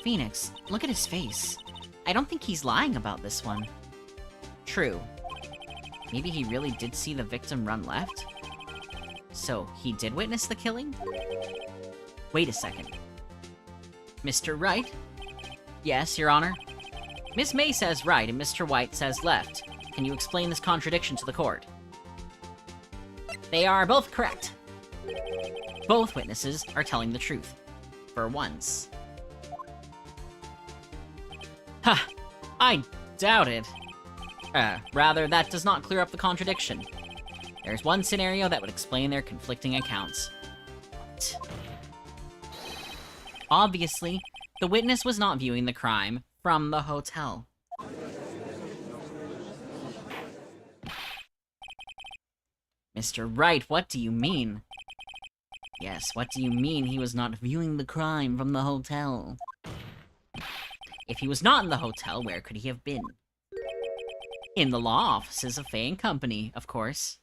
Phoenix, look at his face. I don't think he's lying about this one. True. Maybe he really did see the victim run left? So, he did witness the killing? Wait a second. Mr. Wright? Yes, Your Honor? Miss May says right and Mr. White says left. Can you explain this contradiction to the court? They are both correct. Both witnesses are telling the truth. For once. Ha! I doubt it. Rather, that does not clear up the contradiction. There's one scenario that would explain their conflicting accounts. What? Obviously, the witness was not viewing the crime from the hotel. Mr. Wright, what do you mean? Yes, what do you mean he was not viewing the crime from the hotel? If he was not in the hotel, where could he have been? In the law offices of Faye & Company, of course.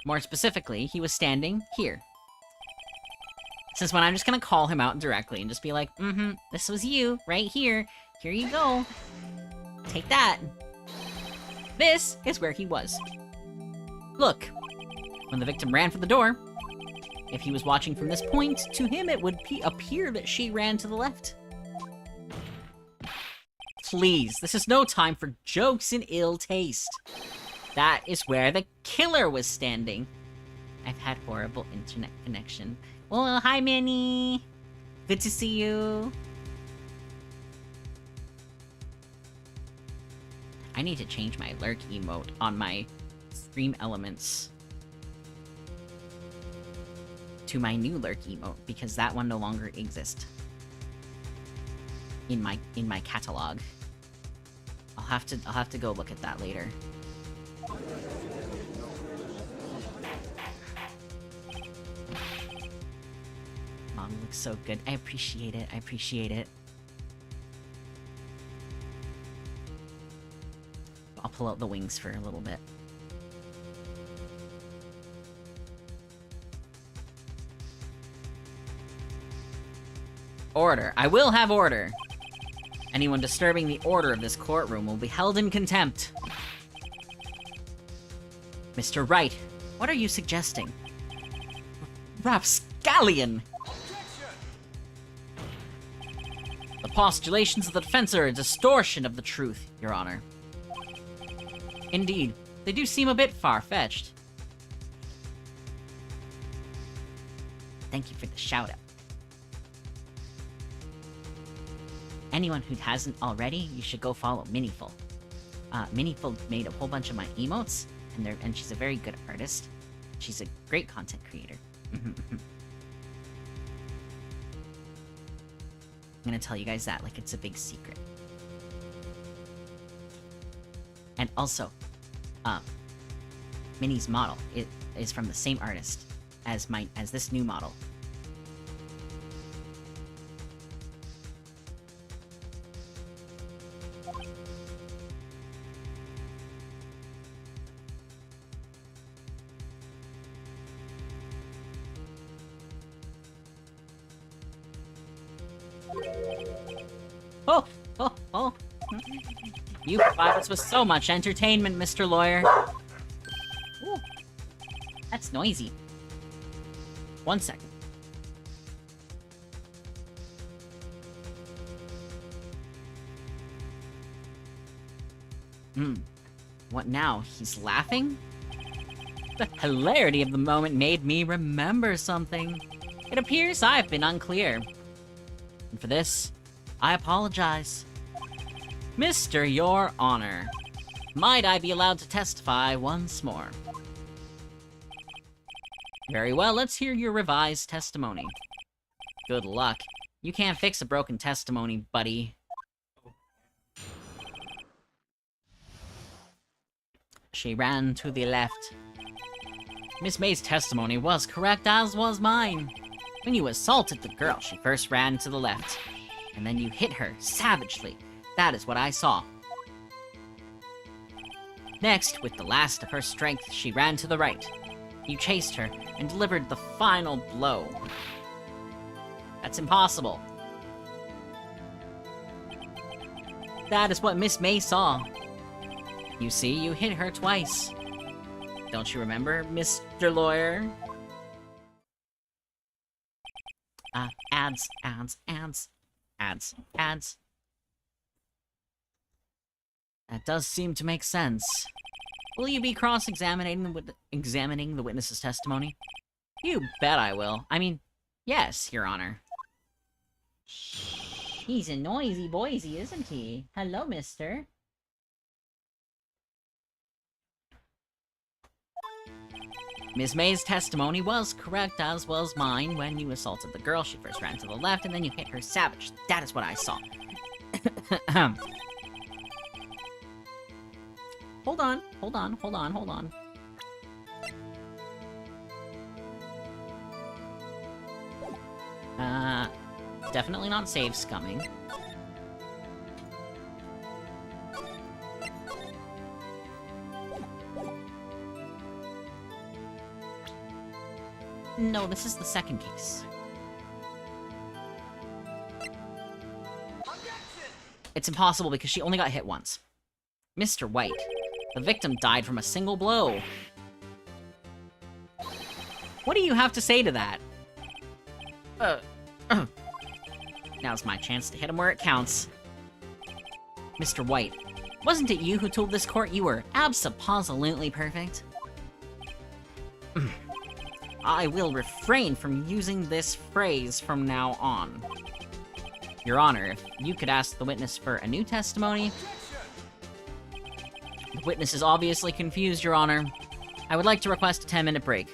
More specifically, he was standing here. Since when I'm just gonna call him out directly and just be like, this was you, right here. Here you go. Take that. This is where he was. Look. When the victim ran for the door, if he was watching from this point, to him it would appear that she ran to the left. Please, this is no time for jokes and ill taste. That is where the killer was standing. I've had horrible internet connection. Well, hi, Minnie. Good to see you. I need to change my lurk emote on my stream elements to my new lurk emote, because that one no longer exists in my catalog. I'll have to go look at that later. Mom looks so good. I appreciate it. I appreciate it. I'll pull out the wings for a little bit. Order. I will have order. Anyone disturbing the order of this courtroom will be held in contempt. Mr. Wright, what are you suggesting? Rapscallion! The postulations of the defense are a distortion of the truth, Your Honor. Indeed, they do seem a bit far-fetched. Thank you for the shout-out. Anyone who hasn't already, you should go follow Miniful. Miniful made a whole bunch of my emotes, and she's a very good artist. She's a great content creator. I'm gonna tell you guys that like it's a big secret. And also, Minnie's model is from the same artist as this new model. Oh! You provide us with so much entertainment, Mr. Lawyer. Ooh, that's noisy. 1 second. What now? He's laughing? The hilarity of the moment made me remember something. It appears I've been unclear. And for this, I apologize. Mr. Your Honor, might I be allowed to testify once more? Very well, let's hear your revised testimony. Good luck. You can't fix a broken testimony, buddy. She ran to the left. Miss May's testimony was correct, as was mine. When you assaulted the girl, she first ran to the left, and then you hit her savagely. That is what I saw. Next, with the last of her strength, she ran to the right. You chased her and delivered the final blow. That's impossible. That is what Miss May saw. You see, you hit her twice. Don't you remember, Mr. Lawyer? Ads. That does seem to make sense. Will you be cross-examining the witness's testimony? You bet I will. I mean, yes, Your Honor. He's a noisy boysy, isn't he? Hello, mister. Ms. May's testimony was correct, as was mine. When you assaulted the girl, she first ran to the left, and then you hit her savage. That is what I saw. Hold on. Definitely not save scumming. No, this is the second case. It's impossible because she only got hit once. Mr. White, the victim died from a single blow. What do you have to say to that? Now's my chance to hit him where it counts. Mr. White, wasn't it you who told this court you were abso-positively perfect? I will refrain from using this phrase from now on. Your Honor, if you could ask the witness for a new testimony... The witness is obviously confused, Your Honor. I would like to request a 10-minute break.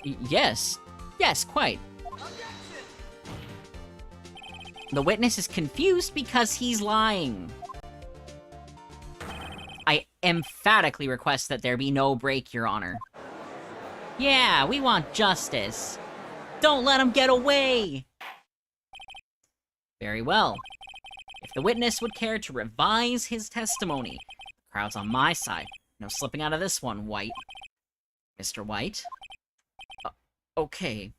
Yes. Yes, quite. The witness is confused because he's lying. I emphatically request that there be no break, Your Honor. Yeah, we want justice. Don't let him get away! Very well. If the witness would care to revise his testimony, the crowd's on my side. No slipping out of this one, White. Mr. White? Okay.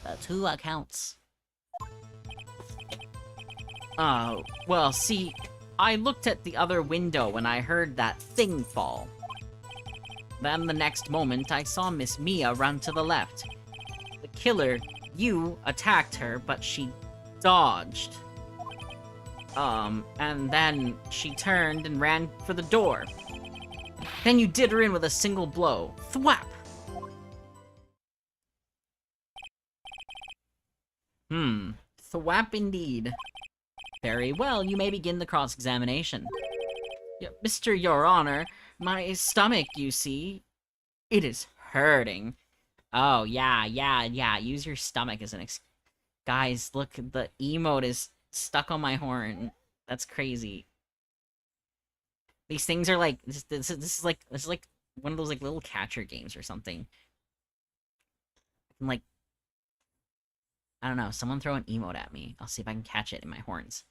The 2 accounts. Well, see, I looked at the other window when I heard that thing fall. Then the next moment, I saw Miss Mia run to the left. The killer, you, attacked her, but she dodged. And then she turned and ran for the door. Then you did her in with a single blow. Thwap! Thwap indeed. Very well, you may begin the cross-examination. Mr. Your Honor, my stomach, you see, it is hurting. Oh, yeah, use your stomach as an Guys, look, the emote is stuck on my horn. That's crazy. These things are like, this is like one of those like little catcher games or something. I'm like, I don't know, someone throw an emote at me. I'll see if I can catch it in my horns.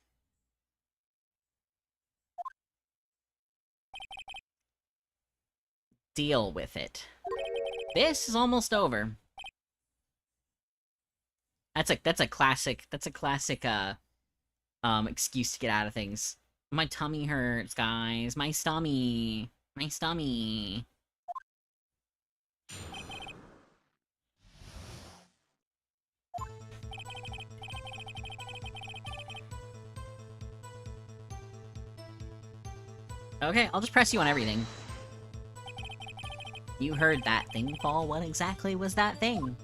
Deal with it. This is almost over. That's a classic excuse to get out of things. My tummy hurts, guys. My stomach. My stomach. Okay, I'll just press you on everything. You heard that thing fall. What exactly was that thing?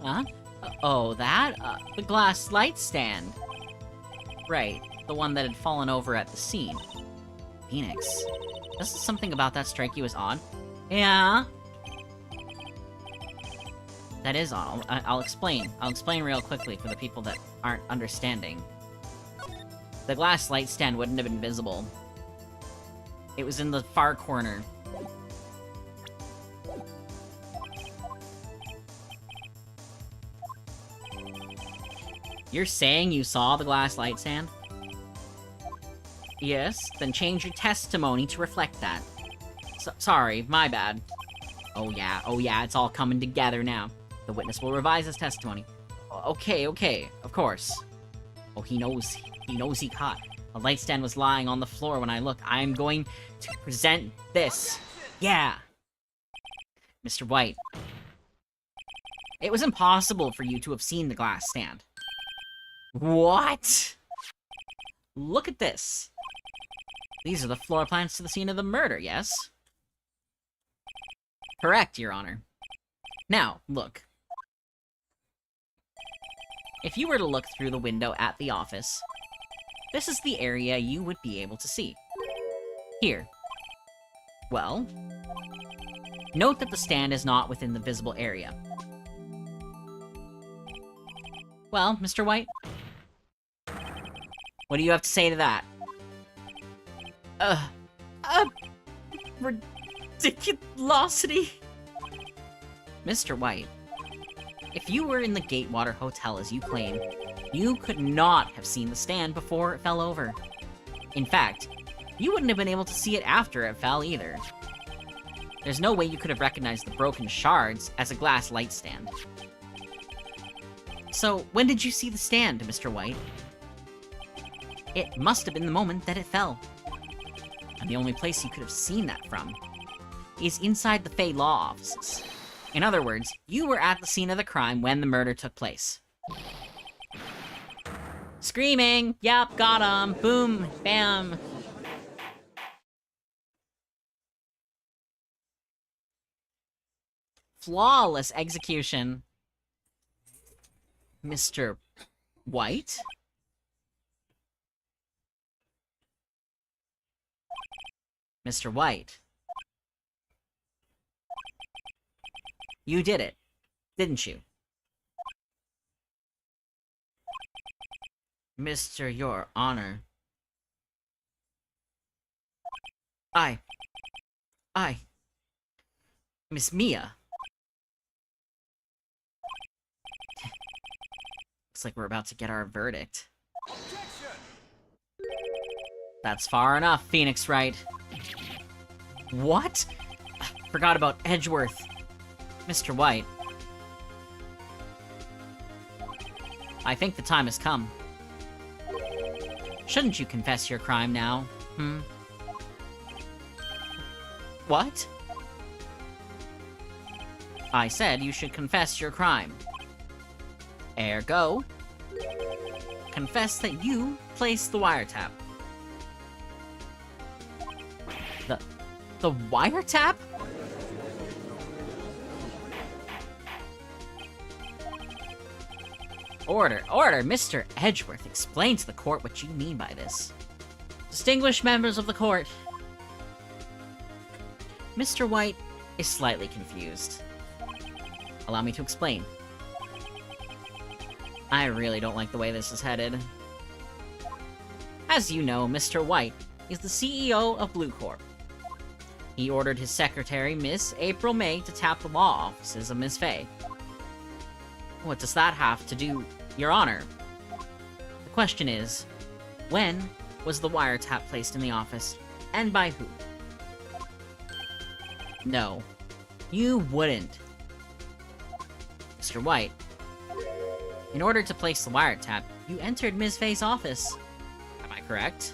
Huh? Oh, that? The glass light stand. Right, the one that had fallen over at the scene. Phoenix. Doesn't something about that strike you as odd? Yeah? That is odd. I'll explain. I'll explain real quickly for the people that aren't understanding. The glass light stand wouldn't have been visible. It was in the far corner. You're saying you saw the glass light stand? Yes, then change your testimony to reflect that. Sorry, my bad. Oh yeah, it's all coming together now. The witness will revise his testimony. Okay, of course. Oh, he knows he caught. The light stand was lying on the floor when I looked. I'm going to present this. Yeah! Mr. White. It was impossible for you to have seen the glass stand. What? Look at this. These are the floor plans to the scene of the murder, yes? Correct, Your Honor. Now, look. If you were to look through the window at the office, this is the area you would be able to see. Here. Well, note that the stand is not within the visible area. Well, Mr. White? What do you have to say to that? Ridiculosity. Mr. White, if you were in the Gatewater Hotel as you claim, you could not have seen the stand before it fell over. In fact, you wouldn't have been able to see it after it fell either. There's no way you could have recognized the broken shards as a glass light stand. So, when did you see the stand, Mr. White? It must have been the moment that it fell. And the only place you could have seen that from is inside the Fey Law offices. In other words, you were at the scene of the crime when the murder took place. Screaming! Yup, got him! Boom! Bam! Flawless execution. Mr. White? Mr. White. You did it, didn't you? Mr. Your Honor. I... Miss Mia. Looks like we're about to get our verdict. That's far enough, Phoenix Wright. What? Forgot about Edgeworth. Mr. White. I think the time has come. Shouldn't you confess your crime now? What? I said you should confess your crime. Ergo, confess that you placed the wiretap. The wiretap? Order, Mr. Edgeworth, explain to the court what you mean by this. Distinguished members of the court. Mr. White is slightly confused. Allow me to explain. I really don't like the way this is headed. As you know, Mr. White is the CEO of Blue Corp. He ordered his secretary, Miss April May, to tap the law offices of Miss Fay. What does that have to do, Your Honor? The question is, when was the wiretap placed in the office, and by who? No, you wouldn't. Mr. White, in order to place the wiretap, you entered Ms. Fay's office. Am I correct?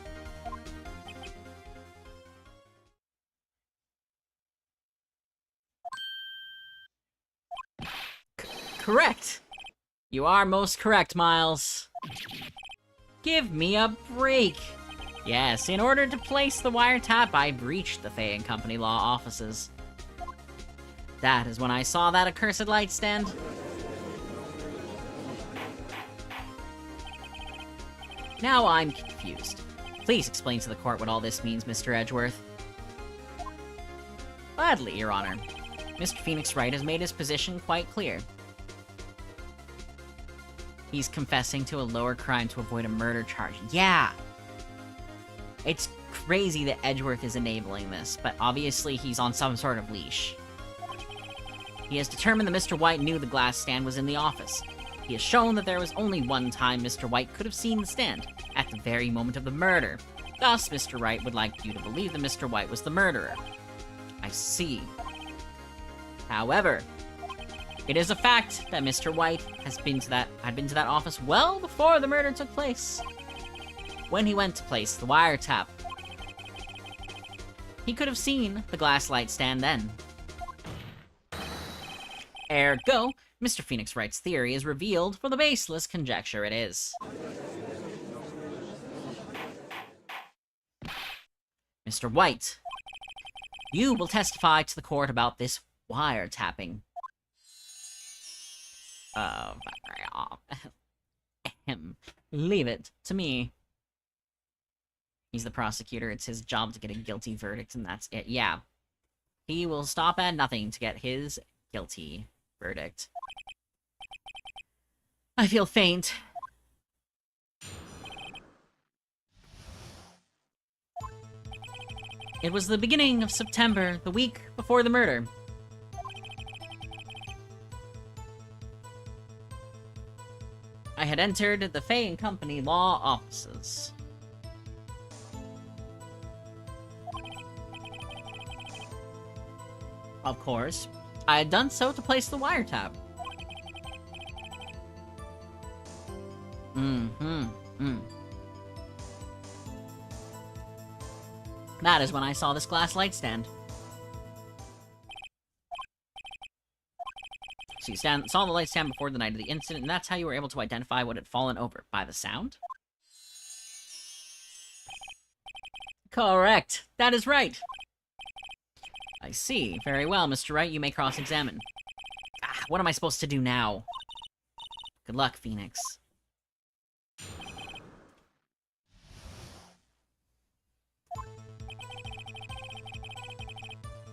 Correct! You are most correct, Miles. Give me a break! Yes, in order to place the wiretap, I breached the Fay & Company law offices. That is when I saw that accursed light stand. Now I'm confused. Please explain to the court what all this means, Mr. Edgeworth. Gladly, Your Honor. Mr. Phoenix Wright has made his position quite clear. He's confessing to a lower crime to avoid a murder charge. Yeah! It's crazy that Edgeworth is enabling this, but obviously he's on some sort of leash. He has determined that Mr. White knew the glass stand was in the office. He has shown that there was only one time Mr. White could have seen the stand, at the very moment of the murder. Thus, Mr. Wright would like you to believe that Mr. White was the murderer. I see. However, it is a fact that Mr. White had been to that office well before the murder took place. When he went to place the wiretap, he could have seen the glass light stand then. Ergo, Mr. Phoenix Wright's theory is revealed for the baseless conjecture it is. Mr. White, you will testify to the court about this wiretapping. Leave it to me. He's the prosecutor. It's his job to get a guilty verdict, and that's it. Yeah. He will stop at nothing to get his guilty verdict. I feel faint. It was the beginning of September, the week before the murder. I had entered the Fay & Company law offices. Of course, I had done so to place the wiretap. That is when I saw this glass light stand. So you saw the light stand before the night of the incident, and that's how you were able to identify what had fallen over. By the sound? Correct. That is right. I see. Very well, Mr. Wright. You may cross-examine. What am I supposed to do now? Good luck, Phoenix.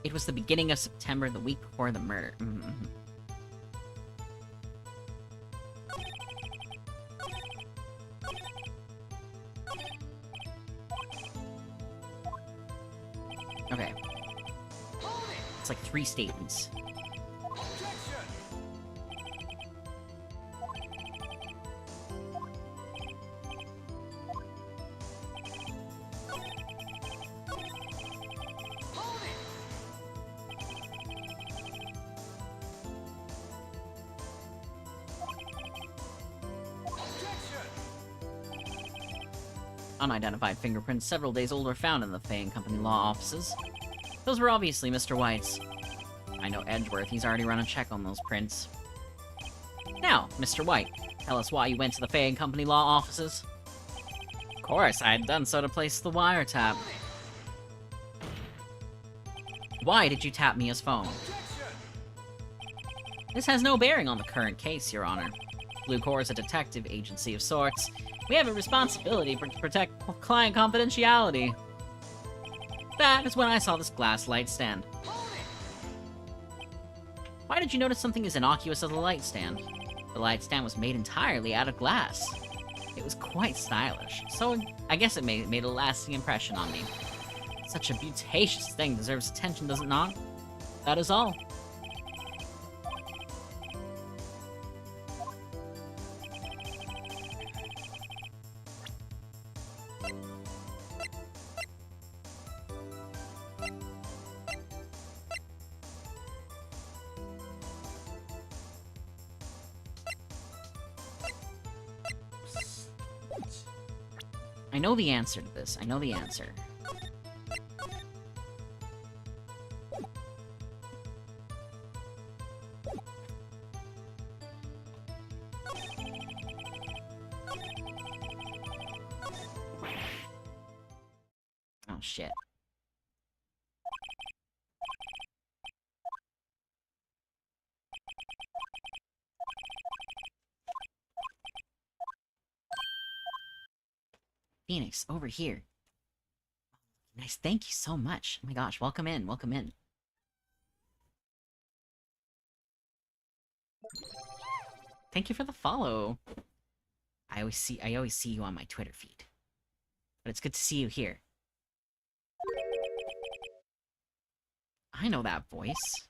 It was the beginning of September, the week before the murder. Okay. It's like 3 statements. Unidentified fingerprints several days old were found in the Fay and Company law offices. Those were obviously Mr. White's. I know Edgeworth, he's already run a check on those prints. Now, Mr. White, tell us why you went to the Fay and Company law offices. Of course, I had done so to place the wiretap. Why did you tap Mia's phone? This has no bearing on the current case, Your Honor. Blue Corps is a detective agency of sorts. We have a responsibility to protect client confidentiality. That is when I saw this glass light stand. Why did you notice something as innocuous as a light stand? The light stand was made entirely out of glass. It was quite stylish, so I guess it made a lasting impression on me. Such a beautacious thing deserves attention, does it not? That is all. I know the answer to this. I know the answer. Oh, shit. Phoenix, over here. Nice, thank you so much. Oh my gosh, welcome in, welcome in. Thank you for the follow. I always see you on my Twitter feed. But it's good to see you here. I know that voice.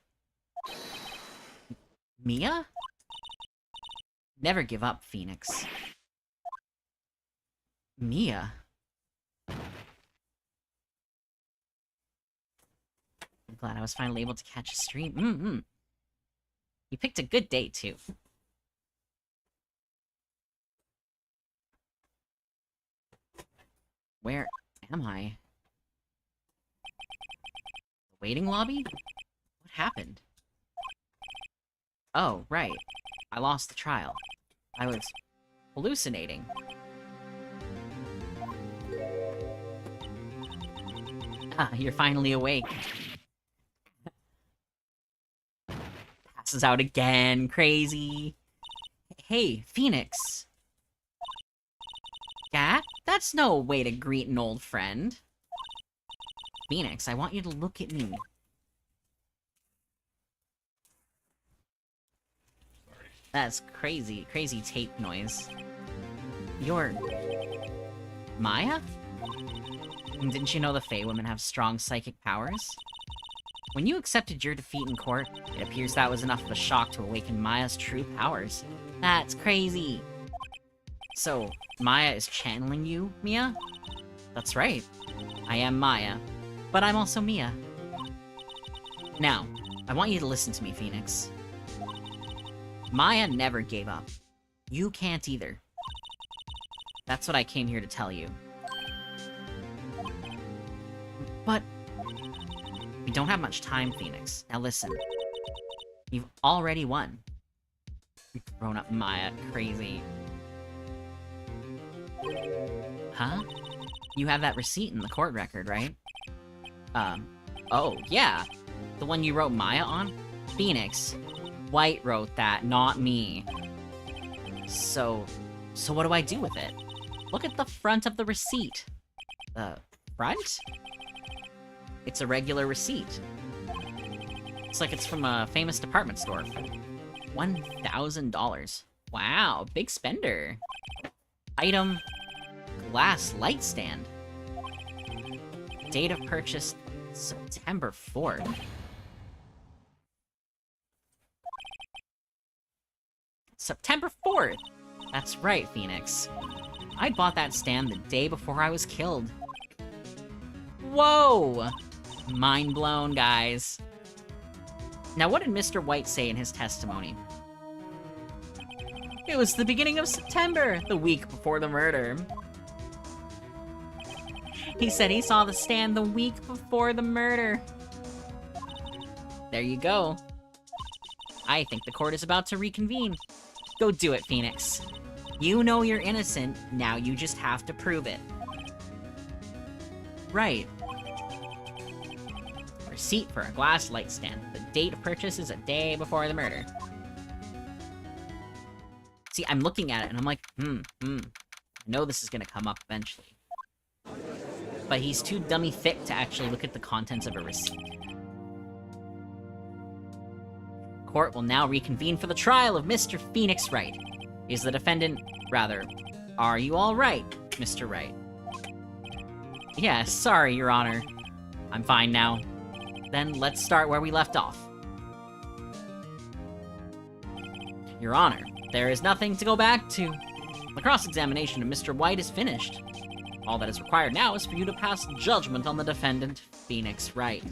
Mia? Never give up, Phoenix. Mia? I'm glad I was finally able to catch a stream. You picked a good date, too. Where am I? The waiting lobby? What happened? Oh, right. I lost the trial. I was hallucinating. Ah, you're finally awake. Passes out again. Crazy. Hey, Phoenix. Yeah? That's no way to greet an old friend. Phoenix, I want you to look at me. That's crazy. Crazy tape noise. You're... Maya? Didn't you know the Fae women have strong psychic powers? When you accepted your defeat in court, it appears that was enough of a shock to awaken Maya's true powers. That's crazy! So, Maya is channeling you, Mia? That's right. I am Maya. But I'm also Mia. Now, I want you to listen to me, Phoenix. Maya never gave up. You can't either. That's what I came here to tell you. But... we don't have much time, Phoenix. Now listen. You've already won. Grown up Maya, crazy. Huh? You have that receipt in the court record, right? Oh, yeah. The one you wrote Maya on? Phoenix. White wrote that, not me. So what do I do with it? Look at the front of the receipt. The front? It's a regular receipt. Looks like it's from a famous department store. $1,000. Wow, big spender. Item, glass light stand. Date of purchase, September 4th. September 4th! That's right, Phoenix. I bought that stand the day before I was killed. Whoa! Mind blown, guys. Now, what did Mr. White say in his testimony? It was the beginning of September, the week before the murder. He said he saw the stand the week before the murder. There you go. I think the court is about to reconvene. Go do it, Phoenix. You know you're innocent, now you just have to prove it. Right. Receipt for a glass light stand. The date of purchase is a day before the murder. See, I'm looking at it and I'm like, I know this is gonna come up eventually. But he's too dummy thick to actually look at the contents of a receipt. Court will now reconvene for the trial of Mr. Phoenix Wright. Is the defendant... rather, are you all right, Mr. Wright? Yeah, sorry, Your Honor. I'm fine now. Then let's start where we left off. Your Honor, there is nothing to go back to. The cross-examination of Mr. White is finished. All that is required now is for you to pass judgment on the defendant, Phoenix Wright.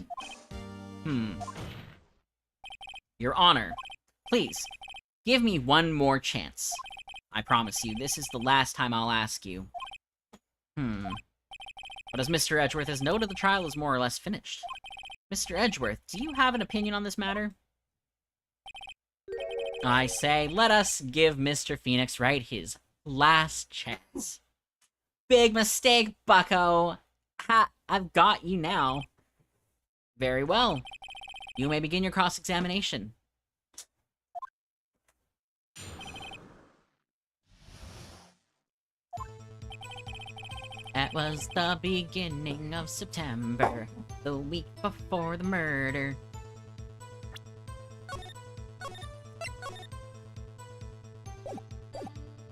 Your Honor, please, give me one more chance. I promise you, this is the last time I'll ask you. But as Mr. Edgeworth has noted, the trial is more or less finished. Mr. Edgeworth, do you have an opinion on this matter? I say, let us give Mr. Phoenix Wright his last chance. Big mistake, bucko! Ha! I've got you now. Very well. You may begin your cross-examination. It was the beginning of September, the week before the murder.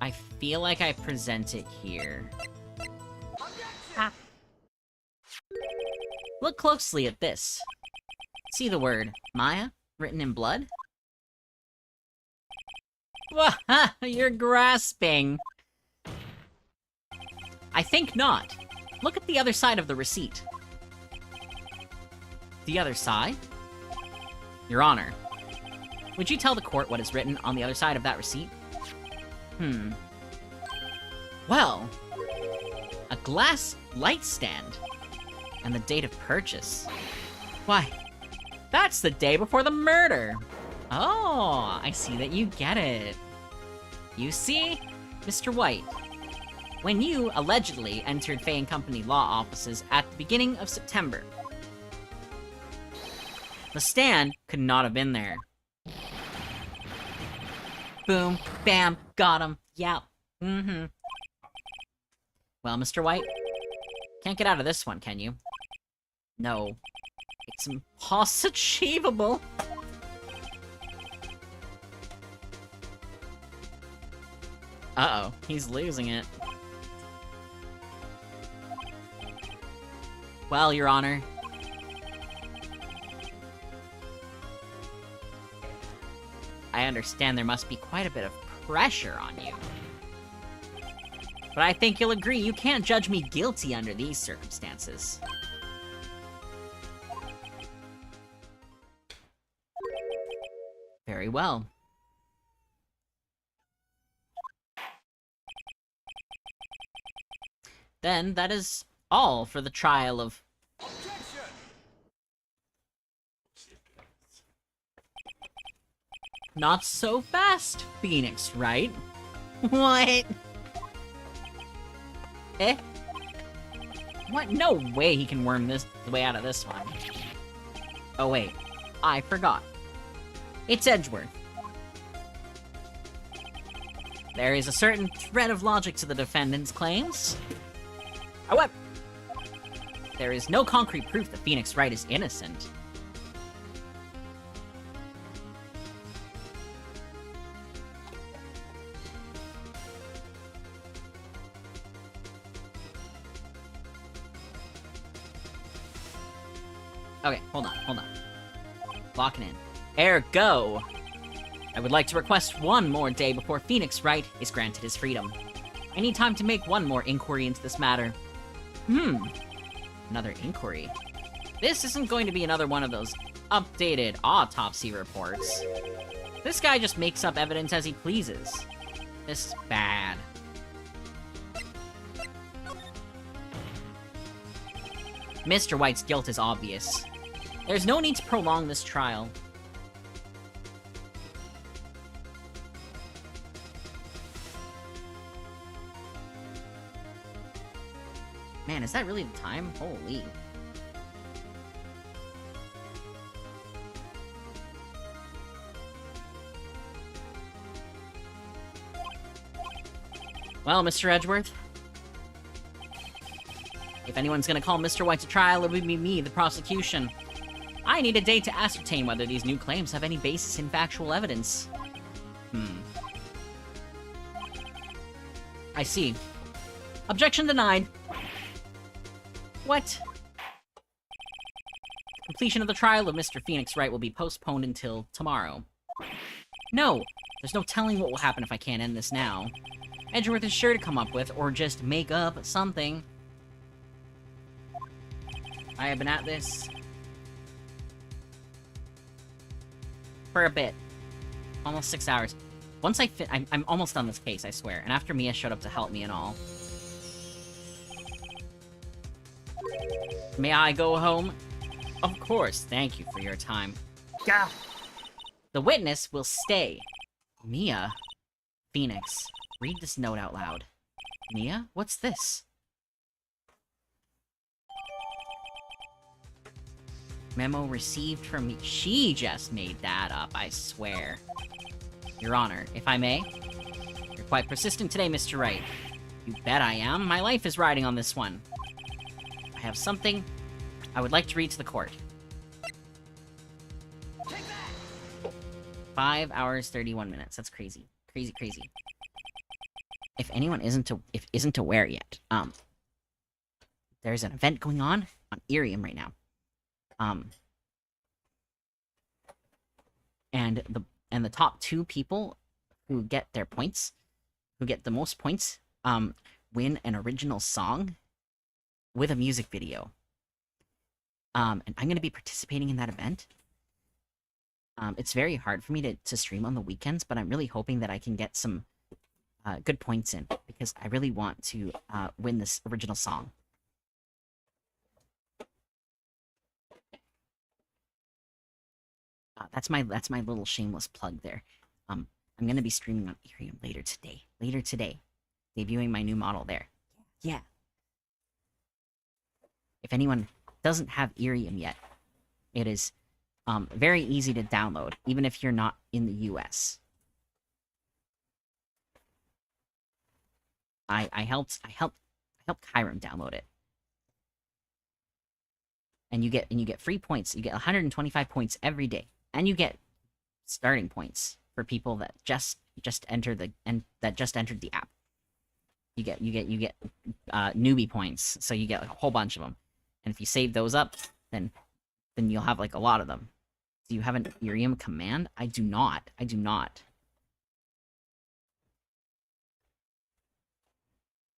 I feel like I present it here. Ah. Look closely at this. See the word Maya written in blood? Wah, you're grasping. I think not. Look at the other side of the receipt. The other side? Your Honor, would you tell the court what is written on the other side of that receipt? Well, a glass light stand. And the date of purchase. Why, that's the day before the murder. Oh, I see that you get it. You see, Mr. White, when you allegedly entered Fay & Company law offices at the beginning of September, the stand could not have been there. Boom, bam, got him. Yeah, Well, Mr. White, can't get out of this one, can you? No. It's impossible. Uh-oh, he's losing it. Well, Your Honor. I understand there must be quite a bit of pressure on you. But I think you'll agree you can't judge me guilty under these circumstances. Very well. Then that is all for the trial of... Not so fast, Phoenix Wright. What? Eh? What? No way he can worm this way out of this one. Oh wait, I forgot. It's Edgeworth. There is a certain thread of logic to the defendant's claims. However, there is no concrete proof that Phoenix Wright is innocent. Okay, hold on. Locking in. Ergo, I would like to request one more day before Phoenix Wright is granted his freedom. I need time to make one more inquiry into this matter. Another inquiry? This isn't going to be another one of those updated autopsy reports. This guy just makes up evidence as he pleases. This is bad. Mr. White's guilt is obvious. There's no need to prolong this trial. Man, is that really the time? Holy. Well, Mr. Edgeworth, if anyone's gonna call Mr. White to trial, it would be me, the prosecution. I need a day to ascertain whether these new claims have any basis in factual evidence. I see. Objection denied. What? Completion of the trial of Mr. Phoenix Wright will be postponed until tomorrow. No! There's no telling what will happen if I can't end this now. Edgeworth is sure to come up with, or just make up, something. I have been at this for a bit. Almost 6 hours. Once I'm almost done this case, I swear. And after Mia showed up to help me and all. May I go home? Of course, thank you for your time. Yeah. The witness will stay. Mia? Phoenix, read this note out loud. Mia? What's this? Memo received from me. She just made that up, I swear. Your Honor, if I may? You're quite persistent today, Mr. Wright. You bet I am. My life is riding on this one. I have something I would like to read to the court. 5 hours, 31 minutes. That's crazy. Crazy, crazy. If anyone isn't aware yet, there's an event going on Irium right now. And the top 2 people who get their points, who get the most points, win an original song with a music video. And I'm going to be participating in that event. It's very hard for me to stream on the weekends, but I'm really hoping that I can get some good points in, because I really want to win this original song. That's my little shameless plug there. I'm going to be streaming on Irium later today. Debuting my new model there. Yeah. If anyone doesn't have Irium yet, it is very easy to download, even if you're not in the US. I helped Kyram download it. And you get free points. You get 125 points every day. And you get starting points for people that just entered the app. You get newbie points, so you get like a whole bunch of them. And if you save those up, then you'll have like a lot of them. Do you have an Irium command? I do not.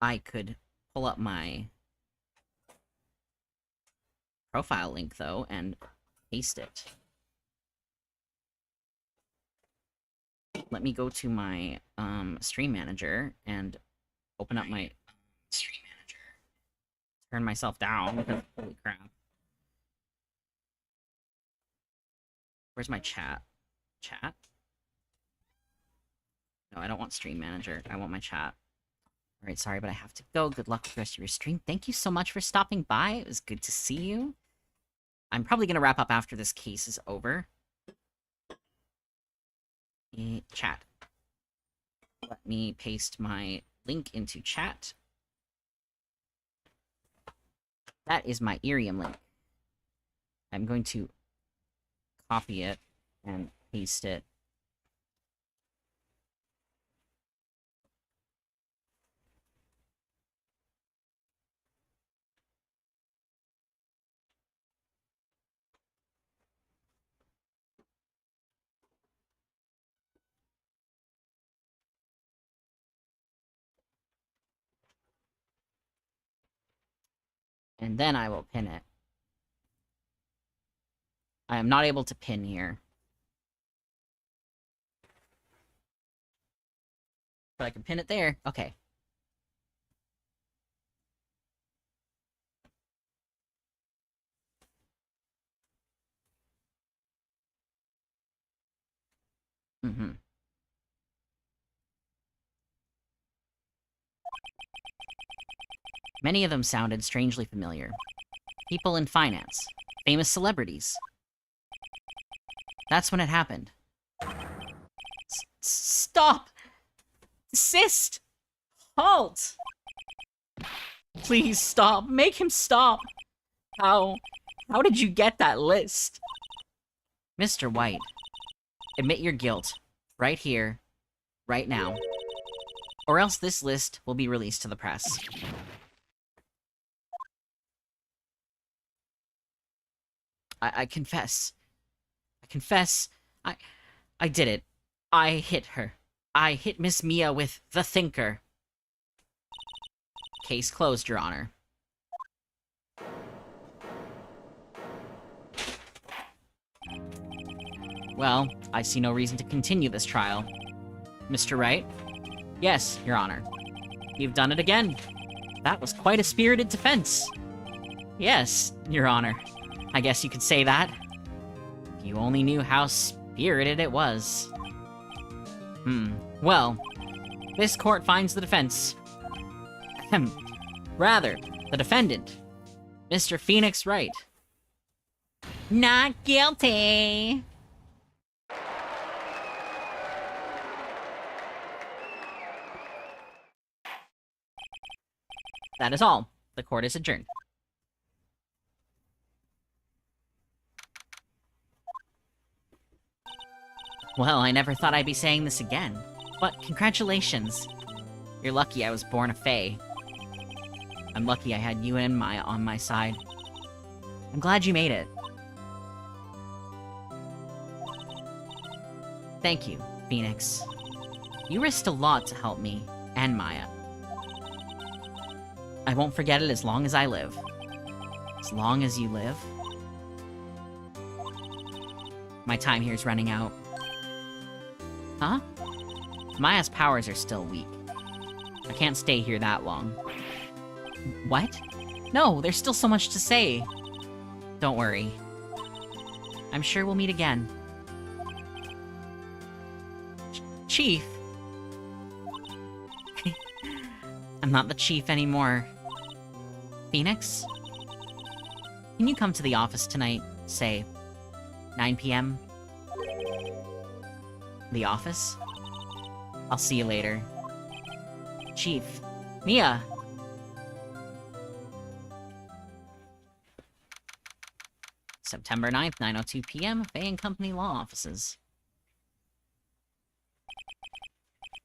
I could pull up my profile link though and paste it. Let me go to my stream manager and open up my stream manager. Turn myself down because holy crap. Where's my chat? Chat? No, I don't want stream manager. I want my chat. Alright, sorry, but I have to go. Good luck with the rest of your stream. Thank you so much for stopping by. It was good to see you. I'm probably going to wrap up after this case is over. Chat. Let me paste my link into chat. That is my Irium link. I'm going to copy it and paste it. And then I will pin it. I am not able to pin here. But I can pin it there. Okay. Mm-hmm. Many of them sounded strangely familiar. People in finance. Famous celebrities. That's when it happened. Stop! Desist! Halt! Please stop. Make him stop. How did you get that list? Mr. White, admit your guilt. Right here. Right now. Or else this list will be released to the press. I confess. I confess. I did it. I hit her. I hit Miss Mia with the Thinker. Case closed, Your Honor. Well, I see no reason to continue this trial. Mr. Wright? Yes, Your Honor. You've done it again. That was quite a spirited defense. Yes, Your Honor. I guess you could say that. If you only knew how spirited it was. Well, this court finds the defense. Rather, the defendant, Mr. Phoenix Wright. Not guilty! That is all. The court is adjourned. Well, I never thought I'd be saying this again. But congratulations. You're lucky I was born a fae. I'm lucky I had you and Maya on my side. I'm glad you made it. Thank you, Phoenix. You risked a lot to help me, and Maya. I won't forget it as long as I live. As long as you live? My time here's running out. Huh? Maya's powers are still weak. I can't stay here that long. What? No, there's still so much to say. Don't worry. I'm sure we'll meet again. Chief? I'm not the chief anymore. Phoenix? Can you come to the office tonight, say, 9 p.m.? The office? I'll see you later. Chief. Mia! September 9th, 9:02 p.m., Faye & Company Law Offices.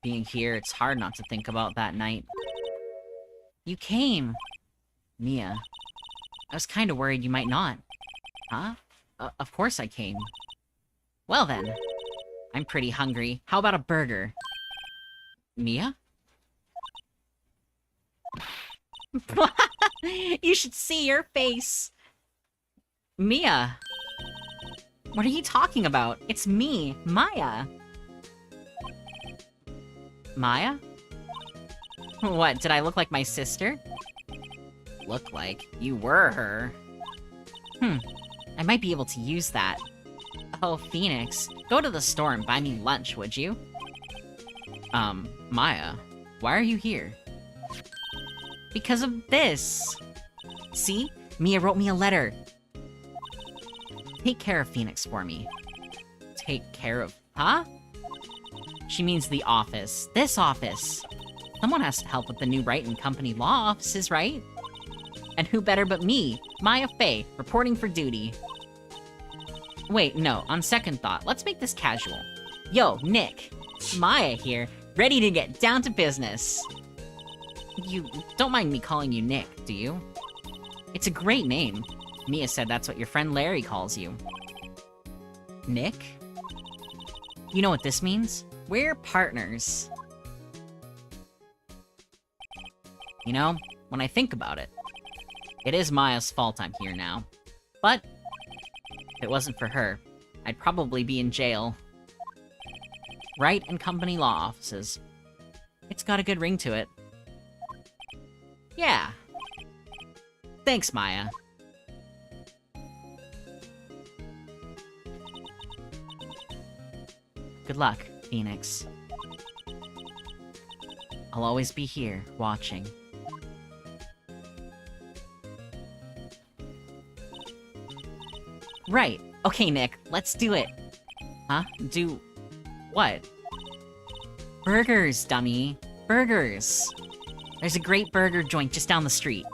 Being here, it's hard not to think about that night. You came! Mia. I was kinda worried you might not. Huh? Of course I came. Well then. I'm pretty hungry. How about a burger? Mia? You should see your face! Mia! What are you talking about? It's me, Maya! Maya? What, did I look like my sister? Look like? You were her. I might be able to use that. Oh, Phoenix, go to the store and buy me lunch, would you? Maya, why are you here? Because of this! See? Mia wrote me a letter. Take care of Phoenix for me. Take care of... Huh? She means the office. This office! Someone has to help with the new Wright & Company law offices, right? And who better but me, Maya Faye, reporting for duty. Wait, no, on second thought, let's make this casual. Yo, Nick. Maya here, ready to get down to business. You don't mind me calling you Nick, do you? It's a great name. Mia said that's what your friend Larry calls you. Nick? You know what this means? We're partners. You know, when I think about it, It is Maya's fault I'm here now. But, if it wasn't for her, I'd probably be in jail. Right in company law offices. It's got a good ring to it. Yeah. Thanks, Maya. Good luck, Phoenix. I'll always be here, watching. Right. Okay, Nick, let's do it. Huh? Do... what? Burgers, dummy. Burgers. There's a great burger joint just down the street.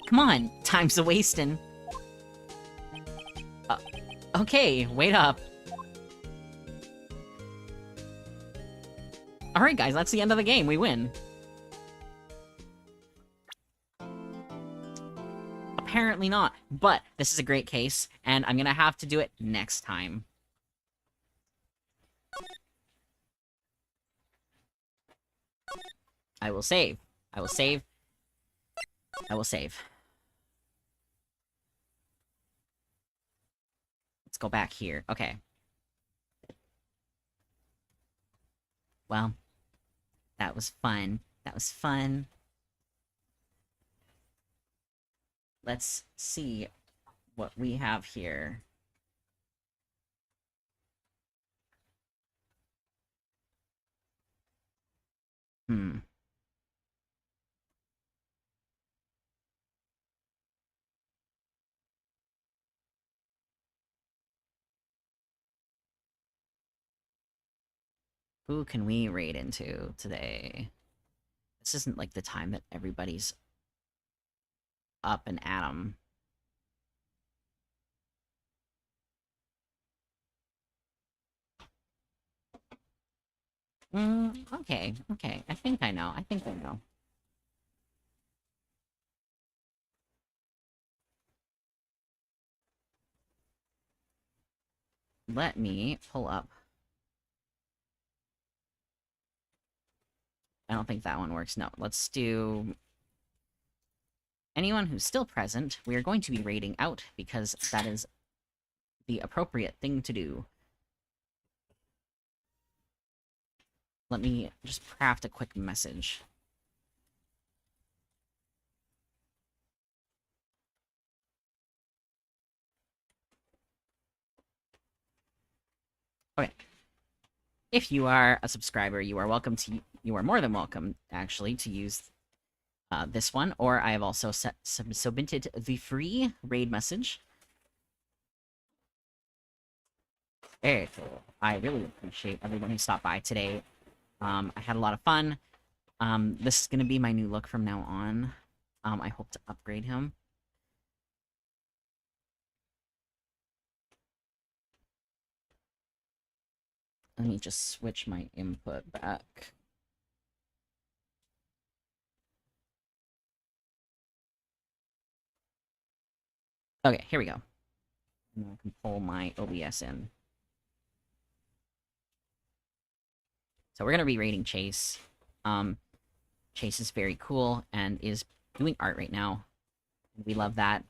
Come on, time's a-wastin'. Okay, wait up. Alright guys, that's the end of the game, we win. Apparently not, but this is a great case, and I'm gonna have to do it next time. I will save. I will save. I will save. Let's go back here. Okay. Well, that was fun. That was fun. Let's see what we have here. Who can we raid into today? This isn't like the time that everybody's up and at 'em. Okay, okay. I think I know. I think I know. Let me pull up. I don't think that one works. No, let's do... anyone who's still present, we are going to be raiding out, because that is the appropriate thing to do. Let me just craft a quick message. Okay. If you are a subscriber, you are welcome to... you are more than welcome, actually, to use this one, or I have also submitted the free raid message. Very cool. I really appreciate everyone who stopped by today. I had a lot of fun. This is going to be my new look from now on. I hope to upgrade him. Let me just switch my input back. Okay, here we go. And I can pull my OBS in. So we're gonna be raiding Chase. Chase is very cool and is doing art right now. We love that.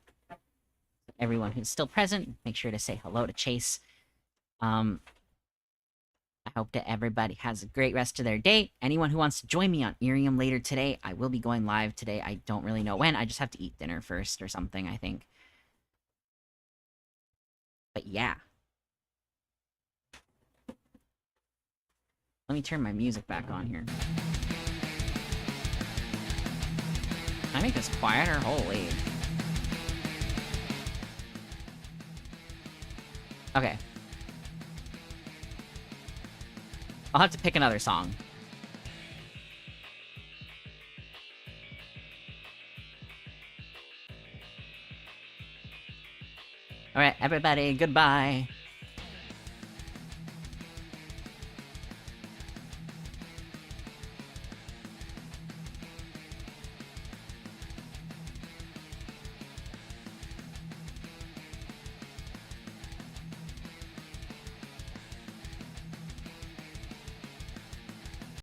Everyone who's still present, make sure to say hello to Chase. I hope that everybody has a great rest of their day. Anyone who wants to join me on Irium later today, I will be going live today. I don't really know when. I just have to eat dinner first or something, I think. But yeah. Let me turn my music back on here. Can I make this quieter? Holy. Okay. I'll have to pick another song. Alright, everybody, goodbye.